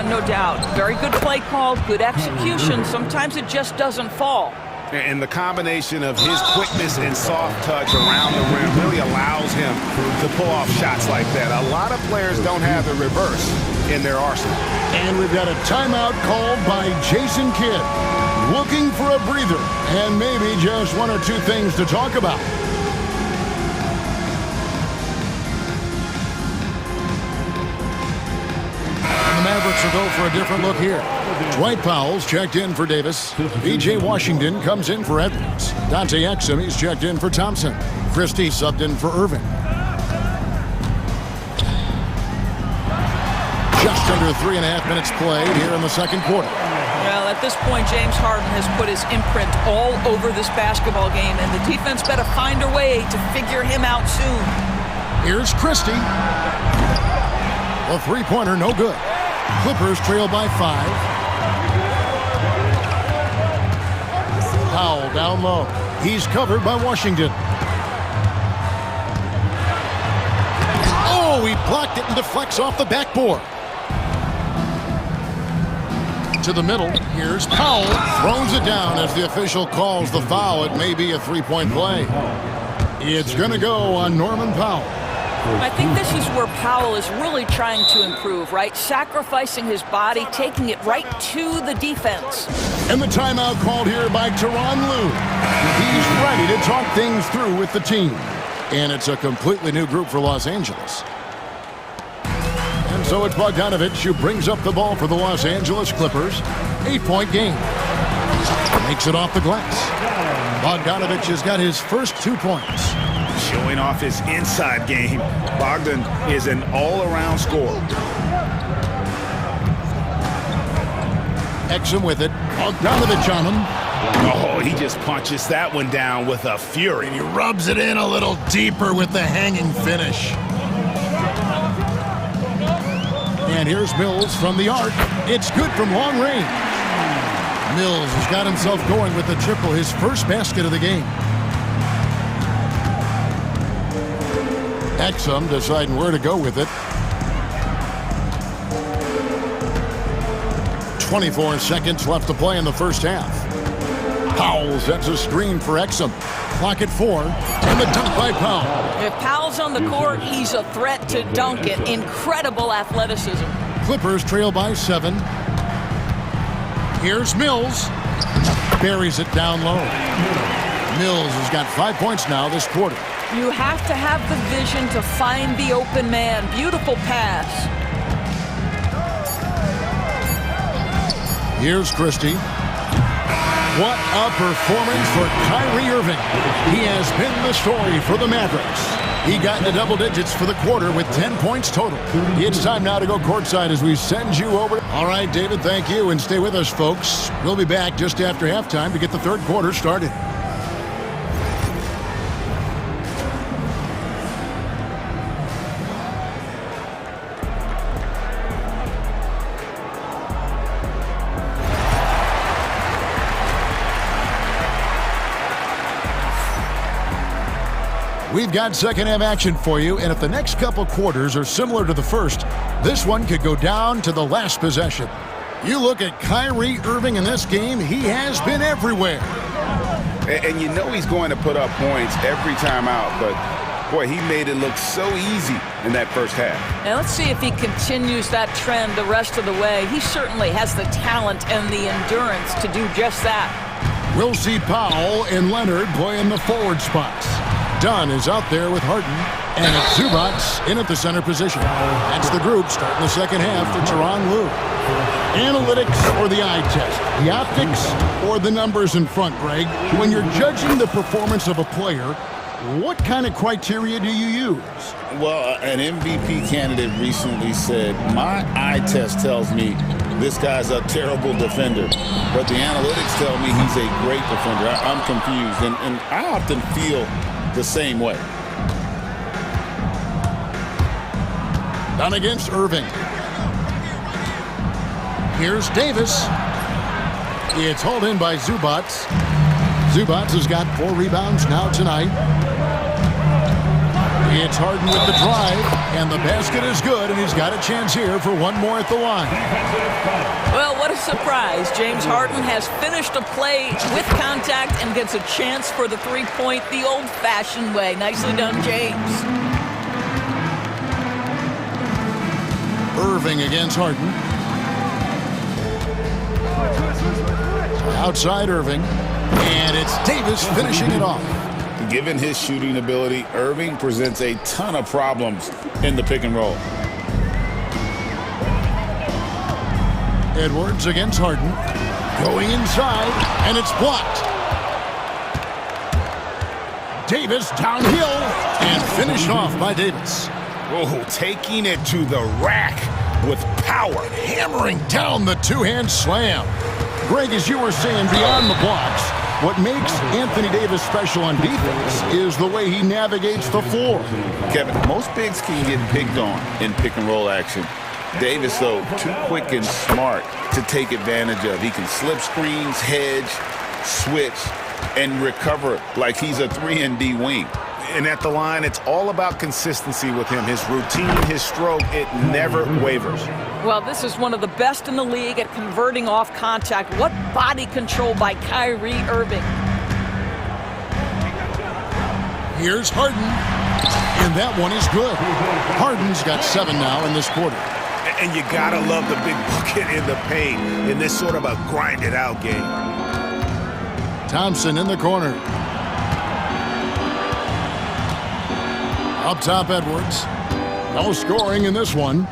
No doubt. Very good play call, good execution. Sometimes it just doesn't fall. And the combination of his quickness and soft touch around the rim really allows him to pull off shots like that. A lot of players don't have the reverse in their arsenal. And we've got a timeout called by Jason Kidd, looking for a breather and maybe just 1 or 2 things to talk about. And the Mavericks will go for a different look here. Dwight Powell's checked in for Davis. P.J. Washington comes in for Edwards. Dante Exum, he's checked in for Thompson. Christie subbed in for Irving. Just under 3.5 minutes played here in the second quarter. Well, at this point, James Harden has put his imprint all over this basketball game, and the defense better find a way to figure him out soon. Here's Christie. A three-pointer, no good. Clippers trail by 5. Powell down low. He's covered by Washington. Oh, he blocked it and deflects off the backboard. To the middle, here's Powell. Throws it down as the official calls the foul. It may be a three-point play. It's going to go on Norman Powell. I think this is where Powell is really trying to improve, right? Sacrificing his body, taking it right to the defense. And the timeout called here by Tyronn Lue. He's ready to talk things through with the team. And it's a completely new group for Los Angeles. And so it's Bogdanovich who brings up the ball for the Los Angeles Clippers. 8-point game. Makes it off the glass. Bogdanovich has got his first 2 points. Showing off his inside game. Bogdan is an all-around scorer. Exum with it. Bogdanovich on him. Oh, he just punches that one down with a fury. And he rubs it in a little deeper with the hanging finish. And here's Mills from the arc. It's good from long range. Mills has got himself going with the triple, his first basket of the game. Exum deciding where to go with it. 24 seconds left to play in the first half. Powell sets a screen for Exum. Clock at 4, and the dunk by Powell. If Powell's on the court, he's a threat to dunk it. Incredible athleticism. Clippers trail by 7. Here's Mills. Buries it down low. Mills has got 5 points now this quarter. You have to have the vision to find the open man. Beautiful pass. Here's Christie. What a performance for Kyrie Irving. He has been the story for the Mavericks. He got into double digits for the quarter with 10 points total. It's time now to go courtside as we send you over. All right, David, thank you, and stay with us, folks. We'll be back just after halftime to get the third quarter started. We've got second half action for you, and if the next couple quarters are similar to the first, this one could go down to the last possession. You look at Kyrie Irving in this game, he has been everywhere. And you know he's going to put up points every time out, but boy, he made it look so easy in that first half. And let's see if he continues that trend the rest of the way. He certainly has the talent and the endurance to do just that. We'll see Powell and Leonard play in the forward spots. Dunn is out there with Harden, and it's Zubac in at the center position. That's the group starting the second half for Tyronn Lue. Analytics or the eye test? The optics or the numbers in front, Greg? When you're judging the performance of a player, what kind of criteria do you use? Well, an MVP candidate recently said, my eye test tells me this guy's a terrible defender, but the analytics tell me he's a great defender. I'm confused, and I often feel the same way. Down against Irving. Here's Davis. It's hauled in by Zubac. Zubac has got 4 rebounds now tonight. It's Harden with the drive, and the basket is good, and he's got a chance here for one more at the line. Well, what a surprise. James Harden has finished a play with contact and gets a chance for the three-point the old-fashioned way. Nicely done, James. Irving against Harden. Outside Irving, and it's Davis finishing it off. Given his shooting ability, Irving presents a ton of problems in the pick and roll. Edwards against Harden. Going inside, and it's blocked. Davis downhill, and finished off by Davis. Oh, taking it to the rack. with power. Hammering down the two-hand slam. Greg, as you were saying, beyond the blocks, what makes Anthony Davis special on defense is the way he navigates the floor. Kevin, most bigs can get picked on in pick-and-roll action. Davis, though, too quick and smart to take advantage of. He can slip screens, hedge, switch, and recover like he's a 3-and-D wing. And at the line, it's all about consistency with him. His routine, his stroke, it never wavers. Well, this is one of the best in the league at converting off contact. What body control by Kyrie Irving. Here's Harden, and that one is good. Harden's got 7 now in this quarter. And you gotta love the big bucket in the paint in this sort of a grinded-out game. Thompson in the corner. Up top, Edwards. No scoring in this one.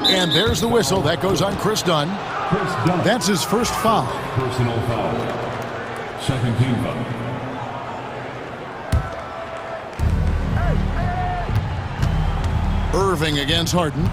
And there's the whistle. That goes on Chris Dunn. That's his first foul. Personal foul. Second team foul. Irving against Harden.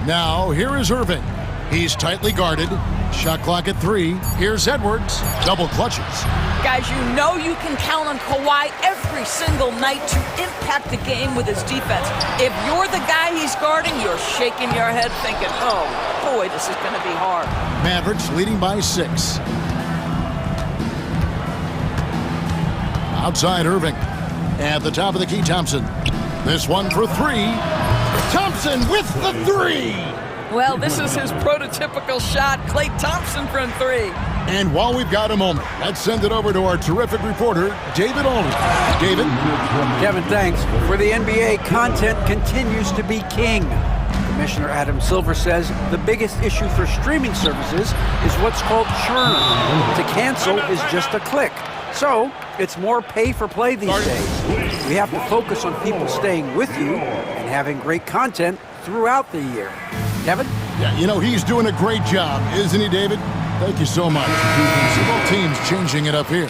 Now, here is Irving. He's tightly guarded. Shot clock at 3. Here's Edwards. Double clutches. Guys, you know you can count on Kawhi every single night to impact the game with his defense. If you're the guy he's guarding, you're shaking your head thinking, oh, boy, this is going to be hard. Mavericks leading by 6. Outside Irving. At the top of the key, Thompson. This one for 3. Thompson with the 3! Well, this is his prototypical shot. Klay Thompson from 3. And while we've got a moment, let's send it over to our terrific reporter, David Aldridge. David? Kevin, thanks. For the NBA, content continues to be king. Commissioner Adam Silver says the biggest issue for streaming services is what's called churn. To cancel is just a click. So, it's more pay-for-play these days. We have to focus on people staying with you and having great content throughout the year. Kevin? Yeah, you know, he's doing a great job, isn't he, David? Thank you so much. Both teams changing it up here.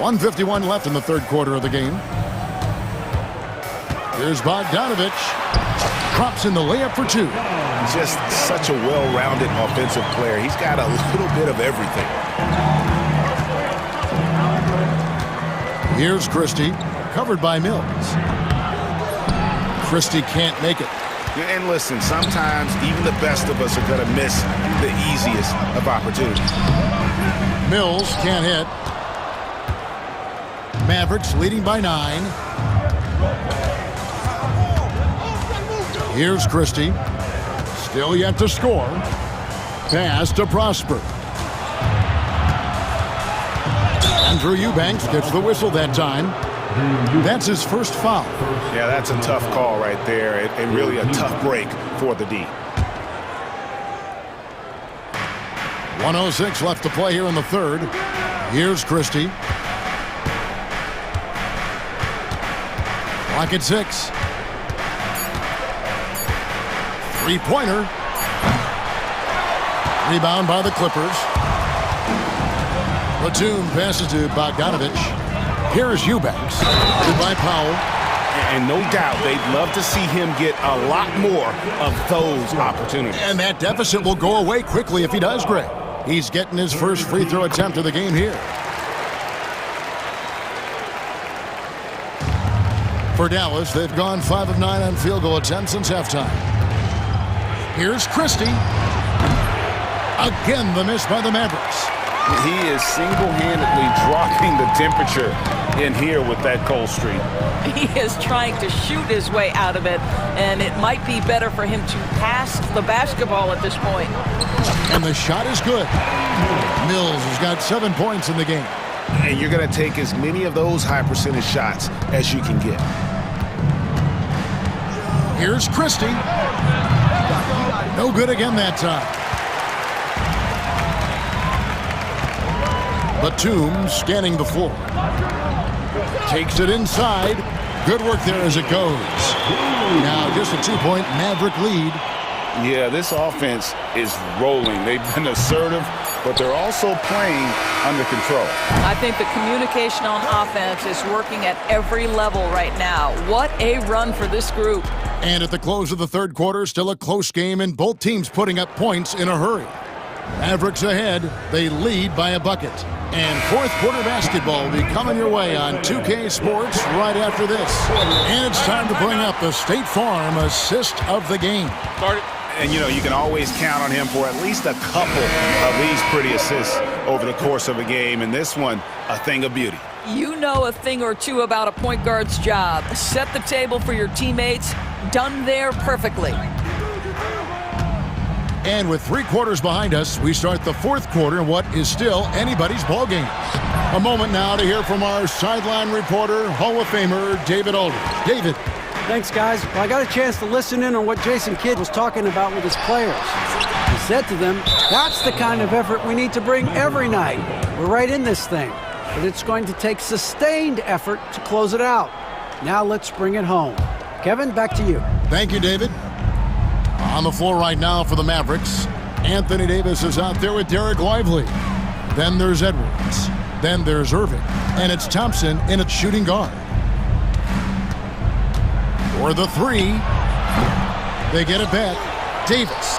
1:51 left in the third quarter of the game. Here's Bogdanovich. Drops in the layup for 2. Just such a well-rounded offensive player. He's got a little bit of everything. Here's Christie, covered by Mills. Christie can't make it. And listen, sometimes even the best of us are going to miss the easiest of opportunities. Mills can't hit. Mavericks leading by 9. Here's Christie. Still yet to score. Pass to Prosper. Andrew Eubanks gets the whistle that time. That's his first foul. Yeah, that's a tough call right there, and really a tough break for the D. 1:06 left to play here in the third. Here's Christie. Clock at 6. Three-pointer. Rebound by the Clippers. Batum passes to Bogdanovich. Here's Eubanks. Goodbye, Powell. And no doubt they'd love to see him get a lot more of those opportunities. And that deficit will go away quickly if he does, Greg. He's getting his first free throw attempt of the game here. For Dallas, they've gone 5 of 9 on field goal attempts since halftime. Here's Christie. Again, the miss by the Mavericks. He is single-handedly dropping the temperature in here with that cold streak. He is trying to shoot his way out of it, and it might be better for him to pass the basketball at this point. And the shot is good. Mills has got 7 points in the game. And you're going to take as many of those high-percentage shots as you can get. Here's Christie. No good again that time. Batum scanning the floor. Takes it inside. Good work there as it goes. Now just a 2-point Maverick lead. Yeah, this offense is rolling. They've been assertive, but they're also playing under control. I think the communication on offense is working at every level right now. What a run for this group. And at the close of the third quarter, still a close game and both teams putting up points in a hurry. Mavericks ahead, they lead by a bucket. And fourth quarter basketball will be coming your way on 2K Sports right after this. And it's time to bring up the State Farm assist of the game. And, you know, you can always count on him for at least a couple of these pretty assists over the course of a game. And this one, a thing of beauty. You know a thing or two about a point guard's job. Set the table for your teammates. Done there perfectly. And with 3 quarters behind us, we start the fourth quarter in what is still anybody's ball game. A moment now to hear from our sideline reporter, Hall of Famer David Aldridge. David. Thanks, guys. Well, I got a chance to listen in on what Jason Kidd was talking about with his players. He said to them, that's the kind of effort we need to bring every night. We're right in this thing, but it's going to take sustained effort to close it out. Now let's bring it home. Kevin, back to you. Thank you, David. On the floor right now for the Mavericks, Anthony Davis is out there with Derek Lively. Then there's Edwards. Then there's Irving. And it's Thompson in at shooting guard. For the 3, they get it back. Davis.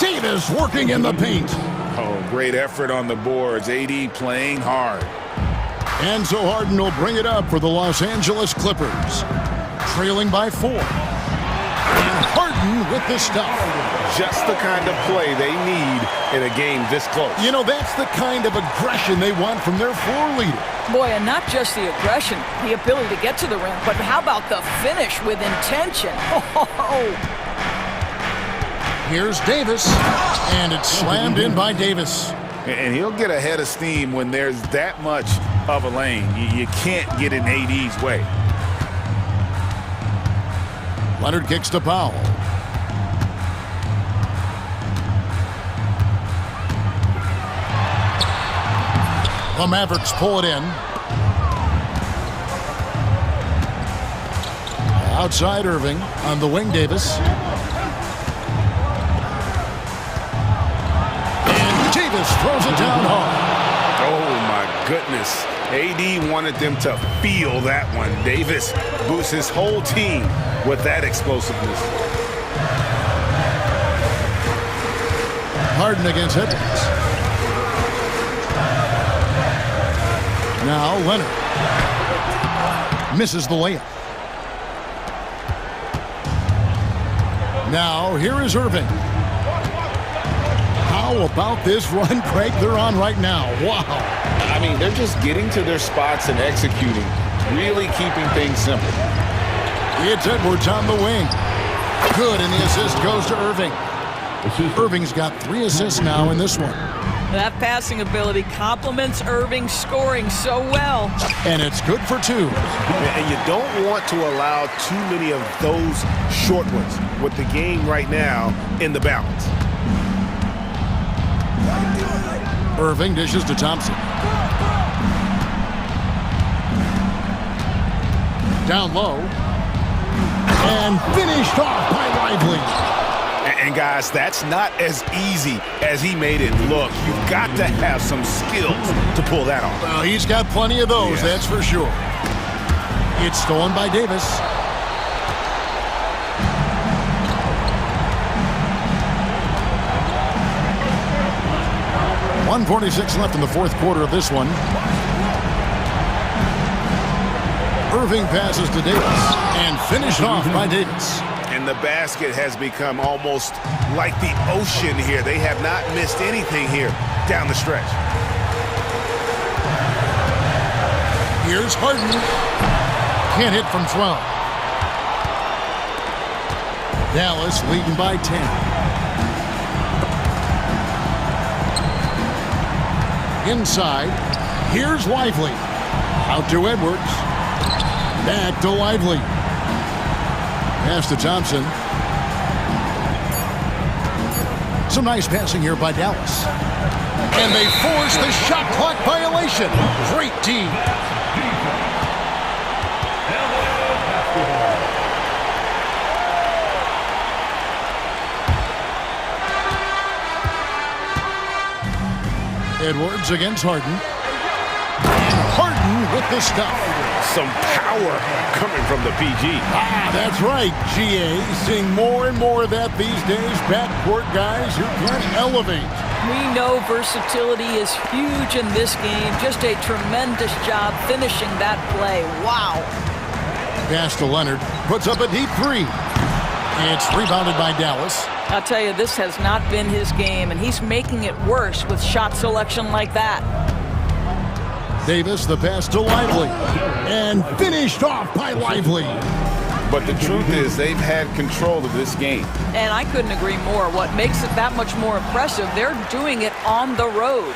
Davis working in the paint. Oh, great effort on the boards. AD playing hard. And so Harden will bring it up for the Los Angeles Clippers. Trailing by 4. And Harden with the stuff. Just the kind of play they need in a game this close. You know, that's the kind of aggression they want from their floor leader. Boy, and not just the aggression, the ability to get to the rim, but how about the finish with intention? Oh. Here's Davis, and it's slammed in by Davis. And he'll get a head of steam when there's that much of a lane. You can't get in AD's way. Leonard kicks to Powell. The Mavericks pull it in. Outside Irving, on the wing Davis. And Davis throws it down hard. Oh my goodness. AD wanted them to feel that one. Davis boosts his whole team with that explosiveness. Harden against Edwards. Now Leonard misses the layup. Now here is Irving. How about this run, Craig, they're on right now? Wow. I mean, they're just getting to their spots and executing, really keeping things simple. It's Edwards on the wing. Good, and the assist goes to Irving. Irving's got 3 assists now in this one. That passing ability complements Irving scoring so well. And it's good for 2. And you don't want to allow too many of those short ones with the game right now in the balance. Irving dishes to Thompson. Down low. And finished off by Lively. And guys, that's not as easy as he made it look. You've got to have some skills to pull that off. Well, he's got plenty of those, that's for sure. It's stolen by Davis. .146 left in the fourth quarter of this one. Irving passes to Davis and finished off by Davis. And the basket has become almost like the ocean here. They have not missed anything here down the stretch. Here's Harden. Can't hit from 12. Dallas leading by 10. Inside, here's Lively. Out to Edwards. Back to Lively. Pass to Thompson. Some nice passing here by Dallas. And they force the shot clock violation. Great team. Edwards against Harden. And Harden with the stuff. Some power coming from the PG. That's right, GA. Seeing more and more of that these days. Backcourt guys who can elevate. We know versatility is huge in this game. Just a tremendous job finishing that play. Wow. Pass to Leonard. Puts up a deep three. It's rebounded by Dallas. I'll tell you, this has not been his game, and he's making it worse with shot selection like that. Davis, the pass to Lively. And finished off by Lively. But the truth is, they've had control of this game. And I couldn't agree more. What makes it that much more impressive, they're doing it on the road.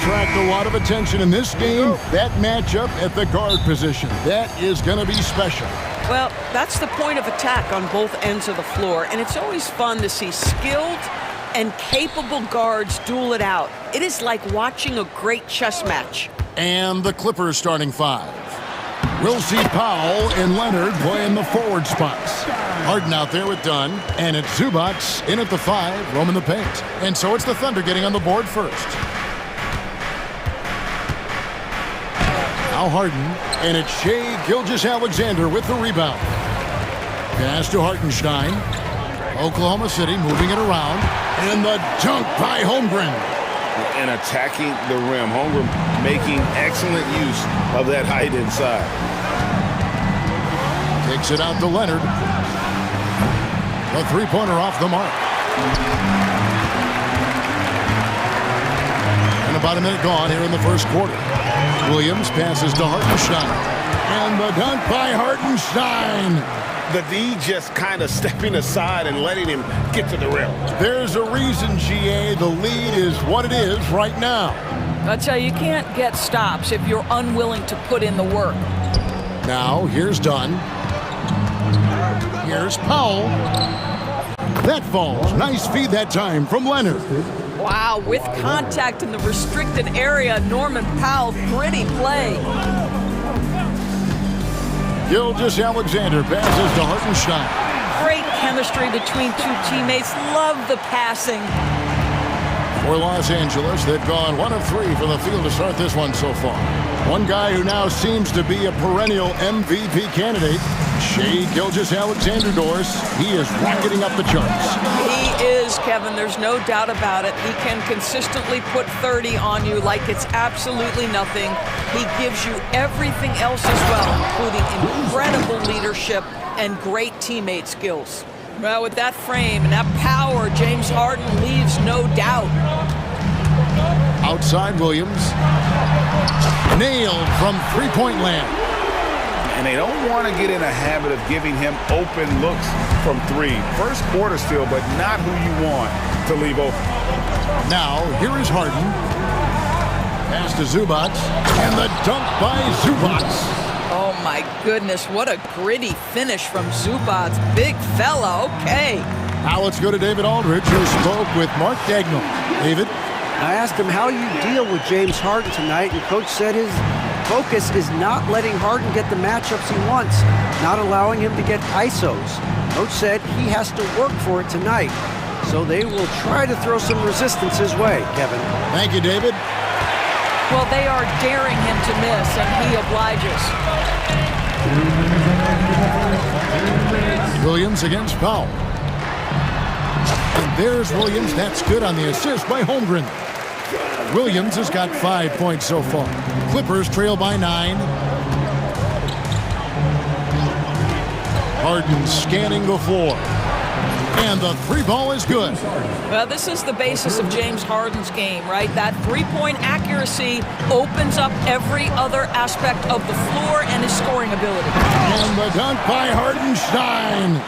attract a lot of attention in this game. That matchup at the guard position. That is going to be special. Well, that's the point of attack on both ends of the floor, and it's always fun to see skilled and capable guards duel it out. It is like watching a great chess match. And the Clippers starting five. We'll see Powell and Leonard playing the forward spots. Harden out there with Dunn, and it's Zubac in at the 5, roaming the paint. And so it's the Thunder getting on the board first. Now Harden, and it's Shai Gilgeous-Alexander with the rebound. Pass to Hartenstein. Oklahoma City moving it around, and the dunk by Holmgren. And attacking the rim. Holmgren making excellent use of that height inside. Takes it out to Leonard. The three-pointer off the mark. And about a minute gone here in the first quarter. Williams passes to Hartenstein. And the dunk by Hartenstein. The D just kind of stepping aside and letting him get to the rim. There's a reason, GA, the lead is what it is right now. I tell you, you can't get stops if you're unwilling to put in the work. Now, here's Dunn. Here's Powell. That falls. Nice feed that time from Leonard. Wow, with contact in the restricted area, Norman Powell, pretty play. Gilgeous-Alexander passes to Hartenstein. Great chemistry between two teammates. Love the passing. For Los Angeles, they've gone 1 of 3 from the field to start this one so far. One guy who now seems to be a perennial MVP candidate, Shai Gilgeous-Alexander Doris. He is rocketing up the charts. He is, Kevin. There's no doubt about it. He can consistently put 30 on you like it's absolutely nothing. He gives you everything else as well, including incredible leadership and great teammate skills. Well, with that frame and that power, James Harden leaves no doubt. Outside Williams. Nailed from three-point land. And they don't want to get in a habit of giving him open looks from 3. First quarter still, but not who you want to leave open. Now, here is Harden. Pass to Zubac. And the dunk by Zubac. Oh, my goodness. What a gritty finish from Zubac. Big fella. Okay. Now let's go to David Aldridge, who spoke with Mark Dagnall. David? I asked him how you deal with James Harden tonight, and Coach said his focus is not letting Harden get the matchups he wants, not allowing him to get ISOs. Coach said he has to work for it tonight, so they will try to throw some resistance his way, Kevin. Thank you, David. Well, they are daring him to miss, and he obliges. Williams against Powell. And there's Williams. That's good on the assist by Holmgren. Williams has got 5 points so far. Clippers trail by 9. Harden scanning the floor. And the three ball is good. Well, this is the basis of James Harden's game, right? That three-point accuracy opens up every other aspect of the floor and his scoring ability. And the dunk by Hartenstein.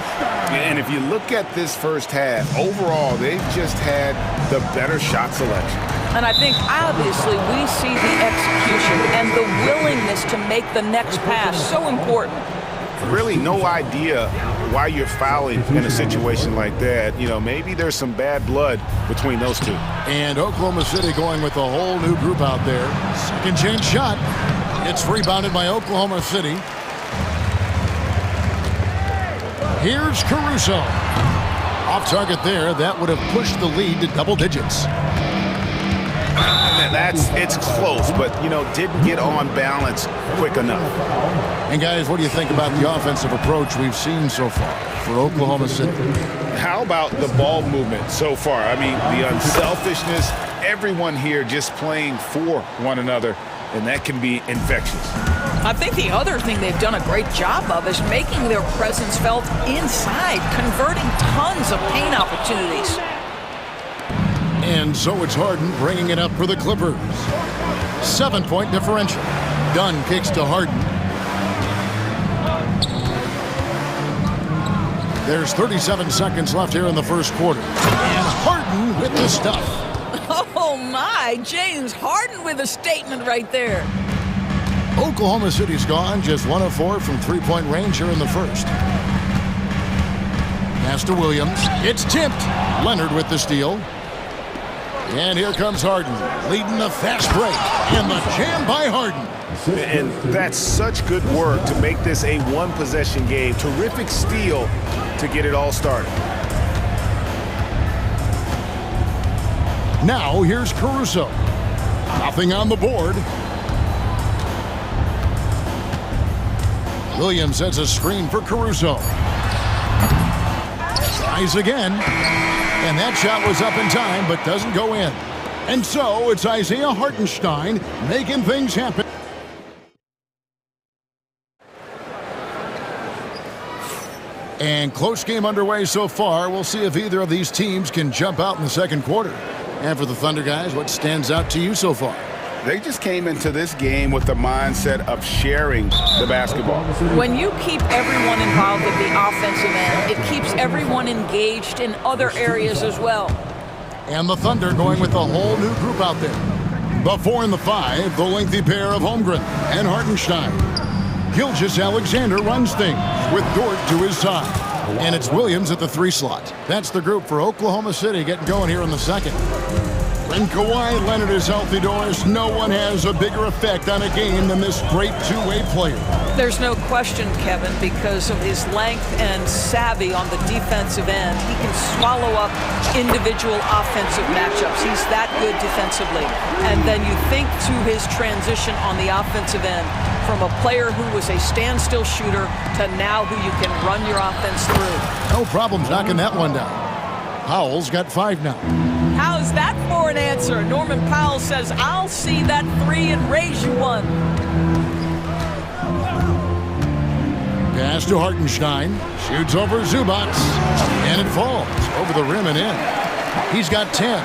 And if you look at this first half, overall, they've just had the better shot selection. And I think, obviously, we see the execution and the willingness to make the next pass so important. Really no idea why you're fouling in a situation like that. You know, maybe there's some bad blood between those two. And Oklahoma City going with a whole new group out there. Second chance shot. It's rebounded by Oklahoma City. Here's Caruso. Off target there. That would have pushed the lead to double digits. It's close, but, you know, didn't get on balance quick enough. And, guys, what do you think about the offensive approach we've seen so far for Oklahoma City? How about the ball movement so far? I mean, the unselfishness, everyone here just playing for one another, and that can be infectious. I think the other thing they've done a great job of is making their presence felt inside, converting tons of paint opportunities. And so it's Harden bringing it up for the Clippers. 7-point differential. Dunn kicks to Harden. There's 37 seconds left here in the first quarter. And Harden with the stuff. Oh, Oh, my. James Harden with a statement right there. Oklahoma City's gone just 1 of 4 from three-point range here in the first. Pass to Williams. It's tipped. Leonard with the steal. And here comes Harden, leading the fast break. And the jam by Harden. And that's such good work to make this a one-possession game. Terrific steal to get it all started. Now here's Caruso. Nothing on the board. Williams sets a screen for Caruso. Tries again. And that shot was up in time, but doesn't go in. And so it's Isaiah Hartenstein making things happen. And close game underway so far. We'll see if either of these teams can jump out in the second quarter. And for the Thunder guys, what stands out to you so far? They just came into this game with the mindset of sharing the basketball. When you keep everyone involved at the offensive end, it keeps everyone engaged in other areas as well. And the Thunder going with a whole new group out there. The 4 and the 5, the lengthy pair of Holmgren and Hartenstein. Gilgeous-Alexander runs things with Dort to his side. And it's Williams at the 3 slot. That's the group for Oklahoma City getting going here in the second. When Kawhi Leonard is healthy, Doris, no one has a bigger effect on a game than this great two-way player. There's no question, Kevin, because of his length and savvy on the defensive end. He can swallow up individual offensive matchups. He's that good defensively. And then you think to his transition on the offensive end from a player who was a standstill shooter to now who you can run your offense through. No problems knocking that one down. Powell's got 5 now. How's that for an answer? Norman Powell says, I'll see that 3 and raise you one. Pass to Hartenstein. Shoots over Zubac. And it falls over the rim and in. He's got 10.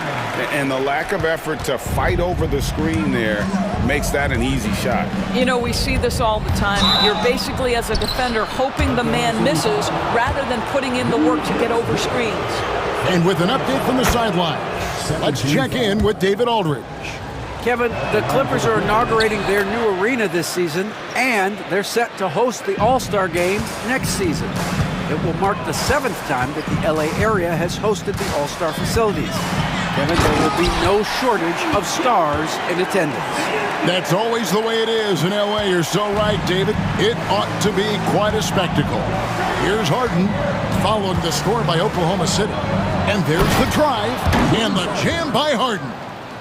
And the lack of effort to fight over the screen there makes that an easy shot. You know, we see this all the time. You're basically, as a defender, hoping the man misses rather than putting in the work to get over screens. And with an update from the sideline, let's check in with David Aldridge. Kevin, the Clippers are inaugurating their new arena this season, and they're set to host the All-Star Game next season. It will mark the 7th time that the LA area has hosted the All-Star facilities. Kevin, there will be no shortage of stars in attendance. That's always the way it is in LA. You're so right, David. It ought to be quite a spectacle. Here's Harden, following the score by Oklahoma City. And there's the drive and the jam by Harden.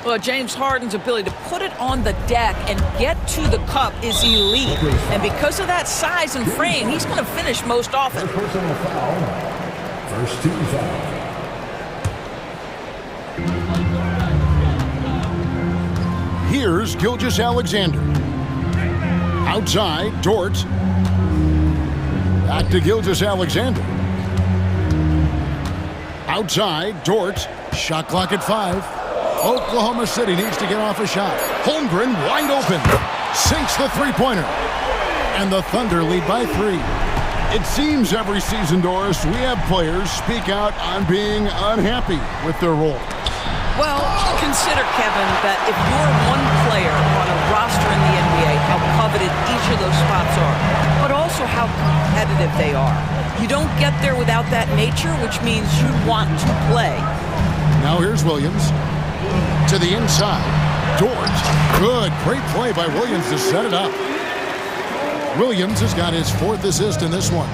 Well, James Harden's ability to put it on the deck and get to the cup is elite. And because of that size and frame, he's going to finish most often. Personal foul. First team foul. Here's Gilgeous-Alexander. Outside, Dort. Back to Gilgeous-Alexander. Outside, Dort. Shot clock at 5. Oklahoma City needs to get off a shot. Holmgren wide open. Sinks the three-pointer. And the Thunder lead by 3. It seems every season, Doris, we have players speak out on being unhappy with their role. Well, consider, Kevin, that if you're one player on a roster in the NBA, how coveted each of those spots are, but also how competitive they are. You don't get there without that nature, which means you want to play. Now here's Williams to the inside. Dort. Good. Great play by Williams to set it up. Williams has got his 4th assist in this one.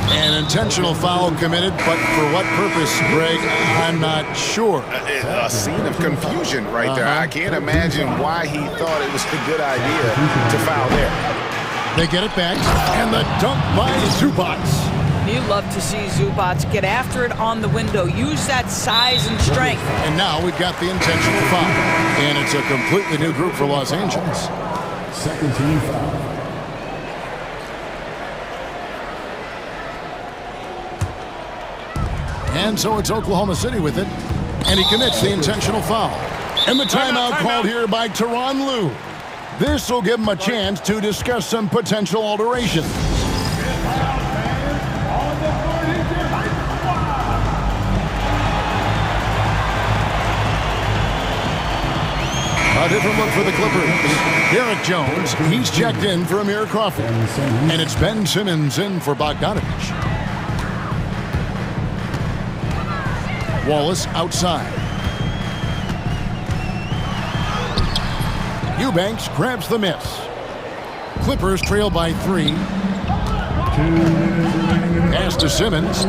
An intentional foul committed, but for what purpose, Greg? I'm not sure. A scene of confusion right there. I can't imagine why he thought it was a good idea to foul there. They get it back, and the dunk by Zubac. You love to see Zubac get after it on the window, use that size and strength. And now we've got the intentional foul. And it's a completely new group for Los Angeles. Second team foul. And so it's Oklahoma City with it. And he commits the intentional foul. And the timeout called here by Tyronn Lue. This will give him a chance to discuss some potential alterations. different look for the Clippers. Derek Jones, he's checked in for Amir Crawford. And it's Ben Simmons in for Bogdanovich. Wallace outside. Eubanks grabs the miss. Clippers trail by 3. Pass to Simmons.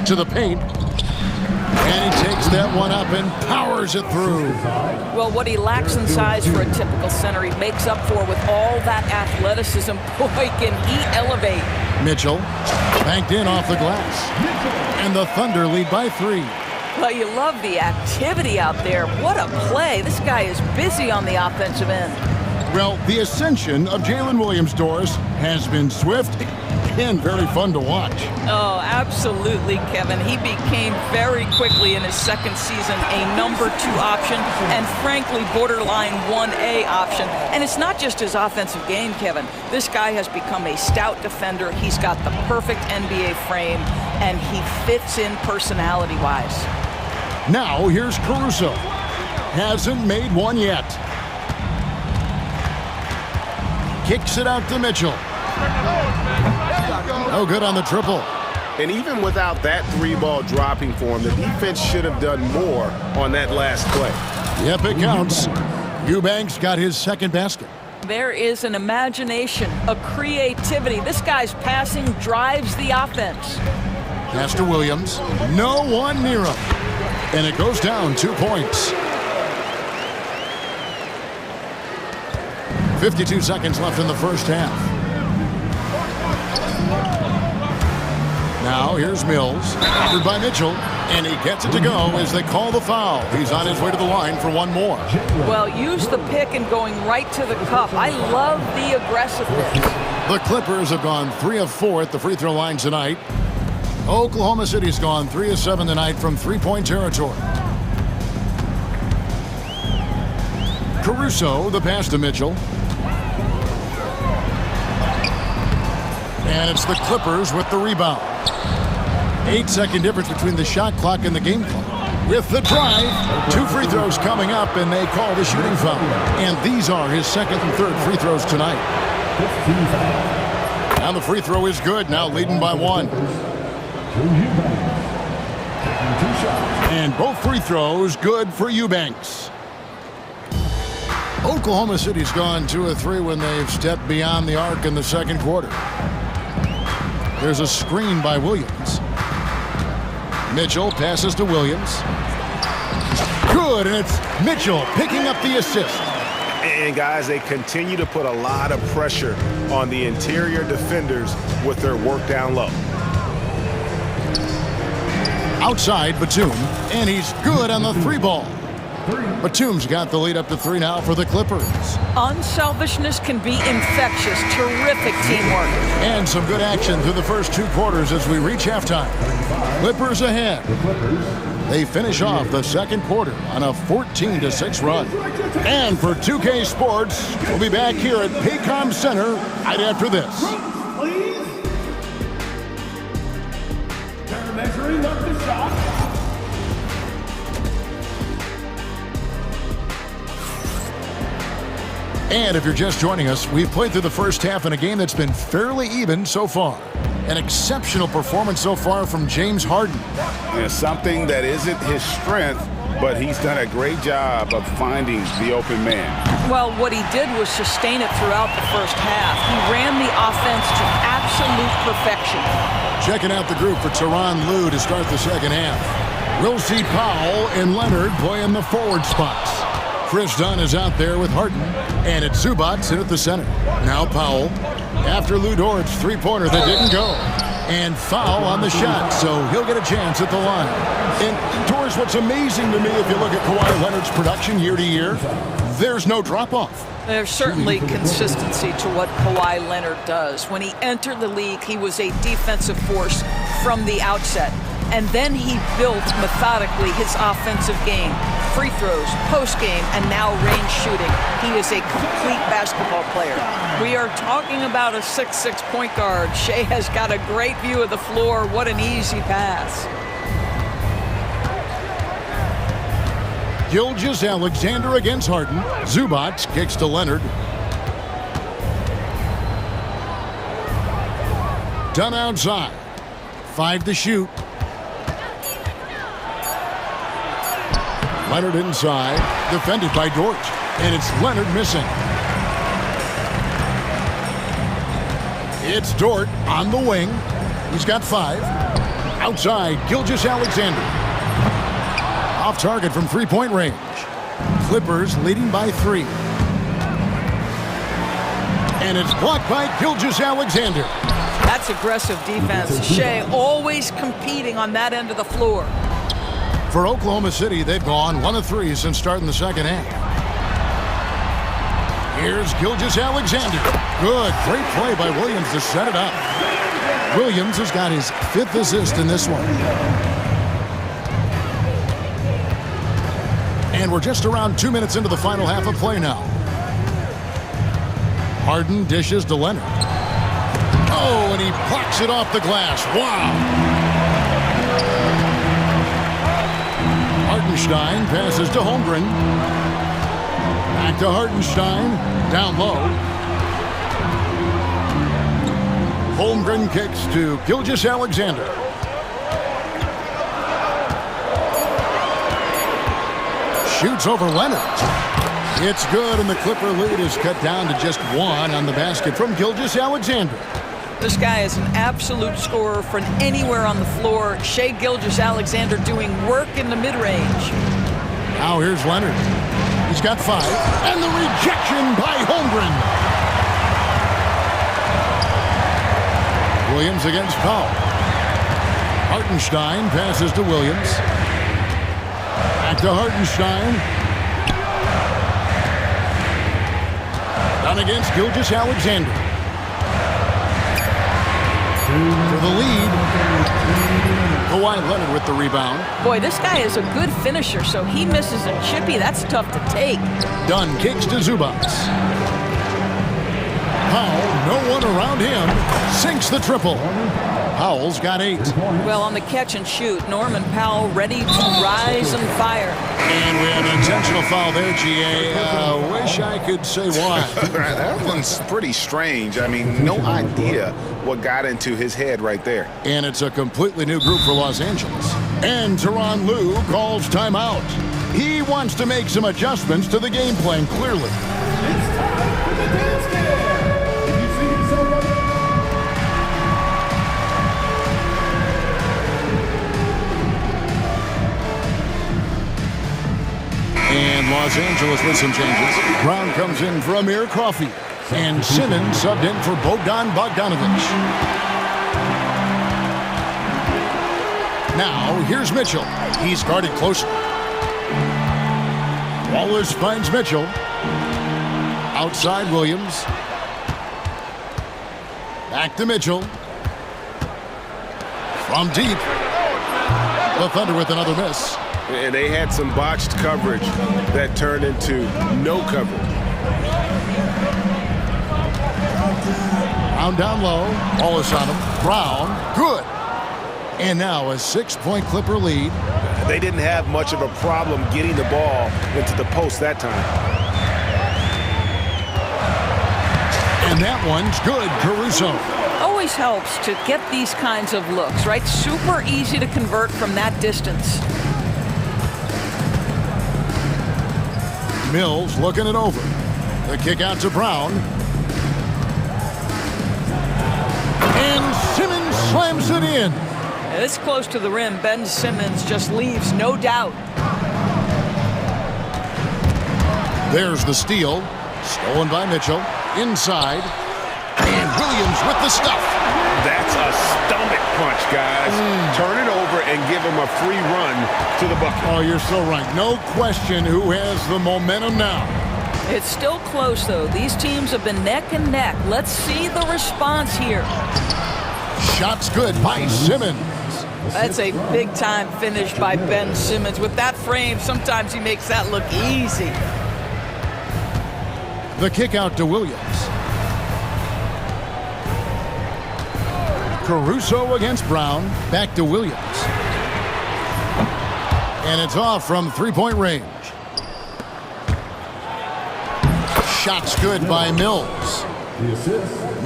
To the paint. And he takes that one up and powers it through. Well, what he lacks in size for a typical center, he makes up for with all that athleticism. Boy, can he elevate. Mitchell banked in off the glass. And the Thunder lead by 3. Well, you love the activity out there. What a play. This guy is busy on the offensive end. Well, the ascension of Jalen Williams-Doris has been swift and very fun to watch. Oh, absolutely, Kevin. He became very quickly in his second season a number 2 option and frankly borderline 1A option. And it's not just his offensive game, Kevin. This guy has become a stout defender. He's got the perfect NBA frame and he fits in personality-wise. Now here's Caruso. Hasn't made one yet. Kicks it out to Mitchell. No good on the triple. And even without that 3-ball dropping for him, the defense should have done more on that last play. Yep, it counts. Eubanks got his second basket. There is an imagination, a creativity. This guy's passing drives the offense. Pass to Williams. No one near him. And it goes down 2 points. 52 seconds left in the first half. Now here's Mills, covered by Mitchell, and he gets it to go as they call the foul. He's on his way to the line for one more. Well, use the pick and going right to the cup. I love the aggressiveness. The Clippers have gone 3 of 4 at the free throw line tonight. Oklahoma City's gone 3 of 7 tonight from three-point territory. Caruso, the pass to Mitchell. And it's the Clippers with the rebound. 8-second difference between the shot clock and the game clock. With the drive, 2 free throws coming up, and they call the shooting foul. And these are his second and third free throws tonight. And the free throw is good, now leading by 1. And both free throws good for Eubanks. Oklahoma City's gone 2 of 3 when they've stepped beyond the arc in the second quarter. There's a screen by Williams. Mitchell passes to Williams. Good, and it's Mitchell picking up the assist. And guys, they continue to put a lot of pressure on the interior defenders with their work down low. Outside, Batum, and he's good on the 3-ball. Batum's got the lead up to 3 now for the Clippers. Unselfishness can be infectious. Terrific teamwork. And some good action through the first 2 quarters as we reach halftime. Clippers ahead. They finish off the second quarter on a 14-6 run. And for 2K Sports, we'll be back here at Paycom Center right after this. They're measuring up the shot. And if you're just joining us, we've played through the first half in a game that's been fairly even so far. An exceptional performance so far from James Harden. Yeah, something that isn't his strength, but he's done a great job of finding the open man. Well, what he did was sustain it throughout the first half. He ran the offense to absolute perfection. Checking out the group for Tyronn Lue to start the second half. We'll see Powell and Leonard playing the forward spots. Chris Dunn is out there with Harden, and it's Zubac in at the center. Now Powell, after Lou Dort's 3-pointer that didn't go. And foul on the shot, so he'll get a chance at the line. And, Doris, what's amazing to me, if you look at Kawhi Leonard's production year to year, there's no drop-off. There's certainly consistency to what Kawhi Leonard does. When he entered the league, he was a defensive force from the outset. And then he built methodically his offensive game. Free throws, post-game, and now range shooting. He is a complete basketball player. We are talking about a 6'6" point guard. Shea has got a great view of the floor. What an easy pass. Gilgeous-Alexander against Harden. Zubats kicks to Leonard. Done outside. 5 to shoot. Leonard inside. Defended by Dort. And it's Leonard missing. It's Dort on the wing. He's got 5. Outside, Gilgeous-Alexander. Off target from three-point range. Clippers leading by 3. And it's blocked by Gilgeous-Alexander. That's aggressive defense. Shea always competing on that end of the floor. For Oklahoma City, they've gone 1 of 3 since starting the second half. Here's Gilgeous-Alexander. Good, great play by Williams to set it up. Williams has got his 5th assist in this one. And we're just around 2 minutes into the final half of play now. Harden dishes to Leonard. Oh, and he blocks it off the glass. Wow. Hartenstein passes to Holmgren. Back to Hartenstein. Down low. Holmgren kicks to Gilgeous-Alexander. Shoots over Leonard. It's good, and the Clipper lead is cut down to just 1 on the basket from Gilgeous-Alexander. This guy is an absolute scorer from anywhere on the floor. Shea Gilgeous-Alexander doing work in the mid-range. Now here's Leonard. He's got 5. And the rejection by Holmgren. Williams against Powell. Hartenstein passes to Williams. Back to Hartenstein. Down against Gilgeous-Alexander. For the lead. Kawhi Leonard with the rebound. Boy, this guy is a good finisher, so he misses a chippy. That's tough to take. Dunn kicks to Zubats. Powell, no one around him, sinks the triple. Powell's got 8. Well, on the catch and shoot, Norman Powell ready to rise and fire. And we have an intentional foul there, GA. Wish I could say why. That one's pretty strange. I mean, no idea what got into his head right there. And it's a completely new group for Los Angeles. And Tyronn Lue calls timeout. He wants to make some adjustments to the game plan, clearly. And Los Angeles with some changes. Brown comes in for Amir Coffey. And Simmons subbed in for Bogdan Bogdanovic. Now, here's Mitchell. He's guarded closer. Wallace finds Mitchell. Outside Williams. Back to Mitchell. From deep. The Thunder with another miss. And they had some botched coverage that turned into no coverage. Brown down low. Wallace on him. Brown. Good. And now a 6-point Clipper lead. They didn't have much of a problem getting the ball into the post that time. And that one's good. Caruso. Always helps to get these kinds of looks, right? Super easy to convert from that distance. Mills looking it over. The kick out to Brown. And Simmons slams it in. This close to the rim, Ben Simmons just leaves, no doubt. There's the steal. Stolen by Mitchell. Inside. And Williams with the stuff. That's a stomach punch, guys. Turn it over and give him a free run to the bucket. Oh, you're so right. No question who has the momentum now. It's still close, though. These teams have been neck and neck. Let's see the response here. Shot's good by Simmons. That's a big-time finish by Ben Simmons. With that frame, sometimes he makes that look easy. The kick out to Williams. Caruso against Brown. Back to Williams. And it's off from three-point range. shot's good by Mills.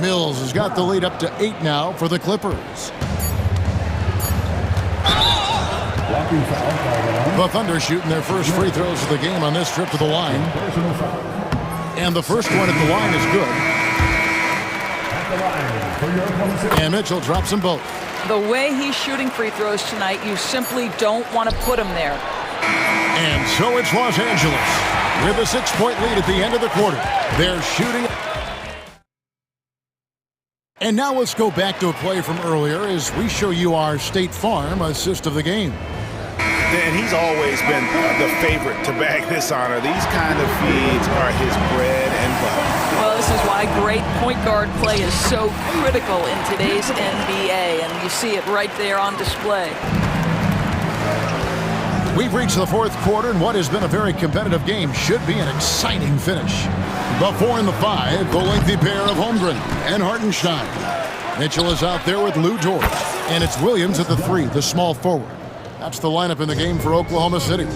Mills has got the lead up to 8 now for the Clippers. The Thunder shooting their first free throws of the game on this trip to the line. And the first one at the line is good. And Mitchell drops them both. The way he's shooting free throws tonight, you simply don't want to put him there. And so it's Los Angeles with a 6-point lead at the end of the quarter. They're shooting. And now let's go back to a play from earlier as we show you our State Farm assist of the game. And he's always been the favorite to bag this honor. These kind of feeds are his bread and butter. Well, this is why great point guard play is so critical in today's NBA, and you see it right there on display. We've reached the fourth quarter, and what has been a very competitive game should be an exciting finish. The 4 and the 5, the lengthy pair of Holmgren and Hartenstein. Mitchell is out there with Lou Dort, and it's Williams at the 3, the small forward. That's the lineup in the game for Oklahoma City.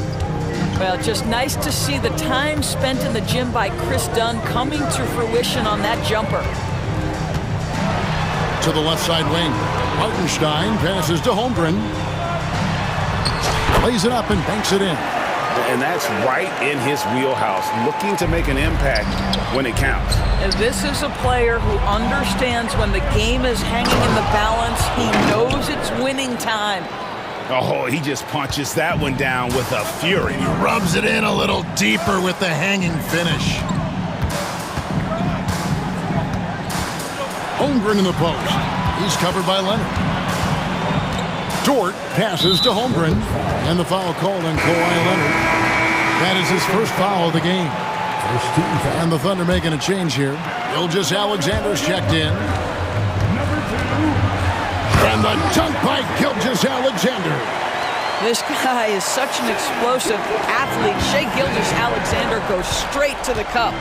Well, just nice to see the time spent in the gym by Chris Dunn coming to fruition on that jumper. To the left side wing, Hartenstein passes to Holmgren. Lays it up and banks it in. And that's right in his wheelhouse, looking to make an impact when it counts. And this is a player who understands when the game is hanging in the balance. He knows it's winning time. Oh, he just punches that one down with a fury. He rubs it in a little deeper with the hanging finish. Holmgren in the post. He's covered by Leonard. Dort passes to Holmgren. And the foul called on Kawhi Leonard. That is his first foul of the game. And the Thunder making a change here. Gilgeous-Alexander's checked in. And the dunk by Gilgeous-Alexander. This guy is such an explosive athlete. Shai Gilgeous-Alexander goes straight to the cup.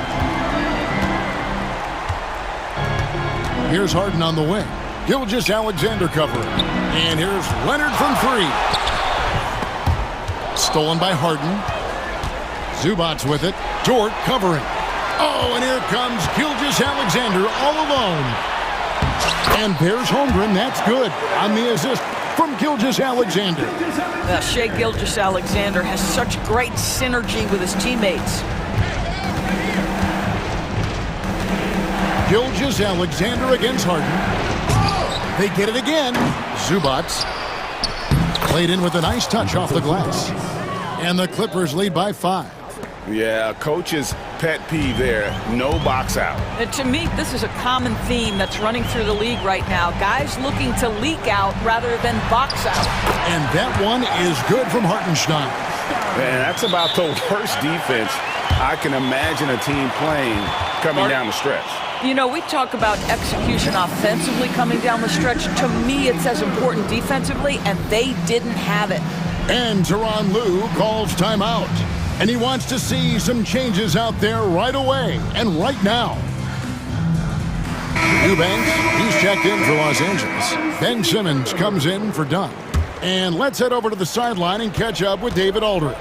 Here's Harden on the wing. Gilgeous-Alexander covering. And here's Leonard from 3. Stolen by Harden. Zubac's with it. Dort covering. Oh, and here comes Gilgeous-Alexander all alone. And there's Holmgren. That's good on the assist from Gilgeous-Alexander. Now, Shai Gilgeous-Alexander has such great synergy with his teammates. Gilgeous-Alexander against Harden. They get it again. Zubac played in with a nice touch off the glass. And the Clippers lead by 5. Yeah, a coach's pet peeve there. No box out. And to me, this is a common theme that's running through the league right now. Guys looking to leak out rather than box out. And that one is good from Hartenstein. Man, that's about the worst defense I can imagine a team playing coming down the stretch. You know, we talk about execution offensively coming down the stretch. To me, it's as important defensively, and they didn't have it. And Tyronn Lue calls timeout. And he wants to see some changes out there right away and right now. Eubanks, he's checked in for Los Angeles. Ben Simmons comes in for Dunn. And let's head over to the sideline and catch up with David Aldridge.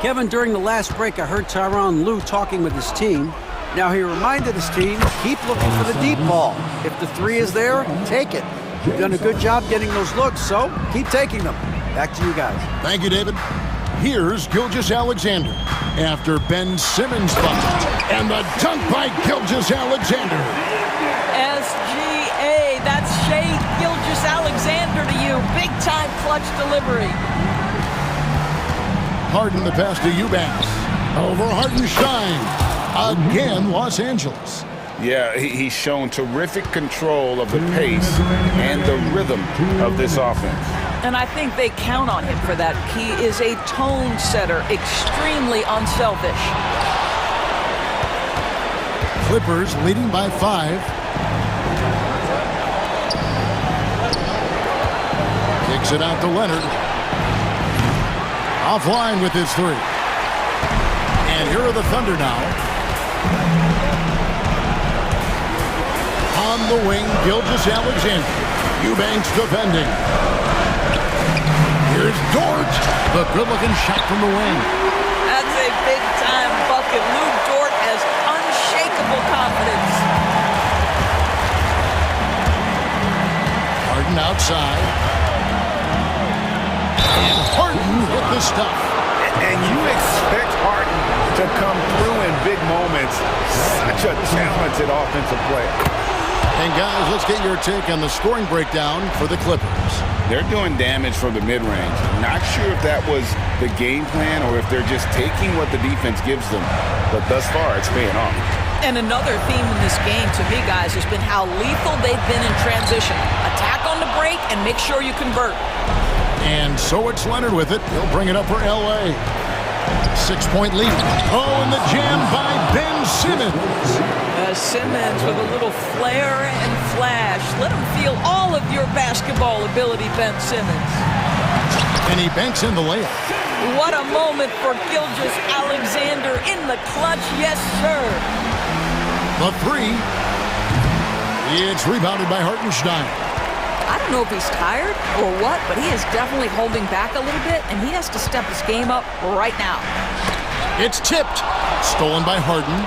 Kevin, during the last break, I heard Tyronn Lue talking with his team. Now, he reminded his team, keep looking for the deep ball. If the 3 is there, take it. You've done a good job getting those looks, so keep taking them. Back to you guys. Thank you, David. Here's Gilgeous-Alexander after Ben Simmons bumped. And the dunk by Gilgeous-Alexander. SGA, that's Shai Gilgeous-Alexander to you. Big-time clutch delivery. Harden the pass to Eubanks. Over Hartenstein. Again, Los Angeles. Yeah, he's shown terrific control of the pace and the rhythm of this offense. And I think they count on him for that. He is a tone setter, extremely unselfish. Clippers leading by 5. Kicks it out to Leonard. Offline with his 3. And here are the Thunder now. On the wing, Gilgeous-Alexander. Eubanks defending. Here's Dort. The good-looking shot from the wing. That's a big-time bucket. Lou Dort as unbelievable confidence. Harden outside. And Harden hit the stuff. And you expect Harden to come through in big moments. Such a talented offensive player. And guys, let's get your take on the scoring breakdown for the Clippers. They're doing damage from the mid-range. Not sure if that was the game plan or if they're just taking what the defense gives them. But thus far, it's paying off. And another theme in this game, to me, guys, has been how lethal they've been in transition. Attack on the break and make sure you convert. And so it's Leonard with it. He'll bring it up for L.A. 6-point lead. Oh, and the jam by Ben Simmons. Simmons with a little flair and flash. Let him feel all of your basketball ability, Ben Simmons. And he banks in the layup. What a moment for Gilgeous-Alexander in the clutch. Yes, sir. The three. It's rebounded by Hartenstein. I don't know if he's tired or what, but he is definitely holding back a little bit, and he has to step his game up right now. It's tipped. Stolen by Harden.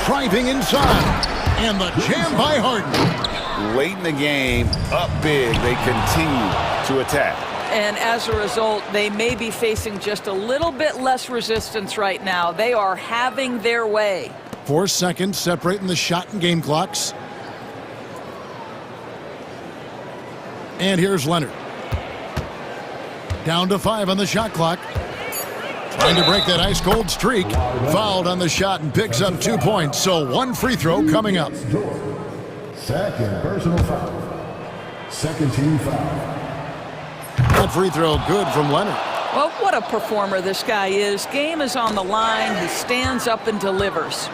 Driving inside. And the jam by Harden. Late in the game, up big, they continue to attack. And as a result, they may be facing just a little bit less resistance right now. They are having their way. 4 seconds separating the shot and game clocks. And here's Leonard. Down to 5 on the shot clock. Trying to break that ice-cold streak. Fouled on the shot and picks up 2 points. So 1 free throw coming up. Second personal foul. Second team foul. That free throw good from Leonard. Well, what a performer this guy is. Game is on the line. He stands up and delivers.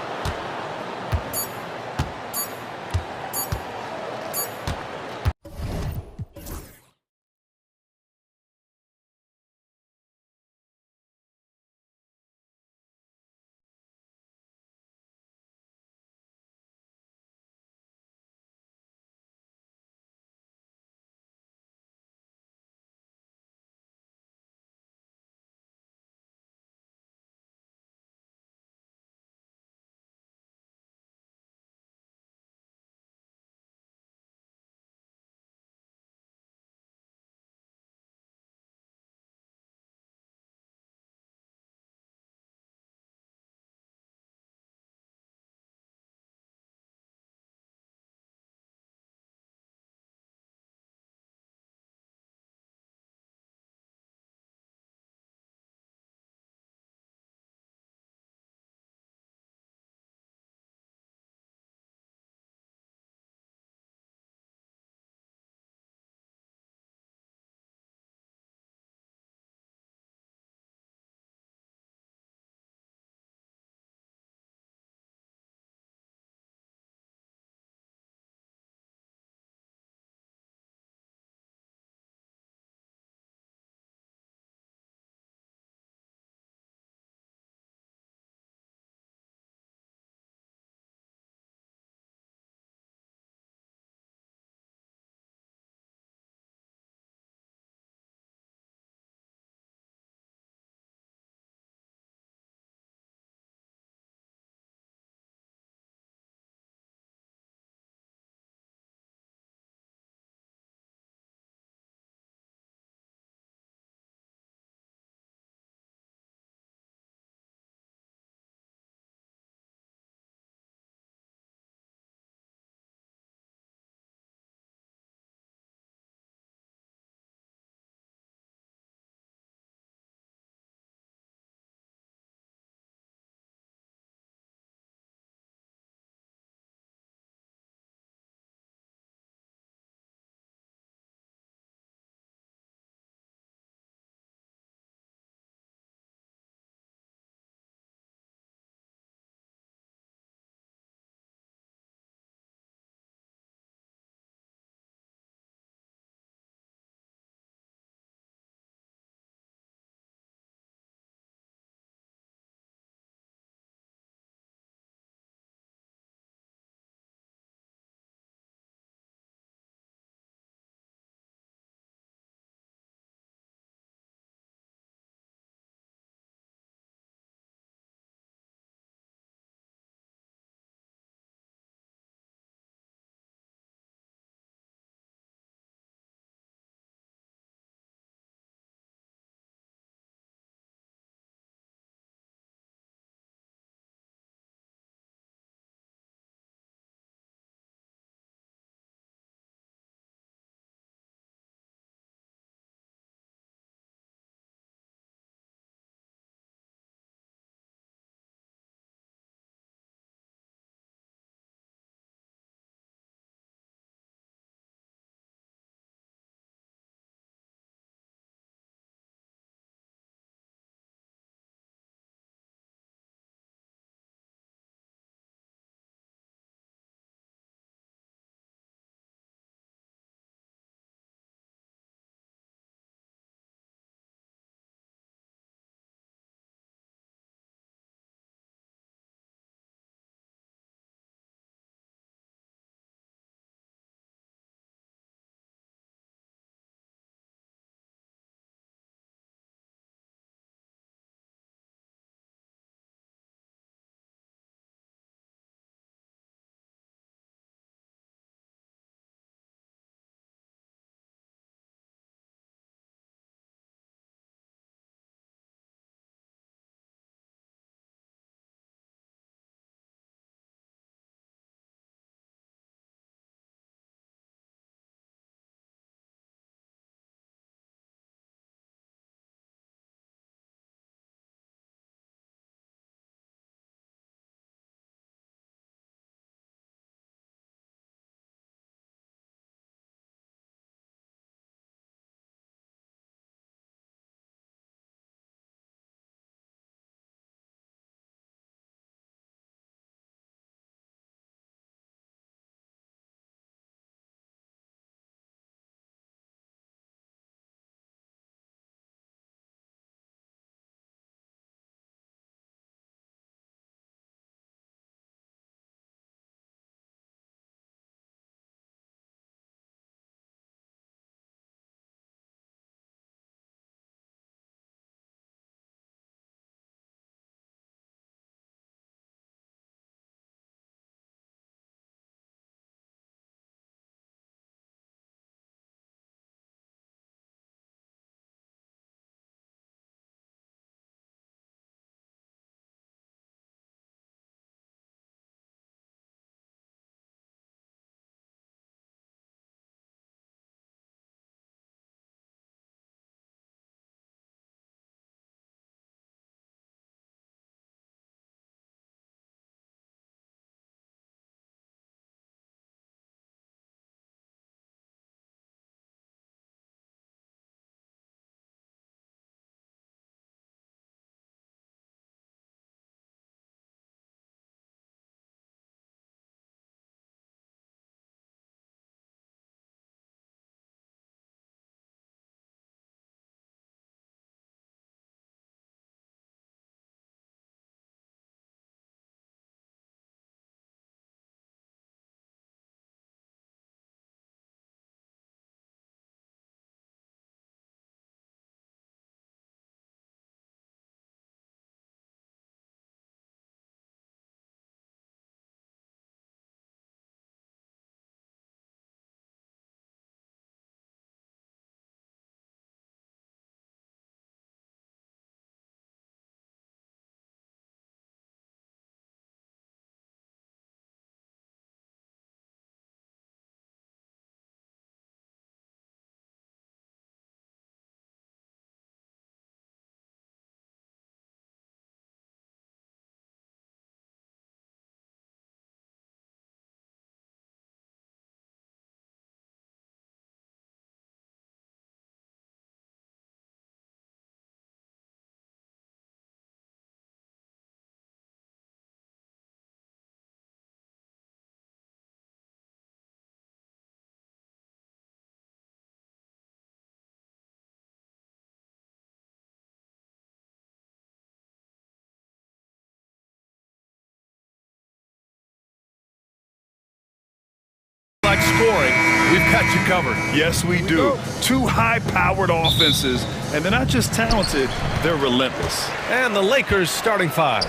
scoring, we've got you covered. Yes, we do. Two high-powered offenses, and they're not just talented, they're relentless. And the Lakers starting five.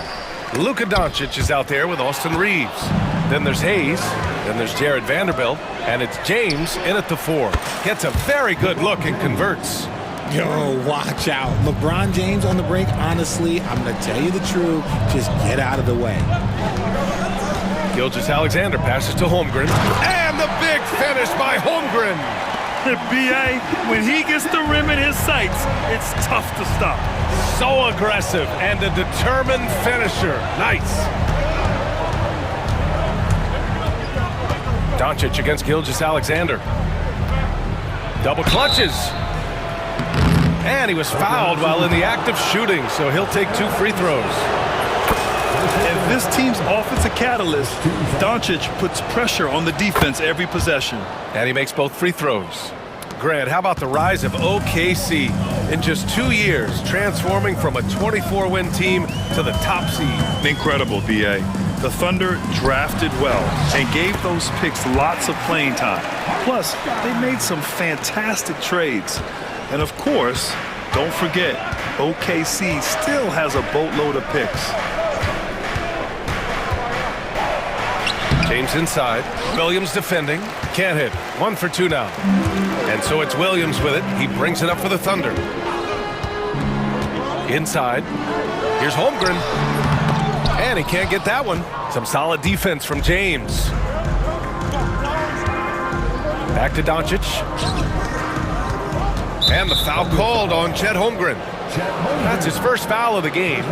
Luka Doncic is out there with Austin Reeves. Then there's Hayes. Then there's Jared Vanderbilt. And it's James in at the 4. Gets a very good look and converts. Yo, watch out. LeBron James on the break, honestly, I'm going to tell you the truth. Just get out of the way. Gilgeous-Alexander passes to Holmgren. And the big finish by Holmgren. B.A., when he gets the rim in his sights, it's tough to stop. So aggressive and a determined finisher. Nice. Doncic against Gilgeous-Alexander. Double clutches. And he was fouled while in the act of shooting, so he'll take 2 free throws. And this team's offensive catalyst, Doncic puts pressure on the defense every possession. And he makes both free throws. Grant, how about the rise of OKC? In just 2 years, transforming from a 24-win team to the top seed. Incredible, B.A. The Thunder drafted well and gave those picks lots of playing time. Plus, they made some fantastic trades. And of course, don't forget, OKC still has a boatload of picks. James inside. Williams defending. Can't hit. 1 for 2 now. And so it's Williams with it. He brings it up for the Thunder. Inside. Here's Holmgren. And he can't get that one. Some solid defense from James. Back to Doncic. And the foul called on Chet Holmgren. That's his first foul of the game.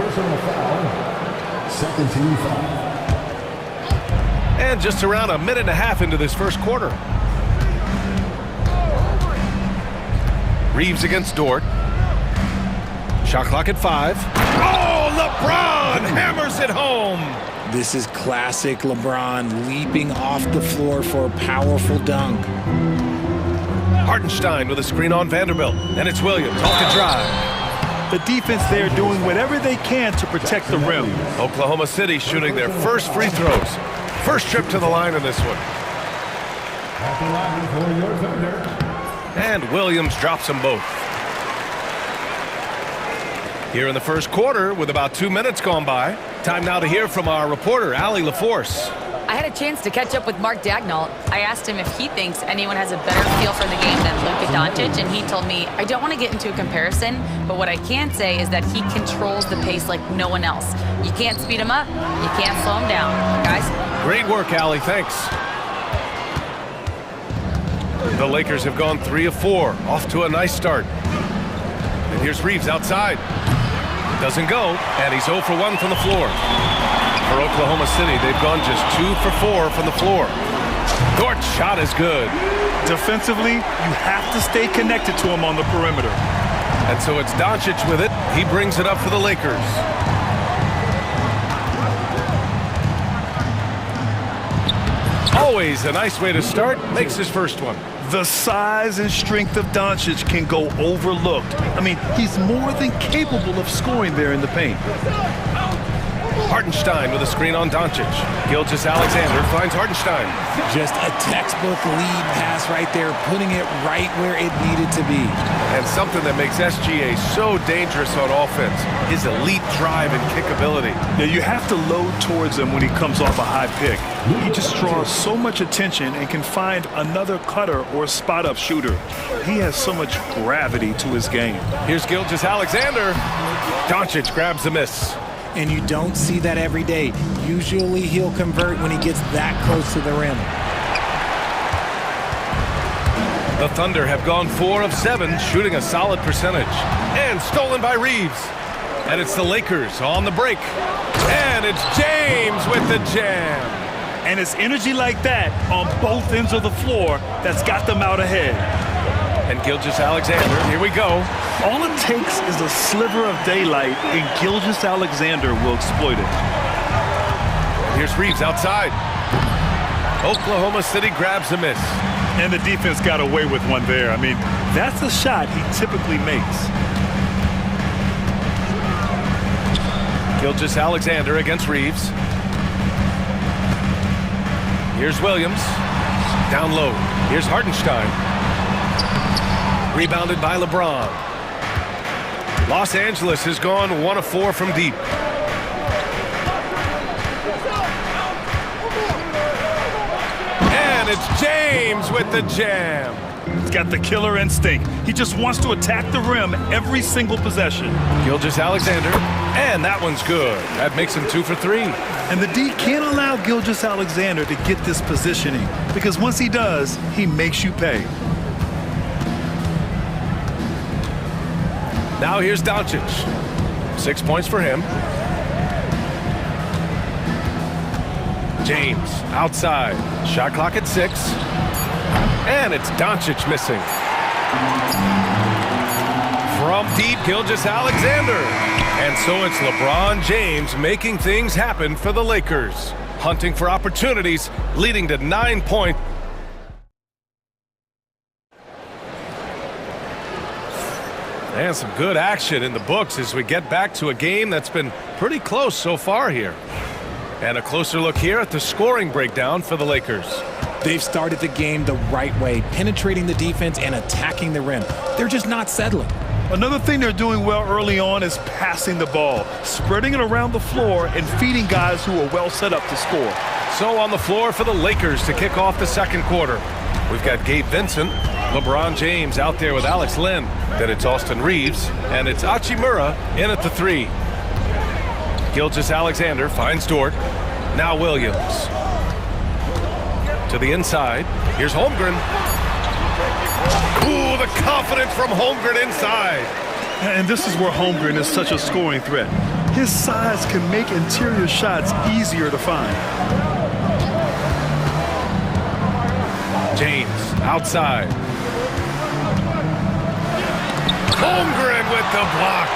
Second team foul. And just around a minute and a half into this first quarter. Reeves against Dort. Shot clock at 5. Oh, LeBron hammers it home. This is classic LeBron leaping off the floor for a powerful dunk. Hartenstein with a screen on Vanderbilt. And it's Williams off the drive. The defense there doing whatever they can to protect the rim. Oklahoma City shooting their first free throws. First trip to the line in this one. At the line for your Thunder. And Williams drops them both. Here in the first quarter with about 2 minutes gone by. Time now to hear from our reporter, Allie LaForce. I had a chance to catch up with Mark Daigneault. I asked him if he thinks anyone has a better feel for the game than Luka Doncic, and he told me, I don't want to get into a comparison, but what I can say is that he controls the pace like no one else. You can't speed him up, you can't slow him down. Guys? Great work, Allie. Thanks. The Lakers have gone 3 of 4, off to a nice start. And here's Reeves outside. Doesn't go, and he's 0 for 1 from the floor. For Oklahoma City, they've gone just 2 for 4 from the floor. Dort's shot is good. Defensively, you have to stay connected to him on the perimeter. And so it's Doncic with it. He brings it up for the Lakers. Always a nice way to start. Makes his first one. The size and strength of Doncic can go overlooked. I mean, he's more than capable of scoring there in the paint. Hartenstein with a screen on Doncic. Gilgeous-Alexander finds Hartenstein. Just a textbook lead pass right there, putting it right where it needed to be. And something that makes SGA so dangerous on offense, his elite drive and kickability. Yeah, you have to load towards him when he comes off a high pick. He just draws so much attention and can find another cutter or spot-up shooter. He has so much gravity to his game. Here's Gilgeous-Alexander. Doncic grabs the miss. And you don't see that every day. Usually he'll convert when he gets that close to the rim. The Thunder have gone 4 of 7, shooting a solid percentage. And stolen by Reeves. And it's the Lakers on the break. And it's James with the jam. And it's energy like that on both ends of the floor that's got them out ahead. And Gilgeous-Alexander, here we go. All it takes is a sliver of daylight, and Gilgeous-Alexander will exploit it. Here's Reeves outside. Oklahoma City grabs a miss. And the defense got away with one there. I mean, that's a shot he typically makes. Gilgeous-Alexander against Reeves. Here's Williams. Down low. Here's Hartenstein. Rebounded by LeBron. Los Angeles has gone 1 of 4 from deep. And it's James with the jam. He's got the killer instinct. He just wants to attack the rim every single possession. Gilgeous-Alexander, and that one's good. That makes him 2 for 3. And the D can't allow Gilgeous-Alexander to get this positioning, because once he does, he makes you pay. Now here's Doncic. 6 points for him. James outside. Shot clock at 6. And it's Doncic missing. From deep, Gilgeous-Alexander. And so it's LeBron James making things happen for the Lakers. Hunting for opportunities, leading to 9 points. And some good action in the books as we get back to a game that's been pretty close so far here. And a closer look here at the scoring breakdown for the Lakers. They've started the game the right way, penetrating the defense and attacking the rim. They're just not settling. Another thing they're doing well early on is passing the ball, spreading it around the floor and feeding guys who are well set up to score. So on the floor for the Lakers to kick off the second quarter. We've got Gabe Vincent, LeBron James out there with Alex Len. Then it's Austin Reeves, and it's Hachimura in at the 3. Gilgeous-Alexander finds Dort. Now Williams. To the inside. Here's Holmgren. Ooh, the confidence from Holmgren inside. And this is where Holmgren is such a scoring threat. His size can make interior shots easier to find. James outside. Holmgren with the block.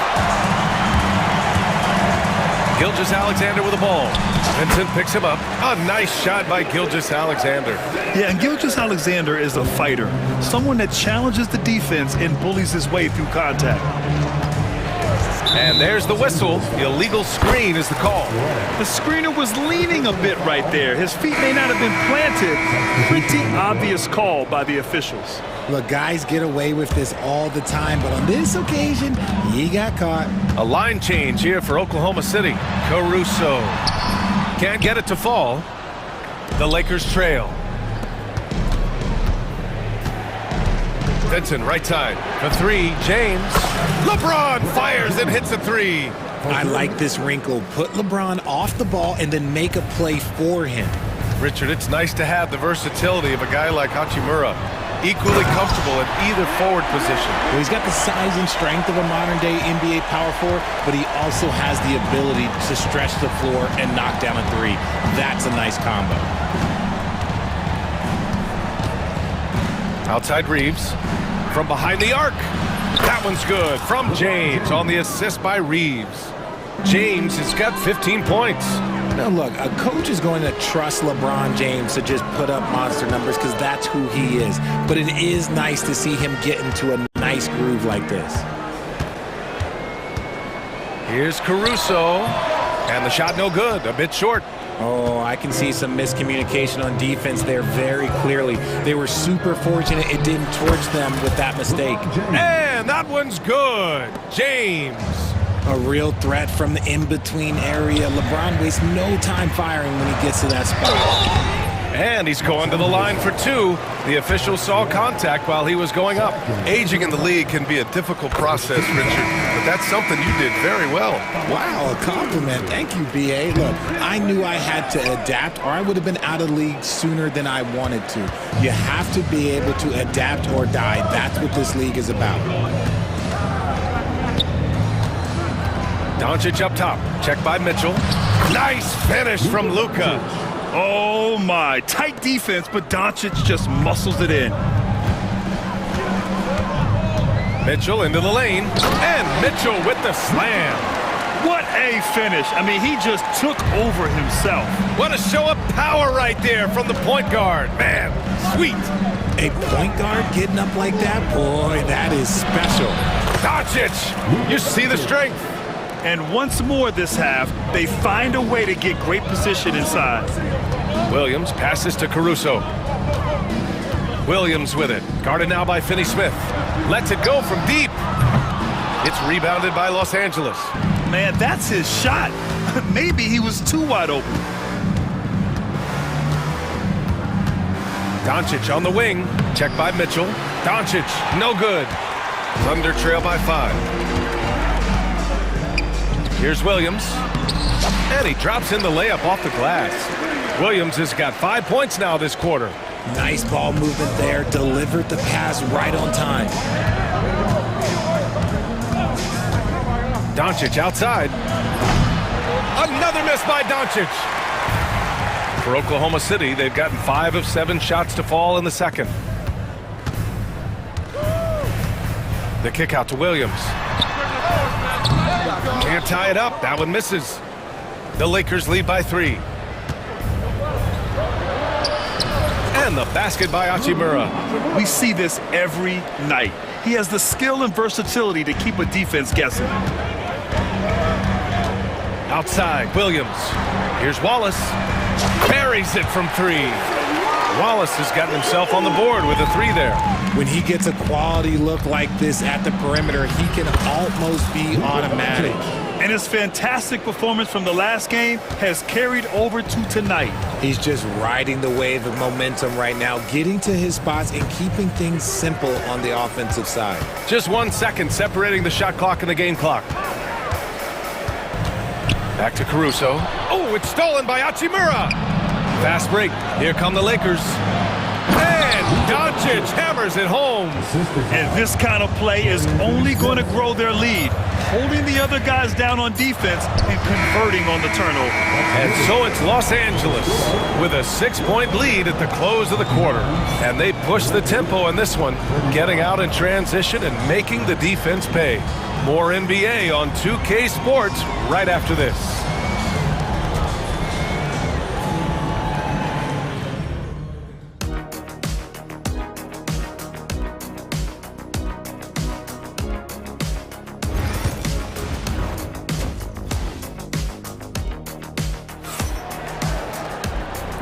Gilgeous-Alexander with the ball. Vincent picks him up. A nice shot by Gilgeous-Alexander. Yeah, and Gilgeous-Alexander is a fighter. Someone that challenges the defense and bullies his way through contact. And there's the whistle. The illegal screen is the call. The screener was leaning a bit right there. His feet may not have been planted. Pretty obvious call by the officials. Look, guys get away with this all the time, but on this occasion, he got caught. A line change here for Oklahoma City. Caruso can't get it to fall. The Lakers trail. Vincent, right side for 3. James. LeBron fires and hits a 3. I like this wrinkle. Put LeBron off the ball and then make a play for him. Richard, it's nice to have the versatility of a guy like Hachimura. Equally comfortable at either forward position. Well, he's got the size and strength of a modern-day NBA power forward, but he also has the ability to stretch the floor and knock down a 3. That's a nice combo. Outside Reeves. From behind the arc. That one's good. From James on the assist by Reeves. James has got 15 points. Now look, a coach is going to trust LeBron James to just put up monster numbers because that's who he is. But it is nice to see him get into a nice groove like this. Here's Caruso. And the shot no good, a bit short. Oh, I can see some miscommunication on defense there very clearly. They were super fortunate it didn't torch them with that mistake. And that one's good. James. A real threat from the in-between area. LeBron wastes no time firing when he gets to that spot. And he's going to the line for 2. The official saw contact while he was going up. Aging in the league can be a difficult process, Richard, but that's something you did very well. Wow, a compliment. Thank you, B.A. Look, I knew I had to adapt or I would have been out of the league sooner than I wanted to. You have to be able to adapt or die. That's what this league is about. Doncic up top. Check by Mitchell. Nice finish from Luka. Oh my, tight defense, but Doncic just muscles it in. Mitchell into the lane, and Mitchell with the slam. What a finish. I mean, he just took over himself. What a show of power right there from the point guard. Man, sweet. A point guard getting up like that? Boy, that is special. Doncic, you see the strength. And once more this half, they find a way to get great position inside. Williams passes to Caruso. Williams with it. Guarded now by Finney-Smith. Lets it go from deep. It's rebounded by Los Angeles. Man, that's his shot. Maybe he was too wide open. Doncic on the wing. Check by Mitchell. Doncic, no good. Thunder trail by 5. Here's Williams. And he drops in the layup off the glass. Williams has got 5 points now this quarter. Nice ball movement there. Delivered the pass right on time. Doncic outside. Another miss by Doncic. For Oklahoma City, they've gotten 5 of 7 shots to fall in the second. The kick out to Williams. Can't tie it up. That one misses. The Lakers lead by 3. And the basket by Hachimura. We see this every night. He has the skill and versatility to keep a defense guessing. Outside, Williams. Here's Wallace. Buries it from 3. Wallace has gotten himself on the board with a 3 there. When he gets a quality look like this at the perimeter, he can almost be automatic. And his fantastic performance from the last game has carried over to tonight. He's just riding the wave of momentum right now, getting to his spots and keeping things simple on the offensive side. Just 1 second separating the shot clock and the game clock. Back to Caruso. Oh, it's stolen by Hachimura. Fast break. Here come the Lakers. And Doncic hammers it home. And this kind of play is only going to grow their lead, holding the other guys down on defense and converting on the turnover. And so it's Los Angeles with a 6-point lead at the close of the quarter. And they push the tempo in this one, getting out in transition and making the defense pay. More NBA on 2K Sports right after this.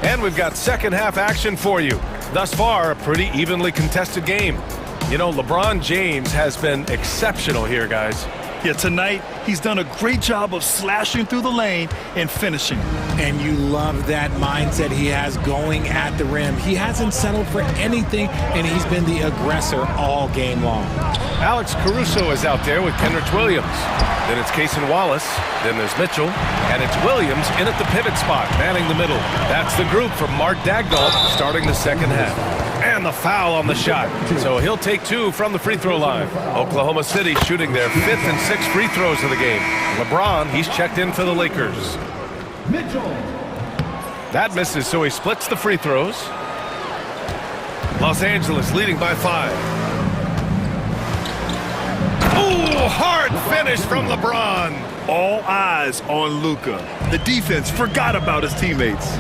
And we've got second half action for you. Thus far, a pretty evenly contested game. You know, LeBron James has been exceptional here, guys. Yeah, tonight, he's done a great job of slashing through the lane and finishing. And you love that mindset he has going at the rim. He hasn't settled for anything, and he's been the aggressor all game long. Alex Caruso is out there with Kenrich Williams. Then it's Cason Wallace. Then there's Mitchell. And it's Williams in at the pivot spot, manning the middle. That's the group from Mark Daigneault starting the second half. And the foul on the shot. So he'll take 2 from the free throw line. Oklahoma City shooting their 5th and 6th free throws of the game. LeBron, he's checked in for the Lakers. Mitchell. That misses, so he splits the free throws. Los Angeles leading by 5. Ooh, hard finish from LeBron. All eyes on Luka. The defense forgot about his teammates.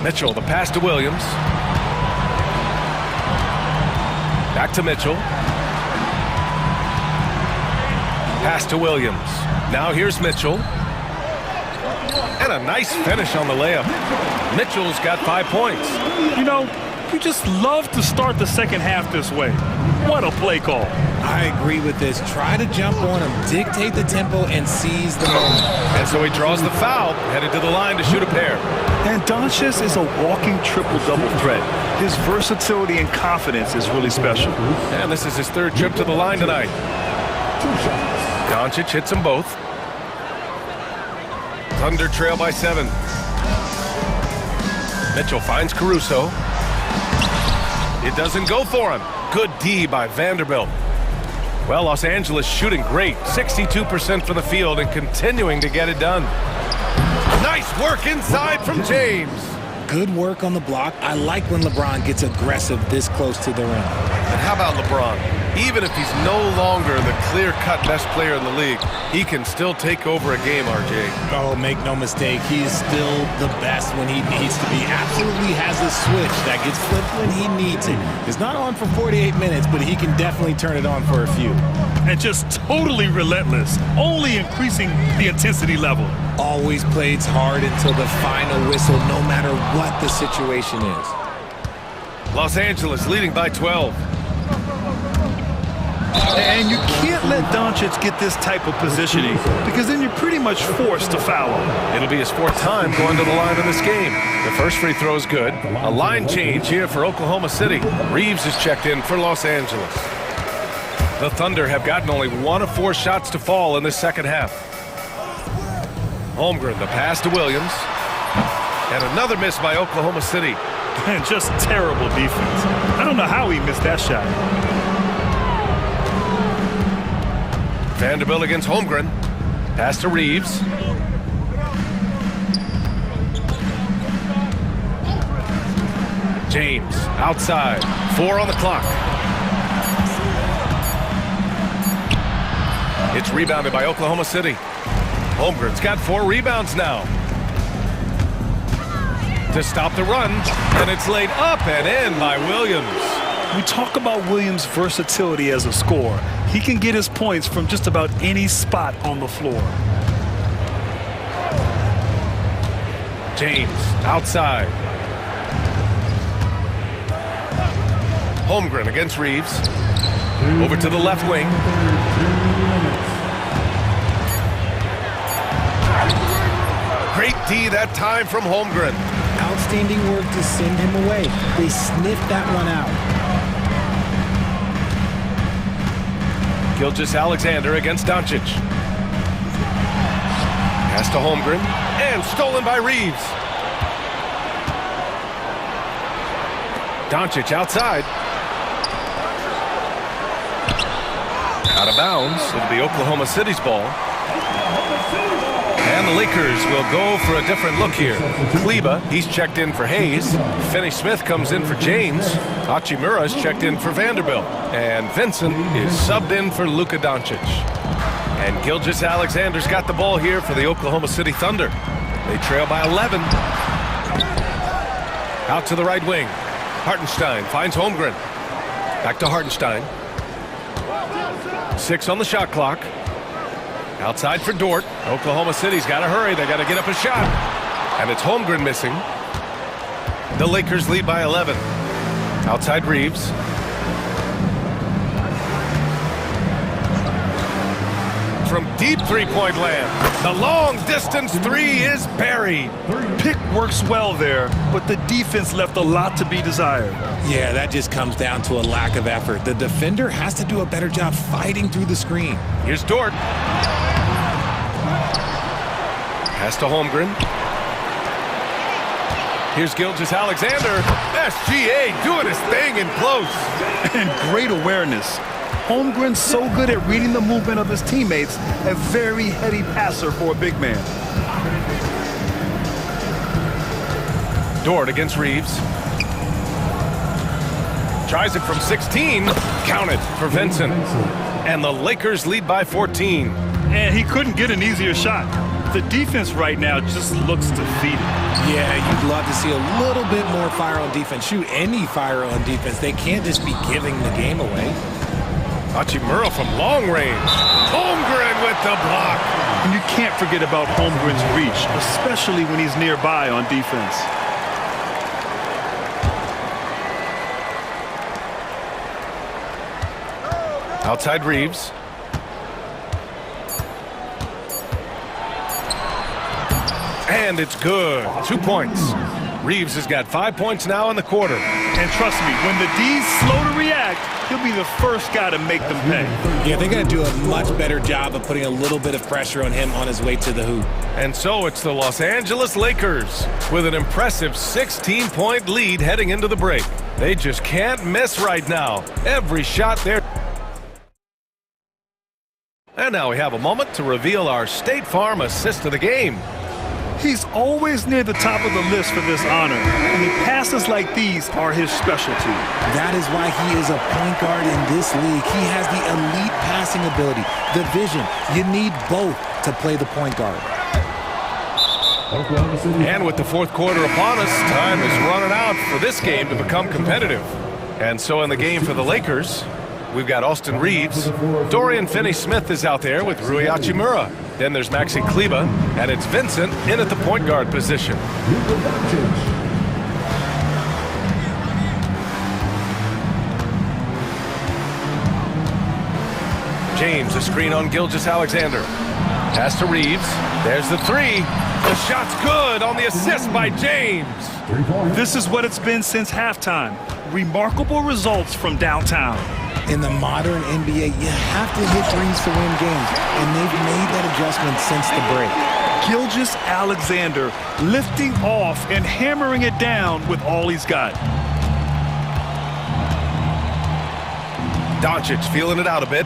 Mitchell, the pass to Williams. Back to Mitchell. Pass to Williams. Now here's Mitchell. And a nice finish on the layup. Mitchell's got 5 points. You know, you just love to start the second half this way. What a play call. I agree with this. Try to jump on him, dictate the tempo, and seize the moment. And so he draws the foul, headed to the line to shoot a pair. And Doncic is a walking triple-double threat. His versatility and confidence is really special. And this is his 3rd trip to the line tonight. Doncic hits them both. Thunder trail by 7. Mitchell finds Caruso. It doesn't go for him. Good D by Vanderbilt. Well, Los Angeles shooting great. 62% for the field and continuing to get it done. Nice work inside from James. Good work on the block. I like when LeBron gets aggressive this close to the rim. And how about LeBron? Even if he's no longer the clear-cut best player in the league, he can still take over a game, RJ. Oh, make no mistake. He is still the best when he needs to be. Absolutely has a switch that gets flipped when he needs it. It's not on for 48 minutes, but he can definitely turn it on for a few. And just totally relentless, only increasing the intensity level. always plays hard until the final whistle, no matter what the situation is. Los Angeles leading by 12. And you can't let Doncic get this type of positioning because then you're pretty much forced to foul him. It'll be his fourth time going to the line in this game. The first free throw is good. A line change here for Oklahoma City. Reeves is checked in for Los Angeles. The Thunder have gotten only 1 of 4 shots to fall in this second half. Holmgren, the pass to Williams. And another miss by Oklahoma City. And just terrible defense. I don't know how he missed that shot. Vanderbilt against Holmgren. Pass to Reeves. James outside. 4 on the clock. It's rebounded by Oklahoma City. Holmgren's got 4 rebounds now. To stop the run, and it's laid up and in by Williams. We talk about Williams' versatility as a scorer. He can get his points from just about any spot on the floor. James outside. Holmgren against Reeves. Over to the left wing. Great D that time from Holmgren. Outstanding work to send him away. They sniffed that one out. Gilgeous-Alexander against Doncic. Pass to Holmgren, and stolen by Reeves. Doncic outside. Out of bounds. It'll be Oklahoma City's ball. And the Lakers will go for a different look here. Kleba, he's checked in for Hayes. Finney-Smith comes in for James. Hachimura's checked in for Vanderbilt. And Vincent is subbed in for Luka Doncic. And Gilgeous-Alexander's got the ball here for the Oklahoma City Thunder. They trail by 11. Out to the right wing. Hartenstein finds Holmgren. Back to Hartenstein. 6 on the shot clock. Outside for Dort. Oklahoma City's got to hurry. They got to get up a shot. And it's Holmgren missing. The Lakers lead by 11. Outside Reeves. From deep three-point land. The long-distance 3 is buried. Pick works well there, but the defense left a lot to be desired. Yeah, that just comes down to a lack of effort. The defender has to do a better job fighting through the screen. Here's Dort. Pass to Holmgren. Here's Gilgeous-Alexander. SGA doing his thing in close. And great awareness. Holmgren's so good at reading the movement of his teammates, a very heady passer for a big man. Dort against Reeves. Tries it from 16. Counted for Vincent. And the Lakers lead by 14. And he couldn't get an easier shot. The defense right now just looks defeated. Yeah, you'd love to see a little bit more fire on defense. Shoot, any fire on defense. They can't just be giving the game away. Hachimura from long range. Holmgren with the block. And you can't forget about Holmgren's reach, especially when he's nearby on defense. Outside Reeves. And it's good. 2 points. Reeves has got 5 points now in the quarter. And trust me, when the D's slow to react, he'll be the first guy to make them pay. Yeah, they're going to do a much better job of putting a little bit of pressure on him on his way to the hoop. And so it's the Los Angeles Lakers with an impressive 16-point lead heading into the break. They just can't miss right now. Every shot there. And now we have a moment to reveal our State Farm assist of the game. He's always near the top of the list for this honor, and passes like these are his specialty. That is why he is a point guard in this league. He has the elite passing ability, the vision. You need both to play the point guard. And with the fourth quarter upon us, time is running out for this game to become competitive. And so in the game for the Lakers, we've got Austin Reeves. Dorian Finney-Smith is out there with Rui Hachimura. Then there's Maxi Kleba, and it's Vincent in at the point guard position. James, a screen on Gilgeous-Alexander. Pass to Reeves. There's the three. The shot's good on the assist by James. This is what it's been since halftime. Remarkable results from downtown. In the modern NBA, you have to hit threes to win games, and they've made that adjustment since the break. Gilgeous-Alexander lifting off and hammering it down with all he's got. Doncic feeling it out a bit.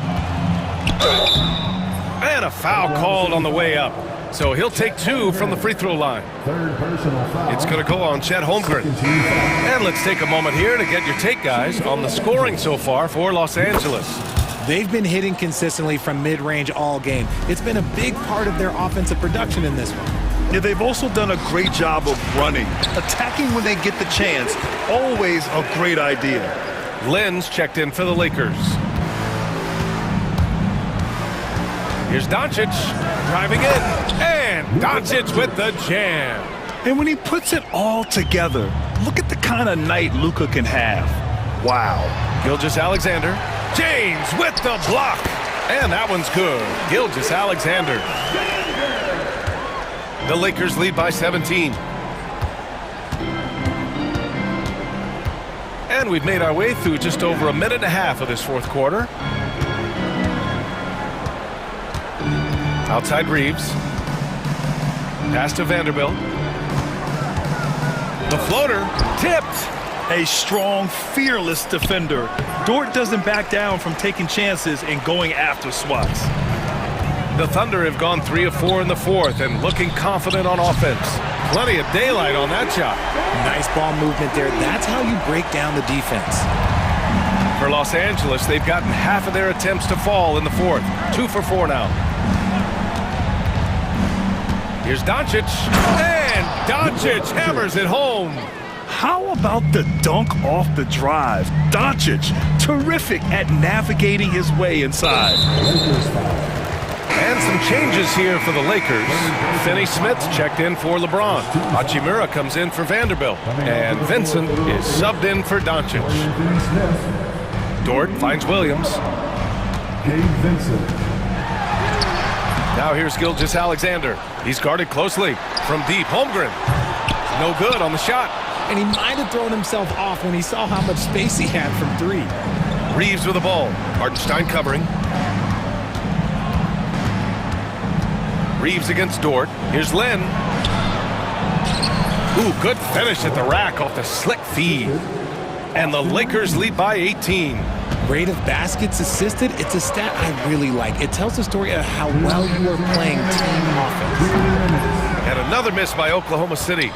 And a foul called on the way up. So he'll take two from the free throw line. It's going to go on Chet Holmgren. And let's take a moment here to get your take, guys, on the scoring so far for Los Angeles. They've been hitting consistently from mid-range all game. It's been a big part of their offensive production in this one. Yeah, they've also done a great job of running, attacking when they get the chance. Always a great idea. Lynn's checked in for the Lakers. Here's Doncic driving in, and Doncic with the jam. And when he puts it all together, look at the kind of night Luka can have. Wow. Gilgeous-Alexander. James with the block. And that one's good. Gilgeous-Alexander. The Lakers lead by 17. And we've made our way through just over a minute and a half of this fourth quarter. Outside Reeves. Pass to Vanderbilt. The floater tipped. A strong, fearless defender. Dort doesn't back down from taking chances and going after swats. The Thunder have gone 3 of 4 in the fourth and looking confident on offense. Plenty of daylight on that shot. Nice ball movement there. That's how you break down the defense. For Los Angeles, they've gotten half of their attempts to fall in the fourth. 2 for 4 now. Here's Doncic, and Doncic hammers it home. How about the dunk off the drive? Doncic, terrific at navigating his way inside. And some changes here for the Lakers. Finney-Smith's checked in for LeBron. Hachimura comes in for Vanderbilt. And Vincent is subbed in for Doncic. Dort finds Williams. Now here's Gilgeous-Alexander. He's guarded closely from deep. Holmgren. No good on the shot. And he might have thrown himself off when he saw how much space he had from three. Reeves with the ball. Hartenstein covering. Reeves against Dort. Here's Lynn. Ooh, good finish at the rack off the slick feed. And the Lakers lead by 18. Rate of baskets assisted, it's a stat I really like. It tells the story of how well you are playing team offense. And another miss by Oklahoma City.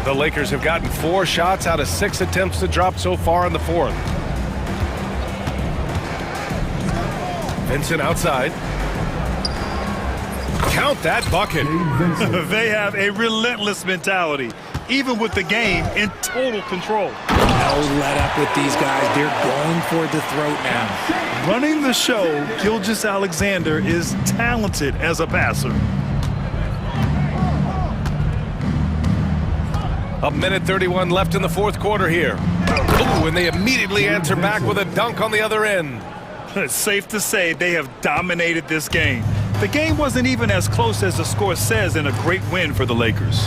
The Lakers have gotten 4 shots out of 6 attempts to drop so far in the fourth. Vincent outside. Count that bucket. They have a relentless mentality, even with the game in total control. No let up with these guys. They're going for the throat now. Running the show, Gilgeous-Alexander is talented as a passer. A minute 31 left in the fourth quarter here. Ooh, and they immediately answer back with a dunk on the other end. It's safe to say they have dominated this game. The game wasn't even as close as the score says in a great win for the Lakers.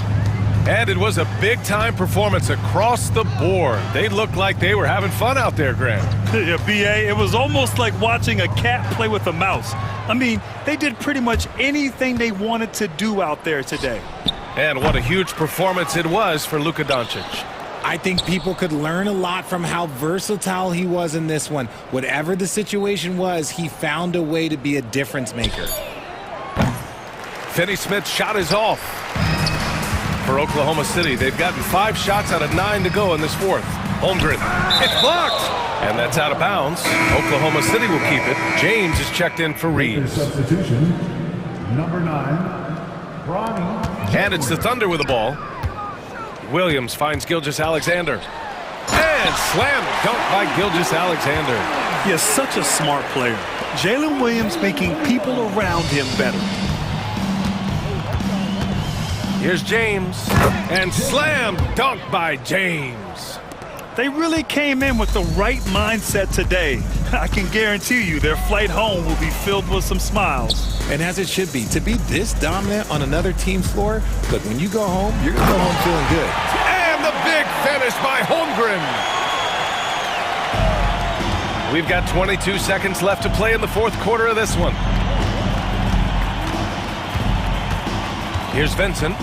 And it was a big-time performance across the board. They looked like they were having fun out there, Grant. Yeah, B.A., it was almost like watching a cat play with a mouse. I mean, they did pretty much anything they wanted to do out there today. And what a huge performance it was for Luka Doncic. I think people could learn a lot from how versatile he was in this one. Whatever the situation was, he found a way to be a difference maker. Finney-Smith's shot is off. For Oklahoma City, they've gotten 5 shots out of 9 to go in this fourth. Holmgren, it's blocked! And that's out of bounds. Oklahoma City will keep it. James is checked in for Reeves. Substitution, number 9, Bronny. And it's the Thunder with the ball. Williams finds Gilgeous-Alexander. And And slam dunk by Gilgeous Alexander. He is such a smart player. Jalen Williams making people around him better. Here's James. And slam dunk by James. They really came in with the right mindset today. I can guarantee you their flight home will be filled with some smiles. And as it should be, to be this dominant on another team's floor, look, when you go home, you're going to go home feeling good. And the big finish by Holmgren. We've got 22 seconds left to play in the fourth quarter of this one. Here's Vincent.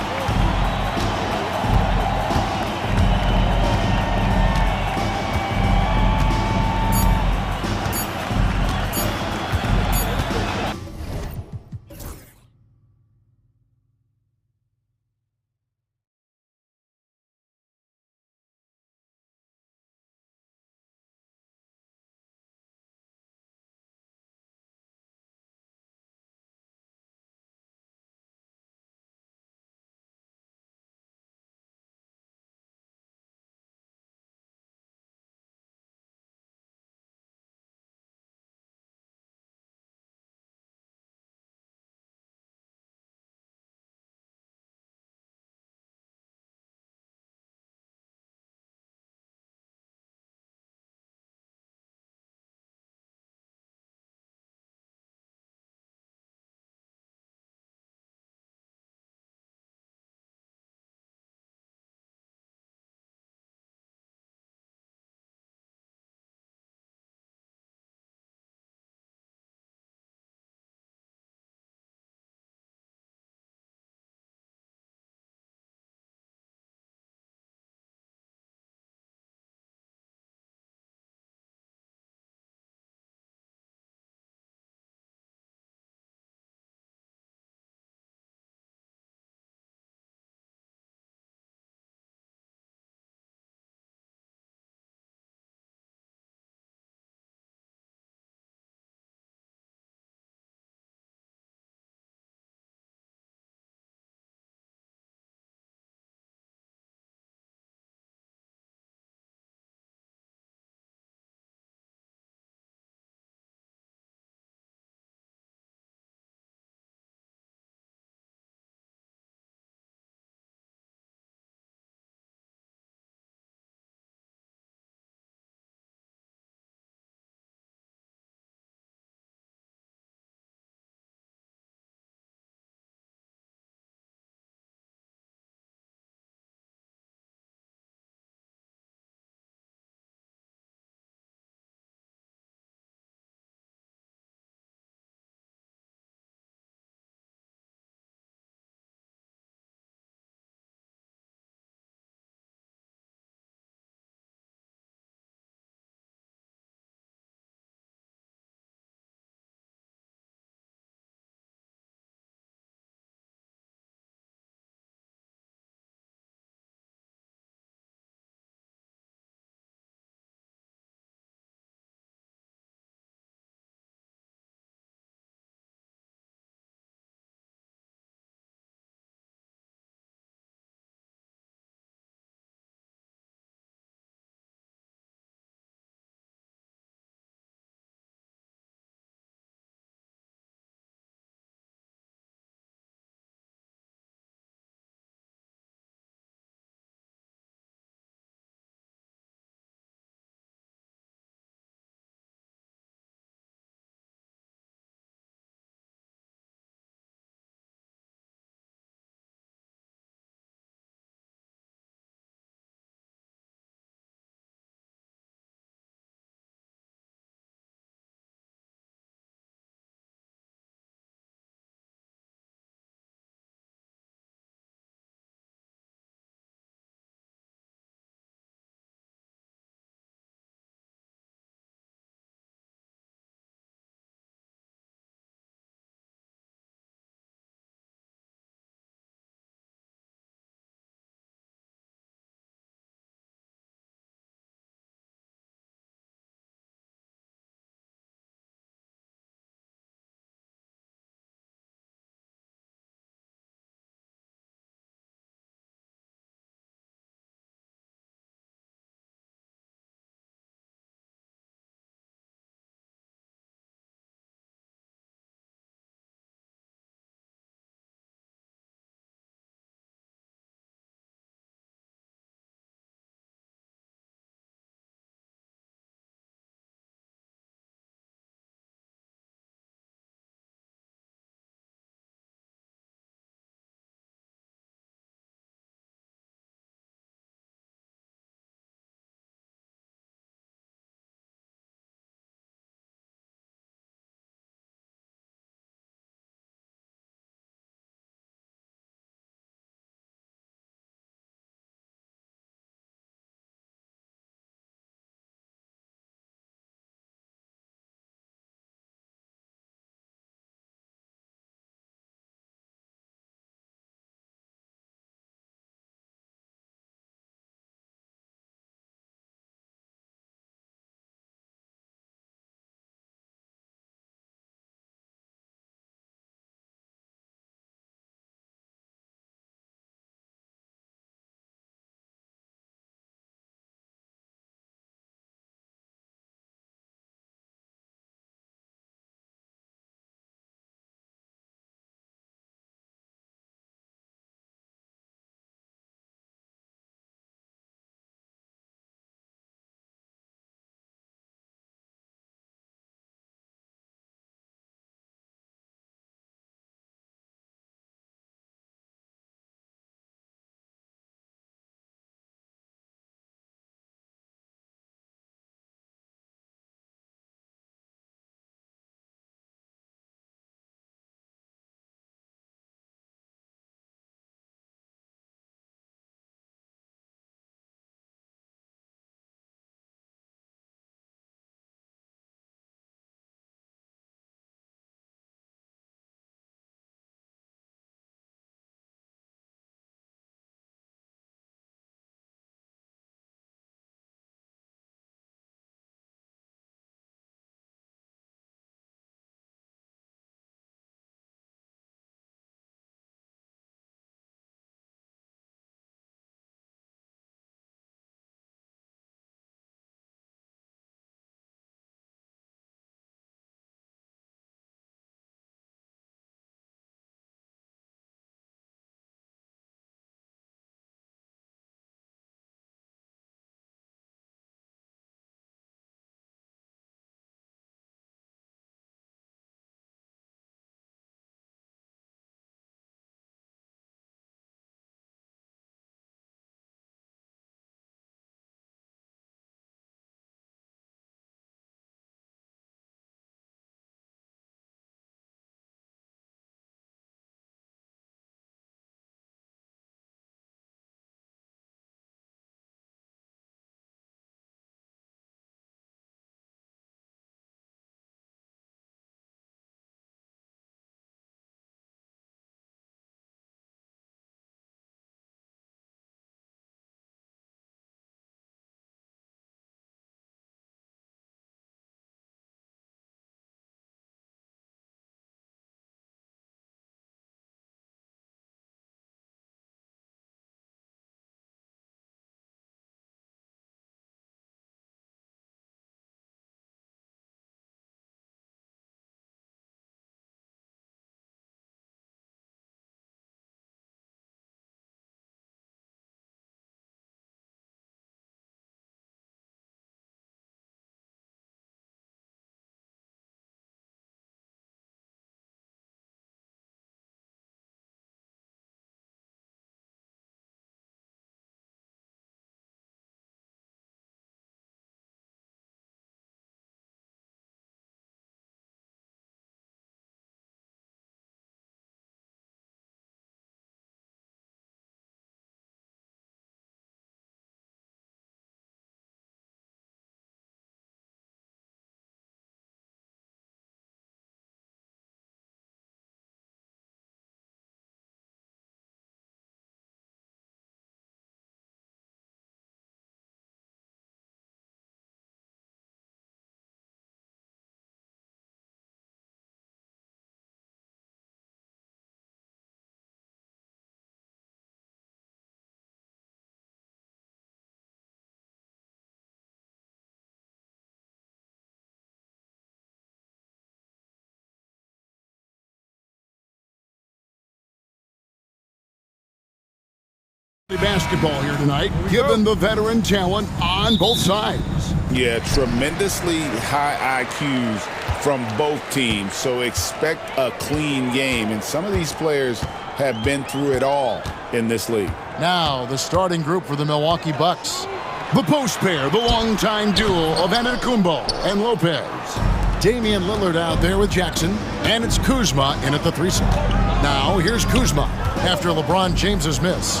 Basketball here tonight, given the veteran talent on both sides. Yeah, tremendously high IQs from both teams, so expect a clean game. And some of these players have been through it all in this league. Now, the starting group for the Milwaukee Bucks. The post pair, the longtime duo of Antetokounmpo and Lopez. Damian Lillard out there with Jackson, and it's Kuzma in at the 3 slot. Now, here's Kuzma after LeBron James's miss.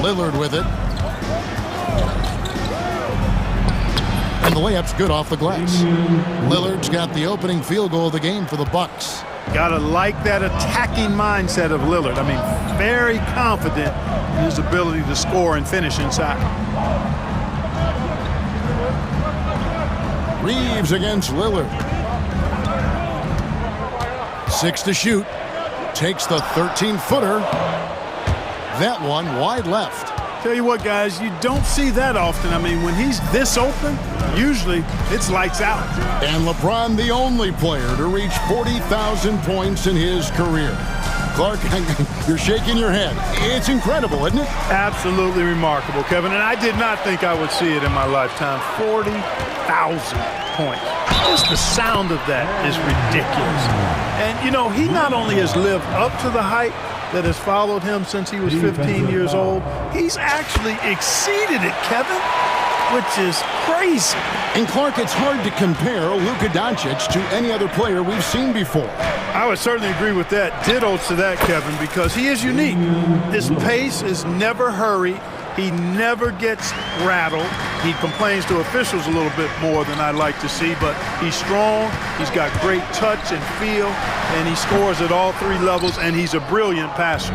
Lillard with it. And the layup's good off the glass. Lillard's got the opening field goal of the game for the Bucks. Gotta like that attacking mindset of Lillard. I mean, very confident in his ability to score and finish inside. Reeves against Lillard. 6 to shoot. Takes the 13-footer. That one wide left. Tell you what, guys, you don't see that often. I mean, when he's this open, usually it's lights out. And LeBron, the only player to reach 40,000 points in his career. Clark, you're shaking your head. It's incredible, isn't it? Absolutely remarkable, Kevin. And I did not think I would see it in my lifetime. 40,000 points. Just the sound of that is ridiculous. And, you know, he not only has lived up to the hype that has followed him since he was 15 years old, he's actually exceeded it, Kevin, which is crazy. And Clark, it's hard to compare Luka Doncic to any other player we've seen before. I would certainly agree with that. Ditto to that, Kevin, because he is unique. His pace is never hurried. He never gets rattled. He complains to officials a little bit more than I'd like to see, but he's strong, he's got great touch and feel, and he scores at all 3 levels, and he's a brilliant passer.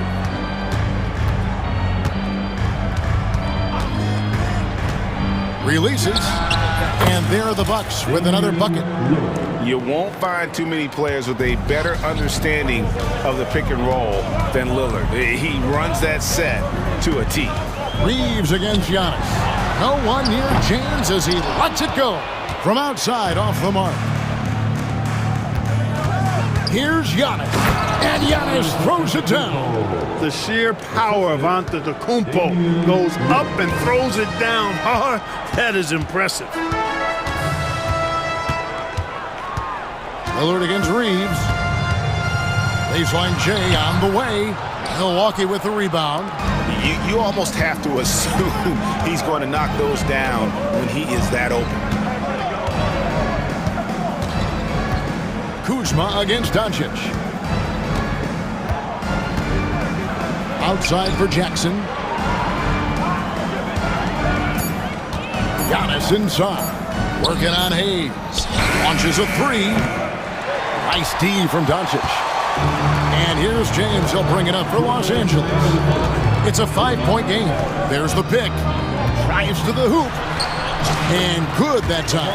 Releases, and there are the Bucks with another bucket. You won't find too many players with a better understanding of the pick and roll than Lillard. He runs that set to a T. Reeves against Giannis. No one near James as he lets it go. From outside off the mark. Here's Giannis. And Giannis throws it down. The sheer power of Antetokounmpo goes up and throws it down hard. That is impressive. Lillard against Reeves. Baseline J on the way. Milwaukee with the rebound. You almost have to assume he's going to knock those down when he is that open. Kuzma against Doncic. Outside for Jackson. Giannis inside. Working on Hayes. Launches a 3. Nice D from Doncic. And here's James. He'll bring it up for Los Angeles. It's a 5-point game. There's the pick. Drives to the hoop. And good that time.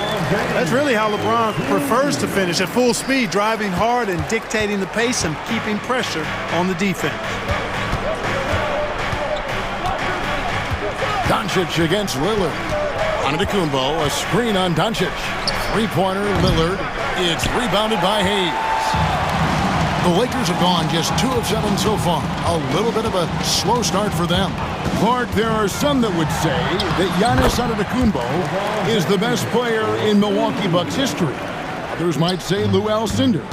That's really how LeBron prefers to finish, at full speed, driving hard and dictating the pace and keeping pressure on the defense. Doncic against Lillard. Antetokounmpo, a screen on Doncic. 3-pointer, Lillard. It's rebounded by Hayes. The Lakers have gone just 2 of 7 so far. A little bit of a slow start for them. Clark, there are some that would say that Giannis Antetokounmpo is the best player in Milwaukee Bucks history. Others might say Lou Alcindor.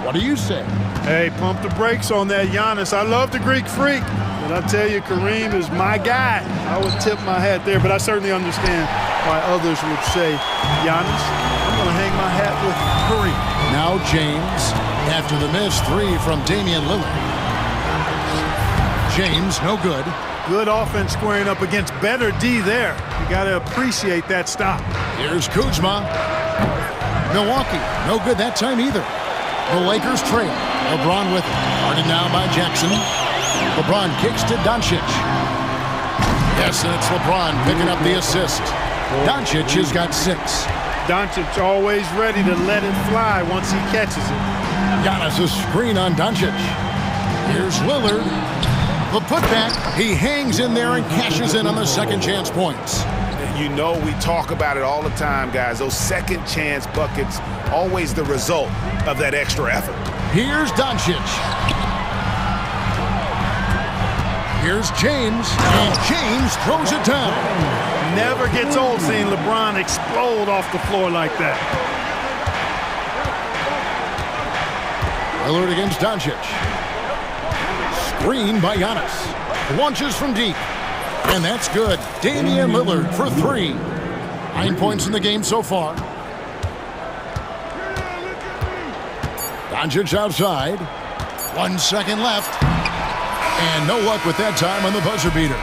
What do you say? Hey, pump the brakes on that Giannis. I love the Greek freak, but I tell you, Kareem is my guy. I would tip my hat there, but I certainly understand why others would say Giannis. I'm going to hang my hat with Kareem. Now James, after the missed 3 from Damian Lillard. James, no good. Good offense squaring up against better D there. You got to appreciate that stop. Here's Kuzma. Milwaukee, no good that time either. The Lakers trail. LeBron with it. Guarded now by Jackson. LeBron kicks to Doncic. Yes, and it's LeBron picking up the assist. Doncic has got 6. Doncic always ready to let it fly once he catches it. Giannis a screen on Doncic. Here's Lillard. The putback. He hangs in there and cashes in on the second chance points. You know, we talk about it all the time, guys. Those second chance buckets, always the result of that extra effort. Here's Doncic. Here's James, and James throws it down. Never gets old seeing LeBron explode off the floor like that. Lillard against Doncic. Screen by Giannis. Launches from deep. And that's good. Damian Lillard for 3. 9 points in the game so far. Doncic outside. 1 second left. And no luck with that time on the buzzer beater.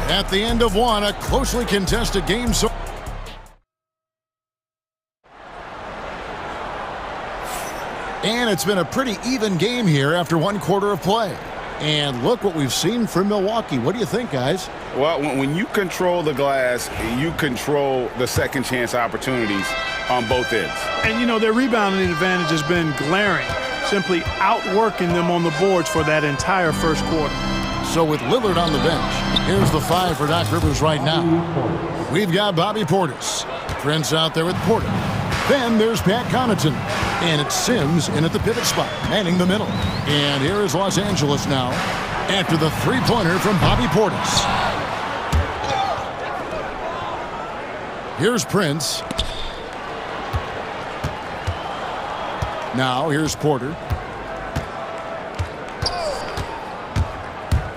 At the end of one, a closely contested game. And it's been a pretty even game here after 1 quarter of play. And look what we've seen from Milwaukee. What do you think, guys? Well, when you control the glass, you control the second chance opportunities on both ends. And, you know, their rebounding advantage has been glaring, simply outworking them on the boards for that entire first quarter. So with Lillard on the bench, here's the 5 for Doc Rivers right now. We've got Bobby Portis. Prince out there with Porter. Then there's Pat Connaughton. And it's Sims in at the pivot spot, manning the middle. And here is Los Angeles now after the three-pointer from Bobby Portis. Here's Prince. Now here's Porter.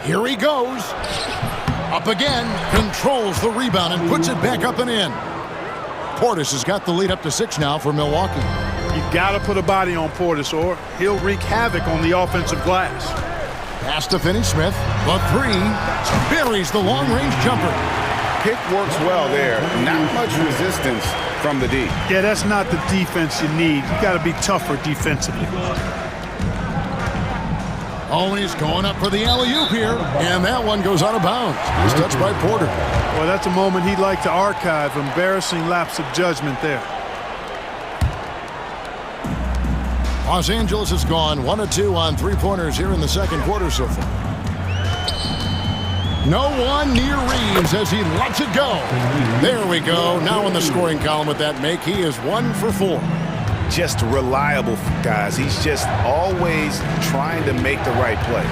Here he goes. Up again. Controls the rebound and puts it back up and in. Portis has got the lead up to 6 now for Milwaukee. You got to put a body on Portis or he'll wreak havoc on the offensive glass. Pass to Finney-Smith. The 3 buries the long-range jumper. Pick works well there. Not much resistance from the D. Yeah, that's not the defense you need. You got to be tougher defensively. Always going up for the alley-oop here, and that one goes out of bounds. It's touched by Porter. Well, that's a moment he'd like to archive. Embarrassing lapse of judgment there. Los Angeles has gone 1 of 2 on three-pointers here in the second quarter so far. No one near Reeves as he lets it go. There we go. Now in the scoring column with that make, he is 1 for 4. Just reliable, guys. He's just always trying to make the right play.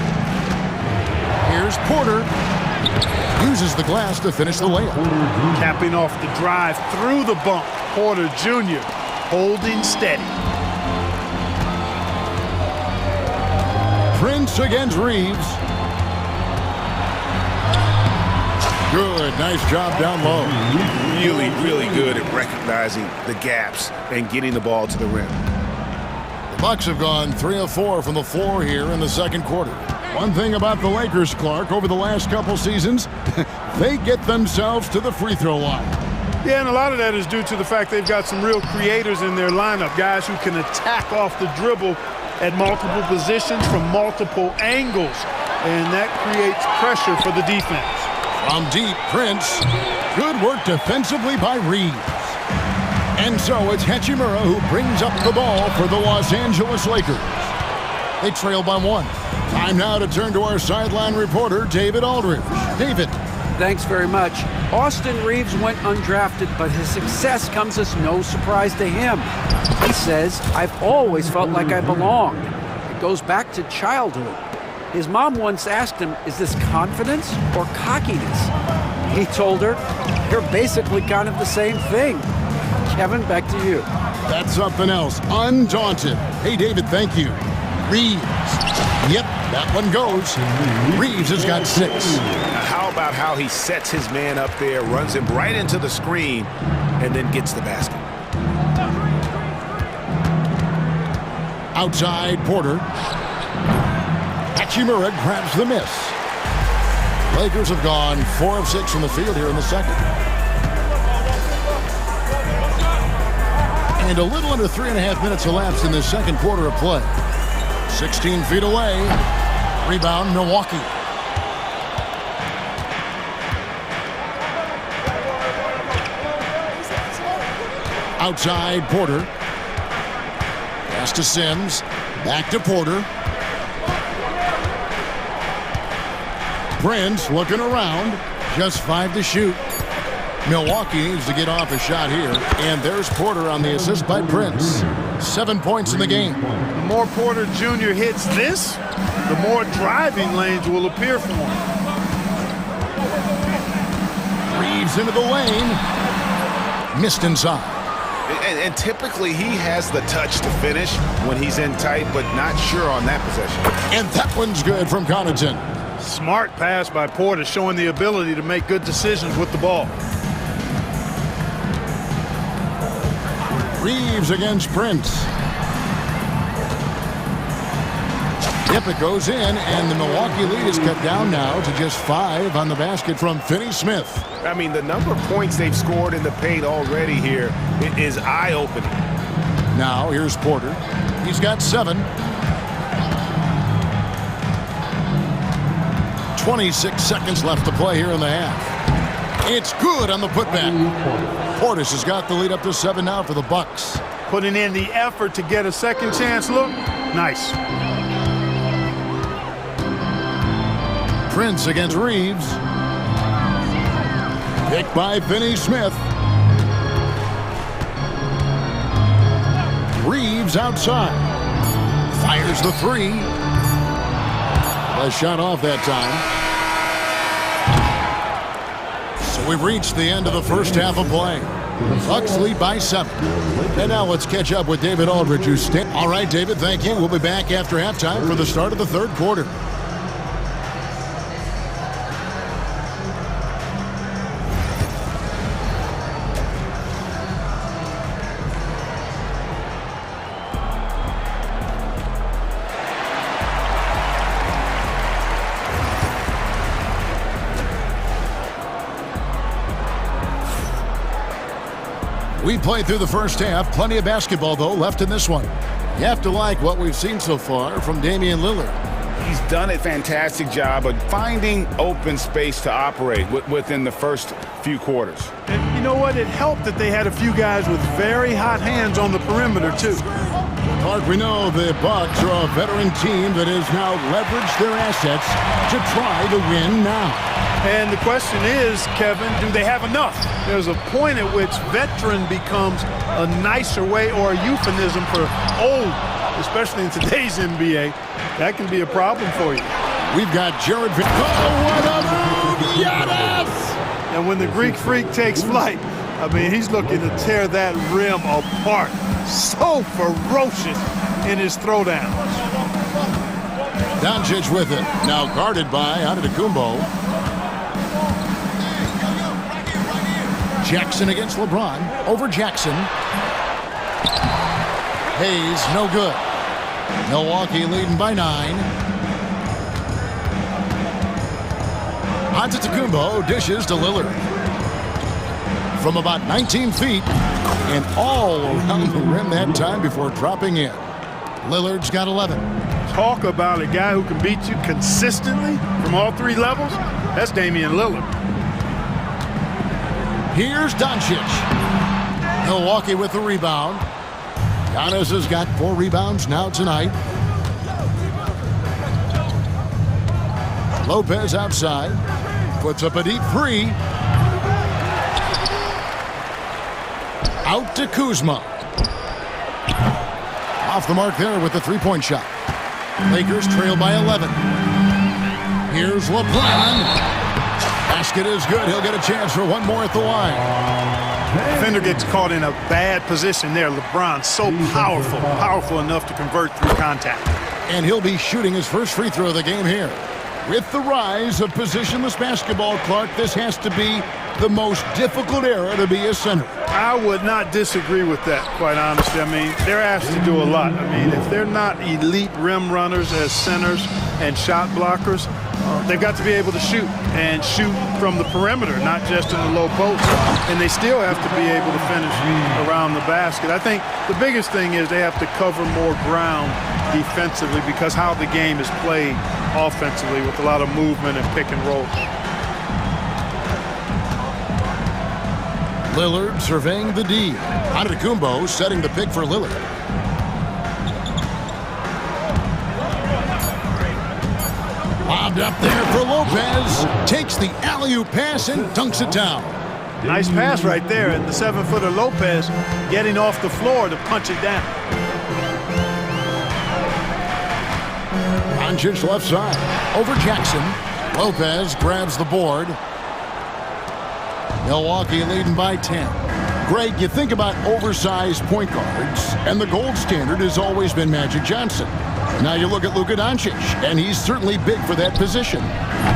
Here's Porter. Uses the glass to finish the layup. Capping off the drive through the bump. Porter Jr. holding steady. Prince against Reeves. Good, nice job down low. Really, really good at recognizing the gaps and getting the ball to the rim. The Bucks have gone 3 of 4 from the floor here in the second quarter. One thing about the Lakers, Clark, over the last couple seasons, they get themselves to the free throw line. Yeah, and a lot of that is due to the fact they've got some real creators in their lineup, guys who can attack off the dribble at multiple positions from multiple angles, and that creates pressure for the defense. From deep, Prince. Good work defensively by Reeves. And so it's Hachimura who brings up the ball for the Los Angeles Lakers. They trail by 1. Time now to turn to our sideline reporter, David Aldridge. David. Thanks very much. Austin Reeves went undrafted, but his success comes as no surprise to him. He says, "I've always felt like I belonged." It goes back to childhood. His mom once asked him, "Is this confidence or cockiness?" He told her, "You're basically kind of the same thing." Kevin, back to you. That's something else. Undaunted. Hey, David, thank you. Reeves. Yep, that one goes. Reeves has got 6. Now, how about how he sets his man up there, runs him right into the screen, and then gets the basket? Outside, Porter. Hachimura grabs the miss. Lakers have gone 4 of 6 from the field here in the second. And a little under 3.5 minutes elapsed in the second quarter of play. 16 feet away. Rebound, Milwaukee. Outside, Porter. Pass to Sims. Back to Porter. Prince looking around. Just 5 to shoot. Milwaukee needs to get off a shot here. And there's Porter on the assist by Prince. 7 points in the game. The more Porter Jr. hits this, the more driving lanes will appear for him. Reeves into the lane. Missed inside. And typically he has the touch to finish when he's in tight, but not sure on that possession. And that one's good from Connaughton. Smart pass by Porter, showing the ability to make good decisions with the ball. Reeves against Prince. Yep, it goes in, and the Milwaukee lead is cut down now to just 5 on the basket from Finney-Smith. I mean, the number of points they've scored in the paint already here is eye-opening. Now, here's Porter. He's got 7. 26 seconds left to play here in the half. It's good on the putback. Portis has got the lead up to 7 now for the Bucks. Putting in the effort to get a second chance look. Nice. Prince against Reeves. Picked by Finney-Smith. Reeves outside. Fires the 3. A shot off that time. So we've reached the end of the first half of play. Bucks lead by 7. And now let's catch up with David Aldridge, who's all right, David, thank you. We'll be back after halftime for the start of the third quarter. We played through the first half. Plenty of basketball, though, left in this one. You have to like what we've seen so far from Damian Lillard. He's done a fantastic job of finding open space to operate within the first few quarters. And you know what? It helped that they had a few guys with very hot hands on the perimeter, too. Clark, we know the Bucks are a veteran team that has now leveraged their assets to try to win now. And the question is, Kevin, do they have enough? There's a point at which veteran becomes a nicer way or a euphemism for old, especially in today's NBA. That can be a problem for you. We've got Jared. Oh, what a move! Giannis! And when the Greek Freak takes flight, I mean, he's looking to tear that rim apart. So ferocious in his throwdown. Doncic with it. Now guarded by Antetokounmpo. Jackson against LeBron. Over Jackson. Hayes, no good. Milwaukee leading by 9. Antetokounmpo dishes to Lillard. From about 19 feet and all around the rim that time before dropping in. Lillard's got 11. Talk about a guy who can beat you consistently from all 3 levels. That's Damian Lillard. Here's Doncic. Milwaukee with the rebound. Giannis has got 4 rebounds now tonight. Lopez outside. Puts up a deep 3. Out to Kuzma. Off the mark there with the 3-point shot. Lakers trail by 11. Here's LeBron. Basket is good. He'll get a chance for one more at the line. Defender gets caught in a bad position there. LeBron so powerful enough to convert through contact. And he'll be shooting his first free throw of the game here. With the rise of positionless basketball, Clark, this has to be the most difficult era to be a center. I would not disagree with that, quite honestly. I mean, they're asked to do a lot. I mean, if they're not elite rim runners as centers and shot blockers, they've got to be able to shoot and shoot from the perimeter, not just in the low post. And they still have to be able to finish around the basket. I think the biggest thing is they have to cover more ground defensively because how the game is played offensively with a lot of movement and pick and roll. Lillard surveying the D. Antetokounmpo setting the pick for Lillard. Lobbed up there for Lopez. Takes the alley-oop pass and dunks it down. Nice pass right there. And the 7-footer Lopez getting off the floor to punch it down. Doncic left side. Over Jackson. Lopez grabs the board. Milwaukee leading by 10. Greg, you think about oversized point guards, and the gold standard has always been Magic Johnson. Now you look at Luka Doncic, and he's certainly big for that position.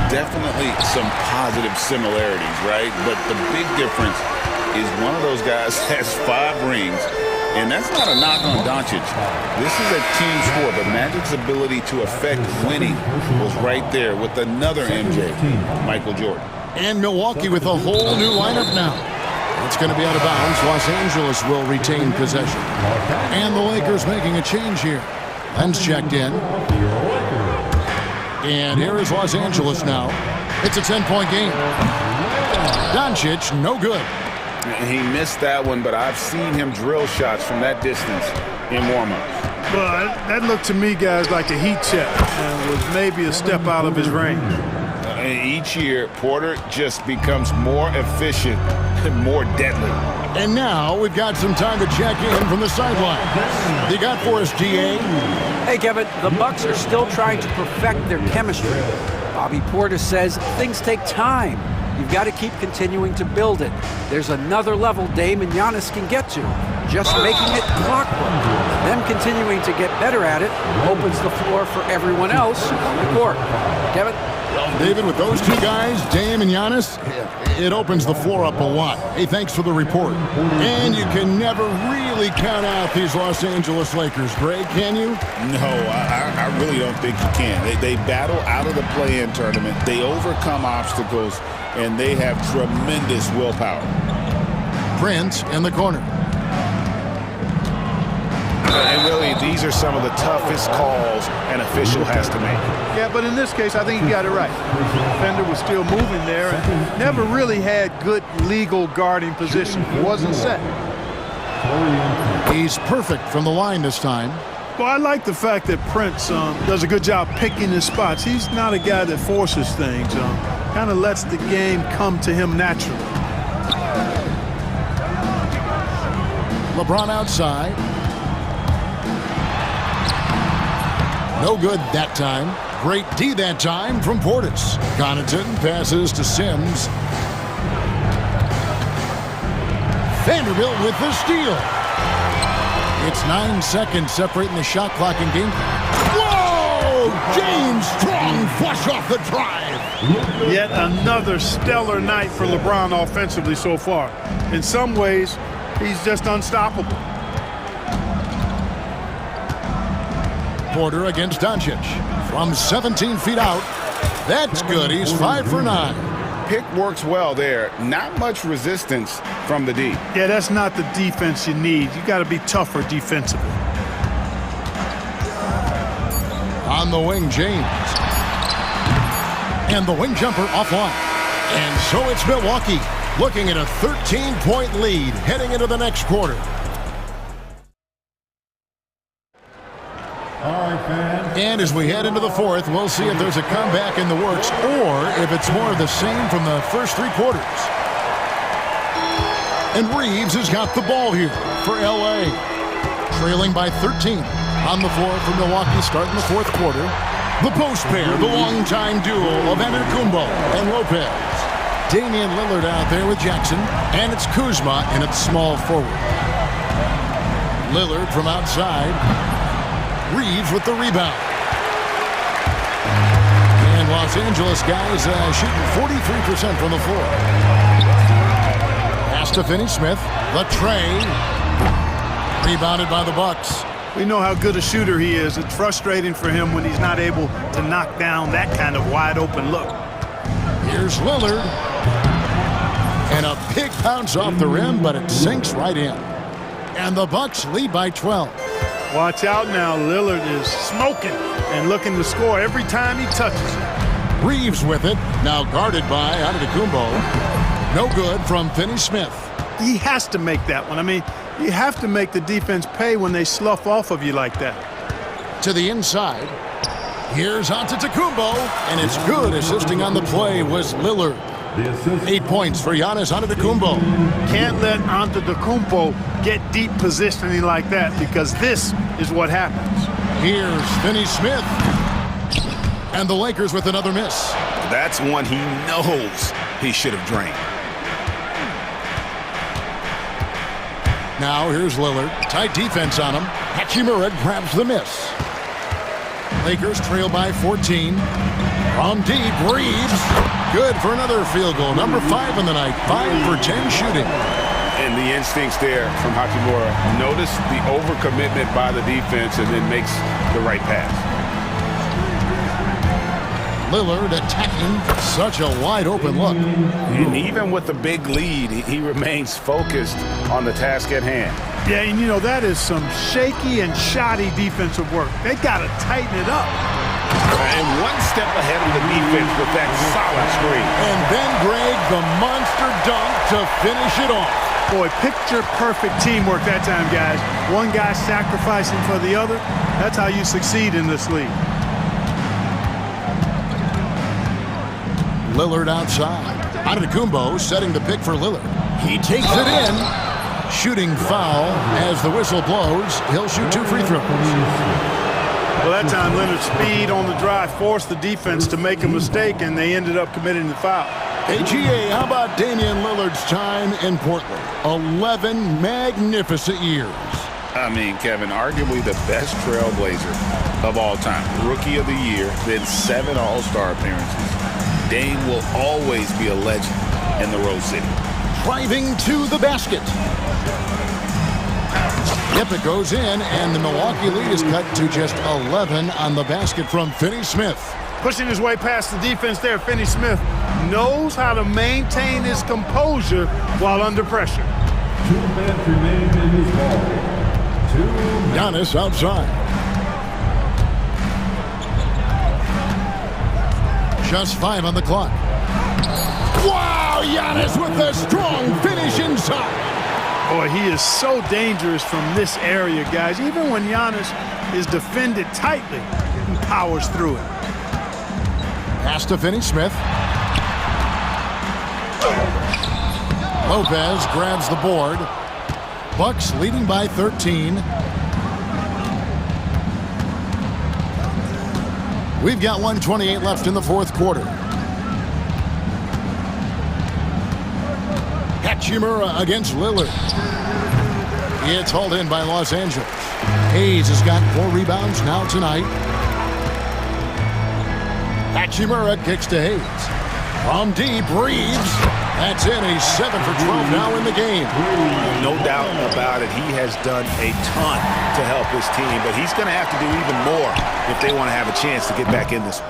Definitely some positive similarities, right? But the big difference is one of those guys has 5 rings, and that's not a knock on Doncic. This is a team sport, but Magic's ability to affect winning was right there with another MJ, Michael Jordan. And Milwaukee with a whole new lineup now. It's going to be out of bounds. Los Angeles will retain possession. And the Lakers making a change here. Len's checked in. And here is Los Angeles now. It's a 10-point game. Doncic, no good. He missed that one, but I've seen him drill shots from that distance in warm-ups. Well, that looked to me, guys, like a heat check and was maybe a step out of his range. Each year, Porter just becomes more efficient and more deadly. And now we've got some time to check in from the sideline. You got for us, GA? Hey, Kevin, the Bucks are still trying to perfect their chemistry. Bobby Portis says things take time. You've got to keep continuing to build it. There's another level Dame and Giannis can get to. Just making it clockwork. Them continuing to get better at it opens the floor for everyone else on the court. Kevin? David, with those two guys, Dame and Giannis, it opens the floor up a lot. Hey, thanks for the report. And you can never really count out these Los Angeles Lakers, Greg, can you? No, I really don't think you can. They battle out of the play-in tournament. They overcome obstacles, and they have tremendous willpower. Prince in the corner. And really, these are some of the toughest calls an official has to make. Yeah, but in this case, I think he got it right. The defender was still moving there and never really had good legal guarding position. He wasn't set. He's perfect from the line this time. Well, I like the fact that Prince does a good job picking his spots. He's not a guy that forces things. Kind of lets the game come to him naturally. LeBron outside. No good that time. Great D that time from Portis. Connaughton passes to Sims. Vanderbilt with the steal. It's 9 seconds separating the shot clock and game. Whoa! James Strong flush off the drive. Yet another stellar night for LeBron offensively so far. In some ways, he's just unstoppable. Porter against Doncic from 17 feet out. That's good. He's 5 for 9. Pick works well there. Not much resistance from the D. Yeah, that's not the defense you need. You got to be tougher defensively. On the wing, James. And the wing jumper offline. And so it's Milwaukee looking at a 13-point lead heading into the next quarter. And as we head into the fourth, we'll see if there's a comeback in the works or if it's more of the same from the first 3 quarters. And Reeves has got the ball here for L.A. Trailing by 13 on the floor for Milwaukee starting the fourth quarter. The post pair, the longtime duo of Antetokounmpo and Lopez. Damian Lillard out there with Jackson, and it's Kuzma in its small forward. Lillard from outside. Reeves with the rebound. And Los Angeles guys shooting 43% from the floor. Pass to Finney-Smith. The tray. Rebounded by the Bucks. We know how good a shooter he is. It's frustrating for him when he's not able to knock down that kind of wide open look. Here's Lillard. And a big bounce off the rim, but it sinks right in. And the Bucks lead by 12. Watch out now. Lillard is smoking and looking to score every time he touches it. Reeves with it. Now guarded by Antetokounmpo. No good from Finney-Smith. He has to make that one. I mean, you have to make the defense pay when they slough off of you like that. To the inside. Here's Antetokounmpo. And it's good. Assisting on the play was Lillard. 8 points for Giannis Antetokounmpo. Can't let Antetokounmpo get deep positioning like that because this is what happens. Here's Finney-Smith. And the Lakers with another miss. That's one he knows he should have drained. Now here's Lillard. Tight defense on him. Hachimura grabs the miss. Lakers trail by 14. From deep, Reeves. Good for another field goal. Number 5 in the night. 5 for 10 shooting. And the instincts there from Hachimura. Notice the overcommitment by the defense and then makes the right pass. Lillard attacking. Such a wide open look. And even with the big lead, he remains focused on the task at hand. Yeah, and you know, that is some shaky and shoddy defensive work. They got to tighten it up. And one step ahead of the defense with that solid screen. And then Greg, the monster dunk to finish it off. Boy, picture-perfect teamwork that time, guys. One guy sacrificing for the other. That's how you succeed in this league. Lillard outside. Antetokounmpo setting the pick for Lillard. He takes it in. Shooting foul as the whistle blows. He'll shoot 2 free throws. Well, that time Leonard's speed on the drive forced the defense to make a mistake, and they ended up committing the foul. AGA, how about Damian Lillard's time in Portland? 11 magnificent years. I mean, Kevin, arguably the best trailblazer of all time. Rookie of the year, then 7 All-Star appearances. Dame will always be a legend in the Rose City. Driving to the basket. Yep, it goes in, and the Milwaukee lead is cut to just 11 on the basket from Finney-Smith. Pushing his way past the defense there, Finney-Smith knows how to maintain his composure while under pressure. 2 minutes remain in this ball. 2 minutes. Giannis outside. Just 5 on the clock. Wow, Giannis with a strong finish inside. Boy, he is so dangerous from this area, guys. Even when Giannis is defended tightly, he powers through it. Pass to Finney-Smith. Lopez grabs the board. Bucks leading by 13. We've got 1:28 left in the fourth quarter. Hachimura against Lillard. It's hauled in by Los Angeles. Hayes has got 4 rebounds now tonight. Hachimura kicks to Hayes. From deep, Reeves. That's in. He's 7 for 12 now in the game. No doubt about it. He has done a ton to help his team, but he's going to have to do even more if they want to have a chance to get back in this.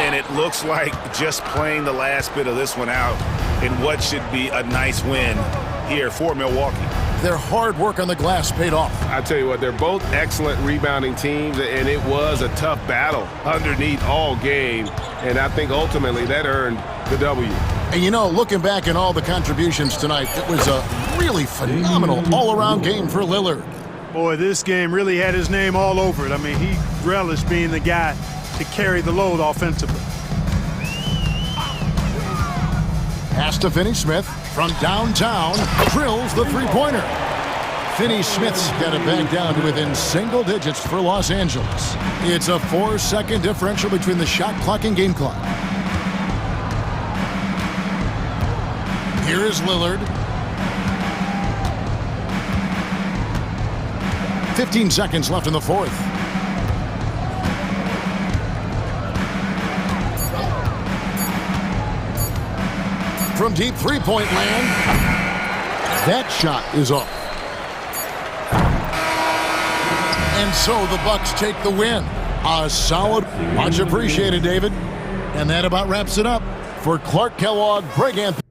And it looks like just playing the last bit of this one out in what should be a nice win here for Milwaukee. Their hard work on the glass paid off. I tell you what, they're both excellent rebounding teams, and it was a tough battle underneath all game, and I think ultimately that earned the W. And you know, looking back at all the contributions tonight, it was a really phenomenal all-around game for Lillard. Boy, this game really had his name all over it. I mean, he relished being the guy to carry the load offensively. Pass to Finney-Smith from downtown, drills the three-pointer. Finney-Smith's got it back down to within single digits for Los Angeles. It's a 4-second differential between the shot clock and game clock. Here is Lillard. 15 seconds left in the fourth. From deep three-point land. That shot is off. And so the Bucks take the win. A solid, much appreciated, David. And that about wraps it up. For Clark Kellogg, Greg Anthony.